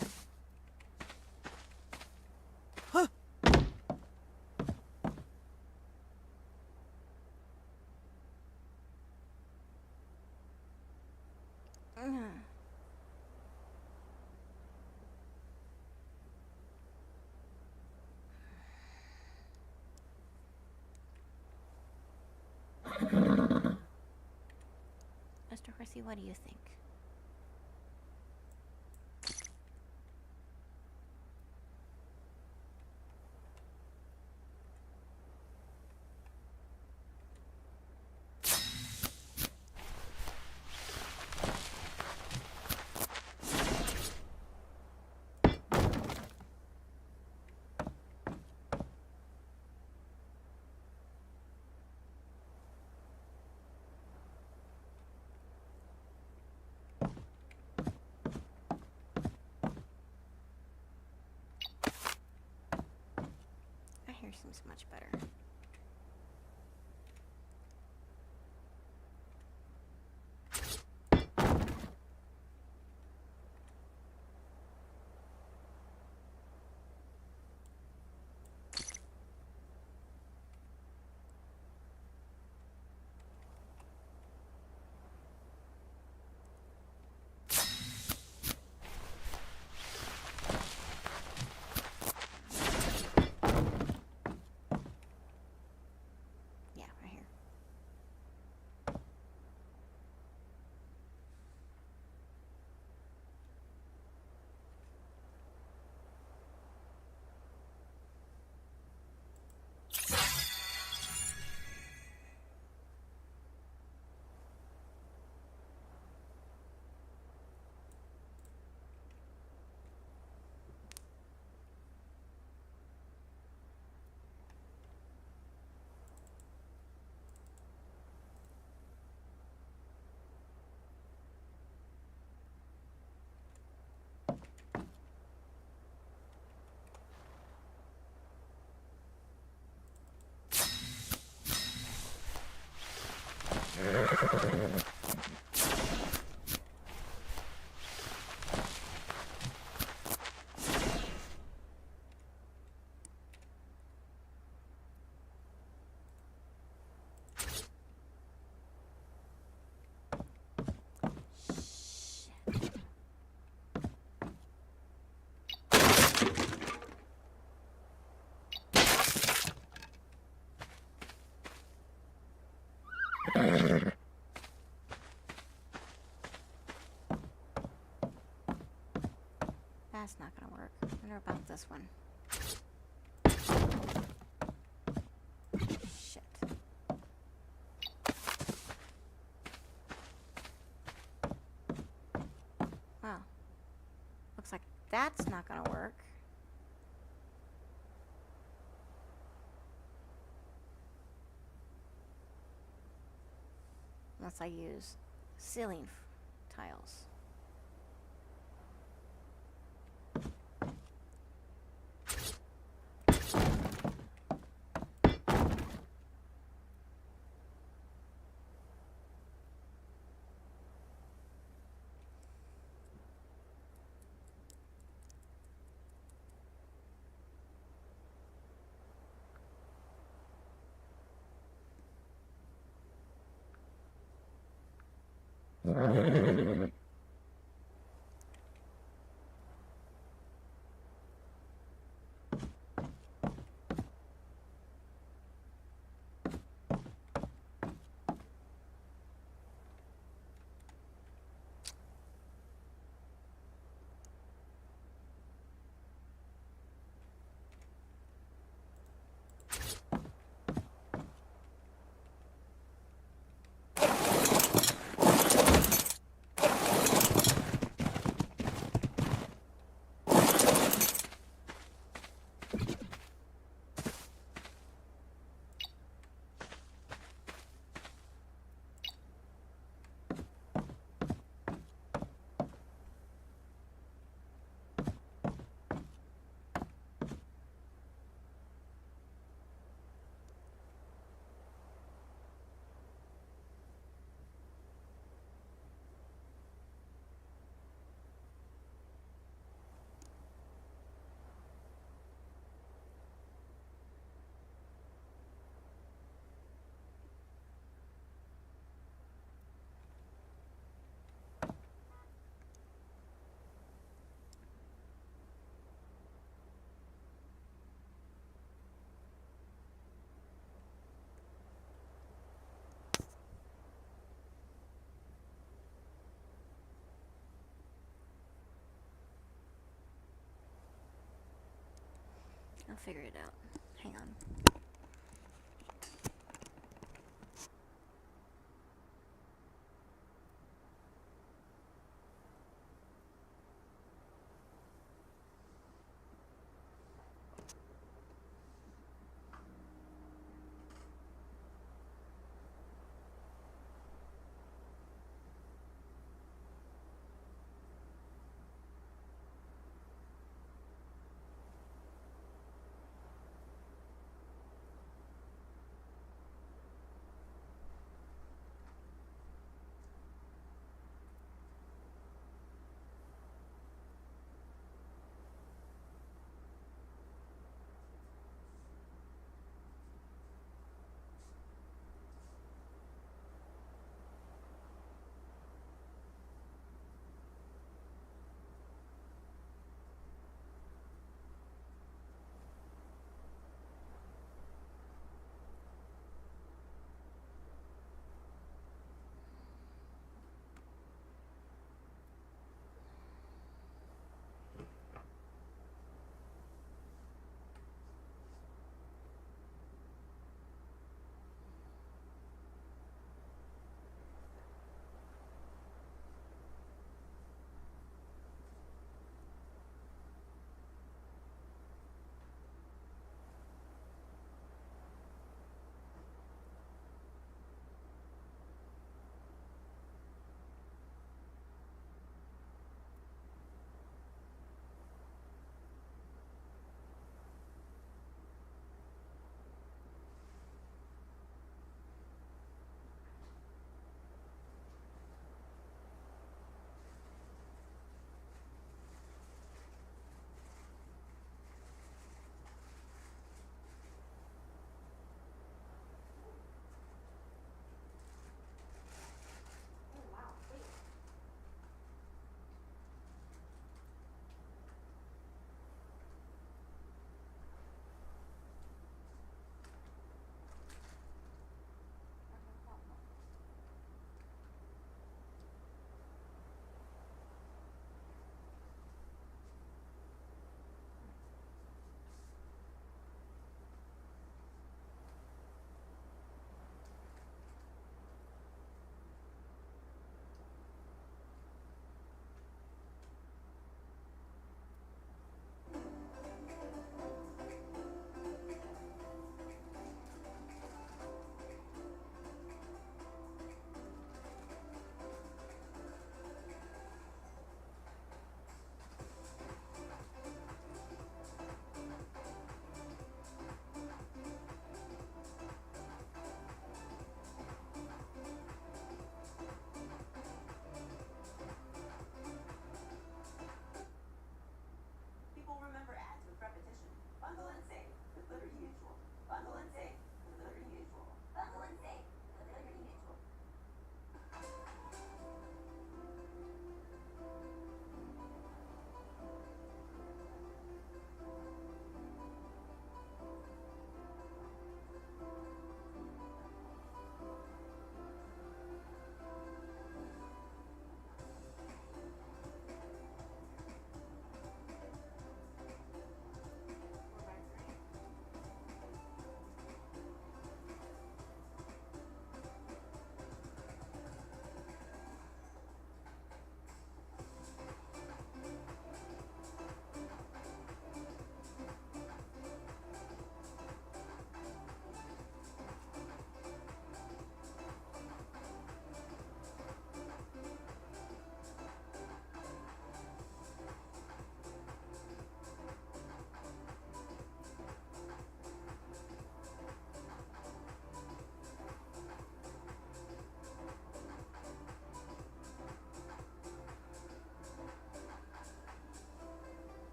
Mr. Horsey, what do you think? seems much better. Yeah, right here. That's not gonna work. I wonder about this one. Shit. Wow. Looks like that's not gonna work. Unless I use ceiling tiles. I'll figure it out. Hang on.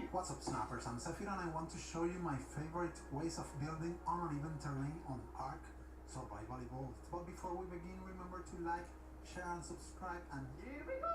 What's up, snappers? I'm Zephyr and I want to show you my favorite ways of building on uneven terrain on Ark Survival Evolved. But before we begin, remember to like, share and subscribe, and here we go!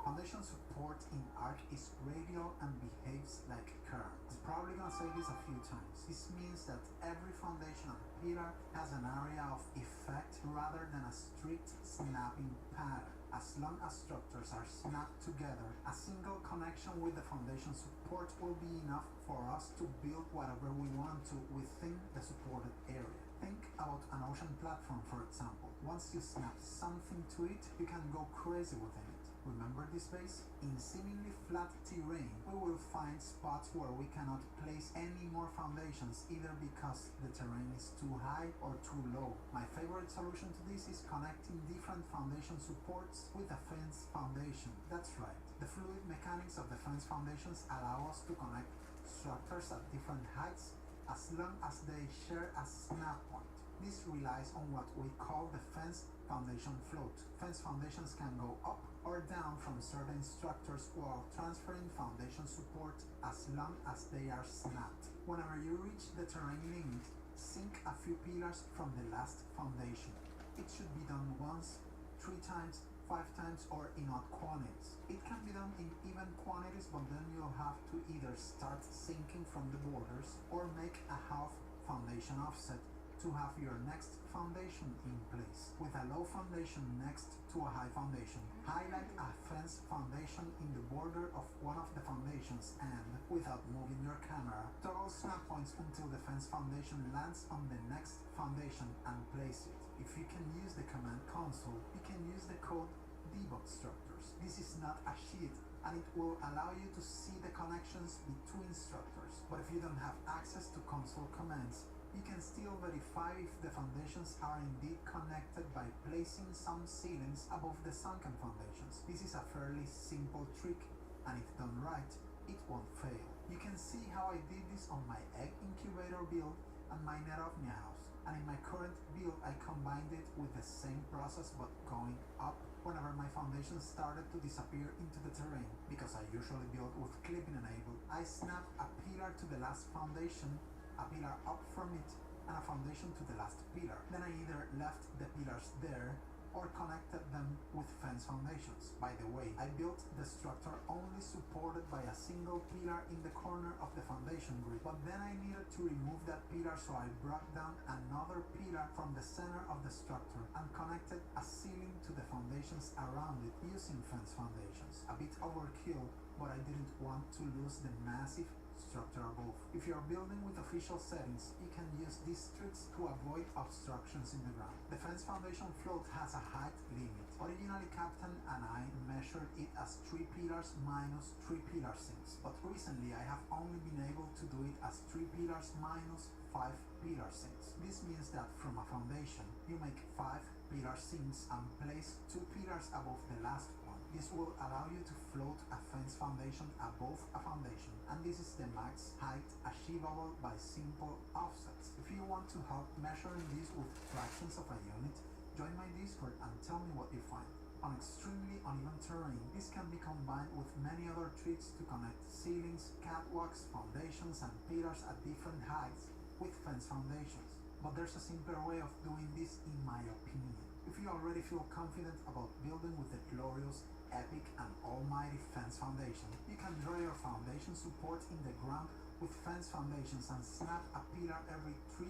Foundation support in Ark is radial and behaves like current. I'm probably gonna say this a few times. This means that every foundation and pillar has an area of effect rather than a strict snapping pattern. As long as structures are snapped together, a single connection with the foundation support will be enough for us to build whatever we want to within the supported area. Think about an ocean platform, for example. Once you snap something to it, you can go crazy within it. Remember this base? In seemingly flat terrain, we will find spots where we cannot place any more foundations, either because the terrain is too high or too low. My favorite solution to this is connecting different foundation supports with a fence foundation. That's right. The fluid mechanics of the fence foundations allow us to connect structures at different heights as long as they share a snap point. This relies on what we call the fence foundation float. Fence foundations can go up or down from certain structures while transferring foundation support as long as they are snapped. Whenever you reach the terrain limit, sink a few pillars from the last foundation. It should be done once, 3 times, 5 times, or in odd quantities. It can be done in even quantities, but then you'll have to either start sinking from the borders or make a half foundation offset to have your next foundation in place. With a low foundation next to a high foundation, highlight a fence foundation in the border of one of the foundations and, without moving your camera, toggle snap points until the fence foundation lands on the next foundation and place it. If you can use the command console, you can use the code debug structures. This is not a sheet and it will allow you to see the connections between structures. But if you don't have access to console commands, you can still verify if the foundations are indeed connected by placing some ceilings above the sunken foundations. This is a fairly simple trick, and if done right, it won't fail. You can see how I did this on my egg incubator build and my Nerovnia house, and in my current build I combined it with the same process but going up whenever my foundations started to disappear into the terrain. Because I usually build with clipping enabled, I snap a pillar to the last foundation, a pillar up from it, and a foundation to the last pillar. Then I either left the pillars there or connected them with fence foundations. By the way, I built the structure only supported by a single pillar in the corner of the foundation grid, but then I needed to remove that pillar, so I brought down another pillar from the center of the structure and connected a ceiling to the foundations around it using fence foundations. A bit overkill, but I didn't want to lose the massive structure above. If you are building with official settings, you can use these tricks to avoid obstructions in the ground. The fence foundation float has a height limit. Originally, Captain and I measured it as 3 pillars minus 3 pillar sinks, but recently I have only been able to do it as 3 pillars minus 5 pillar sinks. This means that from a foundation, you make 5 pillar sinks and place 2 pillars above the last one. This will allow you to float a fence foundation above a foundation, and this is the max height achievable by simple offsets. If you want to help measuring this with fractions of a unit, join my Discord and tell me what you find. On extremely uneven terrain, this can be combined with many other tricks to connect ceilings, catwalks, foundations, and pillars at different heights with fence foundations. But there's a simpler way of doing this in my opinion. If you already feel confident about building with the glorious, epic, and almighty fence foundation, you can draw your foundation support in the ground with fence foundations and snap a pillar every 3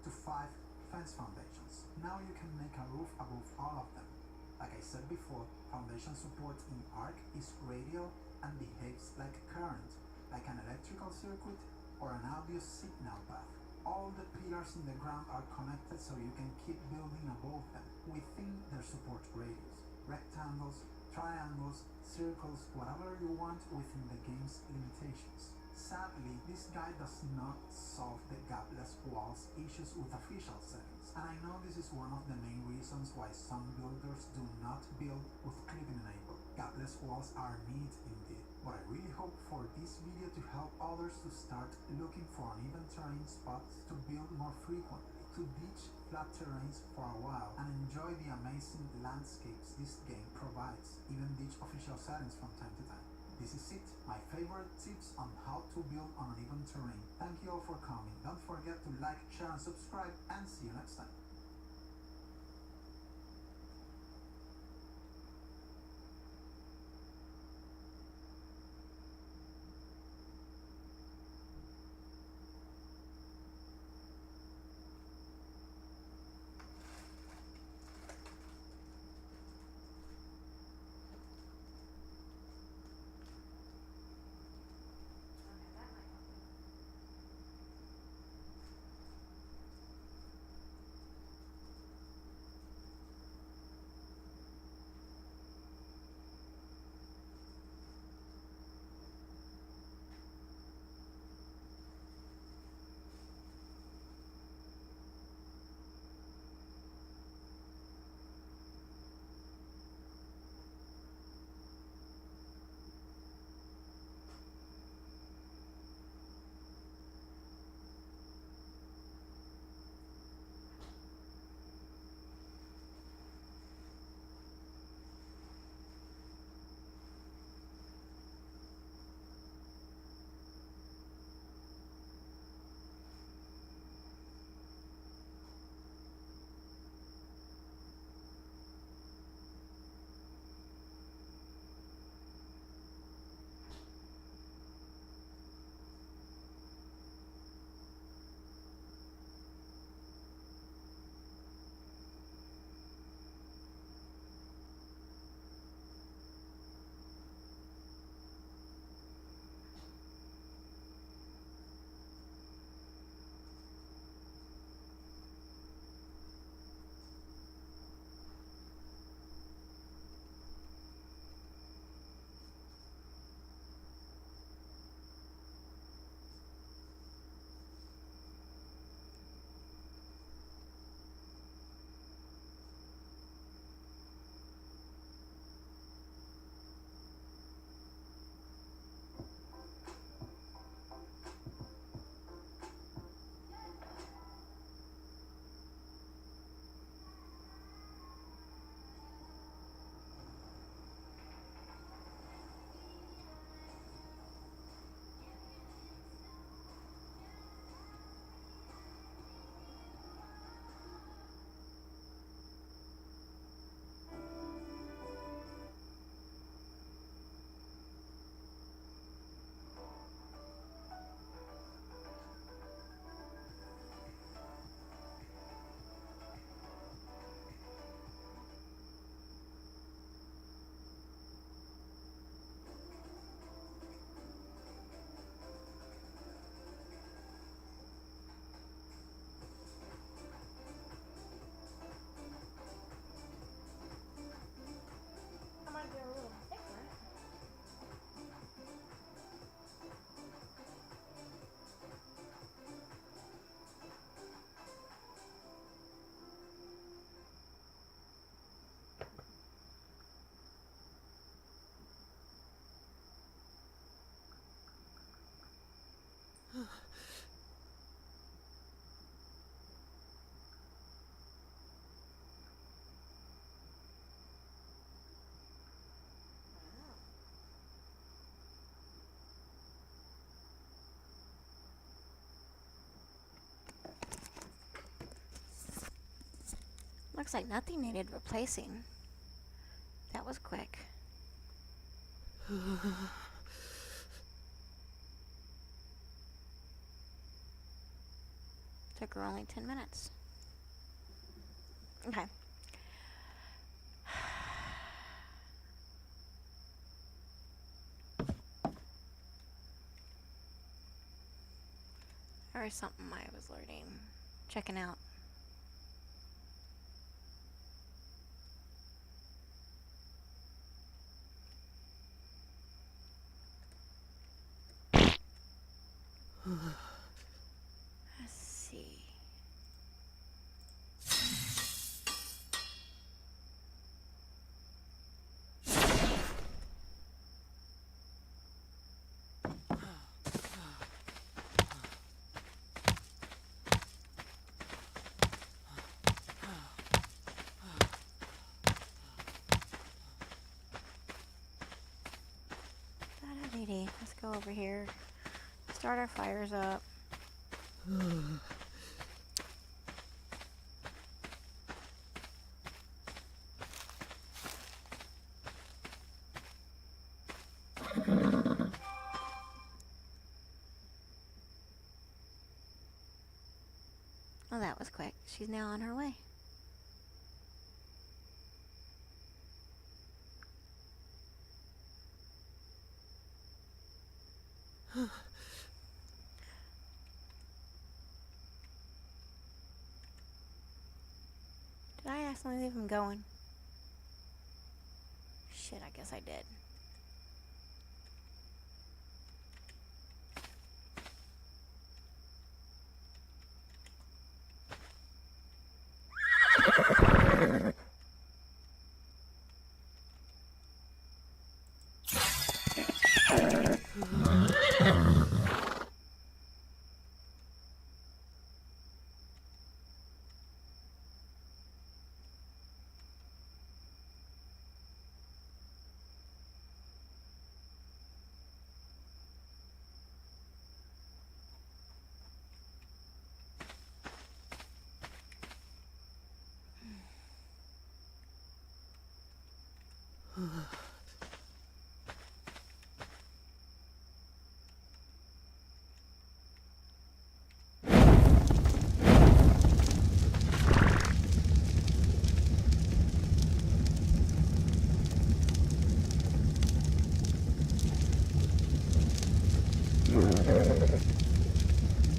to 5 fence foundations. Now you can make a roof above all of them. Like I said before, foundation support in Ark is radial and behaves like current, like an electrical circuit or an audio signal path. All the pillars in the ground are connected, so you can keep building above them within their support radius. Rectangles, triangles, circles, whatever you want within the game's limitations. Sadly, this guide does not solve the gapless walls issues with official settings, and I know this is one of the main reasons why some builders do not build with clipping enabled. Gapless walls are neat indeed, but I really hope for this video to help others to start looking for uneven terrain spots to build more frequently, to ditch flat terrains for a while and enjoy the amazing landscapes this game provides, even ditch official settings from time to time. This is it, my favorite tips on how to build on uneven terrain. Thank you all for coming. Don't forget to like, share and subscribe, and see you next time. Looks like nothing needed replacing. That was quick. Took her only 10 minutes. Okay. There was something I was learning. Checking out. Let's see. That Alrighty, let's go over here. Start our fires up. Oh, that was quick. She's now on her way. Did I accidentally leave him going? Shit, I guess I did.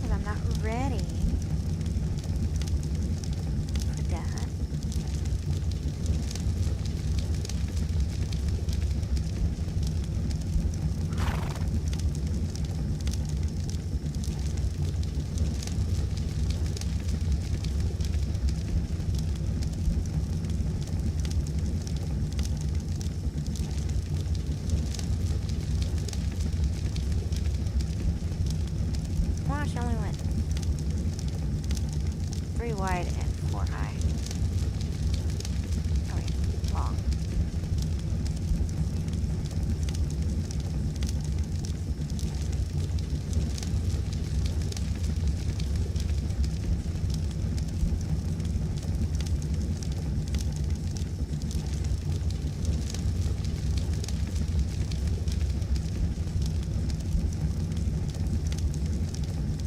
But I'm not ready for that. Wow, she only went 3 wide and 4 high. Oh wait, long.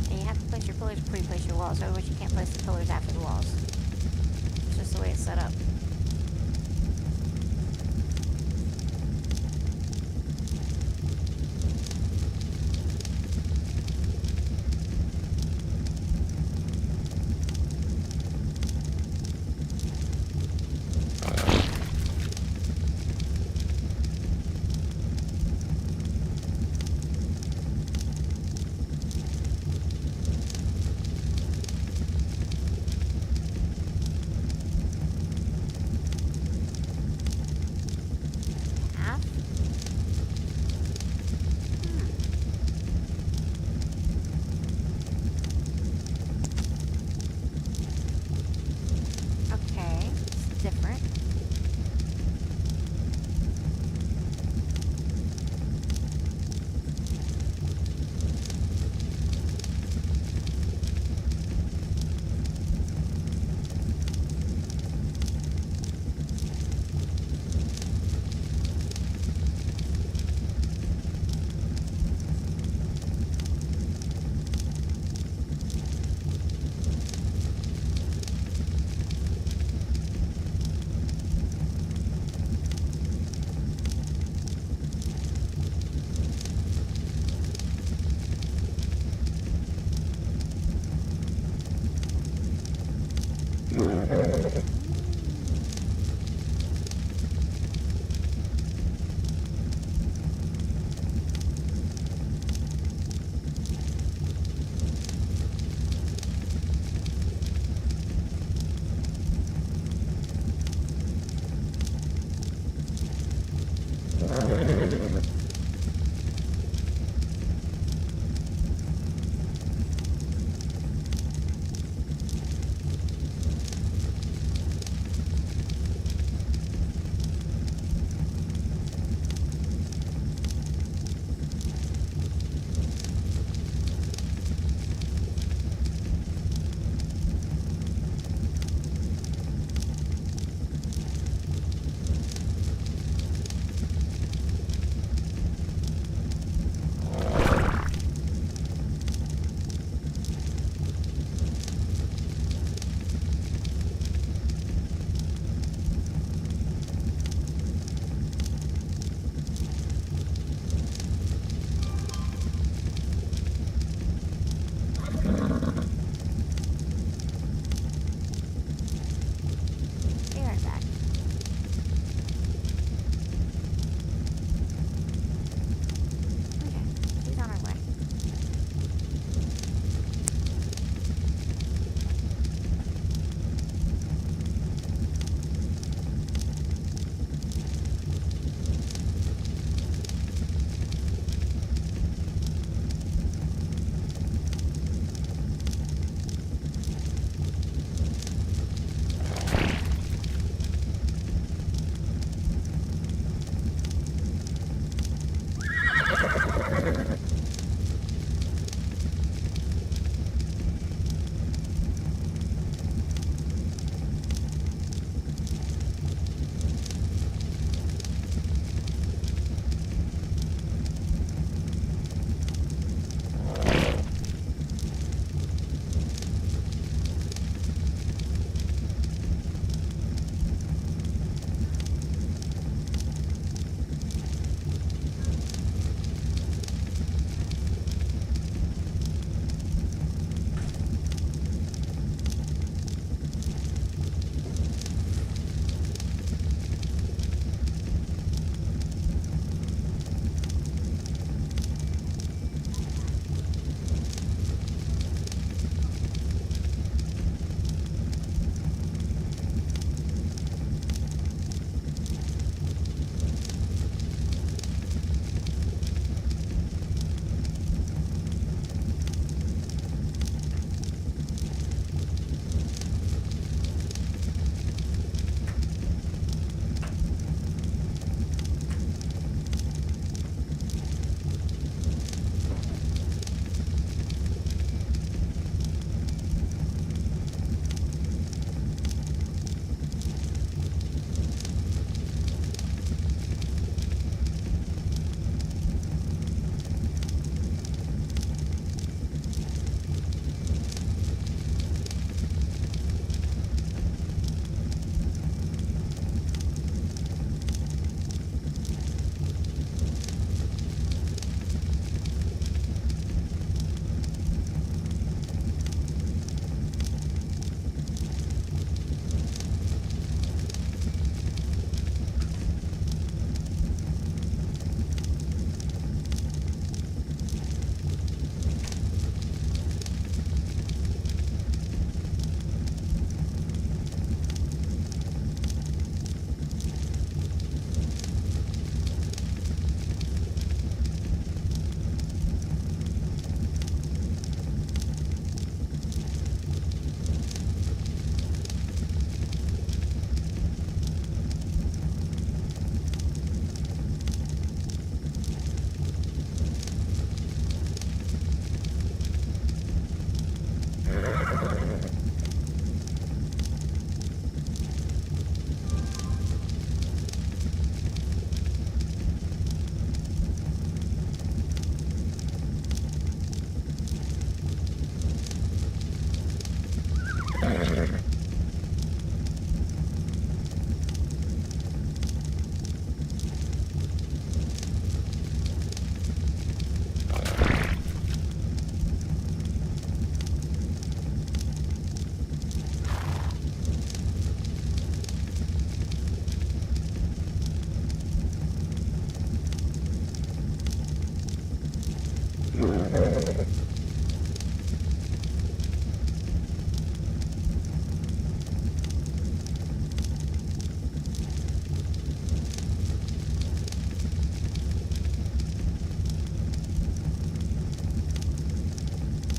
And you have to place your pillars before you place your walls, otherwise you can't place the pillars after the walls. It's just the way it's set up.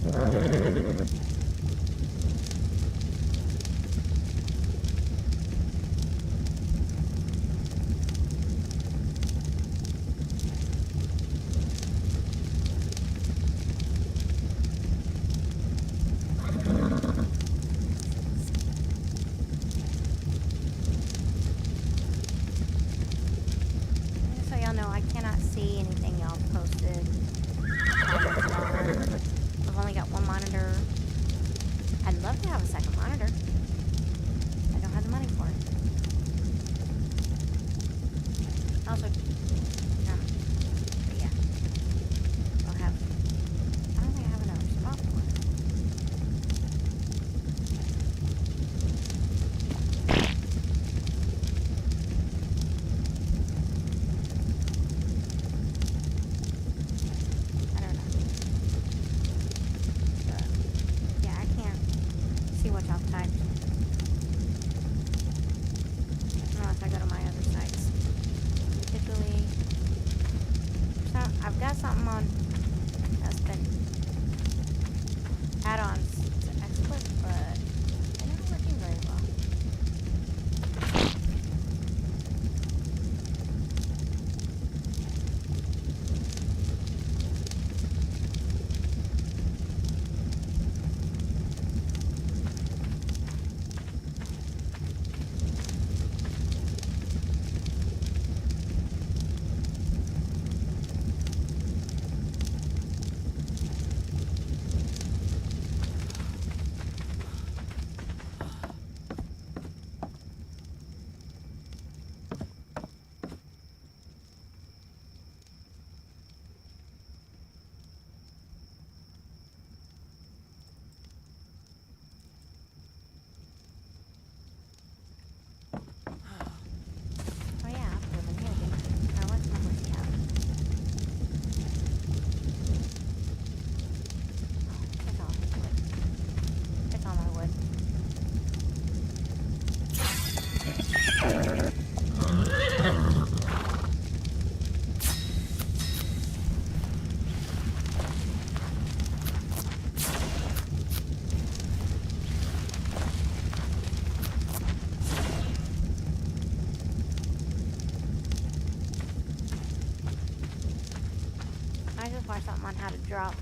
Just so y'all know, I cannot see anything y'all posted. I've only got one monitor. I'd love to have a second monitor. I don't have the money for it. Also, but yeah. I don't think I have another spot for it. I don't know. But, yeah, I can't see what y'all typed. Unless I go to my other sites. Particularly, I've got something on that's been add-ons to XSplit, but they're not working very well. Oh yeah, I've driven here, didn't I? Or what's my horsey out? Oh, it's all his wood. It's all my wood. I just watched something on how to drop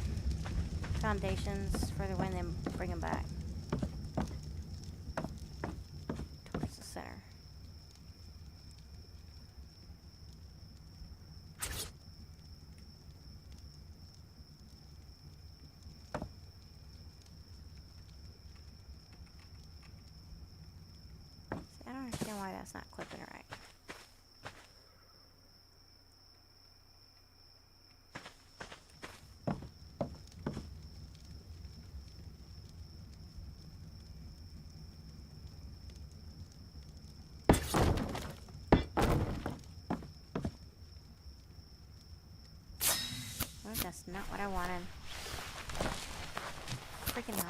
foundations further away and then bring them back towards the center. See, I don't understand why that's not clipping it right. Oh, that's not what I wanted. Freaking hell.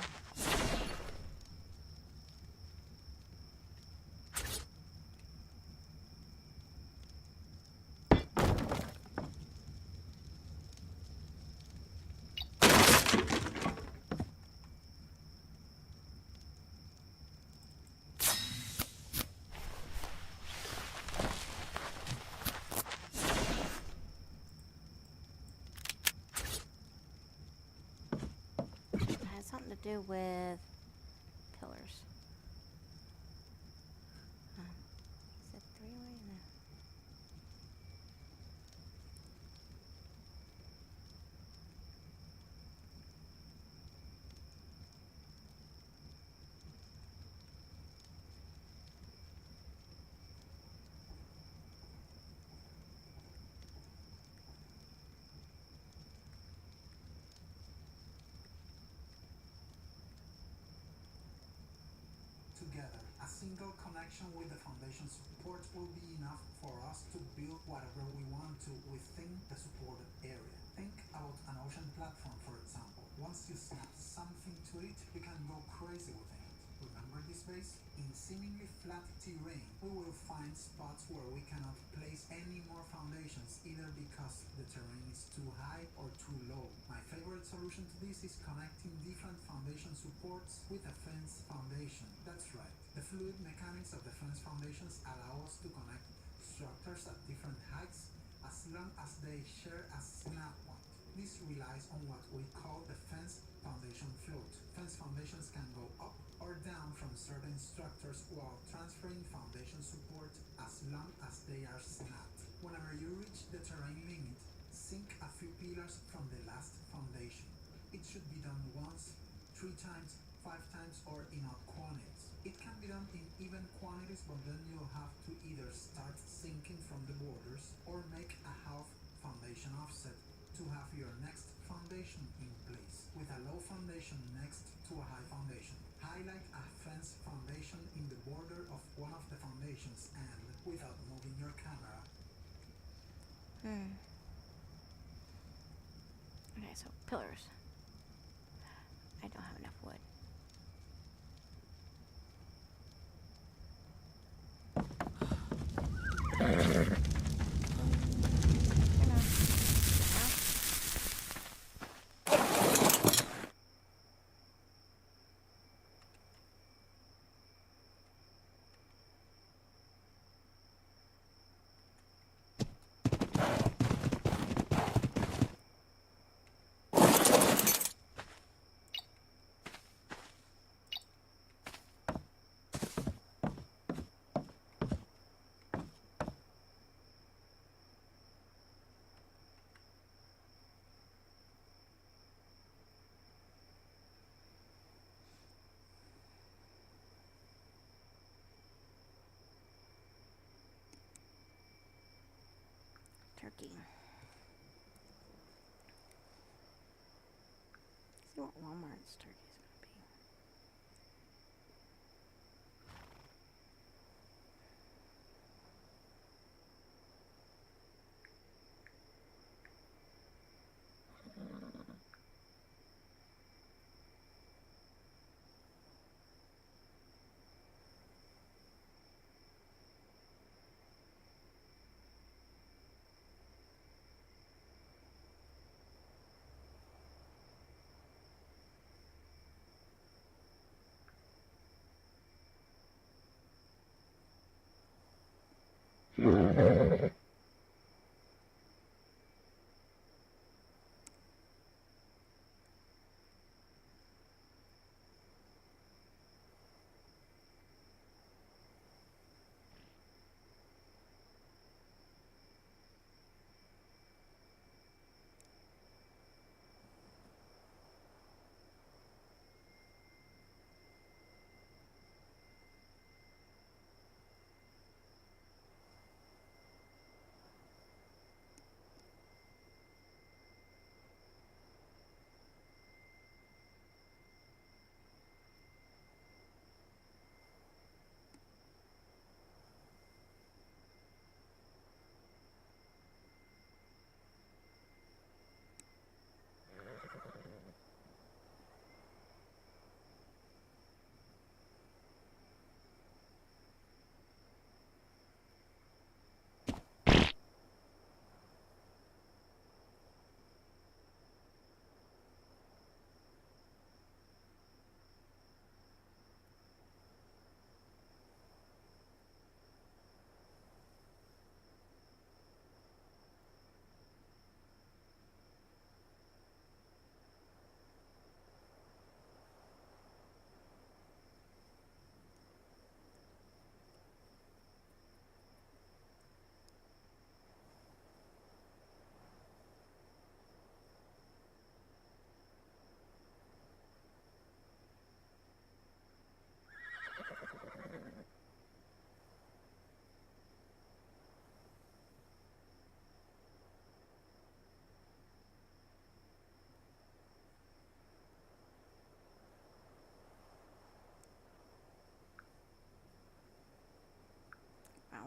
It has something to do with pillars. Is it three-way? No. Together, a single connection with the foundation support will be enough for us to build whatever we want to within the supported area. Think about an ocean platform, for example. Once you snap something to it, you can go crazy within it. Remember this base? In seemingly flat terrain, we will find spots where we cannot place any more foundations, either because the terrain is too high or too low. My favorite solution to this is connecting different foundation supports with a fence foundation. That's right. The fluid mechanics of the fence foundations allow us to connect structures at different heights as long as they share a snap point. This relies on what we call the fence foundation float. Fence foundations can go up or down from certain structures while transferring foundation support as long as they are snapped. Whenever you reach the terrain limit, sink a few pillars from the last foundation. It should be done once, 3 times, 5 times, or in odd quantities. It can be done in even quantities, but then you'll have to either start sinking from the borders or make a half foundation offset to have your next foundation in place, with a low foundation next to a high foundation. Highlight a fence foundation in the border of one of the foundations and, without moving your camera, Okay, so pillars. I don't have enough wood. Turkey. See what Walmart's turkey is gonna be.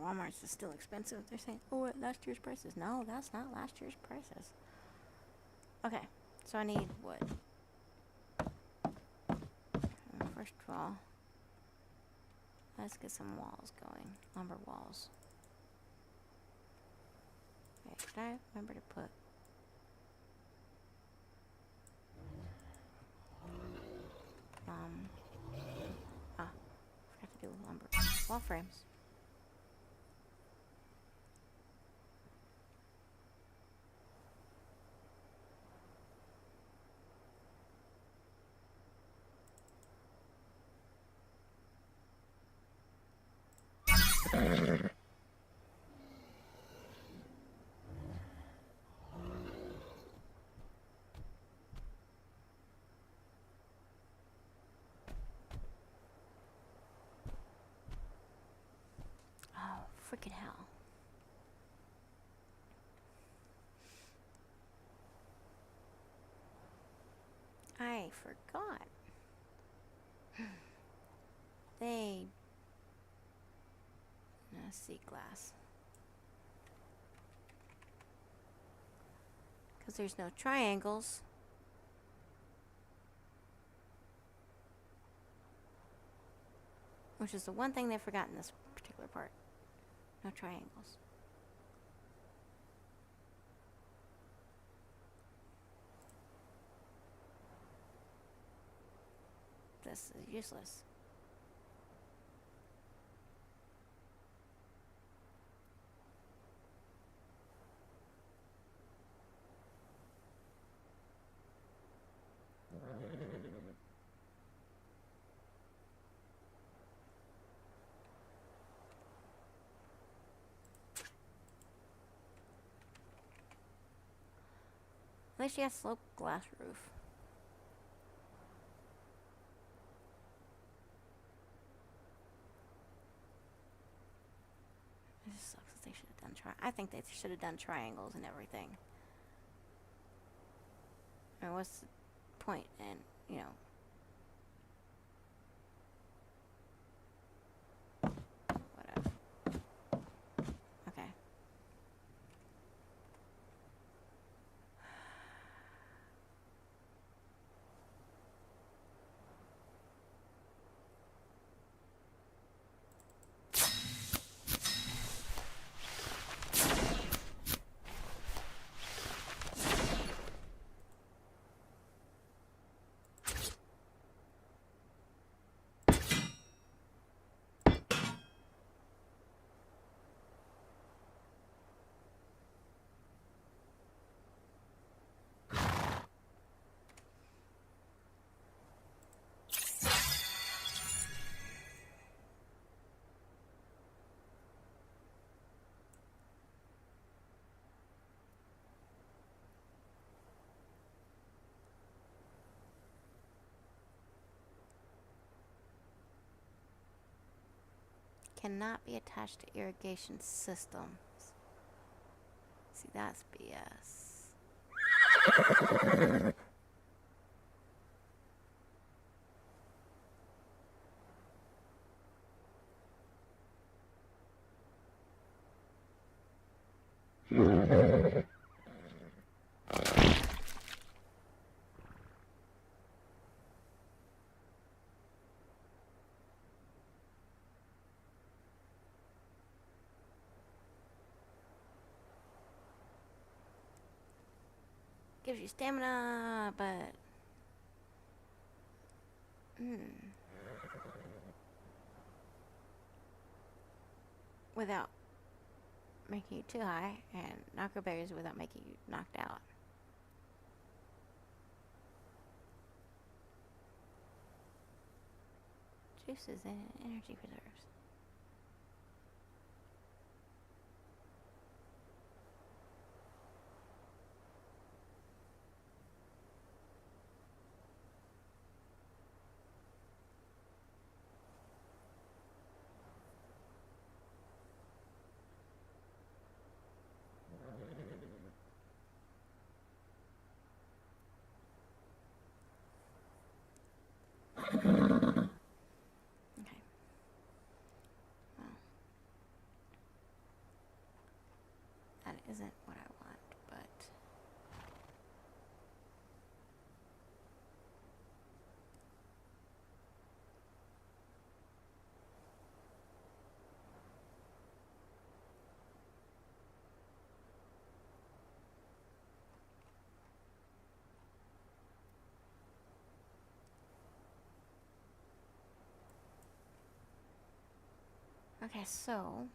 Walmart's is still expensive. They're saying, oh, at last year's prices. No, that's not last year's prices. Okay, so I need wood. First of all, let's get some walls going. Lumber walls. Okay, should I remember to put wall frames. Oh, freaking hell. I forgot. They... sea glass. Because there's no triangles. Which is the one thing they forgot in this particular part. No triangles. This is useless. At least she has sloped glass roof. It just sucks that they should have done I think they should have done triangles and everything. I mean, what's the point? And you know. Whatever. Okay. Cannot be attached to irrigation systems. See, that's BS. Gives you stamina, but... Without making you too high, and knocker berries without making you knocked out. Juices and energy reserves. Okay. Well, that isn't what I want, but... Okay, so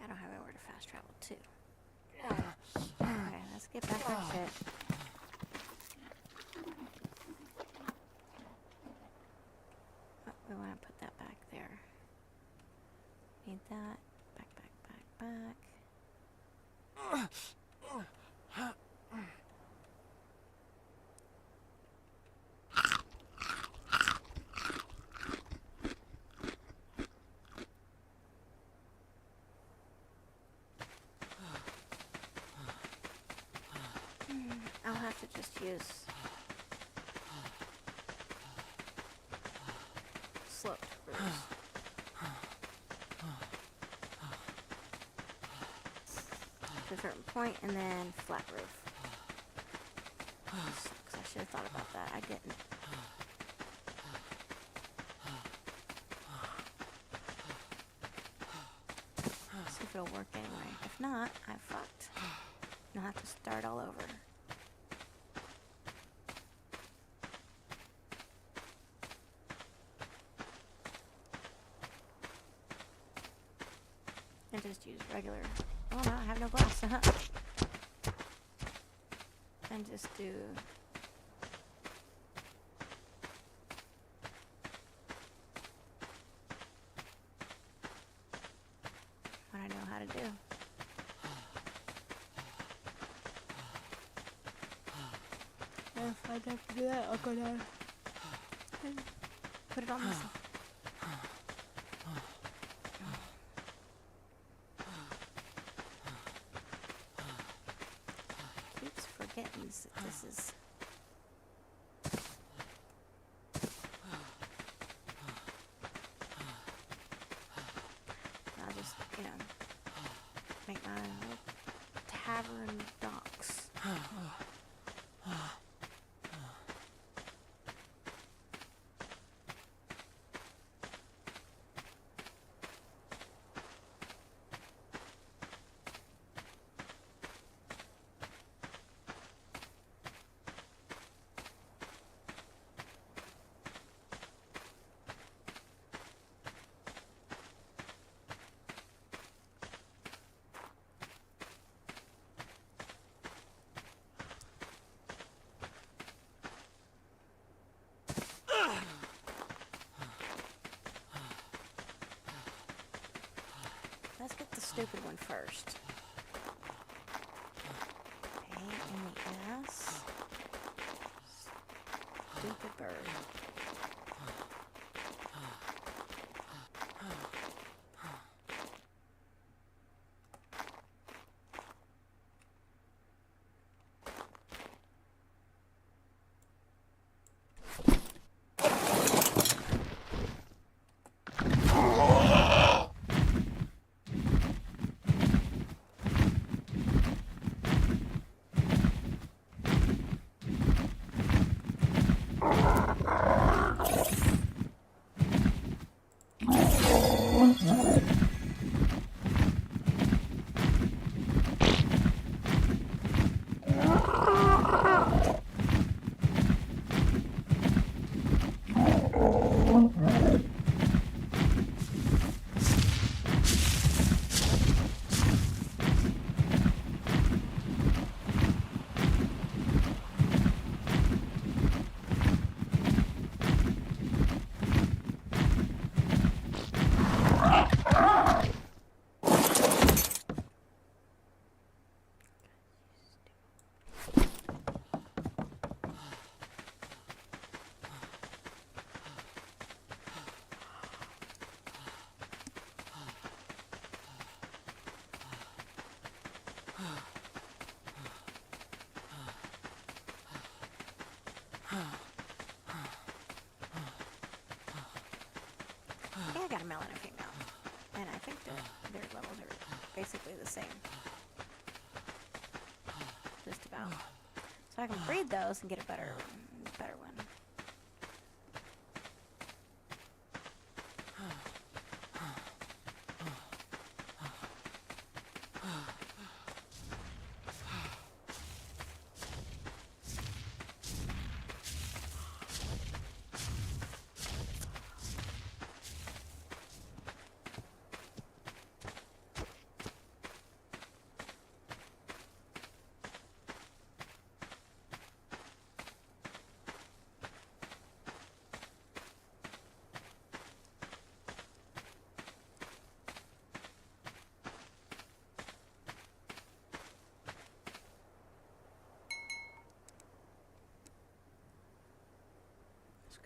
I don't have anywhere to fast travel to. Okay, let's get back on shit. Oh, we want to put that back there. Need that. Back, back, back, back. I'll have to just use sloped roofs. To a certain point, and then flat roof. Sucks. I should have thought about that. I didn't. See if it'll work anyway. If not, I'm fucked. I'll have to start all over. And just use regular. Oh no, I have no glass. And just do. What I know how to do. If I have to do that, I'll go down and put it on myself. Keeps forgetting that this is. I'll just, make my little tavern docks. Let's get the stupid one first. Pain in the ass. Stupid bird. basically the same. Just about. So I can breed those and get a better one.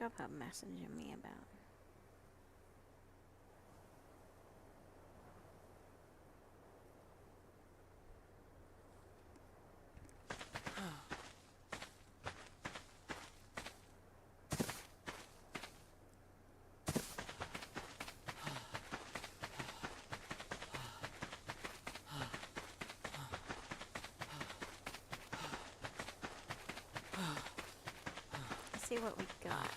Grubhub messaging me about. Let's see what we got.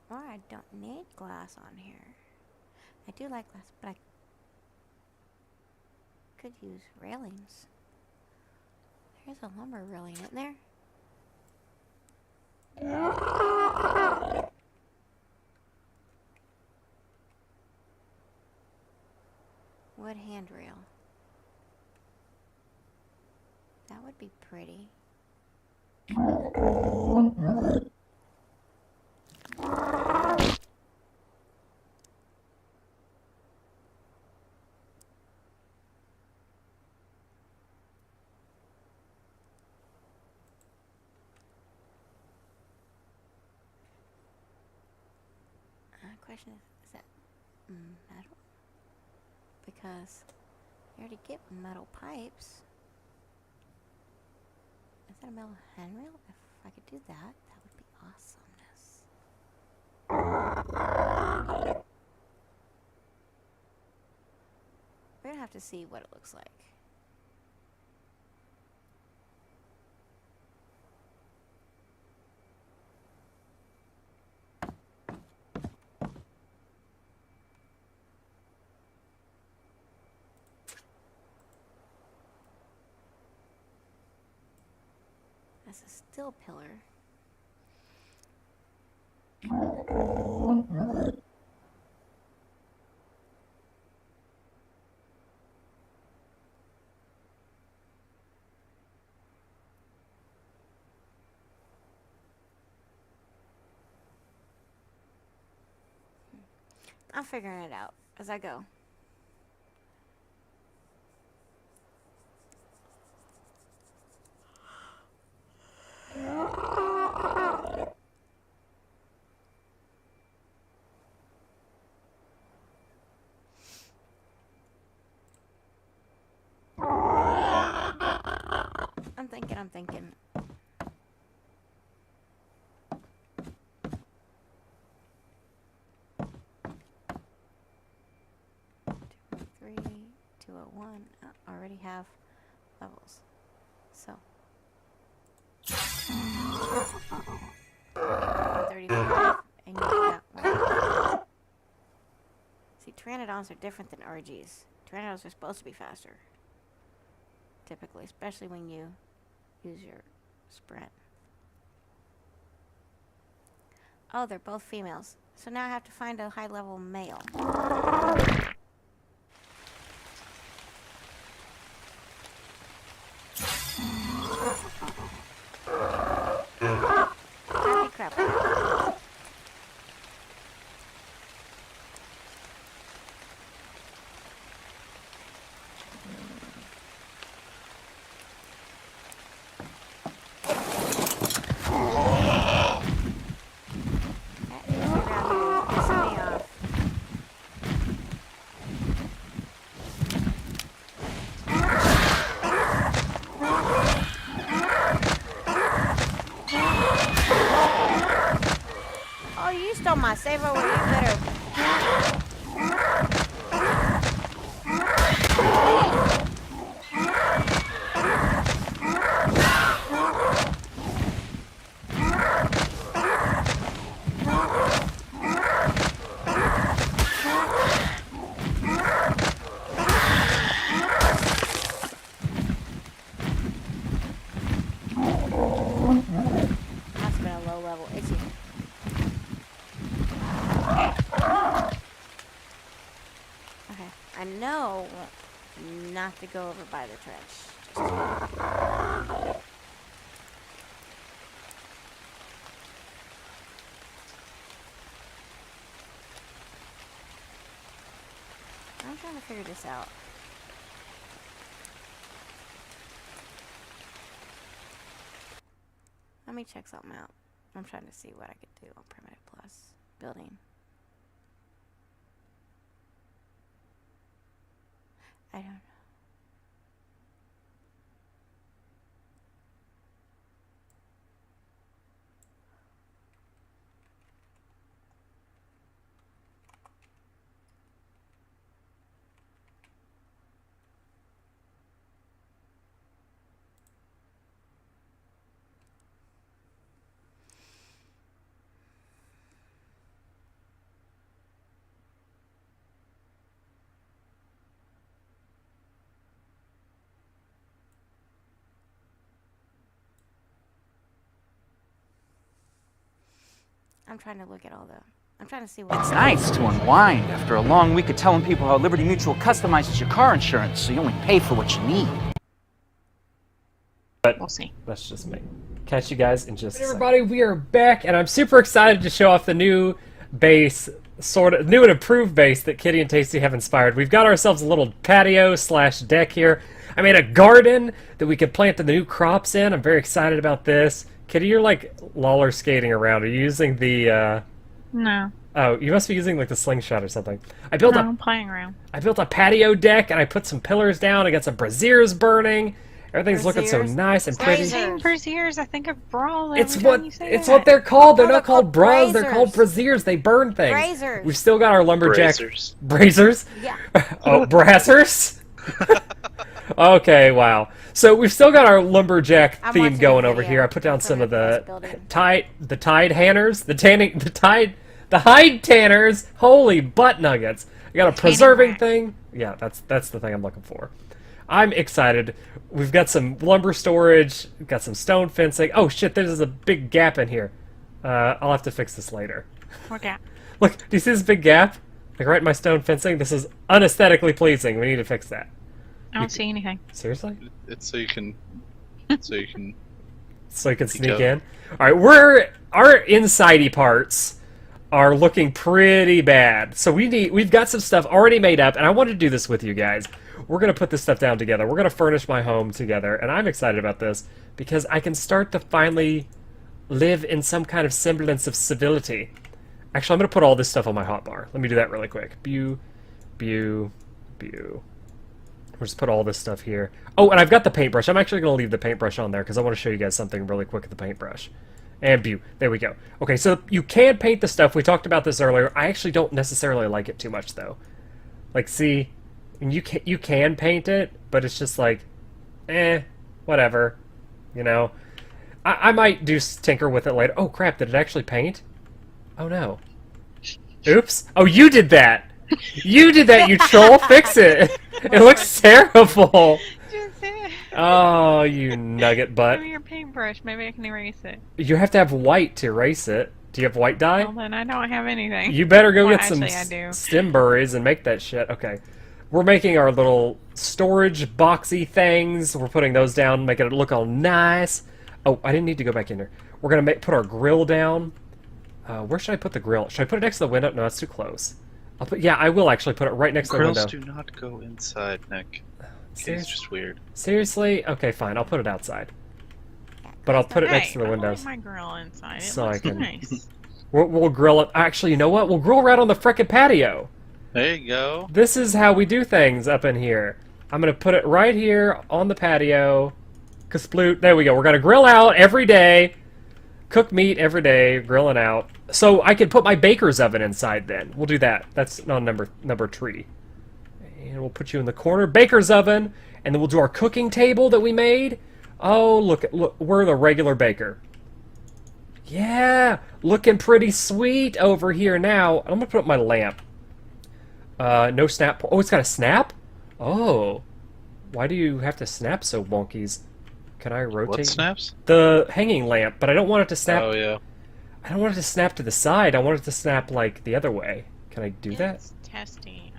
Or I don't need glass on here. I do like glass, but I could use railings. There's a lumber railing, isn't there? Wood handrail. That would be pretty. Question is that metal? Because you already get metal pipes. that a metal handrail? If I could do that, that would be awesomeness. We're gonna have to see what it looks like. That's a steel pillar. I'm figuring it out as I go. I'm thinking. Three, 201. I already have levels. So 135, and you got one. See, Pteranodons are different than RGs. Pteranodons are supposed to be faster, typically, especially when you use your sprint. Oh, they're both females. So now I have to find a high-level male. Happy crap. Oh, you stole my save over. You better. Must have been a low level. It's you. Okay, I know not to go over by the trench. I'm trying to figure this out. Let me check something out. I'm trying to see what I could do on Primitive Plus building. I don't know. I'm trying to look at all the. I'm trying to see what. It's nice to unwind after a long week of telling people how Liberty Mutual customizes your car insurance so you only pay for what you need. But we'll see. Let's just catch you guys in just a second. Everybody, we are back, and I'm super excited to show off the new base, sort of new and improved base that Kitty and Tasty have inspired. We've got ourselves a little patio / deck here. I made a garden that we could plant the new crops in. I'm very excited about this. Kitty, you're like roller skating around. Are you using the No. Oh, you must be using like the slingshot or something. I'm playing around. I built a patio deck and I put some pillars down. I got some braziers burning, Everything's looking so Braziers. nice and pretty. Braziers. Braziers, I think of brawl every It's time what you say it's that. what they're called. They're No, not called bras. They're called braziers. They burn things. Braziers. We've still got our lumberjack Brazers. brazers. Yeah. Oh, brassers. Okay, wow. So we've still got our lumberjack I'm theme watching going a over video here. I put down from some of this the building. tide hanners, the hide tanners. Holy butt nuggets! I got a preserving rack. thing. Yeah, that's the thing I'm looking for. I'm excited. We've got some lumber storage. We've got some stone fencing. Oh shit! There's a big gap in here. I'll have to fix this later. What gap? Look, do you see this big gap? Like right in my stone fencing. This is unaesthetically pleasing. We need to fix that. I don't see anything. Seriously? It's so you can. So you can Peek sneak out. in. All right, our insidey parts are looking pretty bad. So we've got some stuff already made up, and I want to do this with you guys. We're gonna put this stuff down together. We're gonna furnish my home together, and I'm excited about this because I can start to finally live in some kind of semblance of civility. Actually, I'm gonna put all this stuff on my hotbar. Let me do that really quick. Bew. We'll just put all this stuff here. Oh, and I've got the paintbrush. I'm actually going to leave the paintbrush on there because I want to show you guys something really quick with the paintbrush. And bew. There we go. Okay, so you can paint the stuff. We talked about this earlier. I actually don't necessarily like it too much, though. Like, see, and you can paint it, but it's just like, whatever. You know? I might tinker with it later. Oh, crap, did it actually paint? Oh, no. Oops. Oh, you did that! You did that, you troll! Fix it! It looks terrible! Oh, you nugget butt. Give me your paintbrush. Maybe I can erase it. You have to have white to erase it. Do you have white dye? Well, then I don't have anything. You better go Well, get some actually, I do. stem berries and make that shit. Okay. We're making our little storage boxy things. We're putting those down, making it look all nice. Oh, I didn't need to go back in there. We're going to put our grill down. Where should I put the grill? Should I put it next to the window? No, that's too close. Yeah, I will actually put it right next to the window. Grills do not go inside, Nick. It's just weird. Seriously? Okay, fine. I'll put it outside. But I'll put it next to the I windows. like my grill inside. It So looks I can- nice. We'll grill it. Actually, you know what? We'll grill right on the frickin' patio. There you go. This is how we do things up in here. I'm going to put it right here on the patio. Kasploot. There we go. We're going to grill out every day. Cook meat every day. Grilling out. So I could put my baker's oven inside then. We'll do that. That's not number 3. And we'll put you in the corner. Baker's oven. And then we'll do our cooking table that we made. Oh, look. We're the regular baker. Yeah. Looking pretty sweet over here now. I'm going to put up my lamp. No snap. Oh, it's got a snap? Oh. Why do you have to snap so wonkies? Can I rotate? What snaps? The hanging lamp, but I don't want it to snap. Oh, yeah. I don't want it to snap to the side. I want it to snap, like, the other way. Can I do that? It's testy.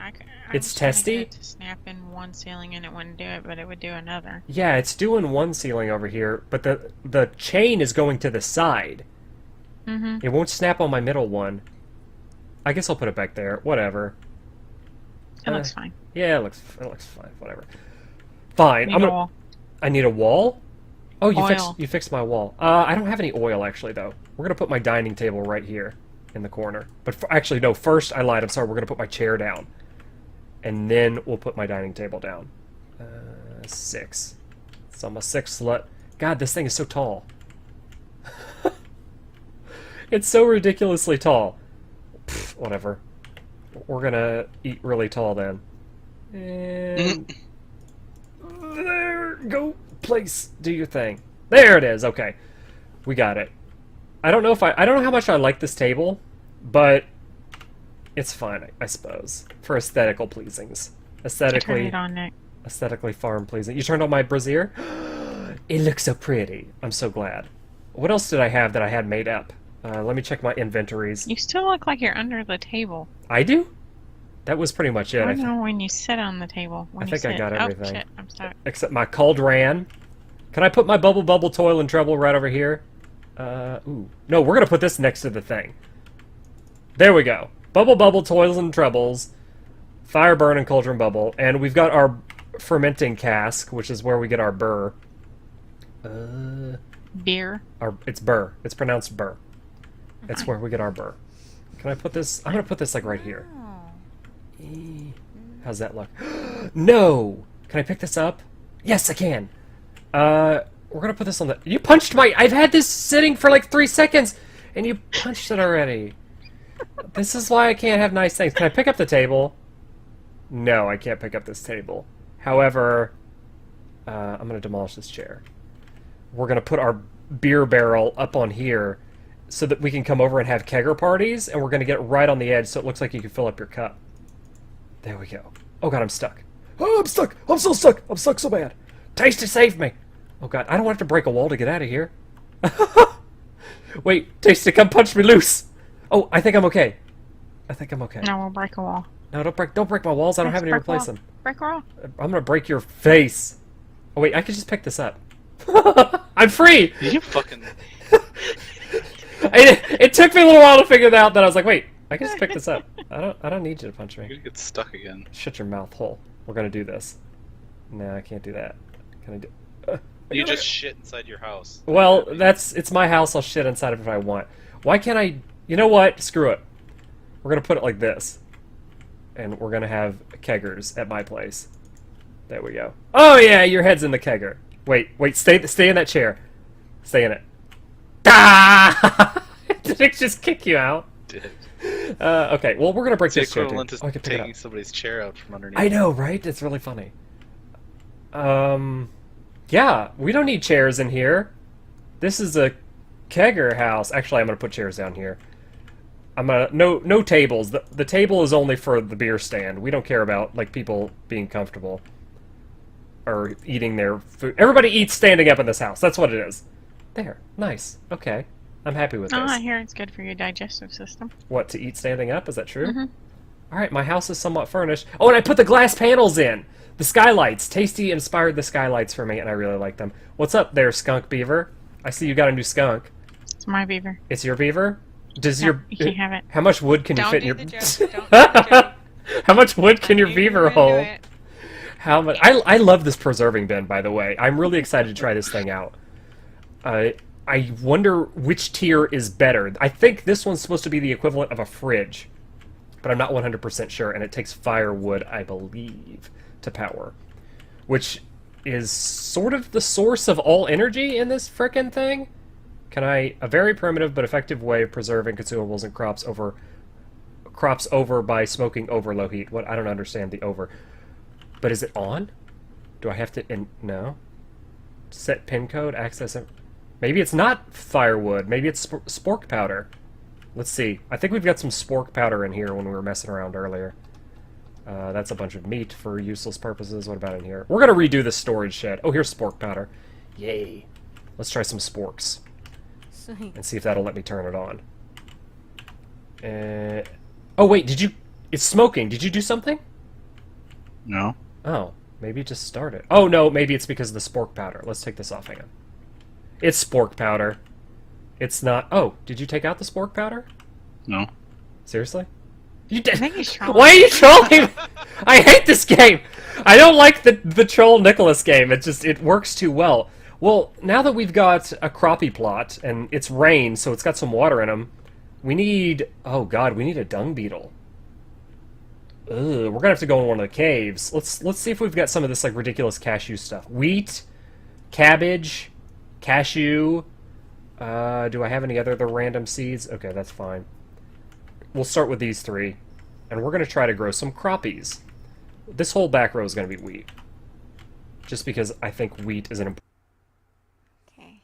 It's was trying to testy? get it to snap in one ceiling and it wouldn't do it, but it would do another. Yeah, it's doing one ceiling over here, but the chain is going to the side. Mm-hmm. It won't snap on my middle one. I guess I'll put it back there. Whatever. It looks fine. Yeah, it looks fine. Whatever. Fine. Need a wall. I need a wall? Oh, Oil. you fixed my wall. I don't have any oil, actually, though. We're going to put my dining table right here in the corner. But actually, no, first, I lied. I'm sorry. We're going to put my chair down. And then we'll put my dining table down. 6. It's on my 6th slut. God, this thing is so tall. It's so ridiculously tall. Pfft, whatever. We're going to eat really tall then. And... there, go, place, do your thing. There it is. Okay, we got it. I don't know how much I like this table, but it's fine, I suppose, for aesthetical pleasings. Aesthetically, Turn it on, Nick. aesthetically farm pleasing. You turned on my brazier. It looks so pretty. I'm so glad. What else did I have that I had made up? Let me check my inventories. You still look like you're under the table. I do? That was pretty much it. I don't know when you sit on the table. When I you think I sit. got everything. Oh, shit. I'm stuck. Except my cauldron. Can I put my bubble toil and treble right over here? Ooh. No, we're gonna put this next to the thing. There we go. Bubble toils and trebles. Fire burn and cauldron bubble. And we've got our fermenting cask, which is where we get our burr. Beer. It's burr. It's pronounced burr. It's where we get our burr. Can I put this? I'm gonna put this like right here. How's that look? No! Can I pick this up? Yes, I can! We're gonna put this on the... You punched my... I've had this sitting for like 3 seconds, and you punched it already. This is why I can't have nice things. Can I pick up the table? No, I can't pick up this table. However, I'm gonna demolish this chair. We're gonna put our beer barrel up on here so that we can come over and have kegger parties, and we're gonna get it right on the edge so it looks like you can fill up your cup. There we go. Oh god, I'm stuck. Oh, I'm stuck! I'm so stuck! I'm stuck so bad! Tasty, save me! Oh god, I don't have to break a wall to get out of here. Wait, Tasty, come punch me loose! Oh, I think I'm okay. I think I'm okay. No, we'll break a wall. No, don't break my walls. I don't have any to replace them. Break a wall. I'm gonna break your face. Oh wait, I can just pick this up. I'm free! You fucking... It took me a little while to figure that out, then I was like, wait, I can just pick this up. I don't need you to punch me. You're gonna get stuck again. Shut your mouth hole. We're gonna do this. No, I can't do that. Can I do... You just shit inside your house. Well, it's my house. I'll shit inside of it if I want. Why can't I... You know what? Screw it. We're gonna put it like this. And we're gonna have keggers at my place. There we go. Oh yeah, your head's in the kegger. Wait, stay in that chair. Stay in it. Ah! Did it just kick you out? Did. Okay, well we're gonna break this chair. Equivalent to I can pick it taking up. somebody's chair out from underneath. I know, right? It's really funny. Yeah, we don't need chairs in here. This is a kegger house. Actually, I'm gonna put chairs down here. No tables. The table is only for the beer stand. We don't care about like people being comfortable or eating their food. Everybody eats standing up in this house. That's what it is. There, nice. Okay, I'm happy with this. I hear it's good for your digestive system. What, to eat standing up? Is that true? Mm-hmm. All right, my house is somewhat furnished. Oh, and I put the glass panels in. The skylights. Tasty inspired the skylights for me, and I really like them. What's up there, Skunk Beaver? I see you got a new skunk. It's my beaver. It's your beaver? Does No, your... you can't have it. How much wood can you Don't fit do in the your... joke. Don't do the joke. How much wood can your I knew beaver you were gonna do hold? it. How much? I love this preserving bin, by the way. I'm really excited to try this thing out. I wonder which tier is better. I think this one's supposed to be the equivalent of a fridge, but I'm not 100% sure, and it takes firewood, I believe, to power, which is sort of the source of all energy in this frickin' thing. A very primitive but effective way of preserving consumables and crops over by smoking over low heat. What? I don't understand the over. But is it on? Do I have to... No. Set pin code, access... Maybe it's not firewood. Maybe it's spork powder. Let's see. I think we've got some spork powder in here when we were messing around earlier. That's a bunch of meat for useless purposes. What about in here? We're going to redo the storage shed. Oh, here's spork powder. Yay. Let's try some sporks. Sweet. And see if that'll let me turn it on. Oh, wait. Did you... It's smoking. Did you do something? No. Oh. Maybe it just started. Oh, no. Maybe it's because of the spork powder. Let's take this off. Hang on. It's spork powder. It's not... Oh, did you take out the spork powder? No. Seriously? You did. I think he's trolling. Why are you trolling? I hate this game. I don't like the troll Nicholas game. It works too well. Well, now that we've got a crappie plot and it's rain, so it's got some water in them, we need... Oh god, we need a dung beetle. Ugh, we're gonna have to go in one of the caves. Let's see if we've got some of this like ridiculous cashew stuff. Wheat, cabbage, cashew. Do I have any other random seeds? Okay, that's fine. We'll start with these three, and we're gonna try to grow some crappies. This whole back row is gonna be wheat, just because I think wheat is an important. Okay.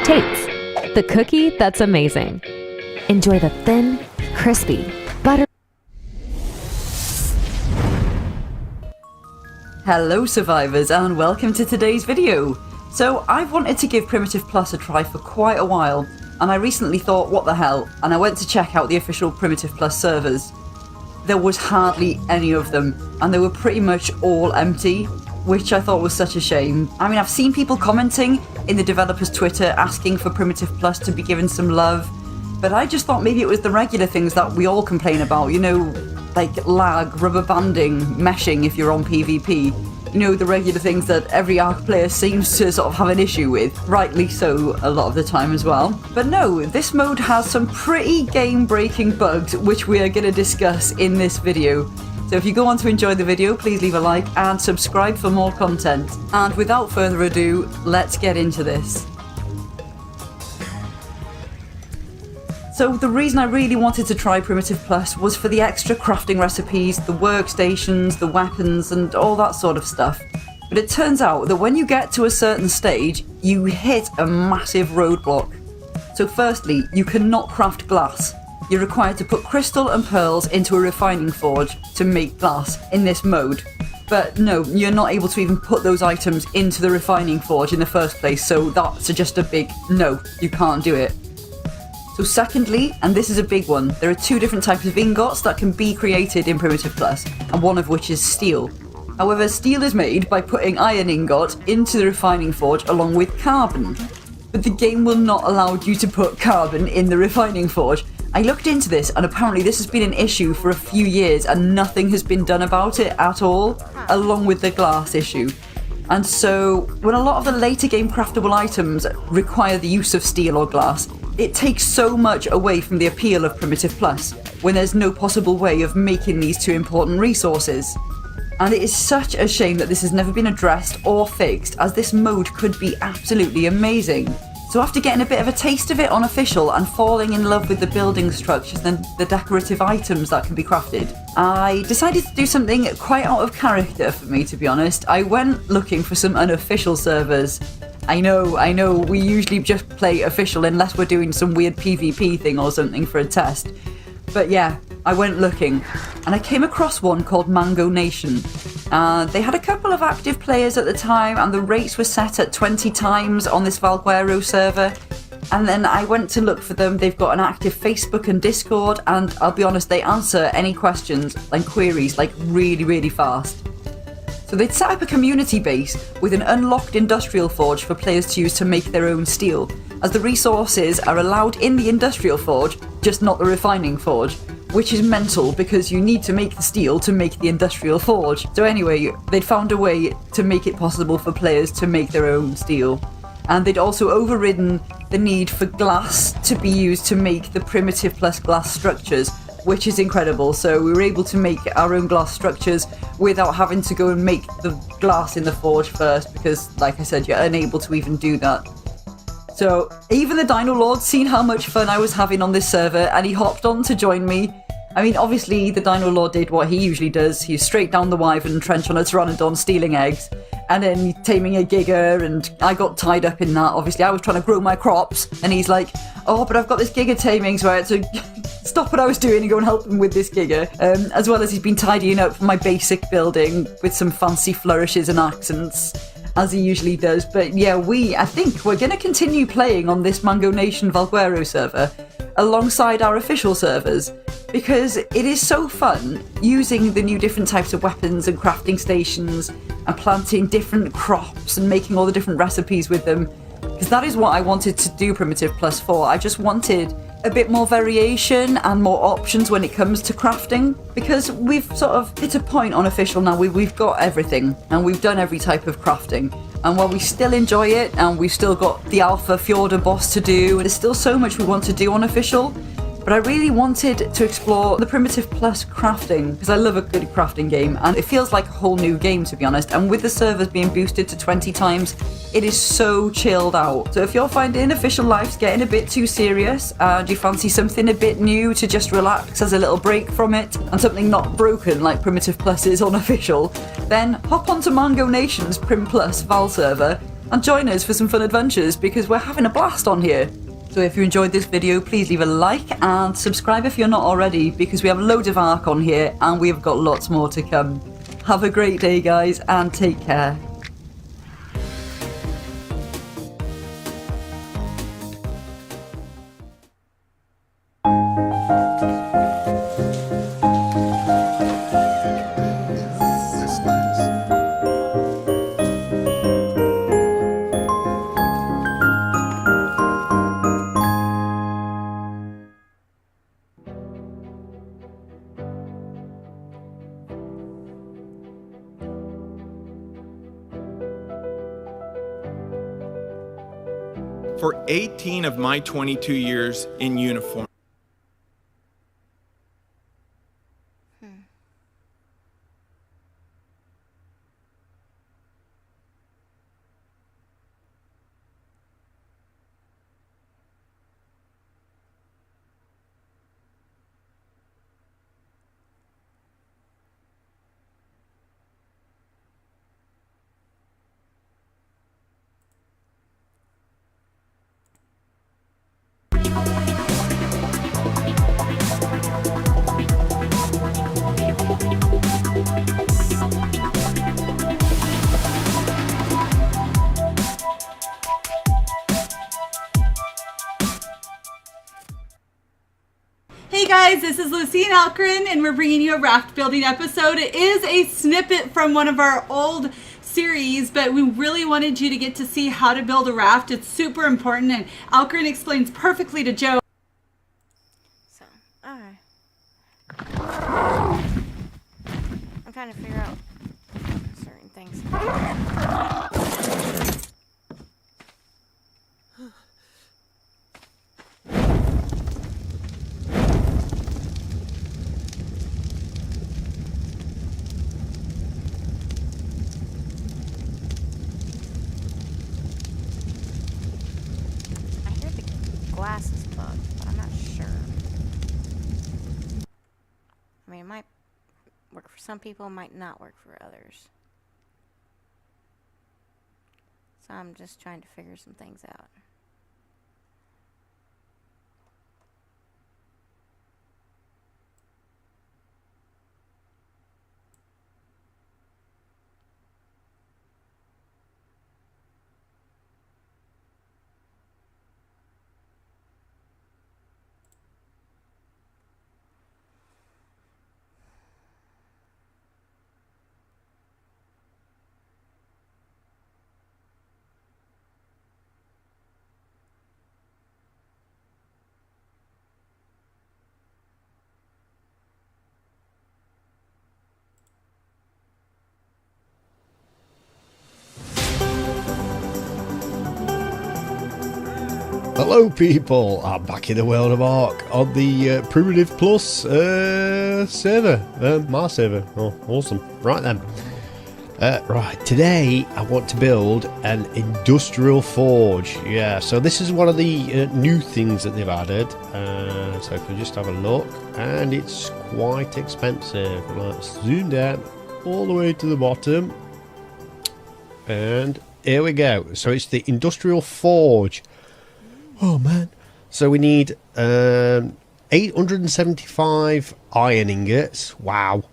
Tate's, the cookie that's amazing. Enjoy the thin, crispy, butter. Hello survivors and welcome to today's video. So I've wanted to give Primitive Plus a try for quite a while, and I recently thought what the hell, and I went to check out the official Primitive Plus servers. There was hardly any of them, and they were pretty much all empty, which I thought was such a shame. I mean, I've seen people commenting in the developers' Twitter asking for Primitive Plus to be given some love. But I just thought maybe it was the regular things that we all complain about, you know, like lag, rubber banding, meshing if you're on PvP. You know, the regular things that every ARC player seems to sort of have an issue with, rightly so a lot of the time as well. But no, this mode has some pretty game-breaking bugs, which we are going to discuss in this video. So if you go on to enjoy the video, please leave a like and subscribe for more content. And without further ado, let's get into this. So the reason I really wanted to try Primitive Plus was for the extra crafting recipes, the workstations, the weapons, and all that sort of stuff. But it turns out that when you get to a certain stage, you hit a massive roadblock. So firstly, you cannot craft glass. You're required to put crystal and pearls into a refining forge to make glass in this mode. But no, you're not able to even put those items into the refining forge in the first place, so that's just a big no, you can't do it. So secondly, and this is a big one, there are two different types of ingots that can be created in Primitive Plus, and one of which is steel. However, steel is made by putting iron ingot into the refining forge along with carbon. But the game will not allow you to put carbon in the refining forge. I looked into this, and apparently this has been an issue for a few years and nothing has been done about it at all, along with the glass issue. And so, when a lot of the later game craftable items require the use of steel or glass, it takes so much away from the appeal of Primitive Plus, when there's no possible way of making these two important resources. And it is such a shame that this has never been addressed or fixed, as this mode could be absolutely amazing. So after getting a bit of a taste of it on official and falling in love with the building structures and the decorative items that can be crafted, I decided to do something quite out of character for me, to be honest. I went looking for some unofficial servers. I know, we usually just play official unless we're doing some weird PvP thing or something for a test. But yeah, I went looking, and I came across one called Mango Nation. They had a couple of active players at the time, and the rates were set at 20 times on this Valguero server. And then I went to look for them. They've got an active Facebook and Discord, and I'll be honest, they answer any questions and queries like really, really fast. So they'd set up a community base with an unlocked industrial forge for players to use to make their own steel, as the resources are allowed in the industrial forge, just not the refining forge, which is mental because you need to make the steel to make the industrial forge. So anyway, they'd found a way to make it possible for players to make their own steel. And they'd also overridden the need for glass to be used to make the Primitive Plus glass structures, which is incredible. So we were able to make our own glass structures without having to go and make the glass in the forge first, because like I said, you're unable to even do that. So even the Dino Lord seen how much fun I was having on this server, and he hopped on to join me. I mean, obviously the Dino Lord did what he usually does. He's straight down the Wyvern trench on a Pteranodon stealing eggs, and then taming a Giga, and I got tied up in that. Obviously I was trying to grow my crops, and he's like, oh, but I've got this Giga taming, so I had to stop what I was doing and go and help him with this Giga. As well as he's been tidying up my basic building with some fancy flourishes and accents, as he usually does. But yeah, I think we're going to continue playing on this Mango Nation Valguero server alongside our official servers, because it is so fun using the new different types of weapons and crafting stations and planting different crops and making all the different recipes with them, because that is what I wanted to do Primitive Plus for. I just wanted a bit more variation and more options when it comes to crafting, because we've sort of hit a point on official now. We've got everything and we've done every type of crafting, and while we still enjoy it and we've still got the Alpha Fjorda boss to do, there's still so much we want to do on official. But I really wanted to explore the Primitive Plus crafting, because I love a good crafting game, and it feels like a whole new game, to be honest. And with the servers being boosted to 20 times, it is so chilled out. So if you're finding official life's getting a bit too serious, and you fancy something a bit new to just relax as a little break from it, and something not broken like Primitive Plus is on official, then hop onto Mango Nation's Prim Plus Val server and join us for some fun adventures, because we're having a blast on here. So if you enjoyed this video, please leave a like and subscribe if you're not already, because we have loads of ARC on here and we've got lots more to come. Have a great day, guys, and take care. for 18 of my 22 years in uniform. Hey guys, this is Lucy and Alcrin, and we're bringing you a raft building episode. It is a snippet from one of our old series, but we really wanted you to get to see how to build a raft. It's super important, and Alcrin explains perfectly to Joe. So, alright. I'm trying to figure out certain things. Glass is bugged, but I'm not sure. I mean, it might work for some people, might not work for others. So I'm just trying to figure some things out. Hello people, I'm back in the world of Ark on the Primitive Plus server, my server. Oh, awesome. Right then. Right, today I want to build an industrial forge. Yeah, so this is one of the new things that they've added. So if we just have a look, and it's quite expensive. Let's zoom down all the way to the bottom. And here we go. So it's the industrial forge. Oh man. So we need 875 iron ingots. Wow.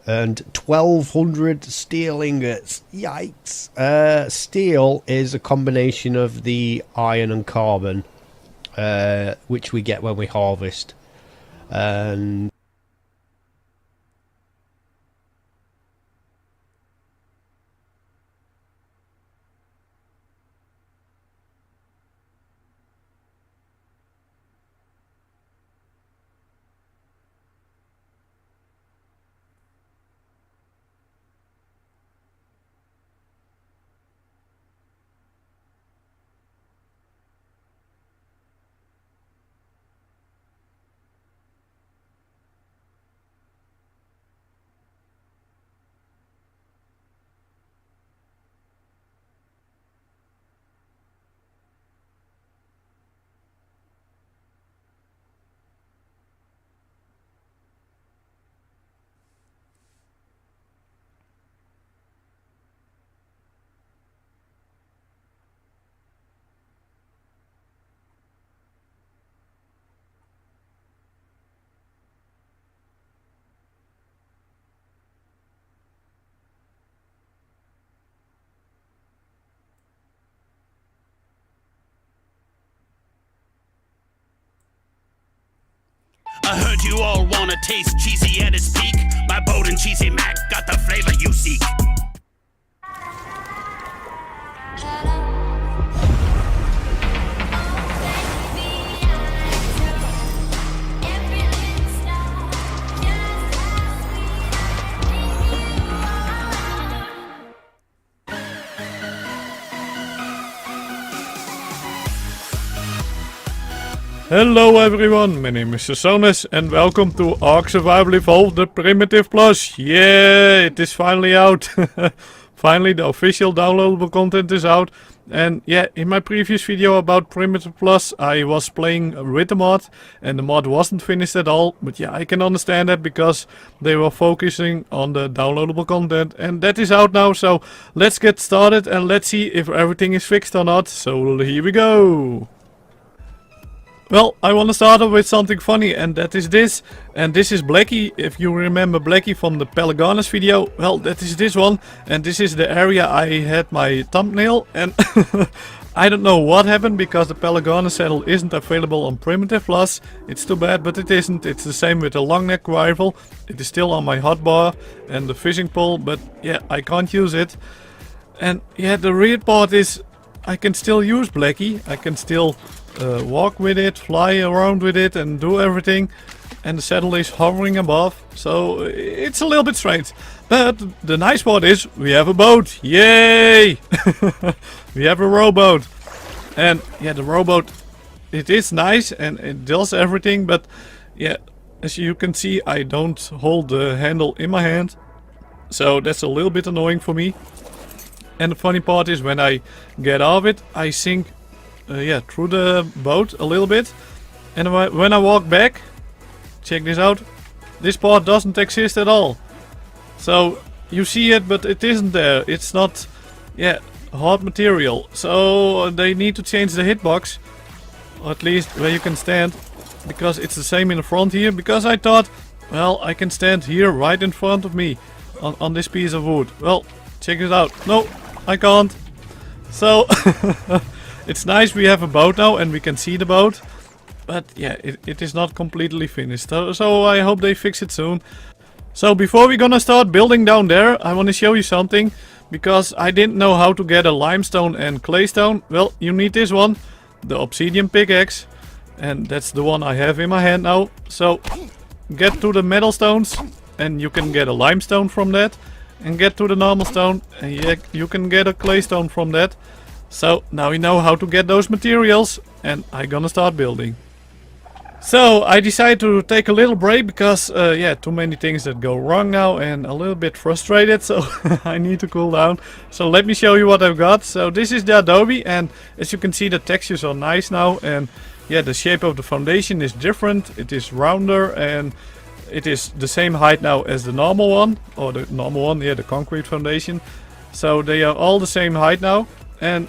And 1200 steel ingots. Yikes. Steel is a combination of the iron and carbon, which we get when we harvest. And I heard you all wanna taste cheesy at its peak. My bold and cheesy mac got the flavor you seek. Hello everyone, my name is Sasonis and welcome to Ark Survival Evolved the Primitive Plus. Yeah, it is finally out. Finally the official downloadable content is out. And yeah, in my previous video about Primitive Plus I was playing with the mod and the mod wasn't finished at all. But yeah, I can understand that because they were focusing on the downloadable content and that is out now. So let's get started and let's see if everything is fixed or not. So here we go. Well, I want to start off with something funny, and that is this. And this is Blackie. If you remember Blackie from the Pelagonus video, well, that is this one. And this is the area I had my thumbnail. And I don't know what happened, because the Pelagonus saddle isn't available on Primitive Plus. It's too bad, but it isn't. It's the same with the long neck rifle. It is still on my hotbar and the fishing pole, but yeah, I can't use it. And yeah, the weird part is I can still use Blackie. I can still walk with it, fly around with it and do everything, and the saddle is hovering above, so it's a little bit strange. But the nice part is we have a boat. Yay! We have a rowboat. And yeah, the rowboat, it is nice and it does everything, but yeah, as you can see I don't hold the handle in my hand, so that's a little bit annoying for me. And the funny part is when I get off it I sink through the boat a little bit, and when I walk back, check this out, this part doesn't exist at all. So you see it, but it isn't there. It's not hard material, so they need to change the hitbox, or at least where you can stand, because it's the same in the front here. Because I thought, well, I can stand here right in front of me on this piece of wood. Well, check it out. No, I can't. So it's nice we have a boat now and we can see the boat, but yeah, it is not completely finished. So I hope they fix it soon. So before we're gonna start building down there, I want to show you something, because I didn't know how to get a limestone and claystone. Well, you need this one, the obsidian pickaxe, and that's the one I have in my hand now. So get to the metal stones and you can get a limestone from that, and get to the normal stone and you can get a claystone from that. So now we know how to get those materials, and I'm gonna start building. So I decided to take a little break because too many things that go wrong now and a little bit frustrated, so I need to cool down. So let me show you what I've got. So this is the adobe, and as you can see the textures are nice now, and yeah, the shape of the foundation is different. It is rounder and it is the same height now as the normal one, or the normal one, yeah, the concrete foundation. So they are all the same height now, and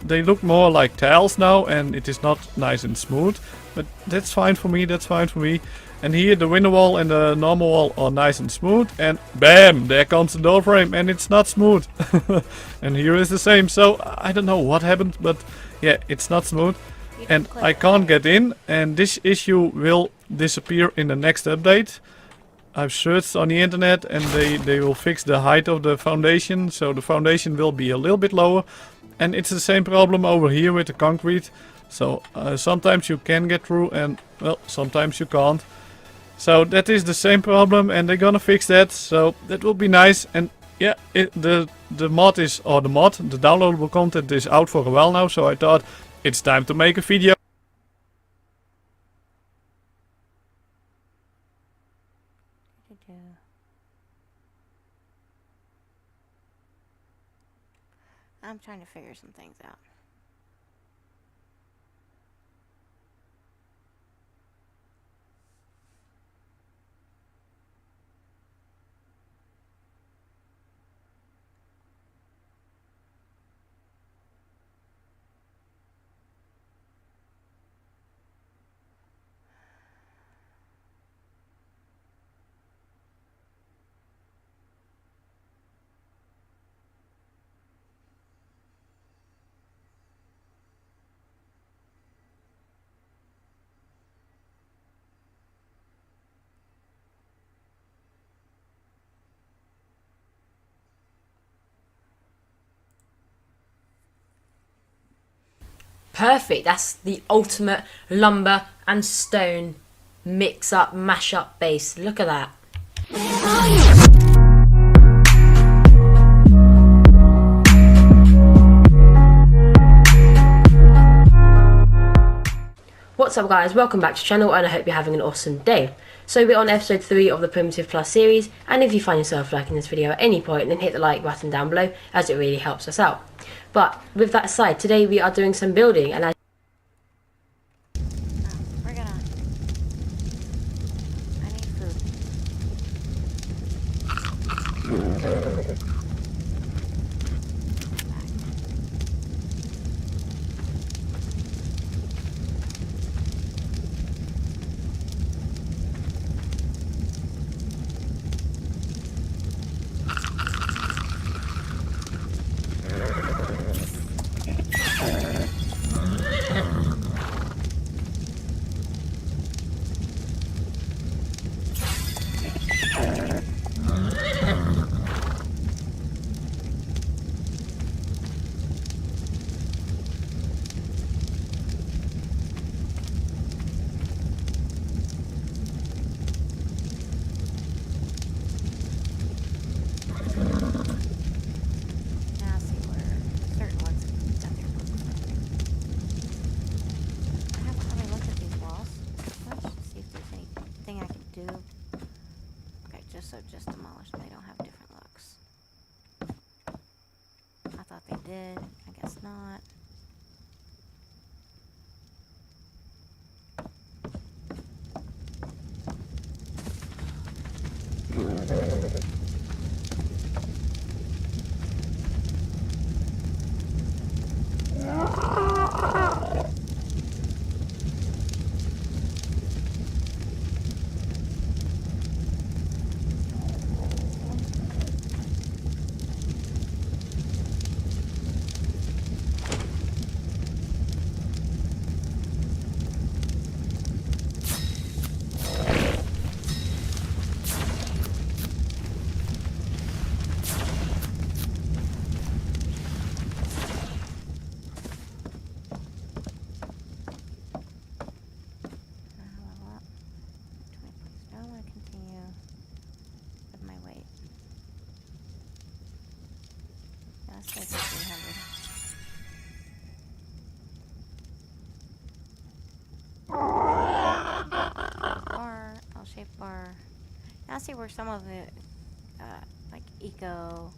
they look more like tiles now, and it is not nice and smooth, but that's fine for me, that's fine for me. And here the window wall and the normal wall are nice and smooth, and bam, there comes the door frame and it's not smooth. And here is the same, so I don't know what happened, but yeah, it's not smooth and I can't get in, and this issue will disappear in the next update. I've searched on the internet and they will fix the height of the foundation, so the foundation will be a little bit lower. And it's the same problem over here with the concrete. So sometimes you can get through and, well, sometimes you can't. So that is the same problem and they're gonna fix that. So that will be nice. And yeah, the downloadable content is out for a while now. So I thought it's time to make a video. I'm trying to figure some things out. Perfect. That's the ultimate lumber and stone mix up, mash up base. Look at that. What's up guys, welcome back to the channel and I hope you're having an awesome day. So we're on episode 3 of the Primitive Plus series, and if you find yourself liking this video at any point, then hit the like button down below as it really helps us out. But with that aside, today we are doing some building, and We're gonna... I need food. Now see where certain ones got their books from. I haven't really looked at these walls. Let's see if there's anything I can do. Okay, just demolish them. They don't have different looks. I thought they did. I guess not. Level up. 20 points. I don't want to continue with my weight. Yeah, let's say 1500. Bar, L-shaped bar. Now see where some of it, like Eco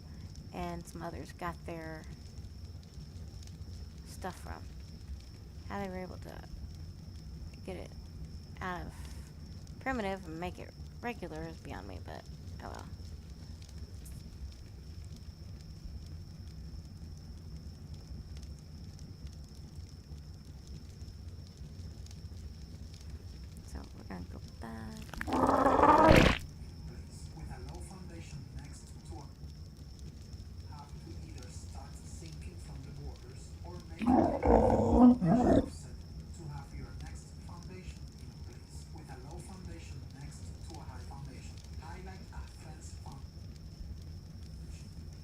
and some others got their stuff from. How they were able to get it out of primitive and make it regular is beyond me, but oh well. So we're gonna go back. With a low foundation next to a have to either start sinking from the borders or make offset to have your next foundation in place. With a low foundation next to a high foundation, highlight a fence foundation.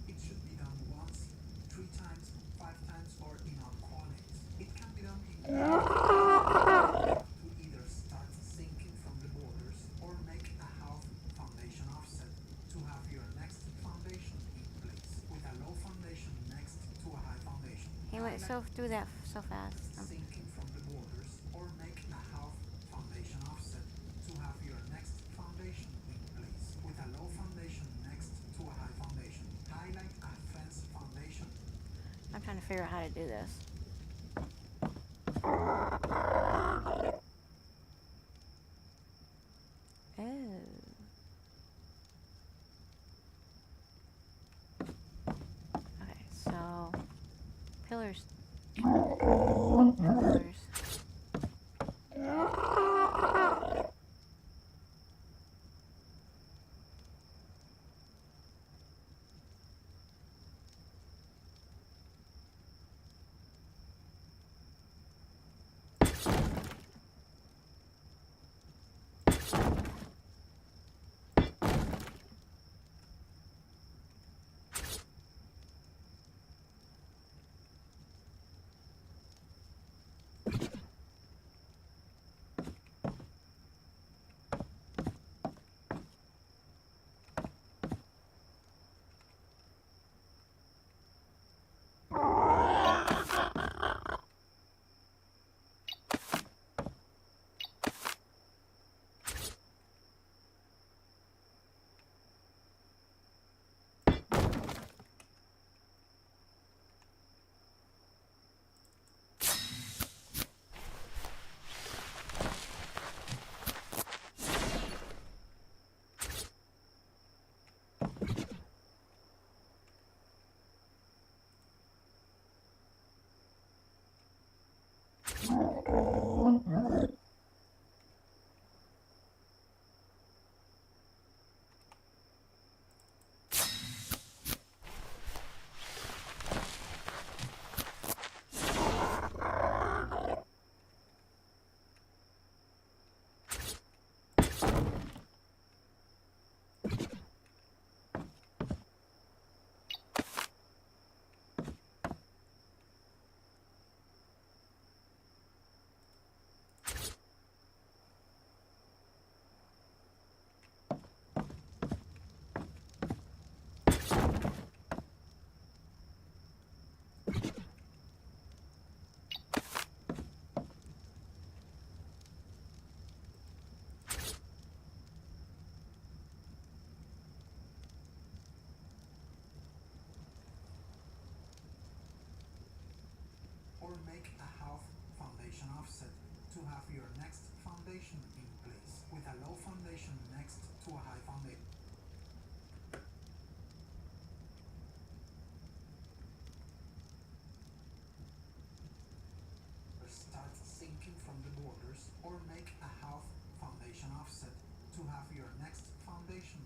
It should be done once, 3 times, 5 times, or in all quantities. It can be done in to either start sinking from the borders or make a half foundation offset to have your next foundation in place. With a low foundation next to a high foundation. He went through that so fast. Sinking from the borders or make a half foundation offset to have your next foundation in place. With a low foundation next to a high foundation. Highlight a fence foundation. I'm trying to figure out how to do this. Oh. Okay, so pillars. Pillars. make a half foundation offset to have your next foundation in place, with a low foundation next to a high foundation. Start sinking from the borders, or make a half foundation offset to have your next foundation.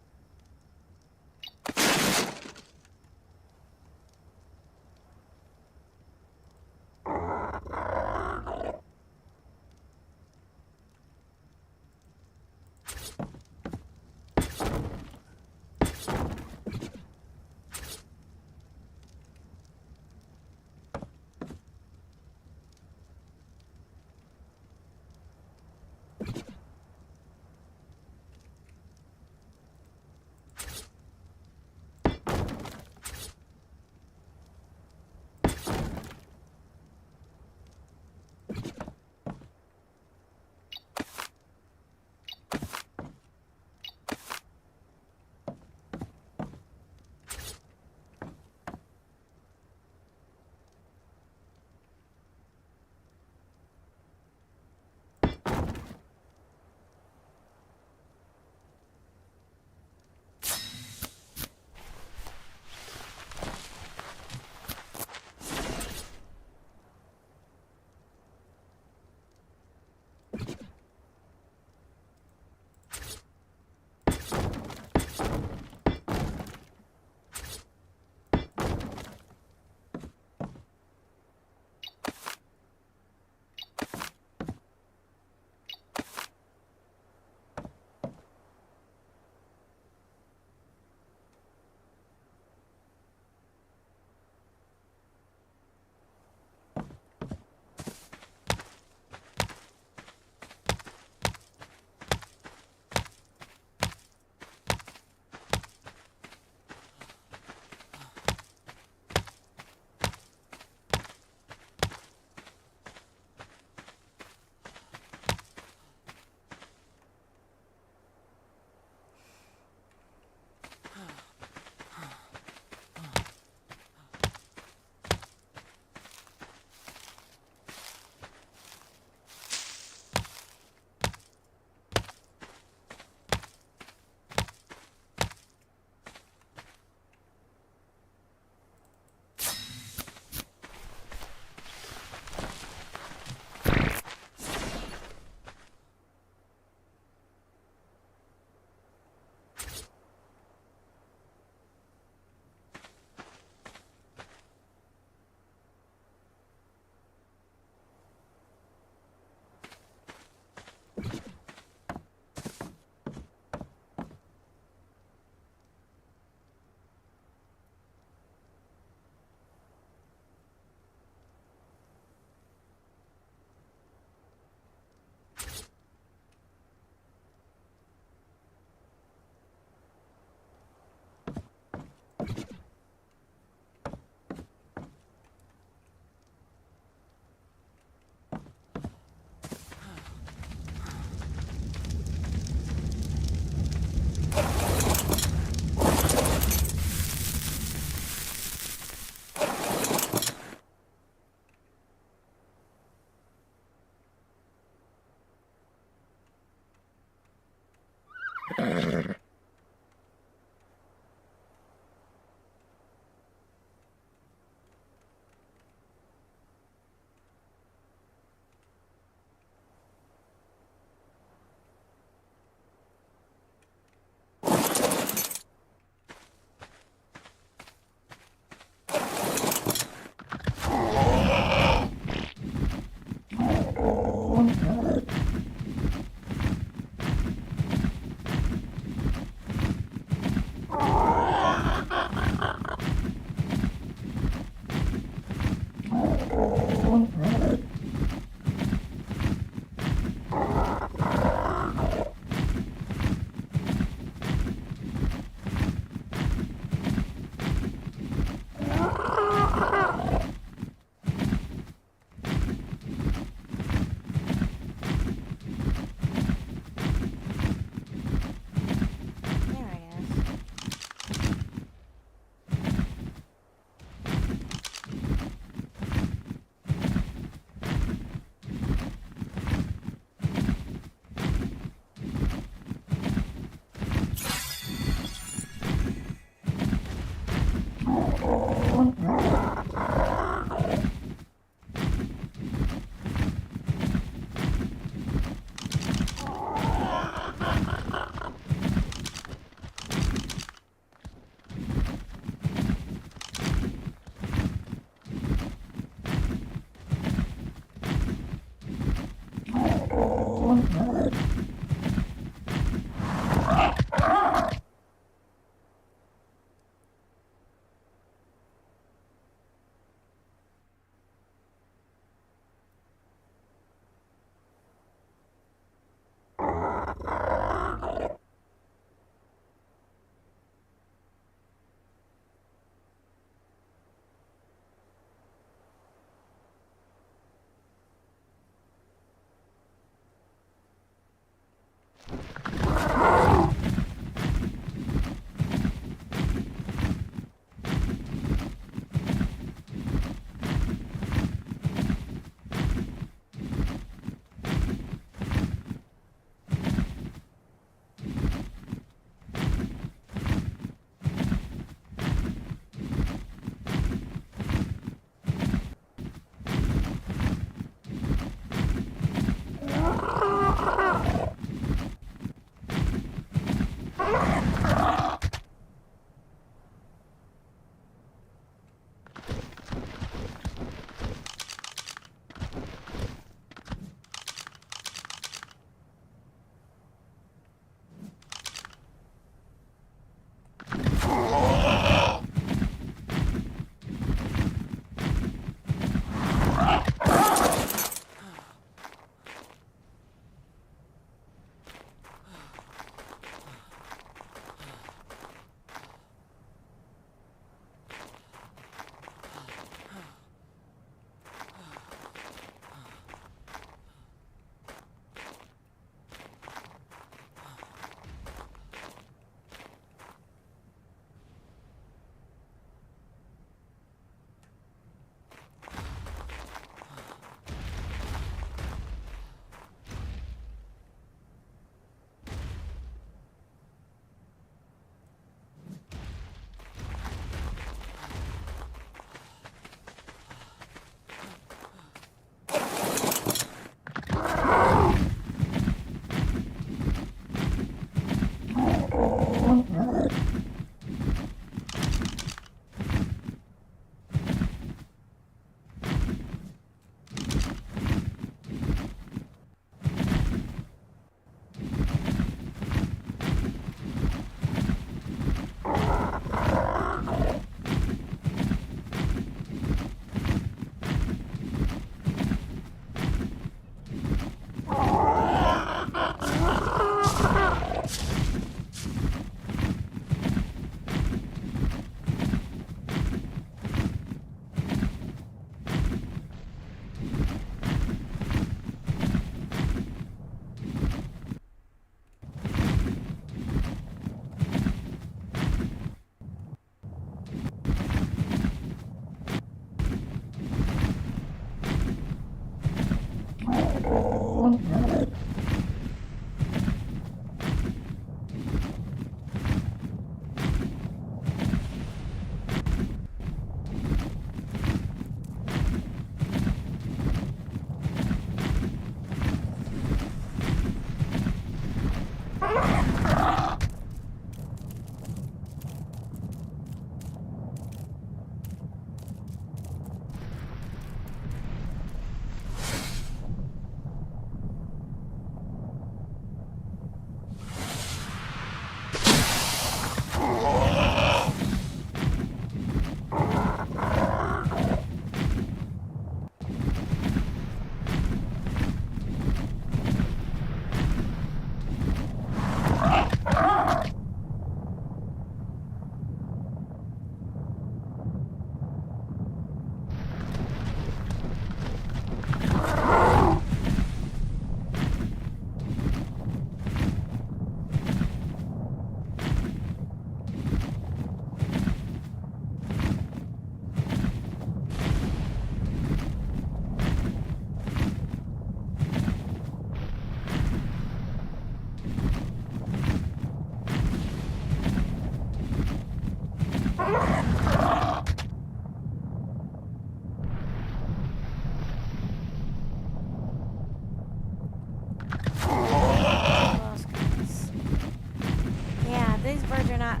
Yeah, these birds are not.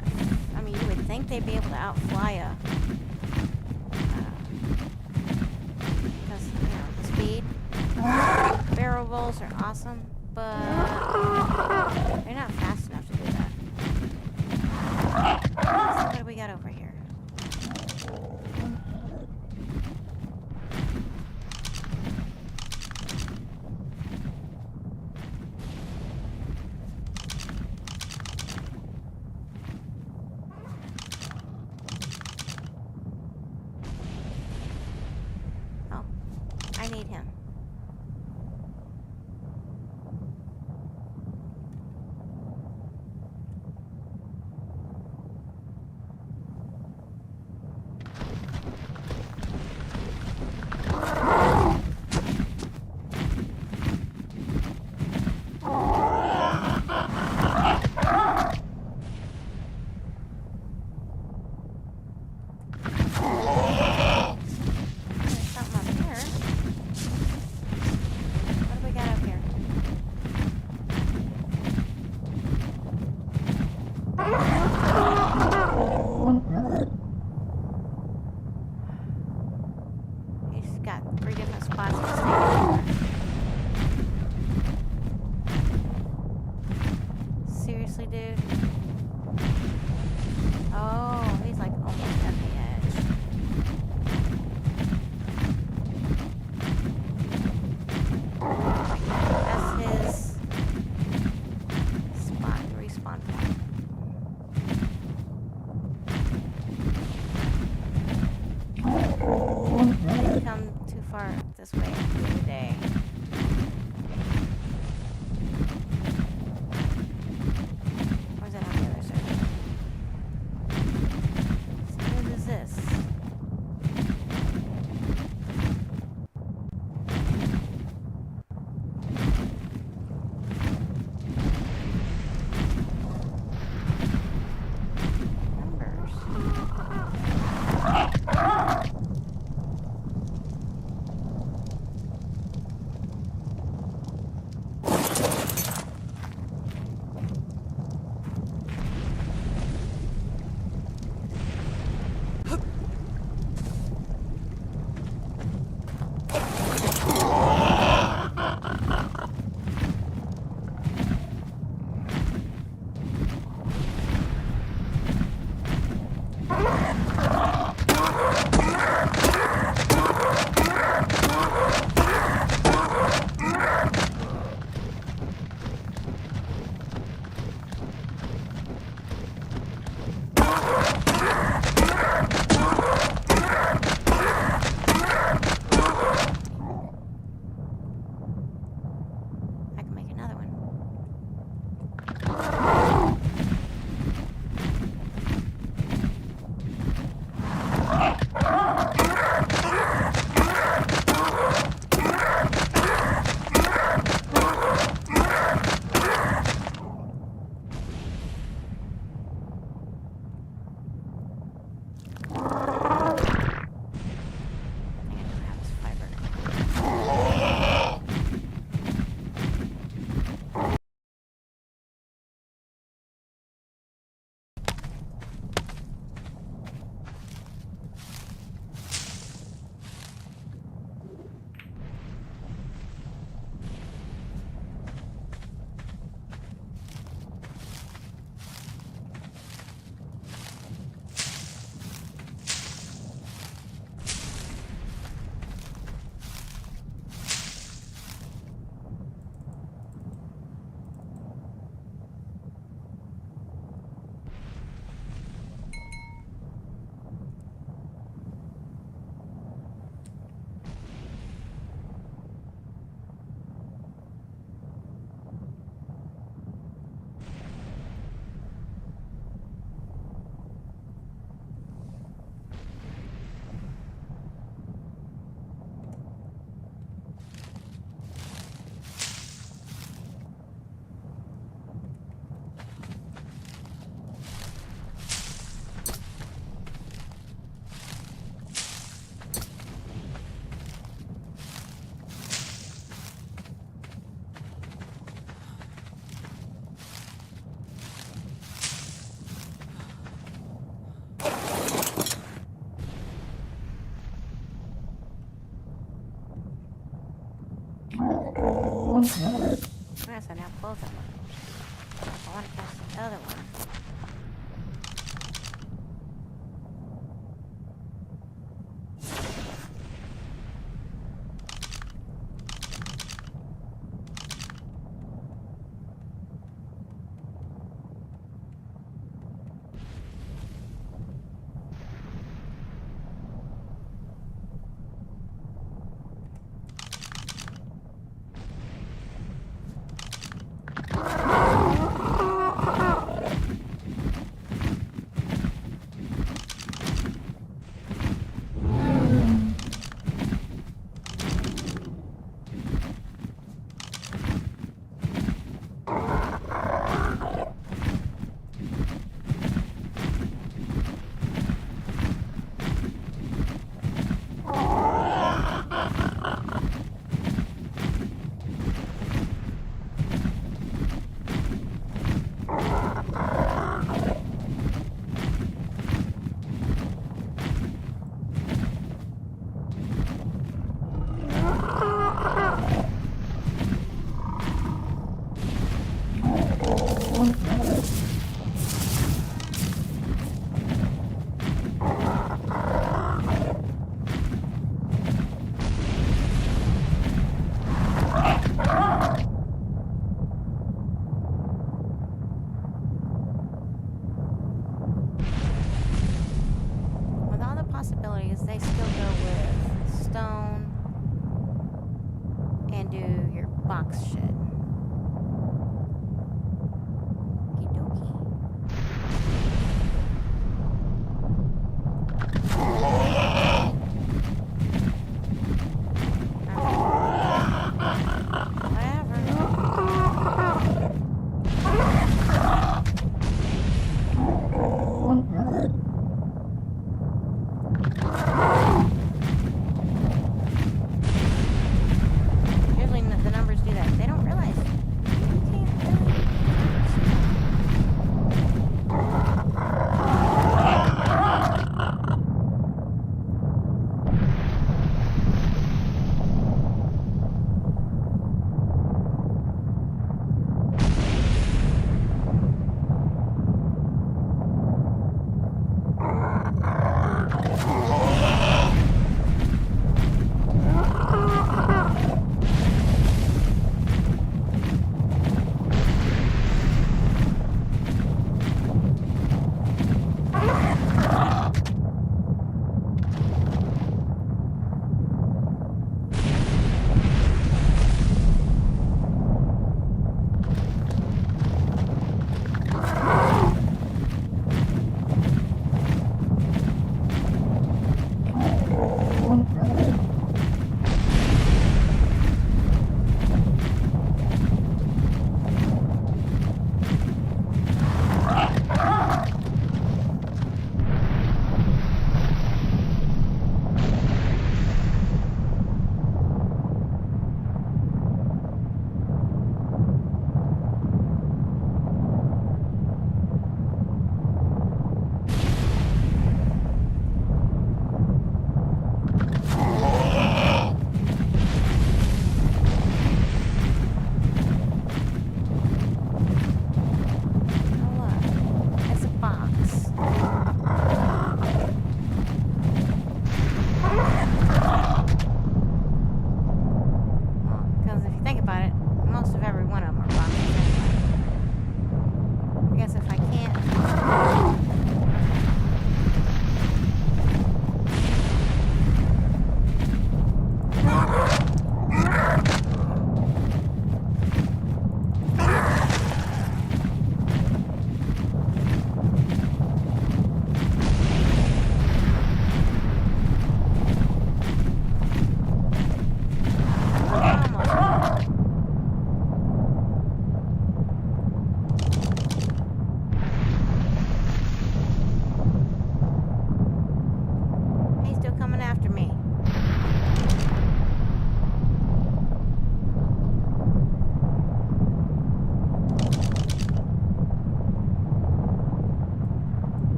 I mean, you would think they'd be able to outfly a. Because, you know, the speed. Barrel rolls are awesome, but they're not fast enough to do that. So what do we got over here? Oh, I need him. There's something up here. What do we got up here? He's got 3 different spots to stay. Seriously, dude? Oh, he's like almost at the edge. That's his spot, respawn point. Didn't come too far this way today. Or is that on the other side? So what is this? Numbers. Yes, I now both of them. I want to catch the other one. Possibilities, they still go with stone and do your box shit. Okie dokie. Usually the numbers do that. They don't really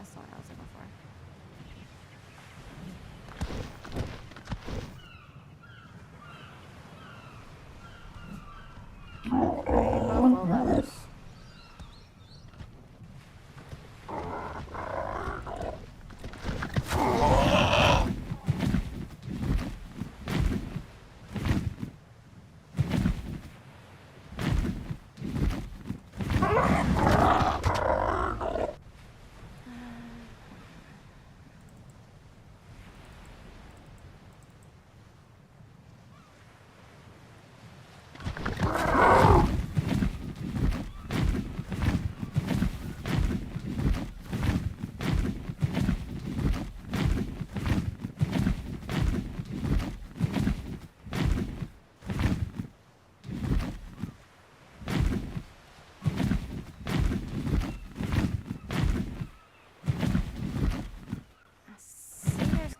That's the one I was looking for. Both those.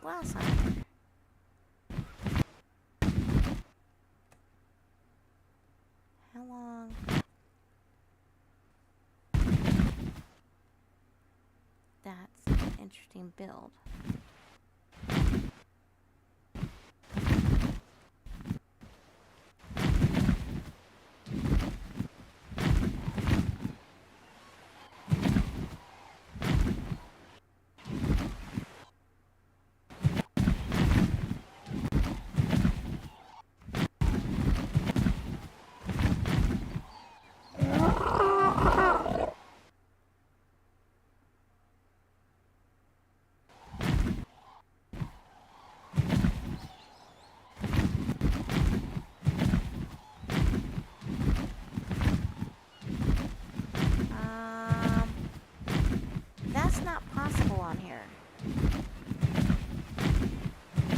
Glass on here. How long? That's an interesting build. That's not possible on here.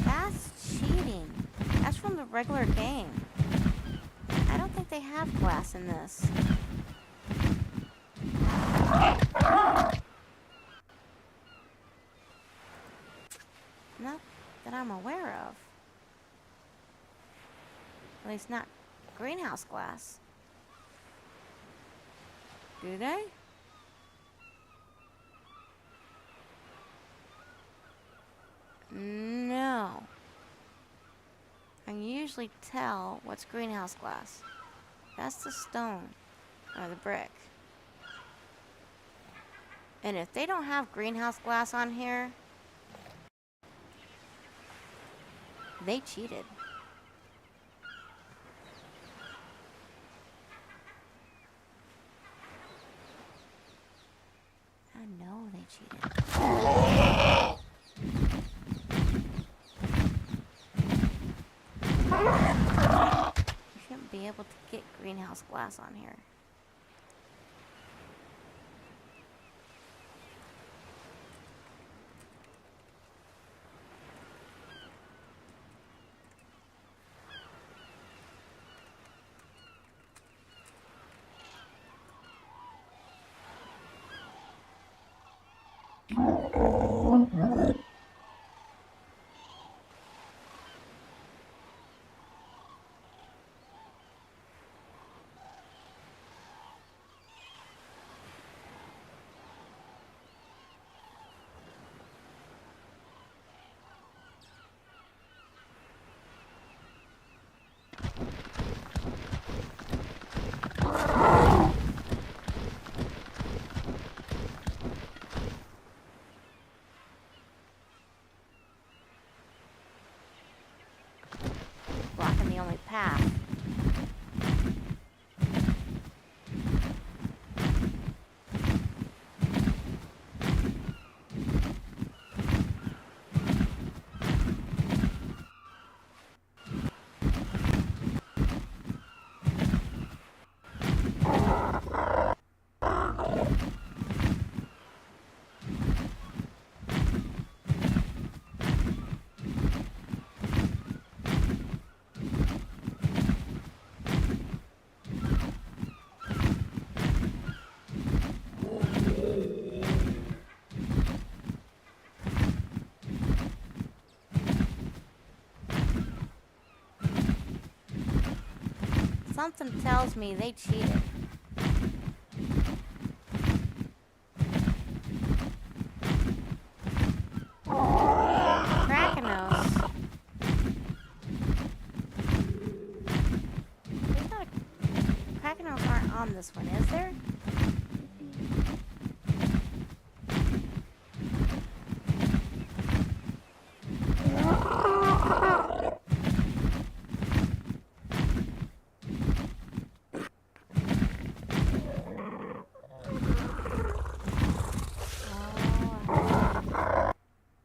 That's cheating. That's from the regular game. I don't think they have glass in this. Not that I'm aware of. At least not greenhouse glass. Do they? No. I can usually tell what's greenhouse glass. That's the stone or the brick. And if they don't have greenhouse glass on here, they cheated. I know they cheated. You shouldn't be able to get greenhouse glass on here. Blocking the only path. Something tells me they cheated. this one, is there?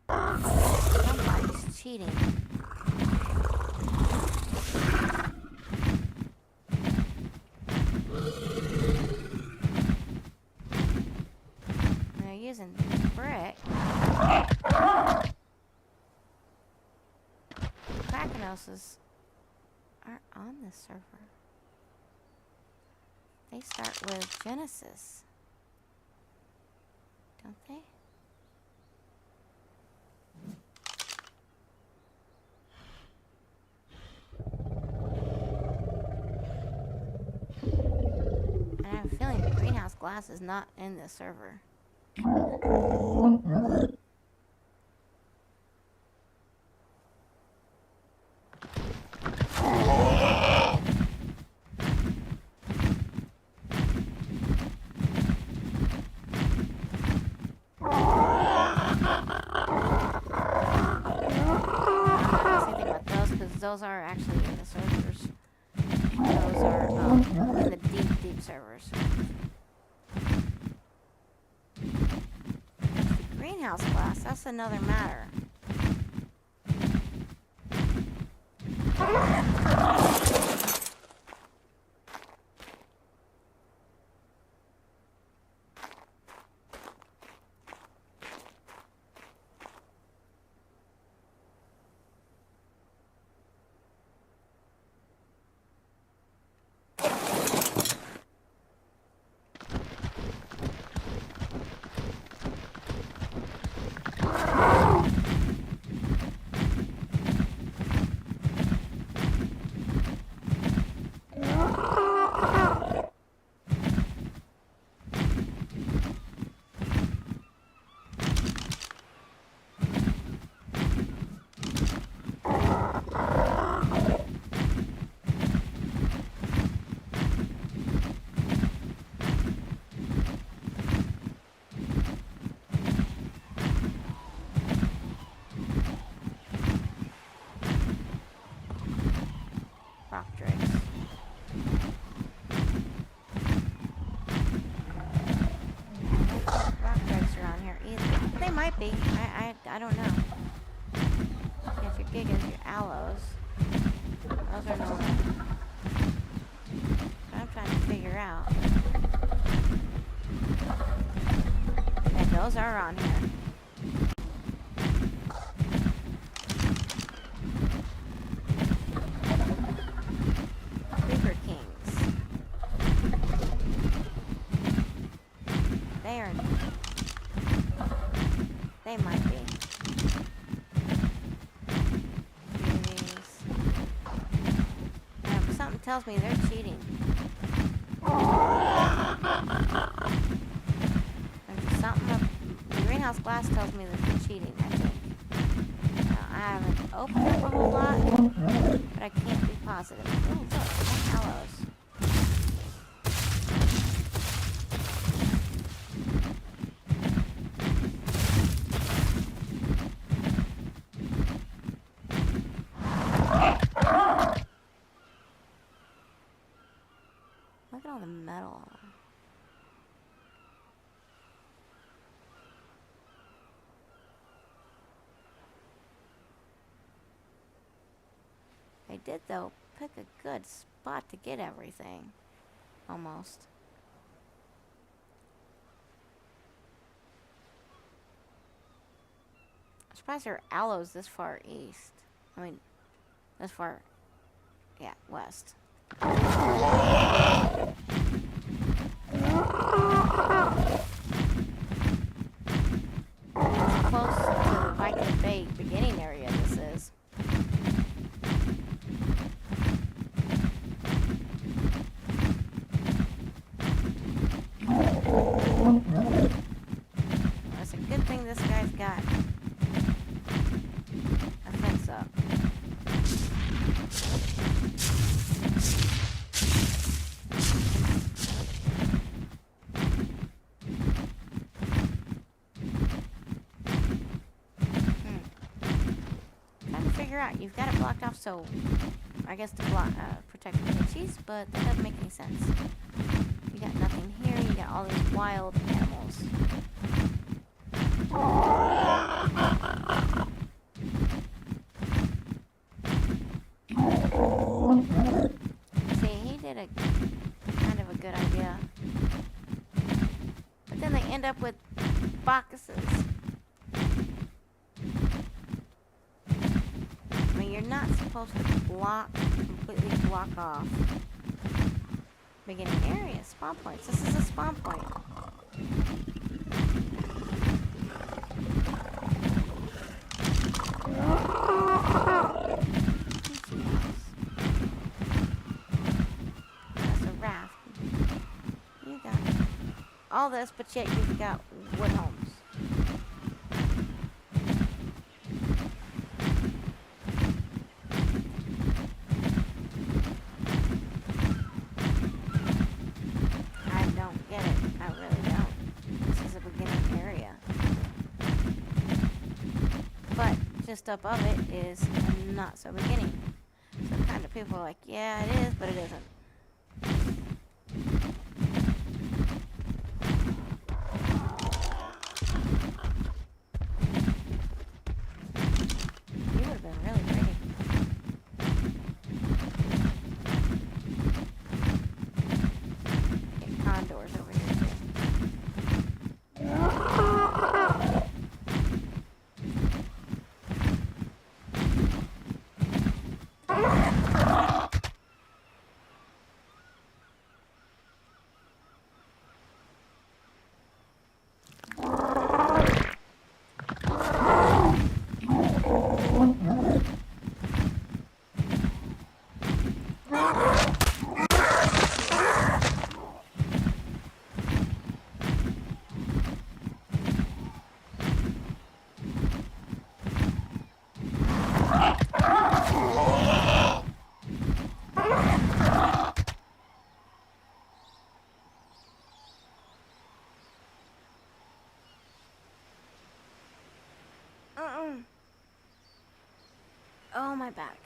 Somebody's cheating. They're using brick. Krakenoses aren't on this server. They start with Genesis, don't they? And I have a feeling the greenhouse glass is not in this server. Those are actually in the servers. Those are in the deep, deep servers. The greenhouse glass, that's another matter. Might be. I don't know. If your gig is your aloes, those are normal. But I'm trying to figure out. And those are on here. Creeper Kings. They are. They might be. But something tells me they're cheating. There's something up. The greenhouse glass tells me that they're cheating, I think. Now, I haven't opened up a whole lot, but I can't be positive. Oh, look, more aloes. Look at all the metal. I did, though, pick a good spot to get everything. Almost. I'm surprised there are aloes this far east. I mean, this far, yeah, west. Close to the Viking Bay beginning area this is. It's a good thing this guy's got a fence up. figure out. You've got it blocked off, so I guess to block, protect the bitchies, but that doesn't make any sense. You got nothing here. You got all these wild animals. See, he did a kind of a good idea. But then they end up with boxes. I mean, you're not supposed to completely block off beginning area, spawn points. This is a spawn point. That's a raft. You got all this, but yet you've got wood homes. I don't get it. I really don't. This is a beginning area. But just above it is a not so beginning. So kind of people are like, yeah, it is, but it isn't. You would have been really pretty. Get condors over here too. Oh, my back.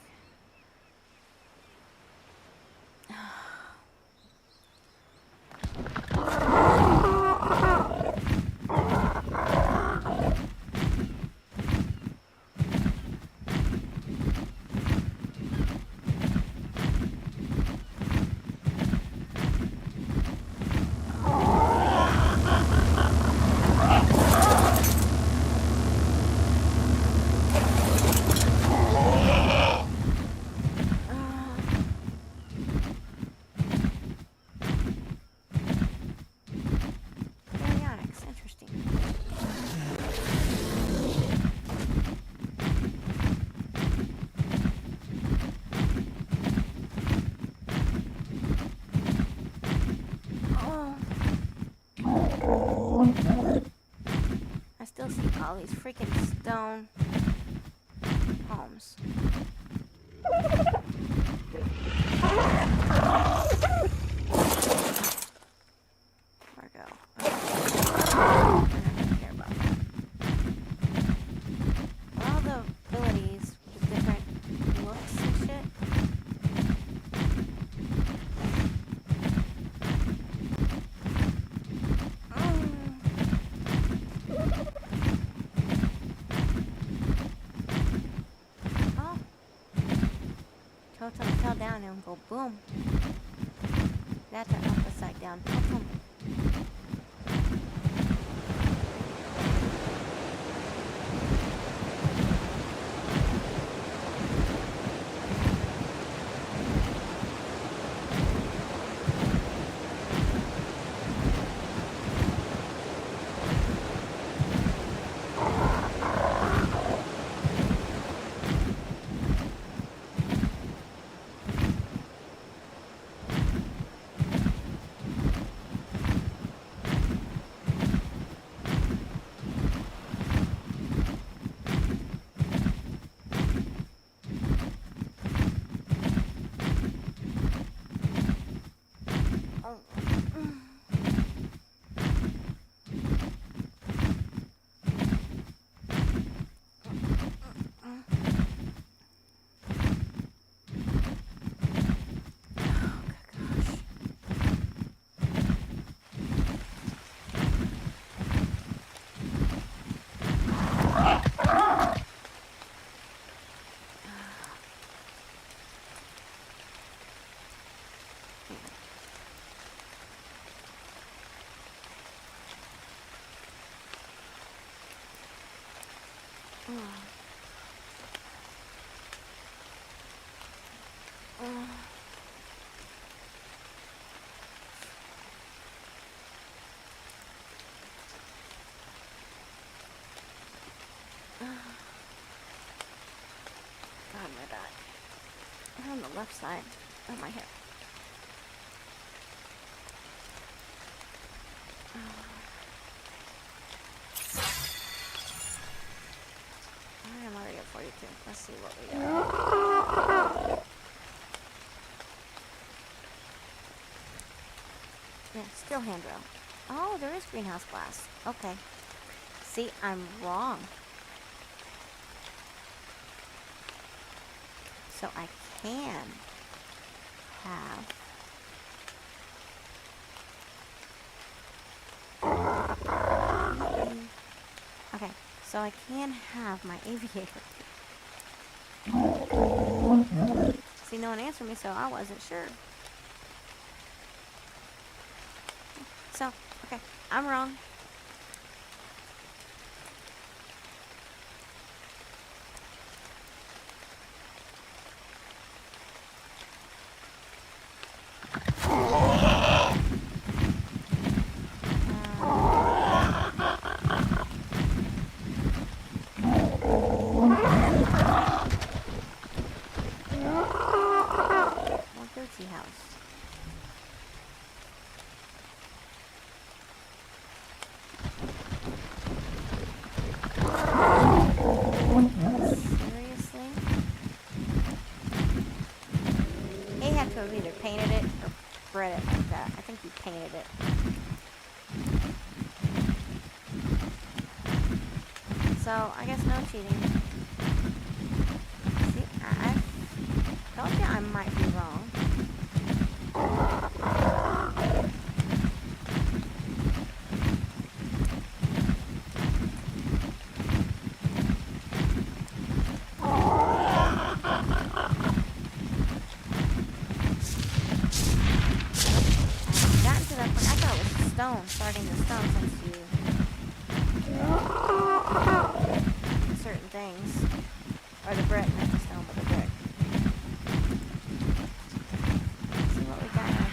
Baryonyx, interesting. I still see all these freaking stone homes. Margo. Okay. I don't care about that. All the abilities with different looks and shit. Oh. Totem fell down and go boom. That's an upside down totem. God, my back. And on the left side of my hip. I'm already at 42. Let's see what we got. Yeah, still handrail. Oh, there is greenhouse glass. Okay. See, I'm wrong. So I can have okay, so I can have my aviator. See, no one answered me, so I wasn't sure. So, okay, I'm wrong. House. Seriously? He had to have either painted it or spread it like that. I think he painted it. So, I guess no cheating. See, I told you I might be wrong. Starting the stone since you certain things, or the brick, not the stone, but the brick. Let's see what we got out here.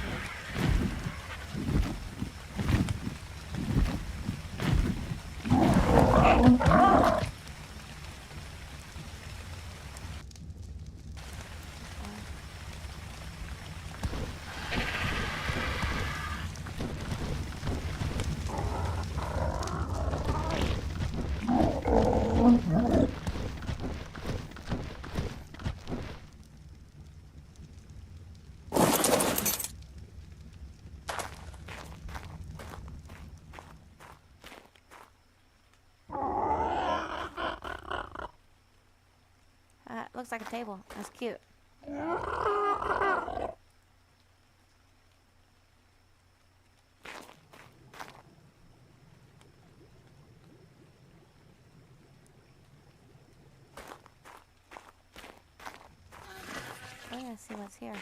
Looks like a table. That's cute. Oh yeah, see what's here.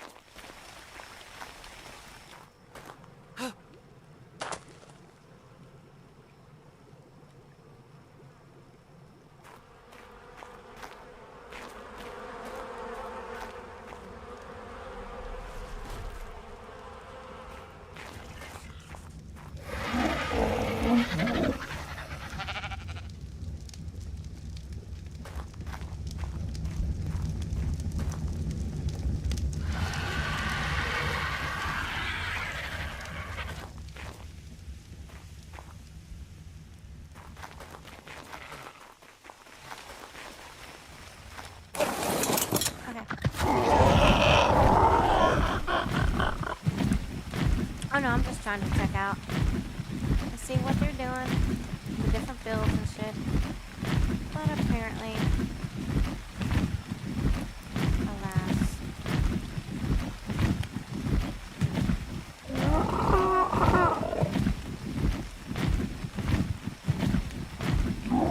Oh no, I'm just trying to check out and see what they're doing, the different builds and shit. But apparently, alas.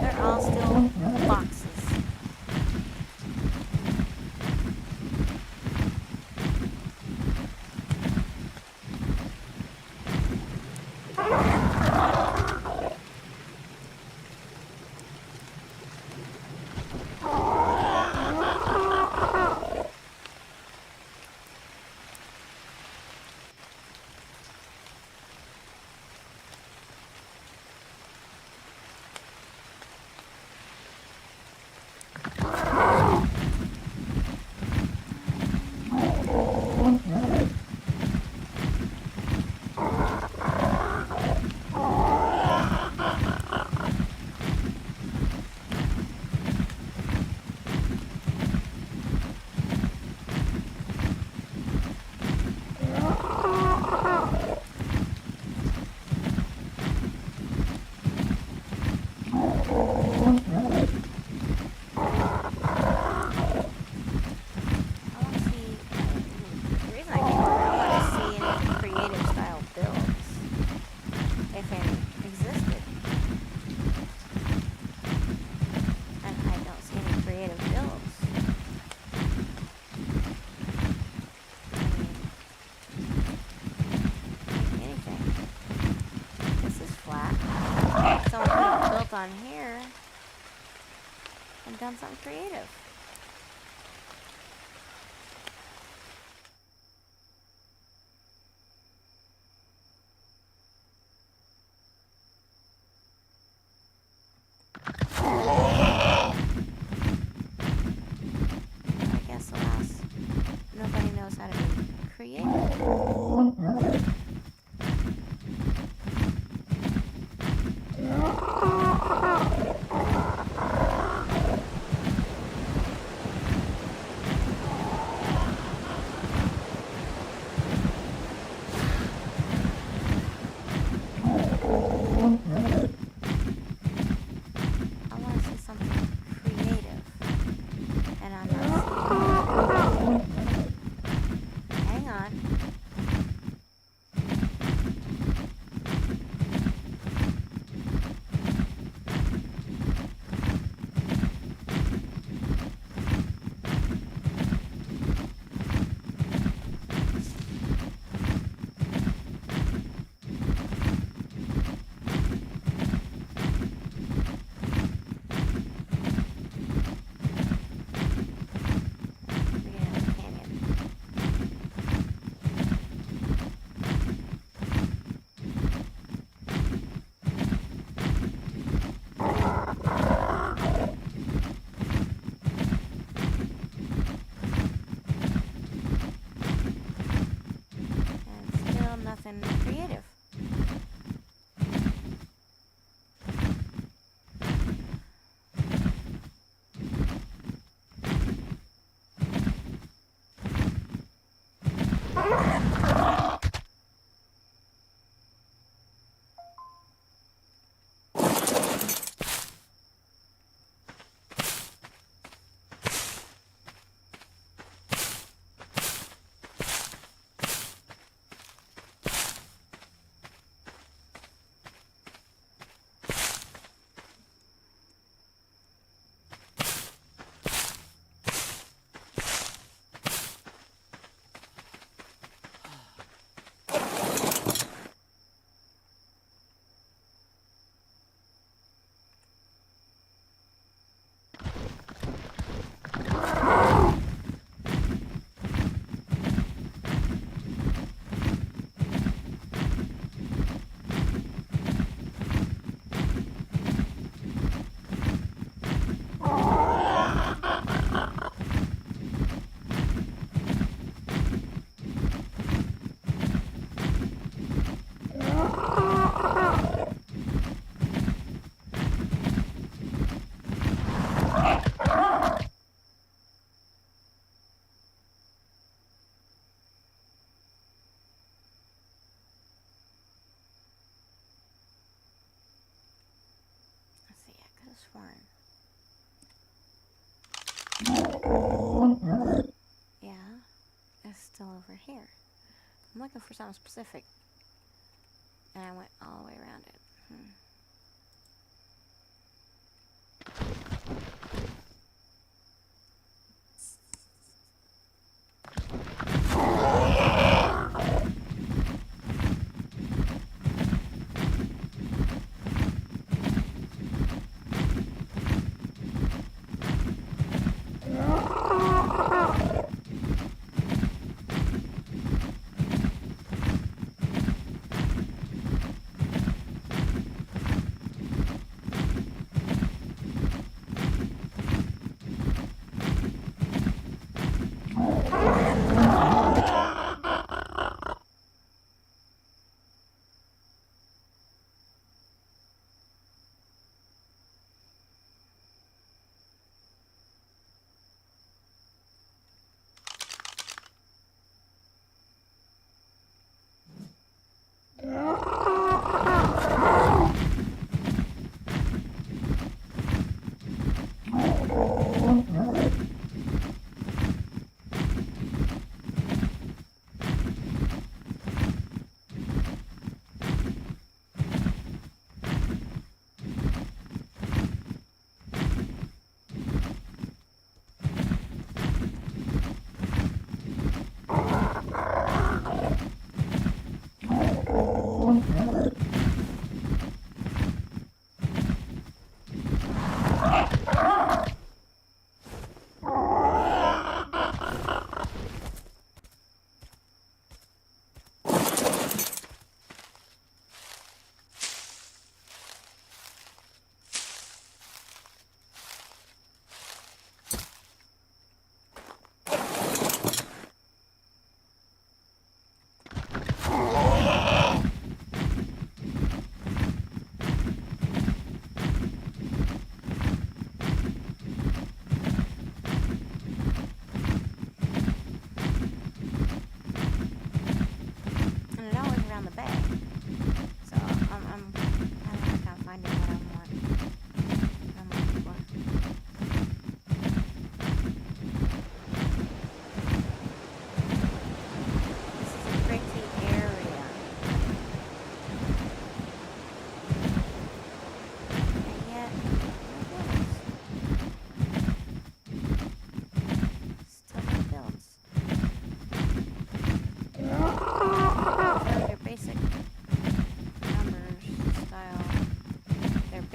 They're all still boxes. gone here and done something creative. I guess alas, nobody knows how to be creative. I want to see something creative, and I'm not seeing it. Hang on. Nothing creative. Sworn. Yeah, it's still over here. I'm looking for something specific, and I went all the way around it.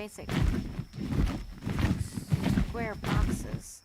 basic square boxes.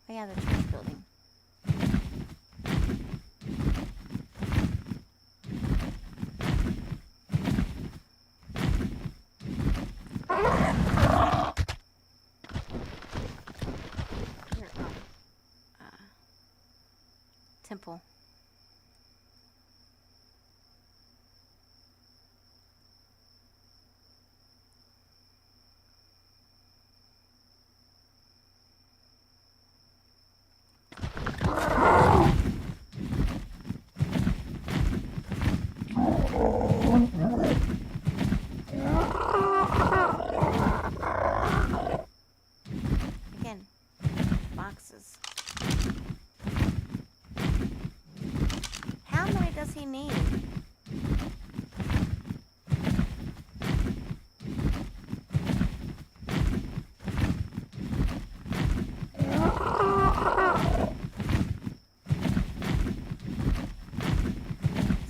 Yeah, the church building. Temple. Again, boxes. How many does he need?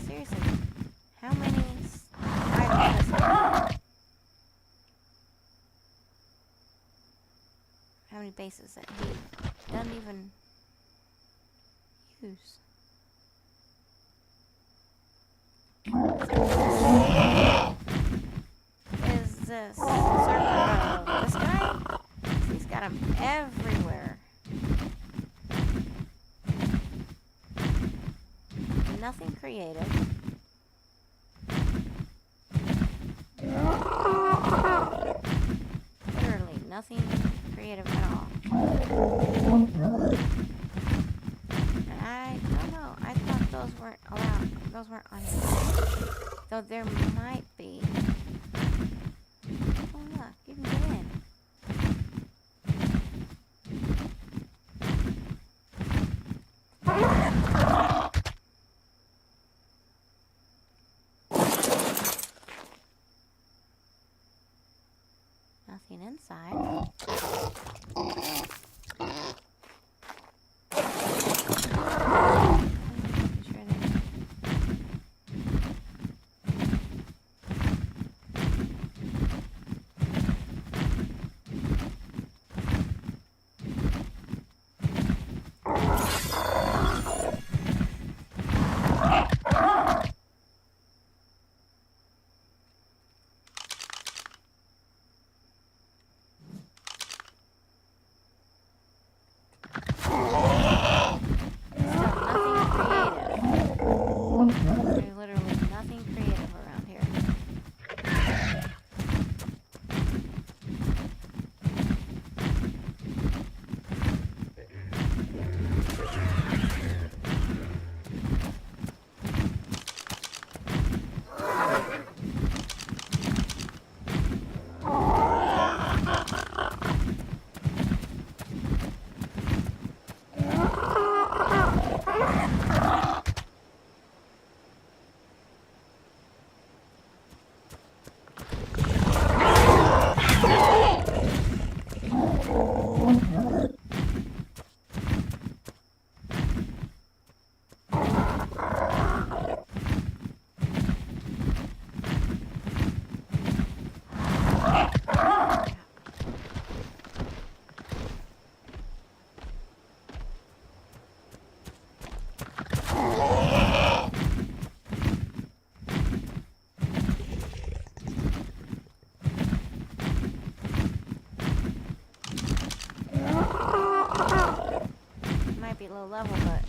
Seriously, how many items does he need? How many bases that he doesn't even use? Is this circle this guy? He's got them everywhere. Nothing creative. Literally nothing creative at all. And I don't know. I thought those weren't allowed. Those weren't on here. Though there might be. Oh look, you can get in. Nothing inside. be low level, but...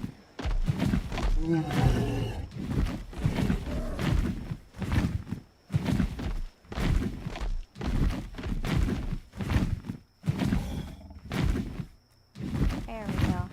There we go.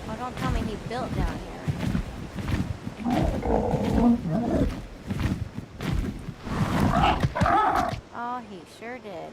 Well, don't tell me he built down here. Oh, he sure did.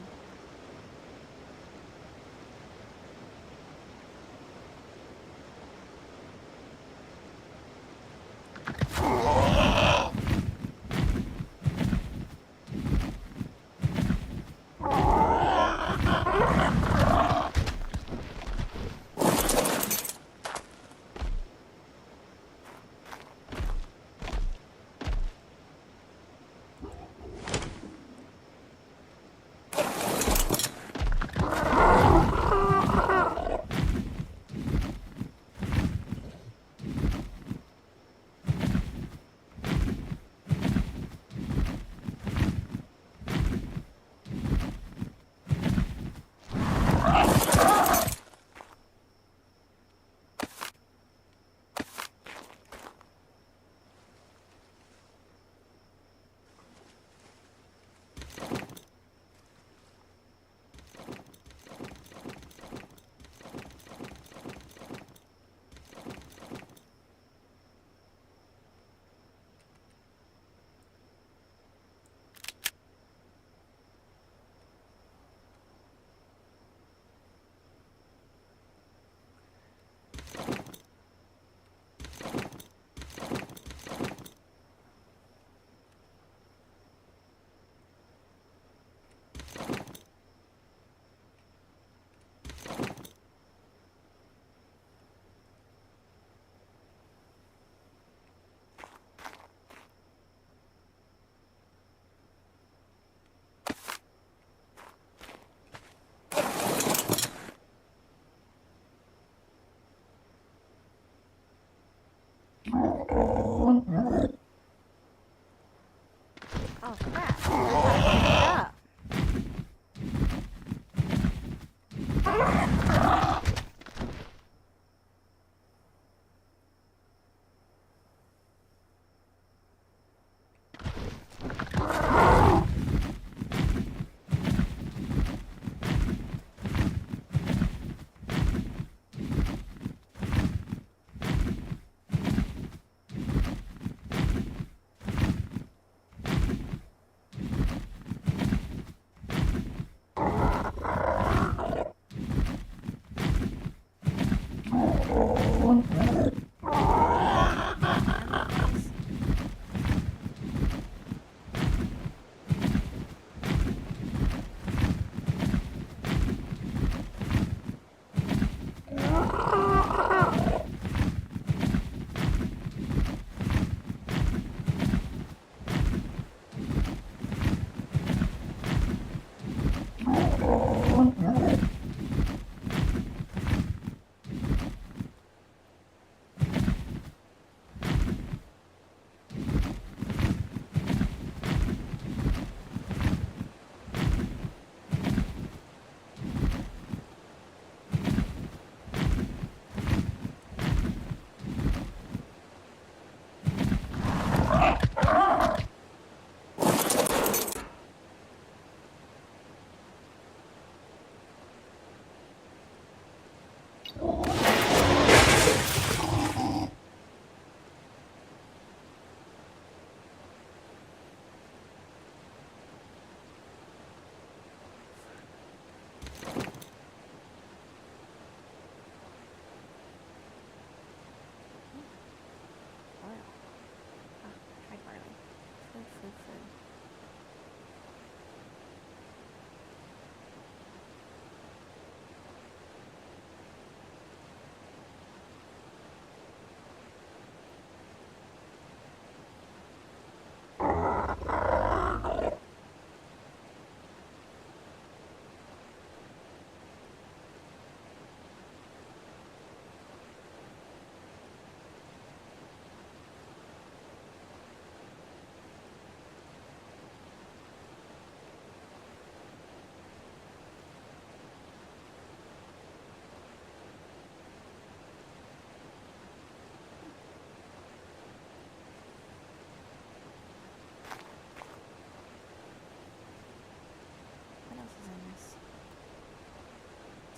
Oh crap. I thought I picked it up.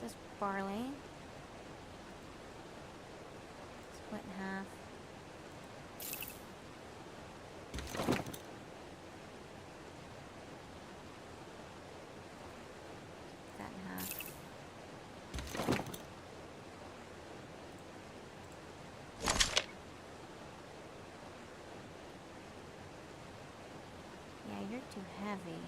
this barley. Split in half. That in half. Yeah, you're too heavy.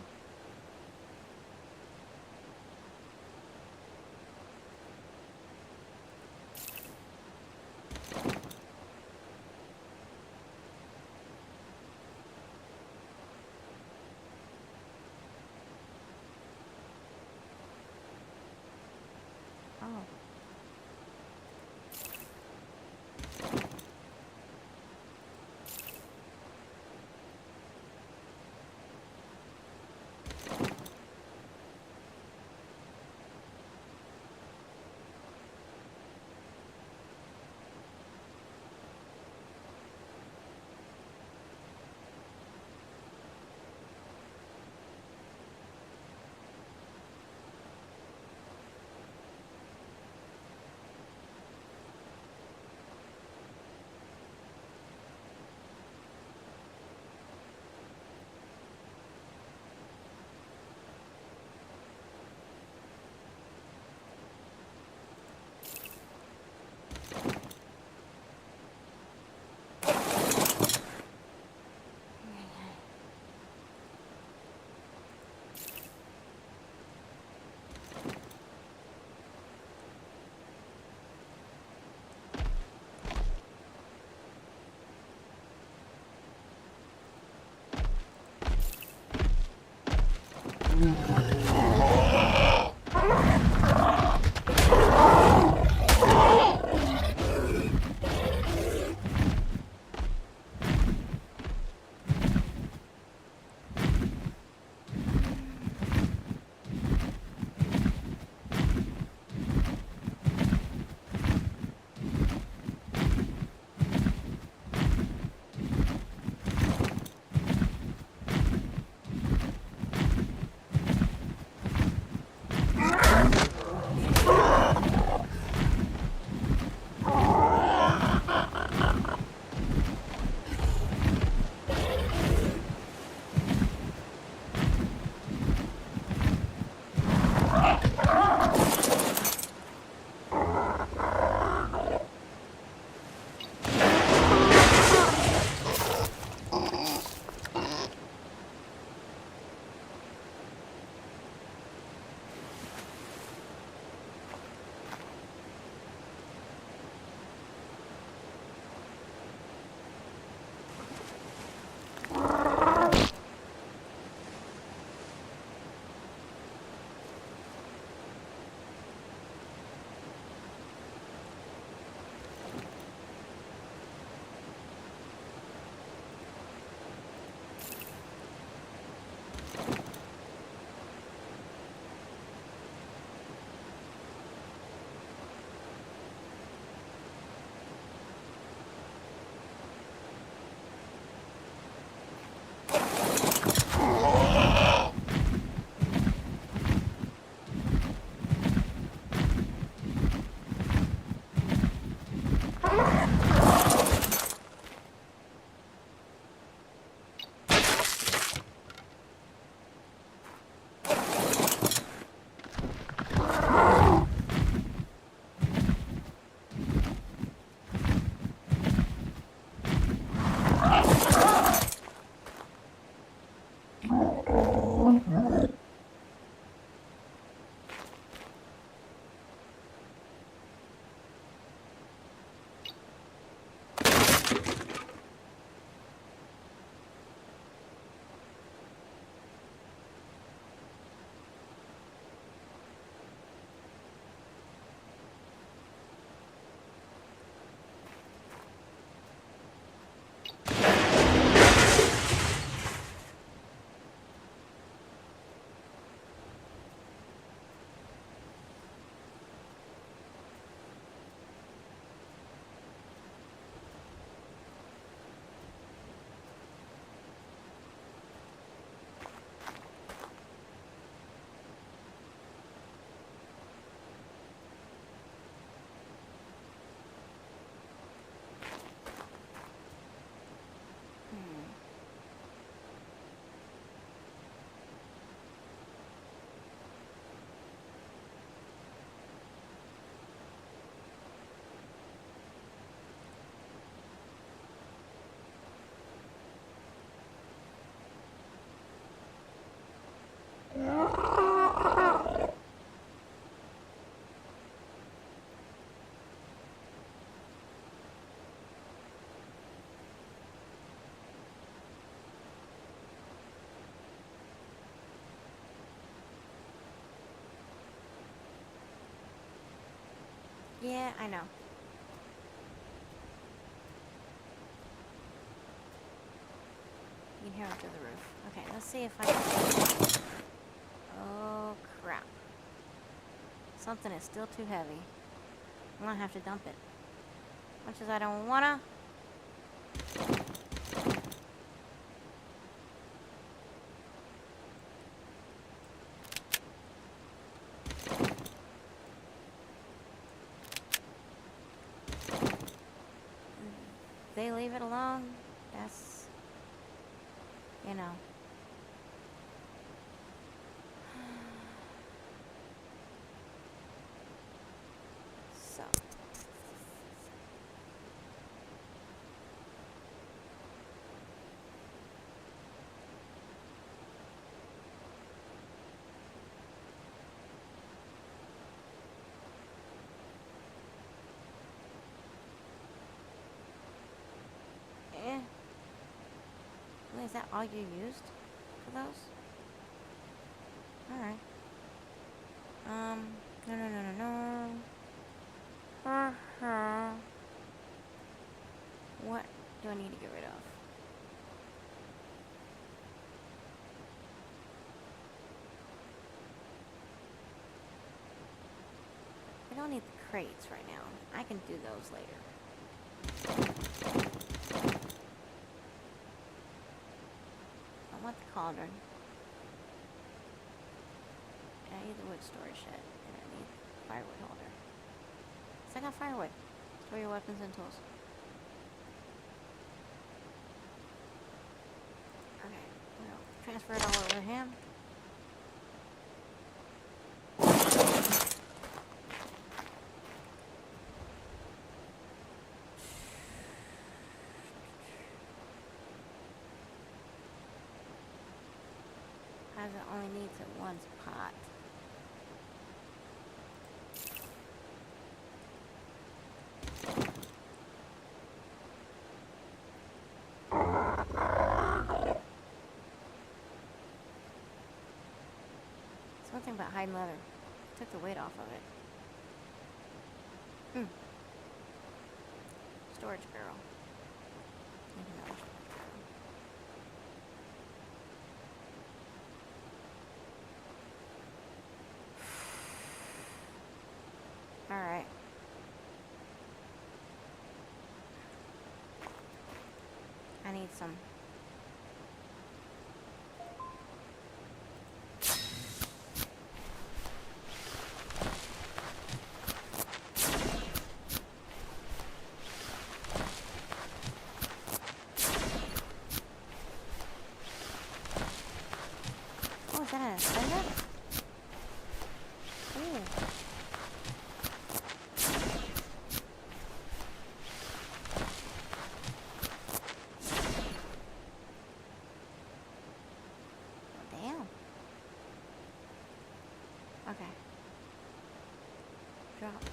Oh. Yeah, I know. You can hear him through the roof. Okay, let's see if I can... Oh, crap. Something is still too heavy. I'm gonna have to dump it. Much as I don't wanna. They leave it alone. That's, you know. So. Is that all you used for those? Alright. No. What do I need to get rid of? I don't need the crates right now. I can do those later. I want the cauldron. And I need the wood storage shed. And I need the firewood holder. So I got firewood. Store your weapons and tools. Okay, well, transfer it all over to him. As it only needs it one spot. It's one thing about hiding leather. It took the weight off of it. Storage barrel. Another storage barrel. Alright. I need some. Oh, is that an ascendant? Ooh. Okay. Drop.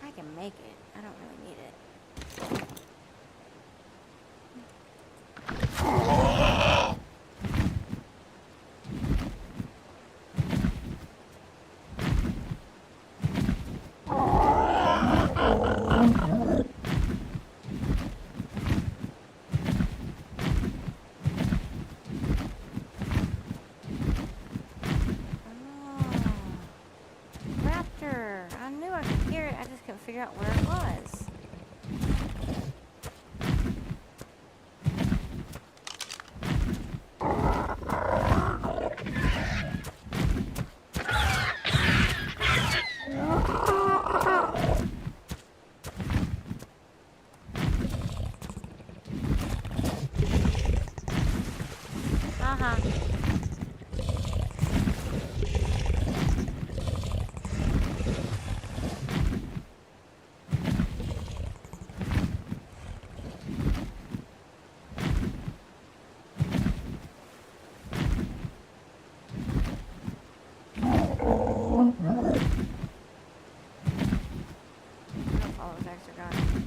I can make it. I don't really need it. figure out where it was. All those eggs are gone.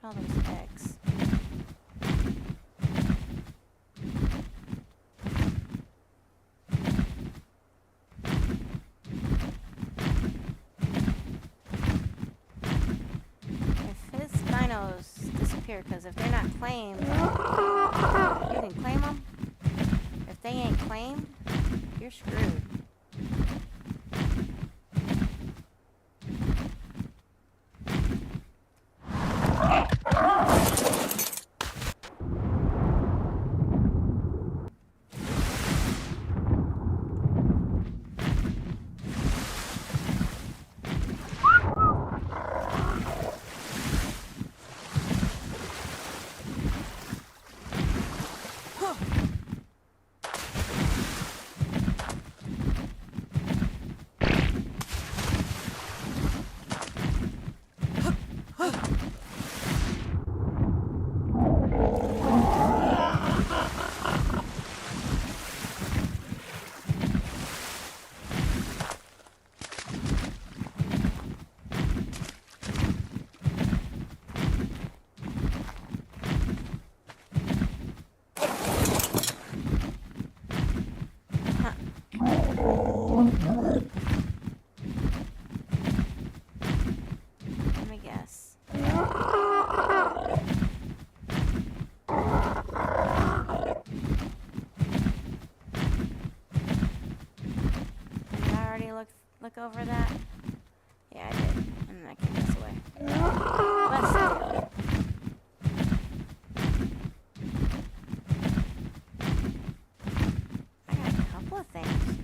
All those eggs. If his spinos disappear, because if they're not claimed, you can claim them. If they ain't claimed, you're screwed. Let me guess. Did I already look over that? Yeah, I did. And I came this way. What's the deal? I got a couple of things.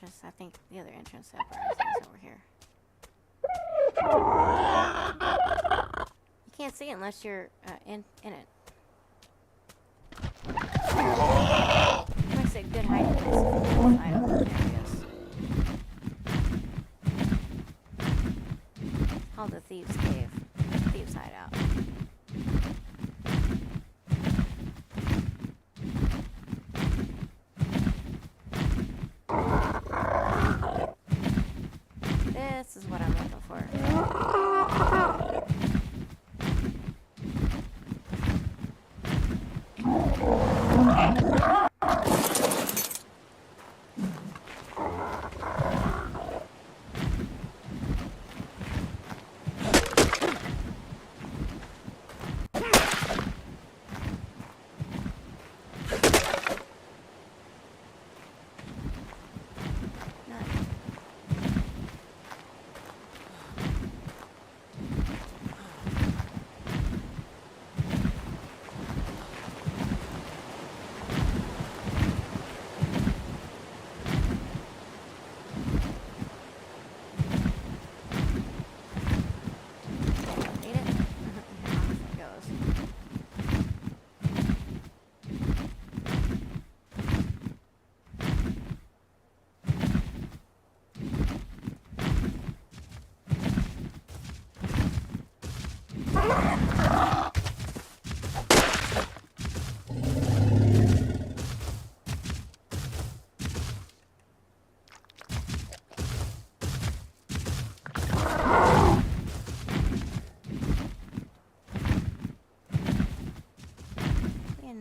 entrance. I think the other entrance to Uprising is over here. You can't see it unless you're in it. Makes it a good hiding place if you can hide over areas. It's called the Thieves' Cave. Thieves' Hideout. This is what I'm looking for.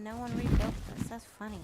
No one rebuilt this. That's funny.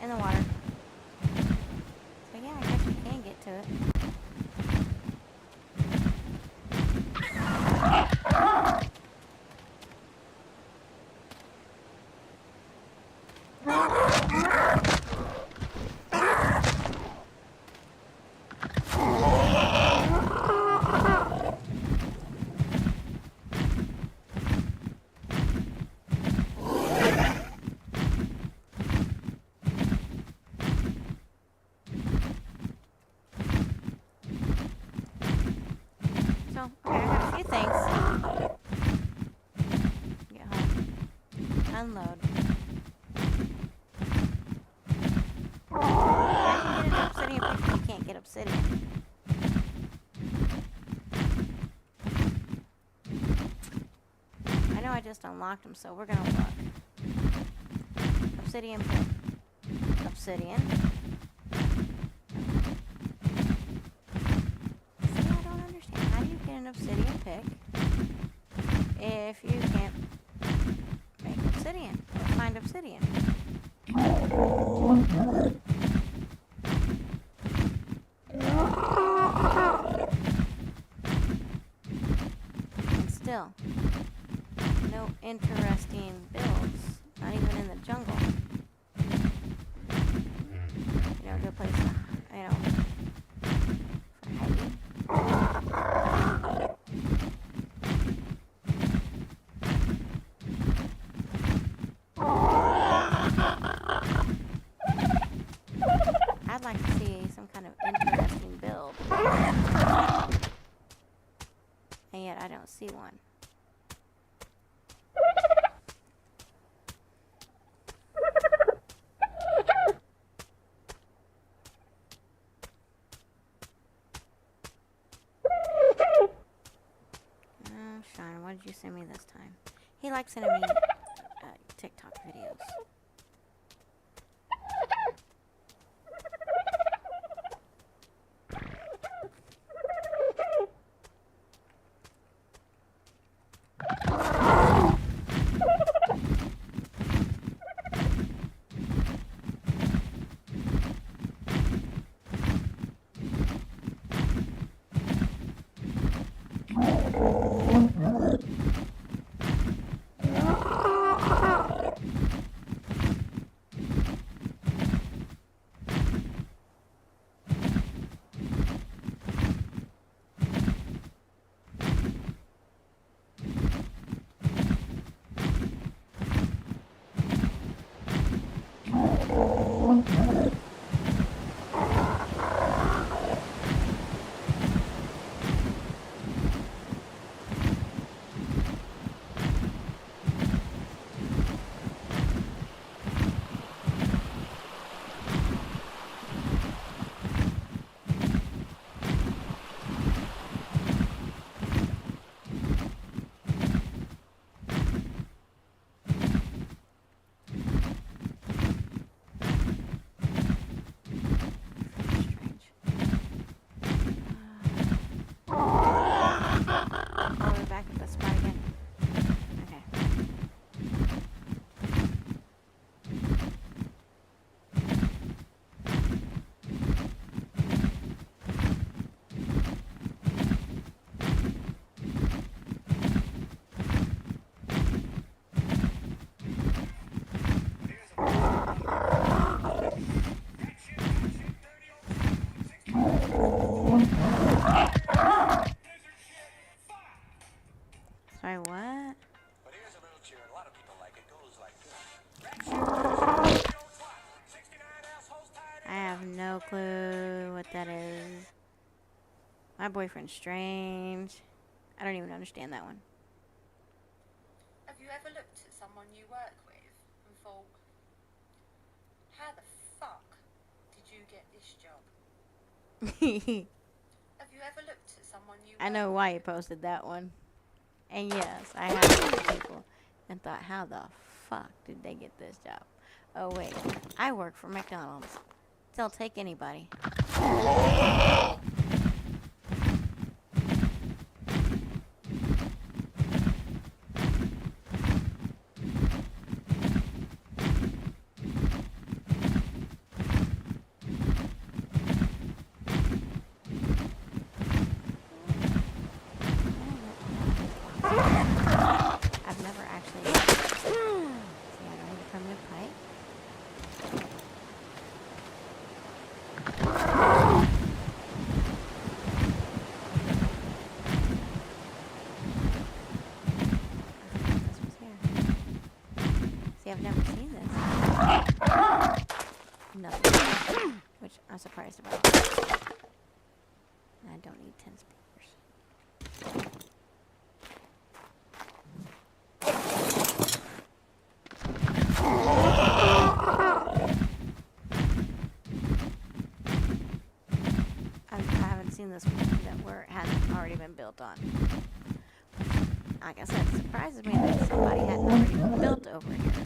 In the water. So yeah, I guess you can get to it. Unload. I can get it up sitting a picture. You can't I just unlocked them, so we're gonna look. Obsidian pick. Obsidian. See, I don't understand. How do you get an obsidian pick if you can't make obsidian or find obsidian? And still, no interesting builds, not even in the jungle. You know, good place to, you know, for hiking. I'd like to see some kind of interesting build. And yet I don't see one. Oh, Sean, what did you send me this time? He likes sending me TikTok videos. Sorry, what? I have no clue what that is. My boyfriend's strange. I don't even understand that one. Have you ever looked at someone you work with and thought, how the fuck did you get this job? Have you ever looked at someone you I know why you posted that one. And yes, I have looked at people and thought, how the fuck did they get this job? Oh wait, I work for McDonald's. They'll take anybody. I've never actually. See, I don't need a permanent pipe. See, I've never seen this. Nothing. Which I'm surprised about. And I don't need 10 speakers. I haven't seen this that where it hasn't already been built on. I like I said, it surprises me that somebody hadn't already built over here.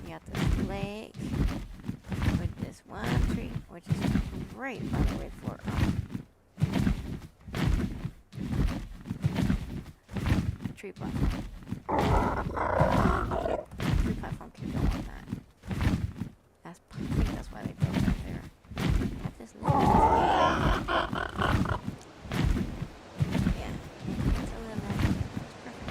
You got this lake with this one tree, which is great, by the way, for a tree platform. Tree platform can go on that. I think that's why they built that there. Got this little yeah, it's a little nice. It's perfect.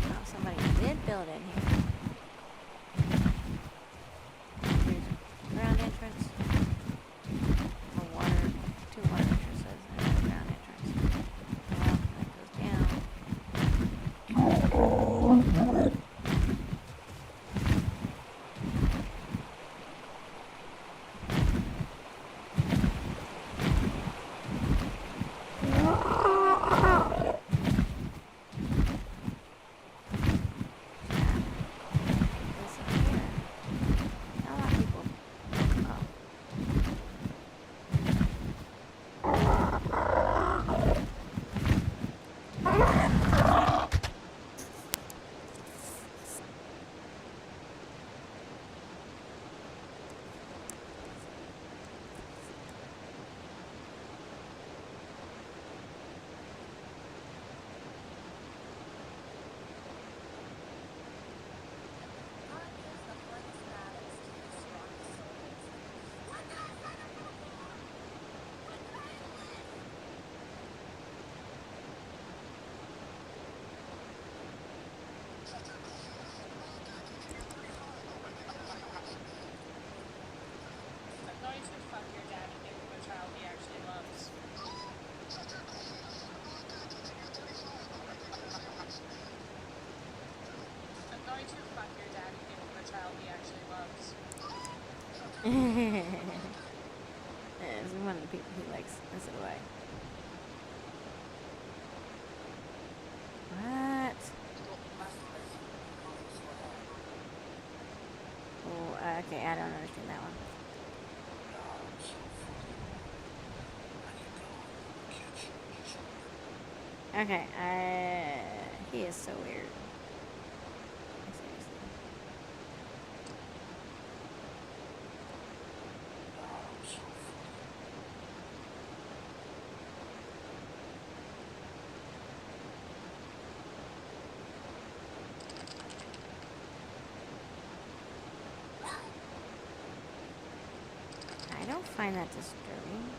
Oh, somebody did build in here. There's a ground entrance. A water, 2 water entrances, and a ground entrance. Well, that goes down. This up here. Not a lot of people. Oh. Yeah, he's one of the people who likes this away. What? Oh, okay, I don't understand that one. Okay, he is so weird. Seriously. I don't find that disturbing.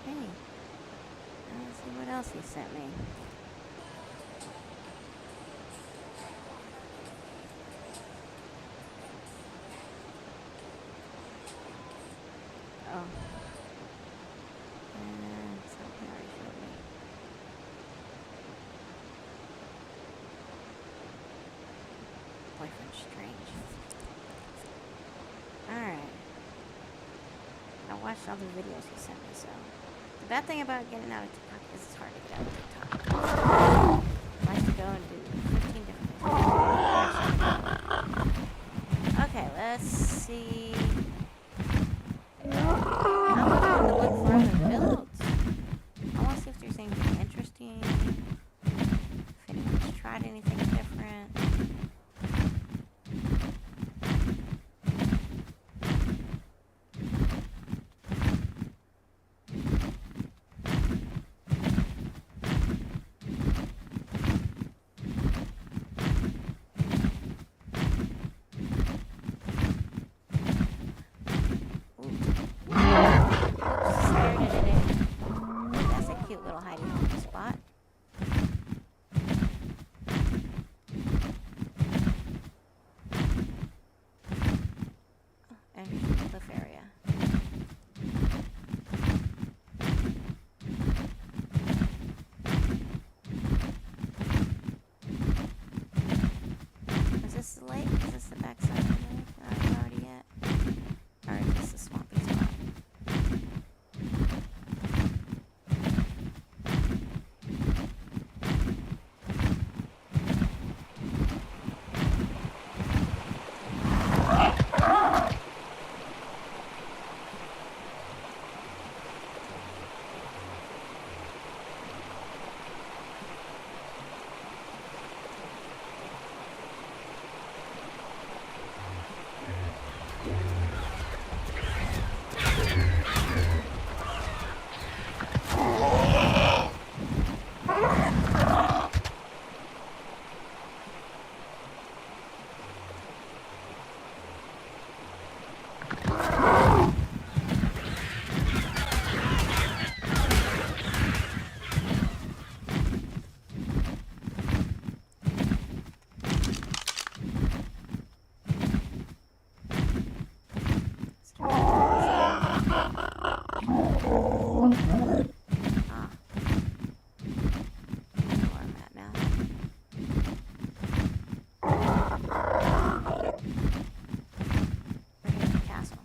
Hey, let's see what else he sent me. Oh. Something already showed me. Boyfriend's strange. Alright. I watched all the videos he sent me, so. The bad thing about getting out of TikTok is it's hard to get out of TikTok. I like to go and do 15 different things. Okay, let's see. I'm going to look for other builds. I want to see if there's anything interesting. If anyone's tried anything different. Where I'm at now. We're near the castle.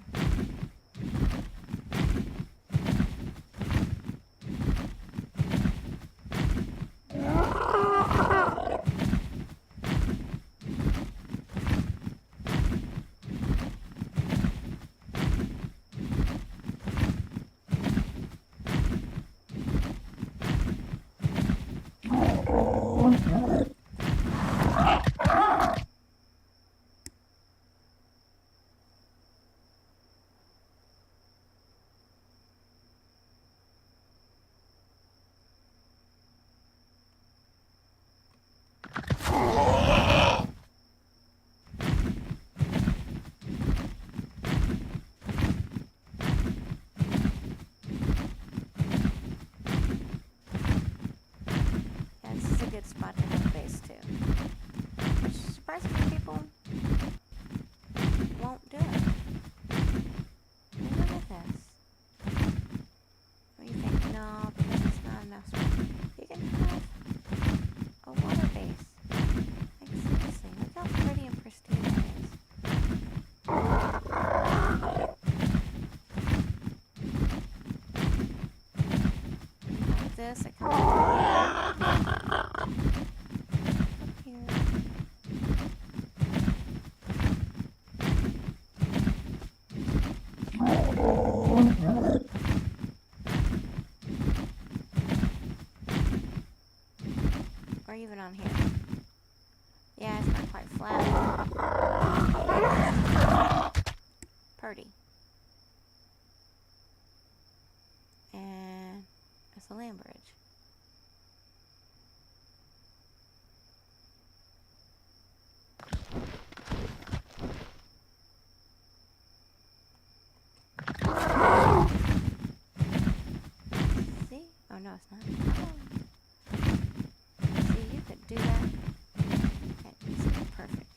Yeah, this is a good spot to have a base too. Which surprisingly people won't do it. Look at this. What do you think? No, because it's not enough space. You can have a water base. Like seriously, look how pretty and pristine that is. Like this, it comes up here. Or even on here. Yeah, it's not quite flat. Purdy. And it's a land bridge. See? Oh no, it's not. Oh. See, you could do that. Okay, it's perfect.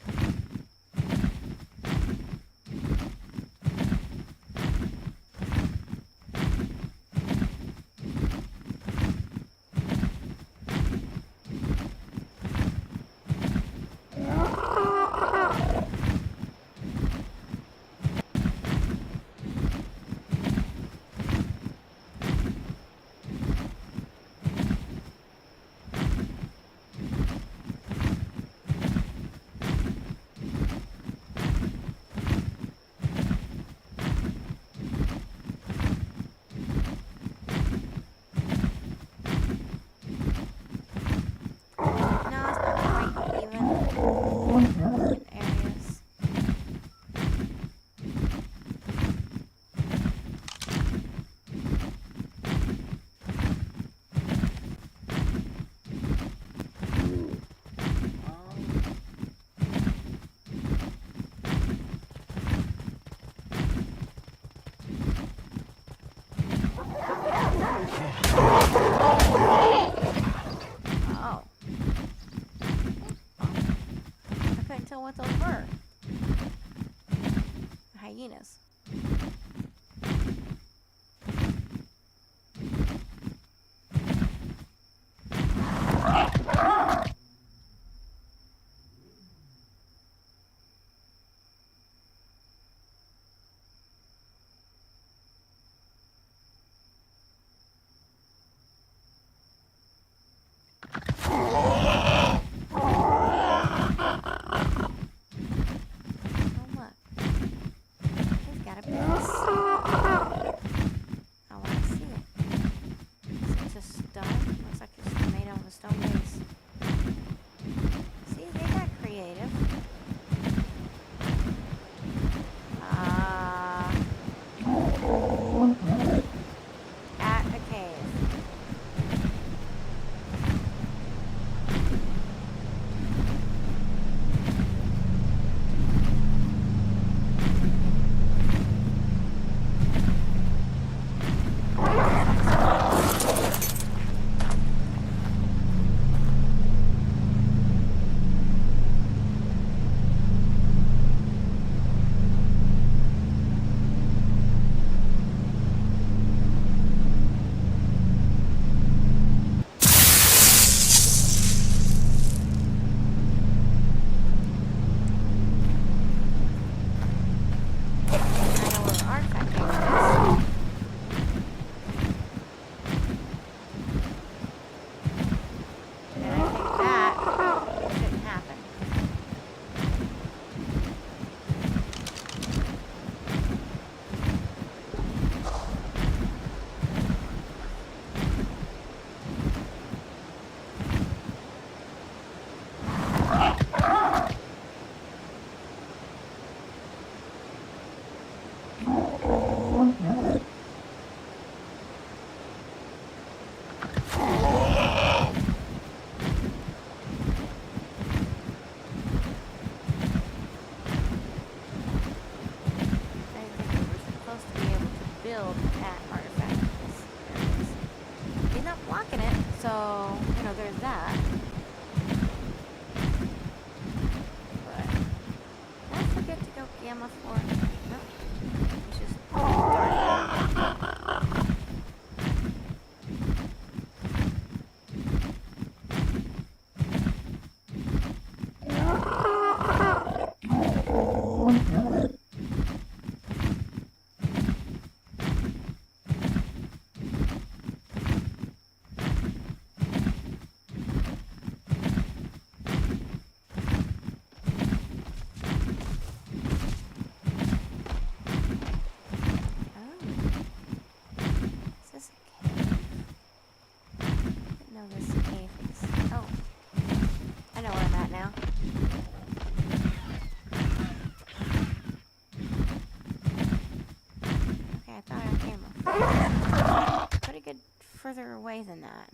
So there's that. But did I forget to go gamma for? Nope. It's just dark. Further away than that.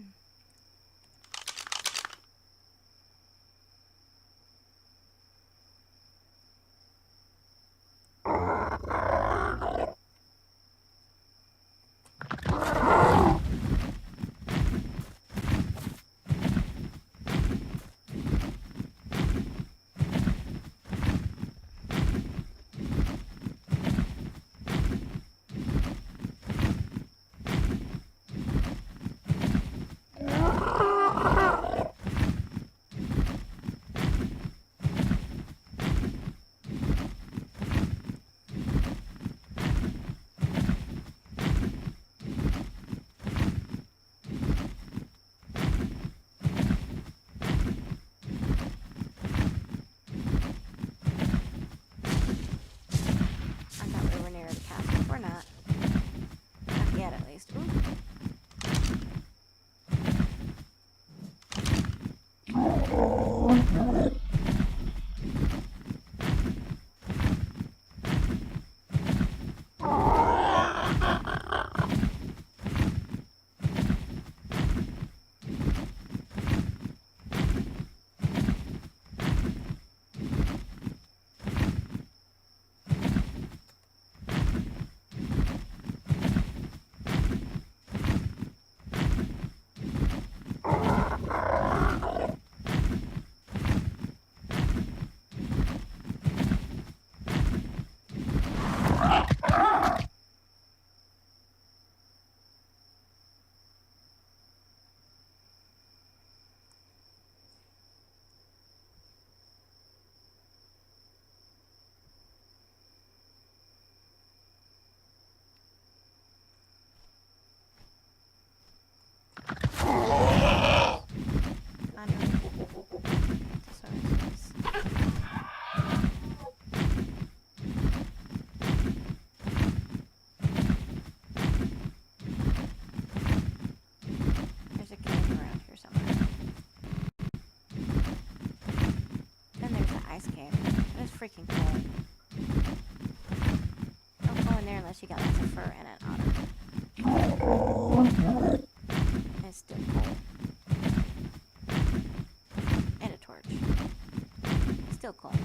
freaking cold. Don't go in there unless you got lots of fur in it, Otter. It's still cold. And a torch. Still cold.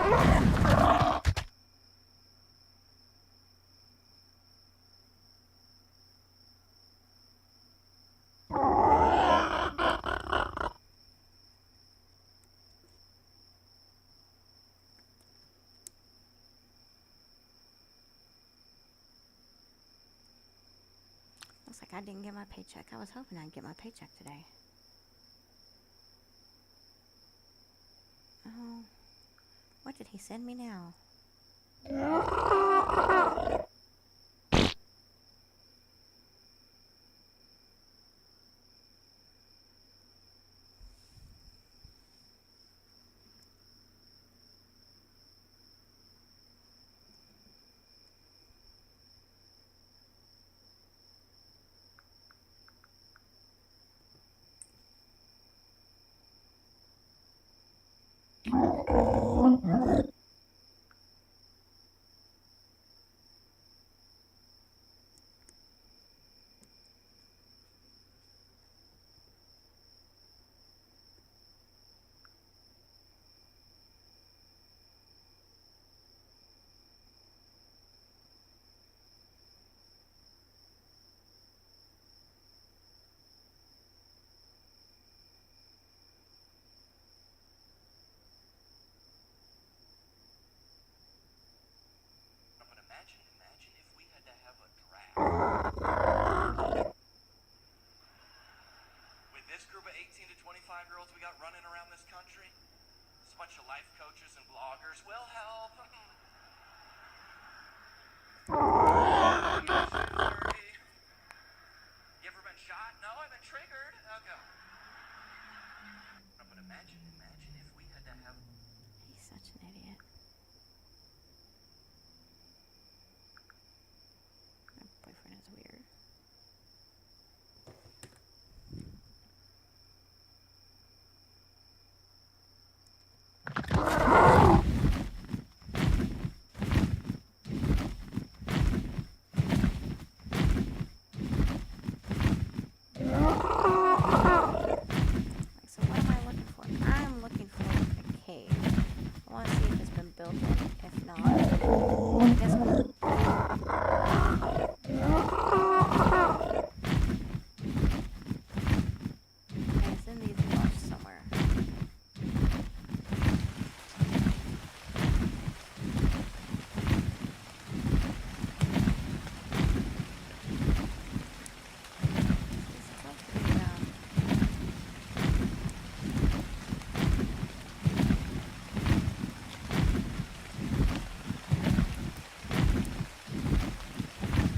Looks like I didn't get my paycheck. I was hoping I'd get my paycheck today. Oh, what did he send me now? With this group of 18 to 25-year-olds we got running around this country, this bunch of life coaches and bloggers will help. You ever been shot? No, I've been triggered. Okay. But imagine if we had to have... He's such an idiot. My boyfriend is weird. So what am I looking for? I'm looking for a cave. I want to see if it's been built in. If not, I guess okay, it's in these bluffs somewhere.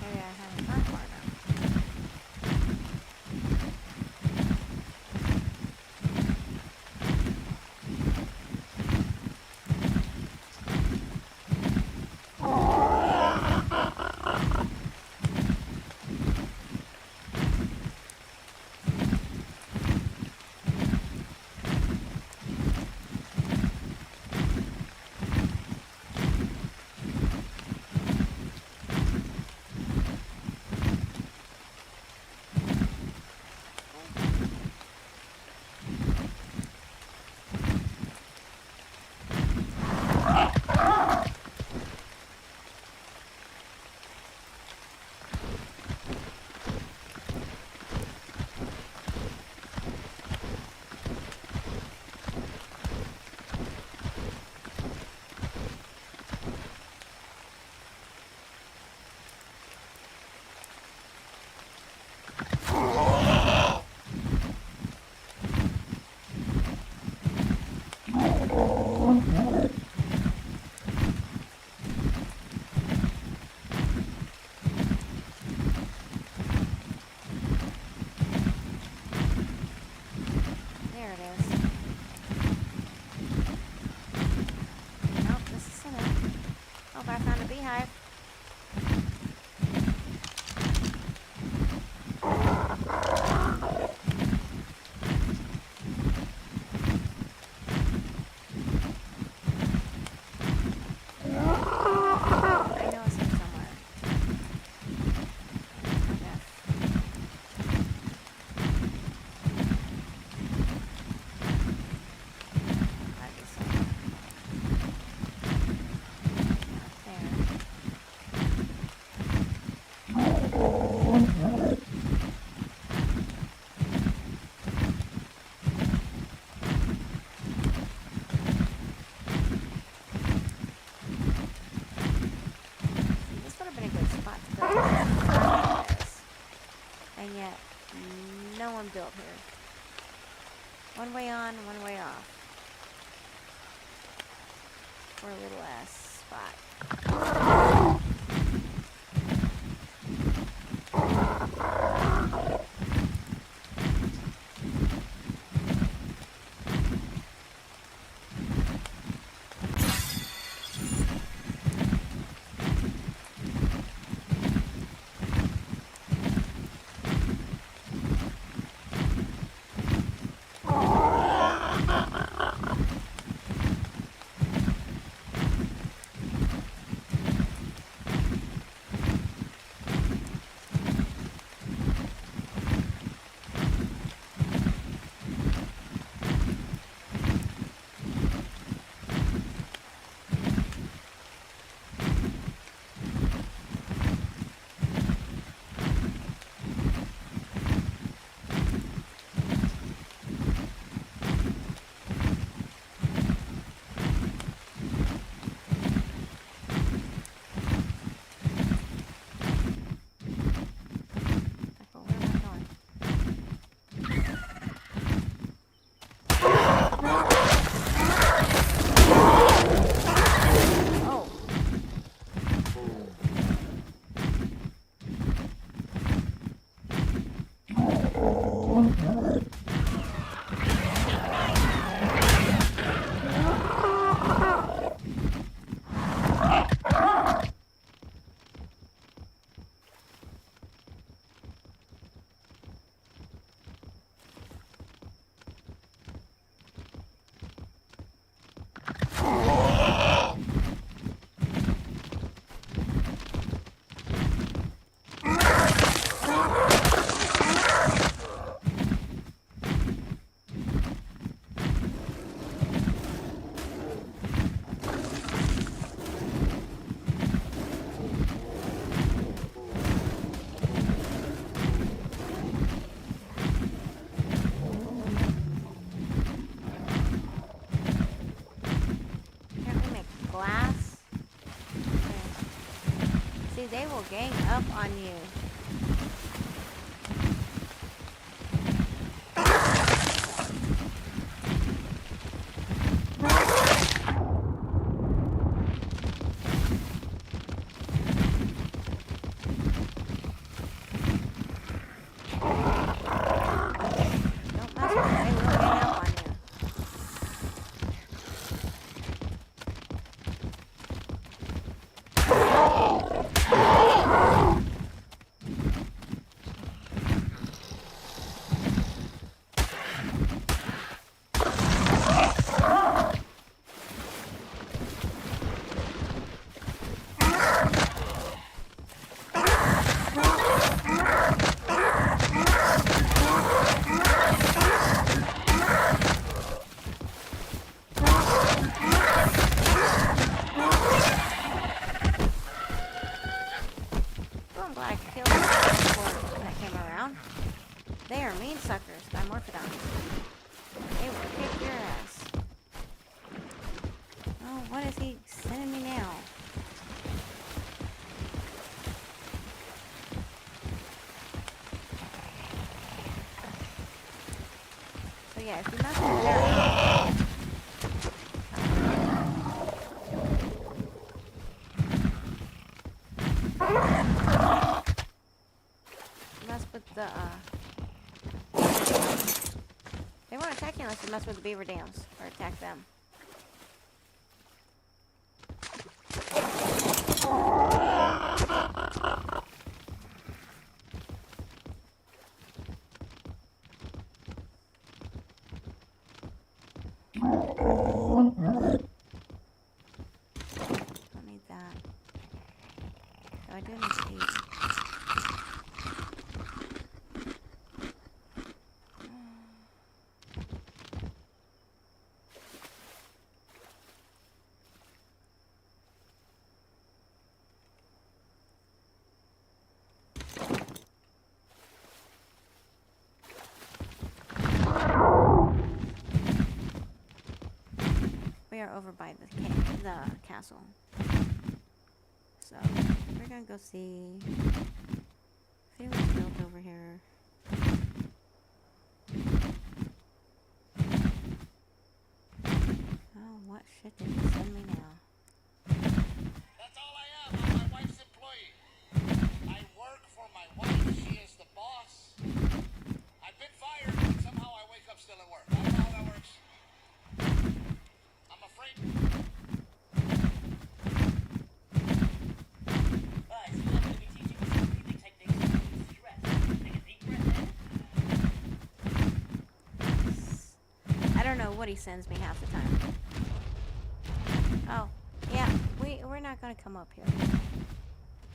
Maybe I haven't gone far enough. There it is. Nope, this isn't it. Oh, but I found a beehive. I know it's here somewhere. Might be somewhere. built here. One way on, one way off. For a little ass spot. They will gang up on you. They are mean suckers, Dimorphodons. They will kick your ass. Oh, what is he sending me now? So yeah, if you mess with mess with the they won't attack you unless you mess with the beaver dams or attack them. Don't need that. So I do need these. We are over by the castle. So, we're gonna go see if anyone's built over here. shit did he send me now? That's all I am. I'm my wife's employee. I work for my wife. She is the boss. I've been fired, but somehow I wake up still at work. I don't know how that works. I'm afraid. Alright, so I'm going to be teaching you some breathing techniques to reduce stress. Take a deep breath in. I don't know what he sends me half the time. Oh, yeah, we're not gonna come up here.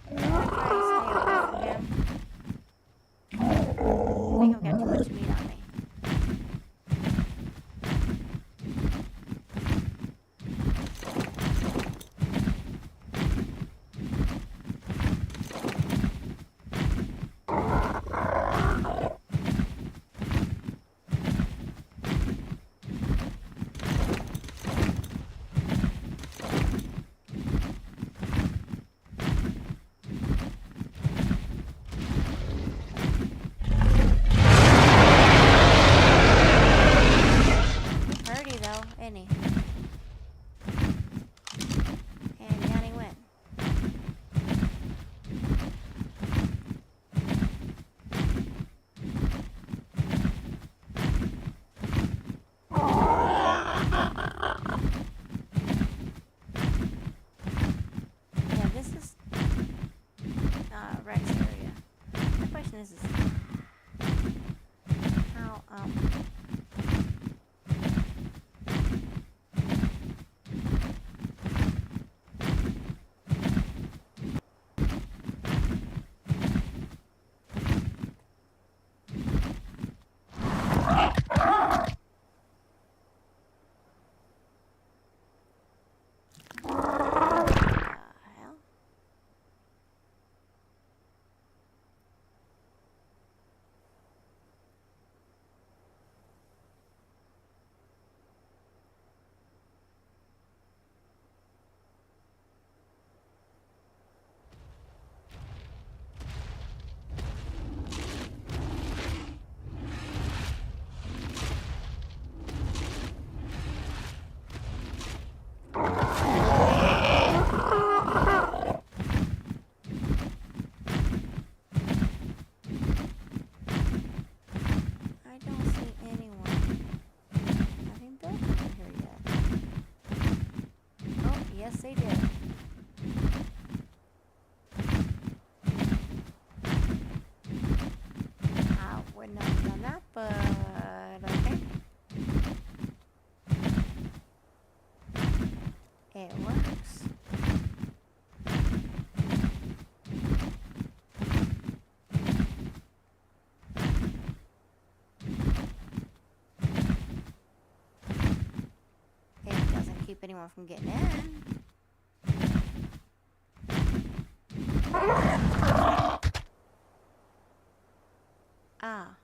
I'm gonna try to stay away from him. I think I've got too much meat on me. Any. And down he went. Yeah, this is Rex area. The question is how Yes, they did. I wouldn't have done that, but okay. It works. It doesn't keep anyone from getting in. Ah.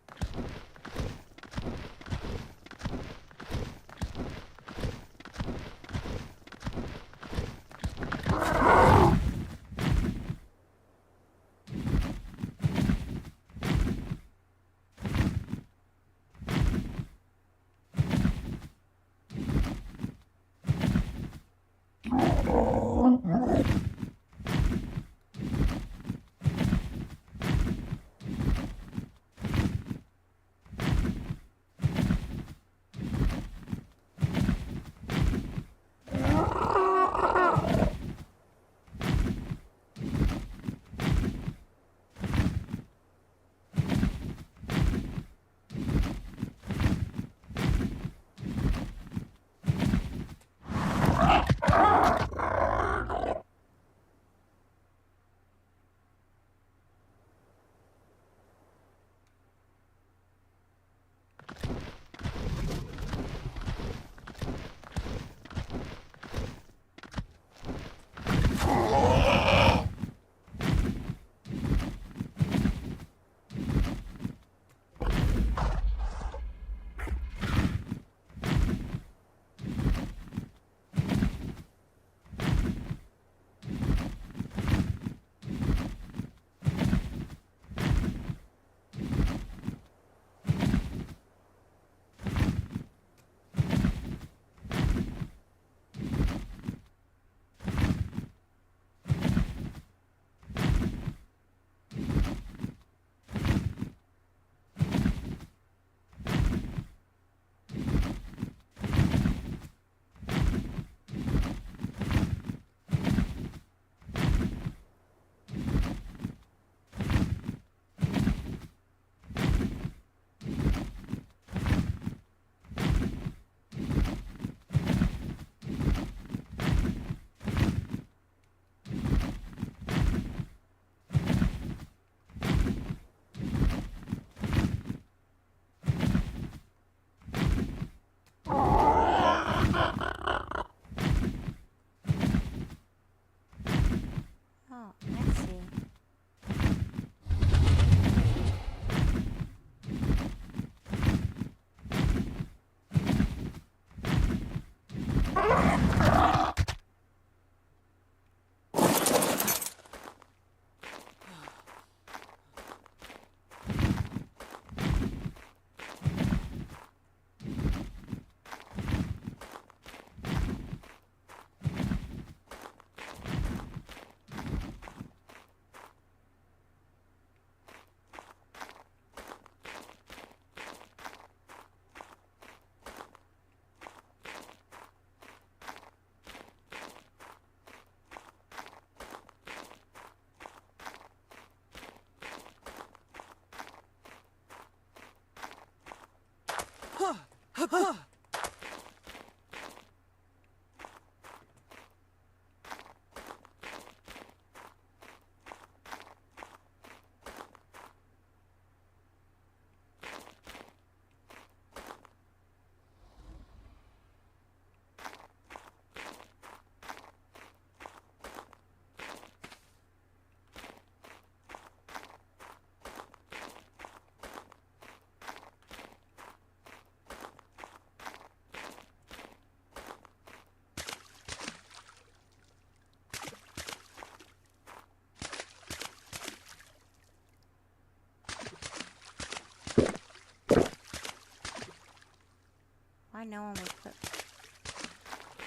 Why no one would put...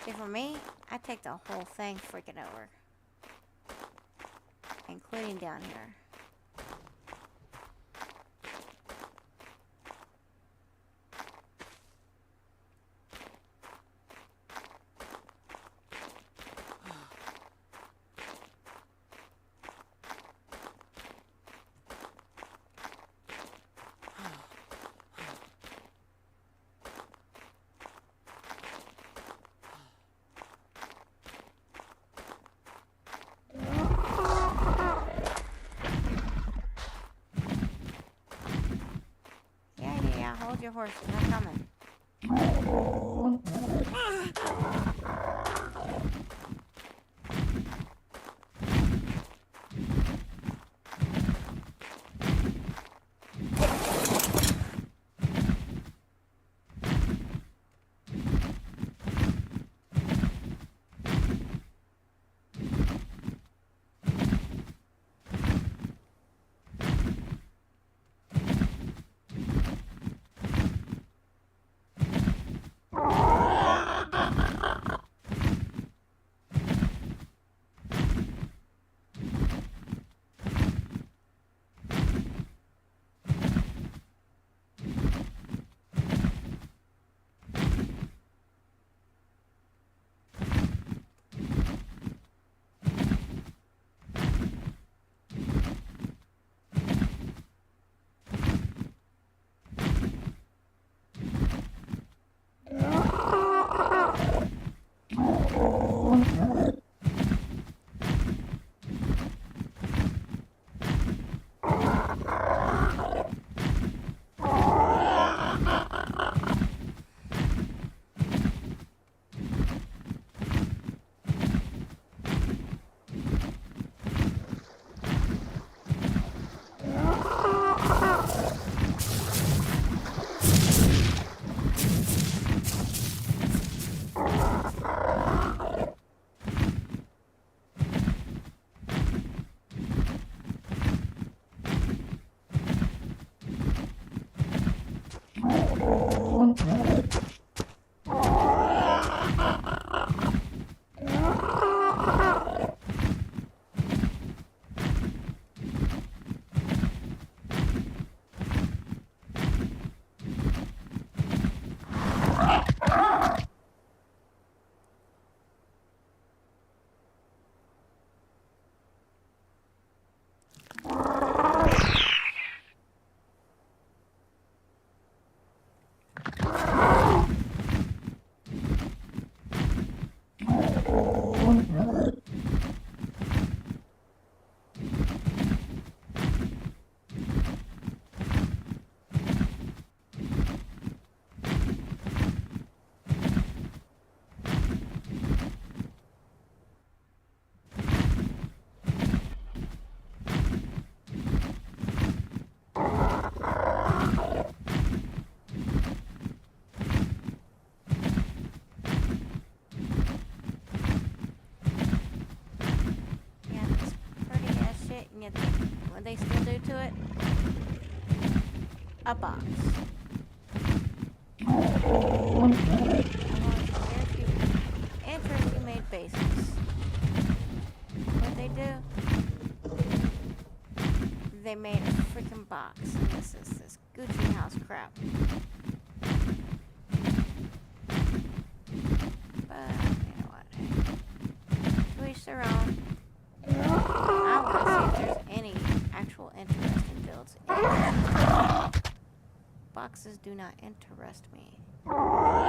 See, for me, I take the whole thing freaking over. Including down here. Yeah, hold your horse. They're coming. what they still do to it? A box. Interesting made bases. What they do? They made a freaking box, and this is this Gucci house crap. But you know what? To each their own. I want to see if there's any actual interesting builds. Boxes do not interest me. I'm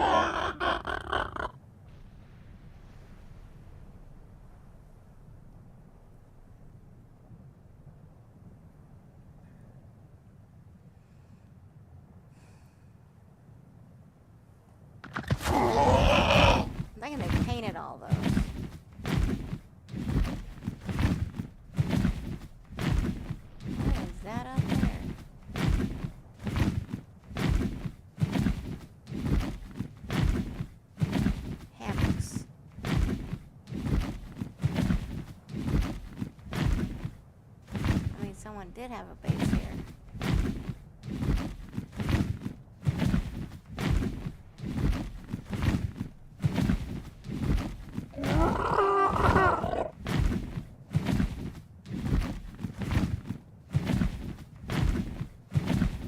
thinking they painted all those. What is that up there? Hammocks. I mean, someone did have a base here.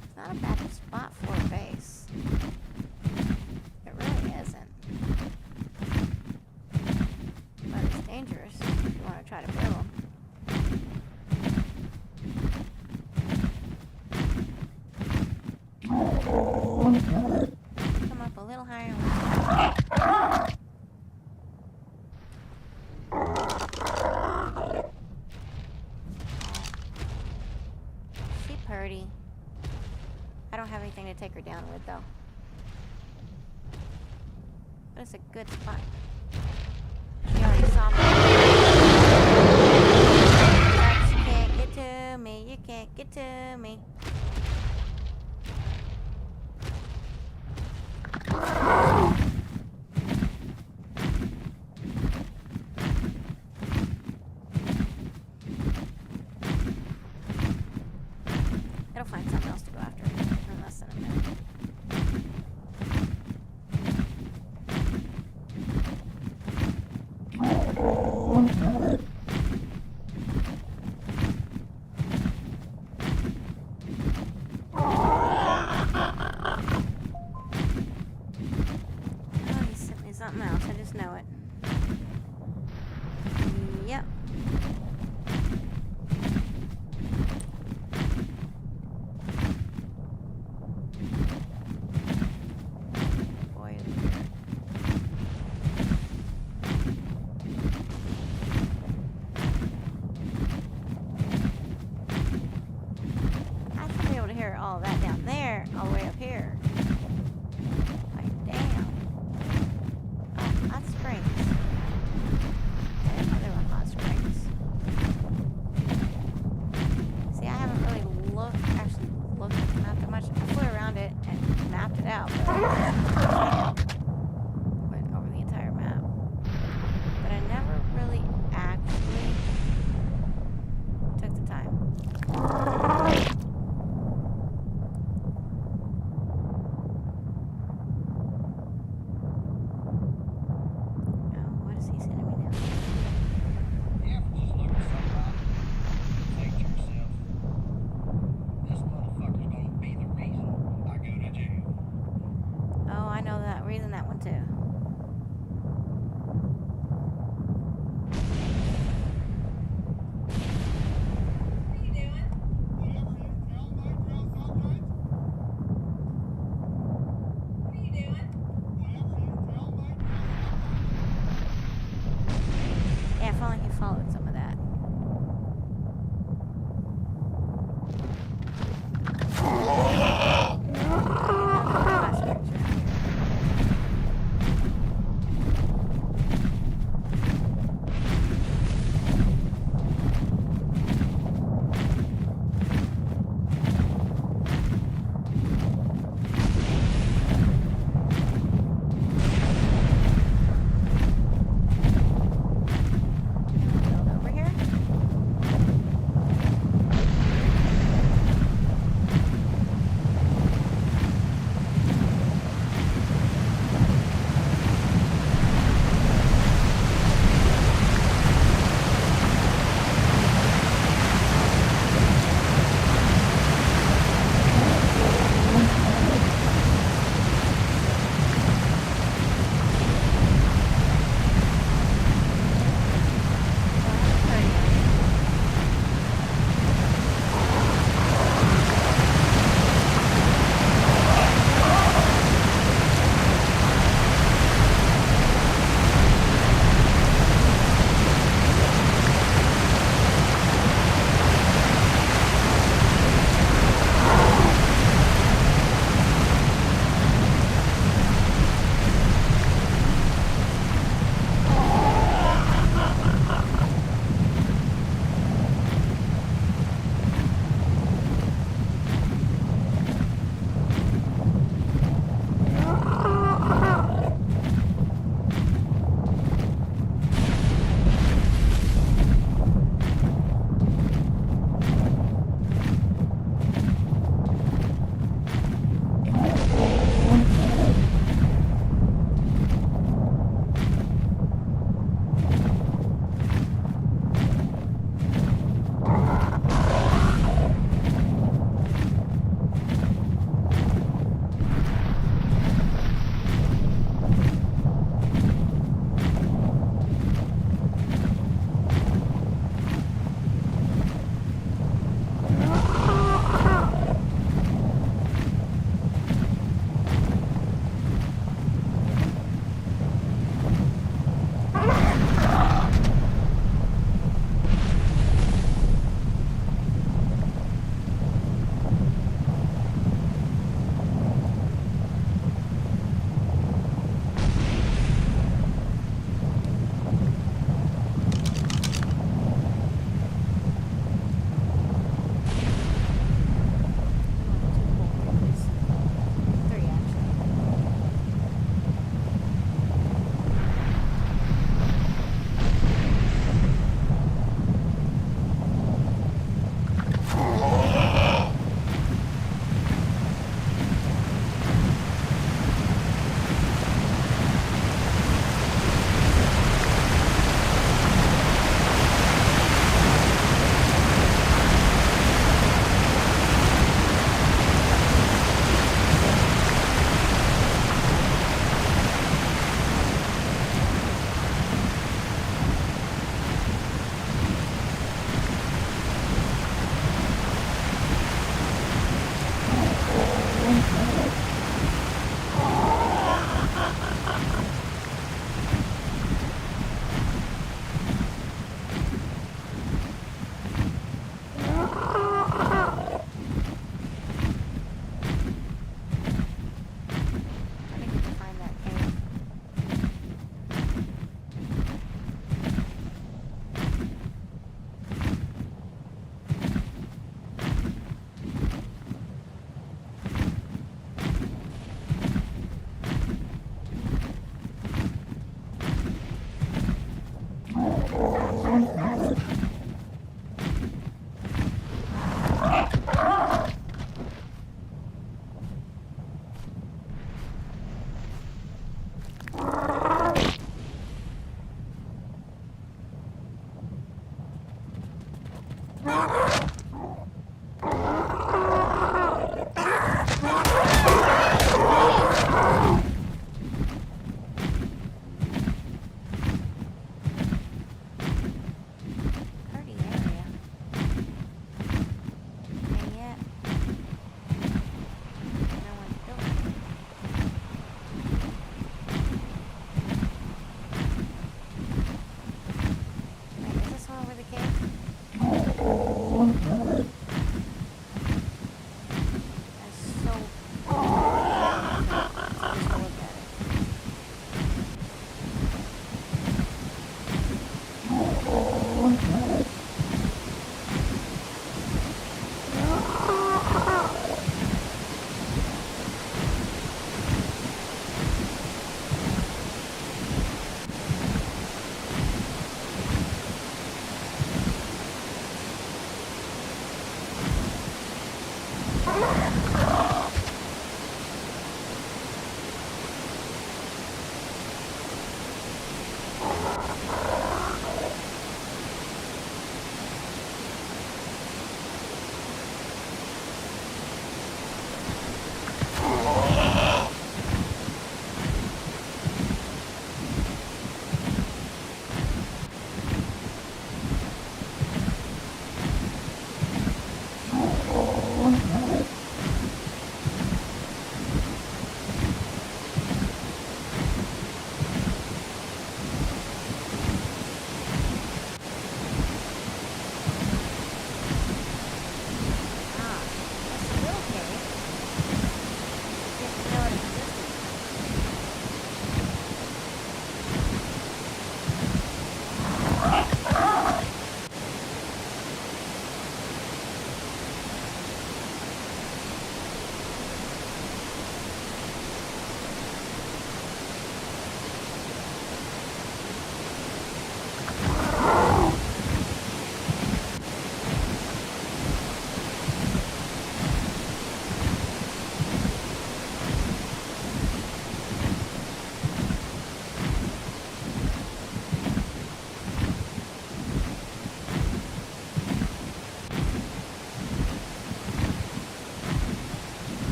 It's not a bad spot for a base. It really isn't. But it's dangerous if you want to try to build them. Come up a little higher. She purty. I don't have anything to take her down with though. But it's a good spot. She already saw me. But you can't get to me. You can't get to me. It'll find something else to go after in less than a minute. Oh, he sent me something else. I just know it. Yep. Boy, it's weird. I should be able to hear all that down there, all the way up here. Like, damn. Oh, hot springs. I didn't know there were hot springs. See, I haven't really actually looked at the map that much. I flew around it and mapped it out, but went over the entire map. But I never really actually took the time. Oh, what is he sending me now? You ever just look at somebody and think to yourself, this motherfucker's gonna be the reason I go to jail? Oh, I know that. Reason that one too. What are you doing? What are you doing? Yeah, if only he followed some of that. Build over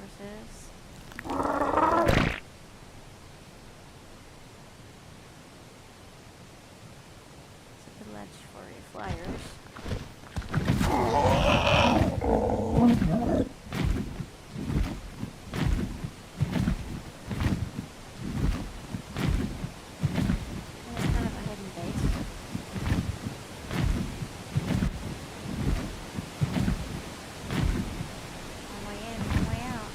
resources. It's a good ledge for your flyers. It's kind of a hidden base. One way in, one way out.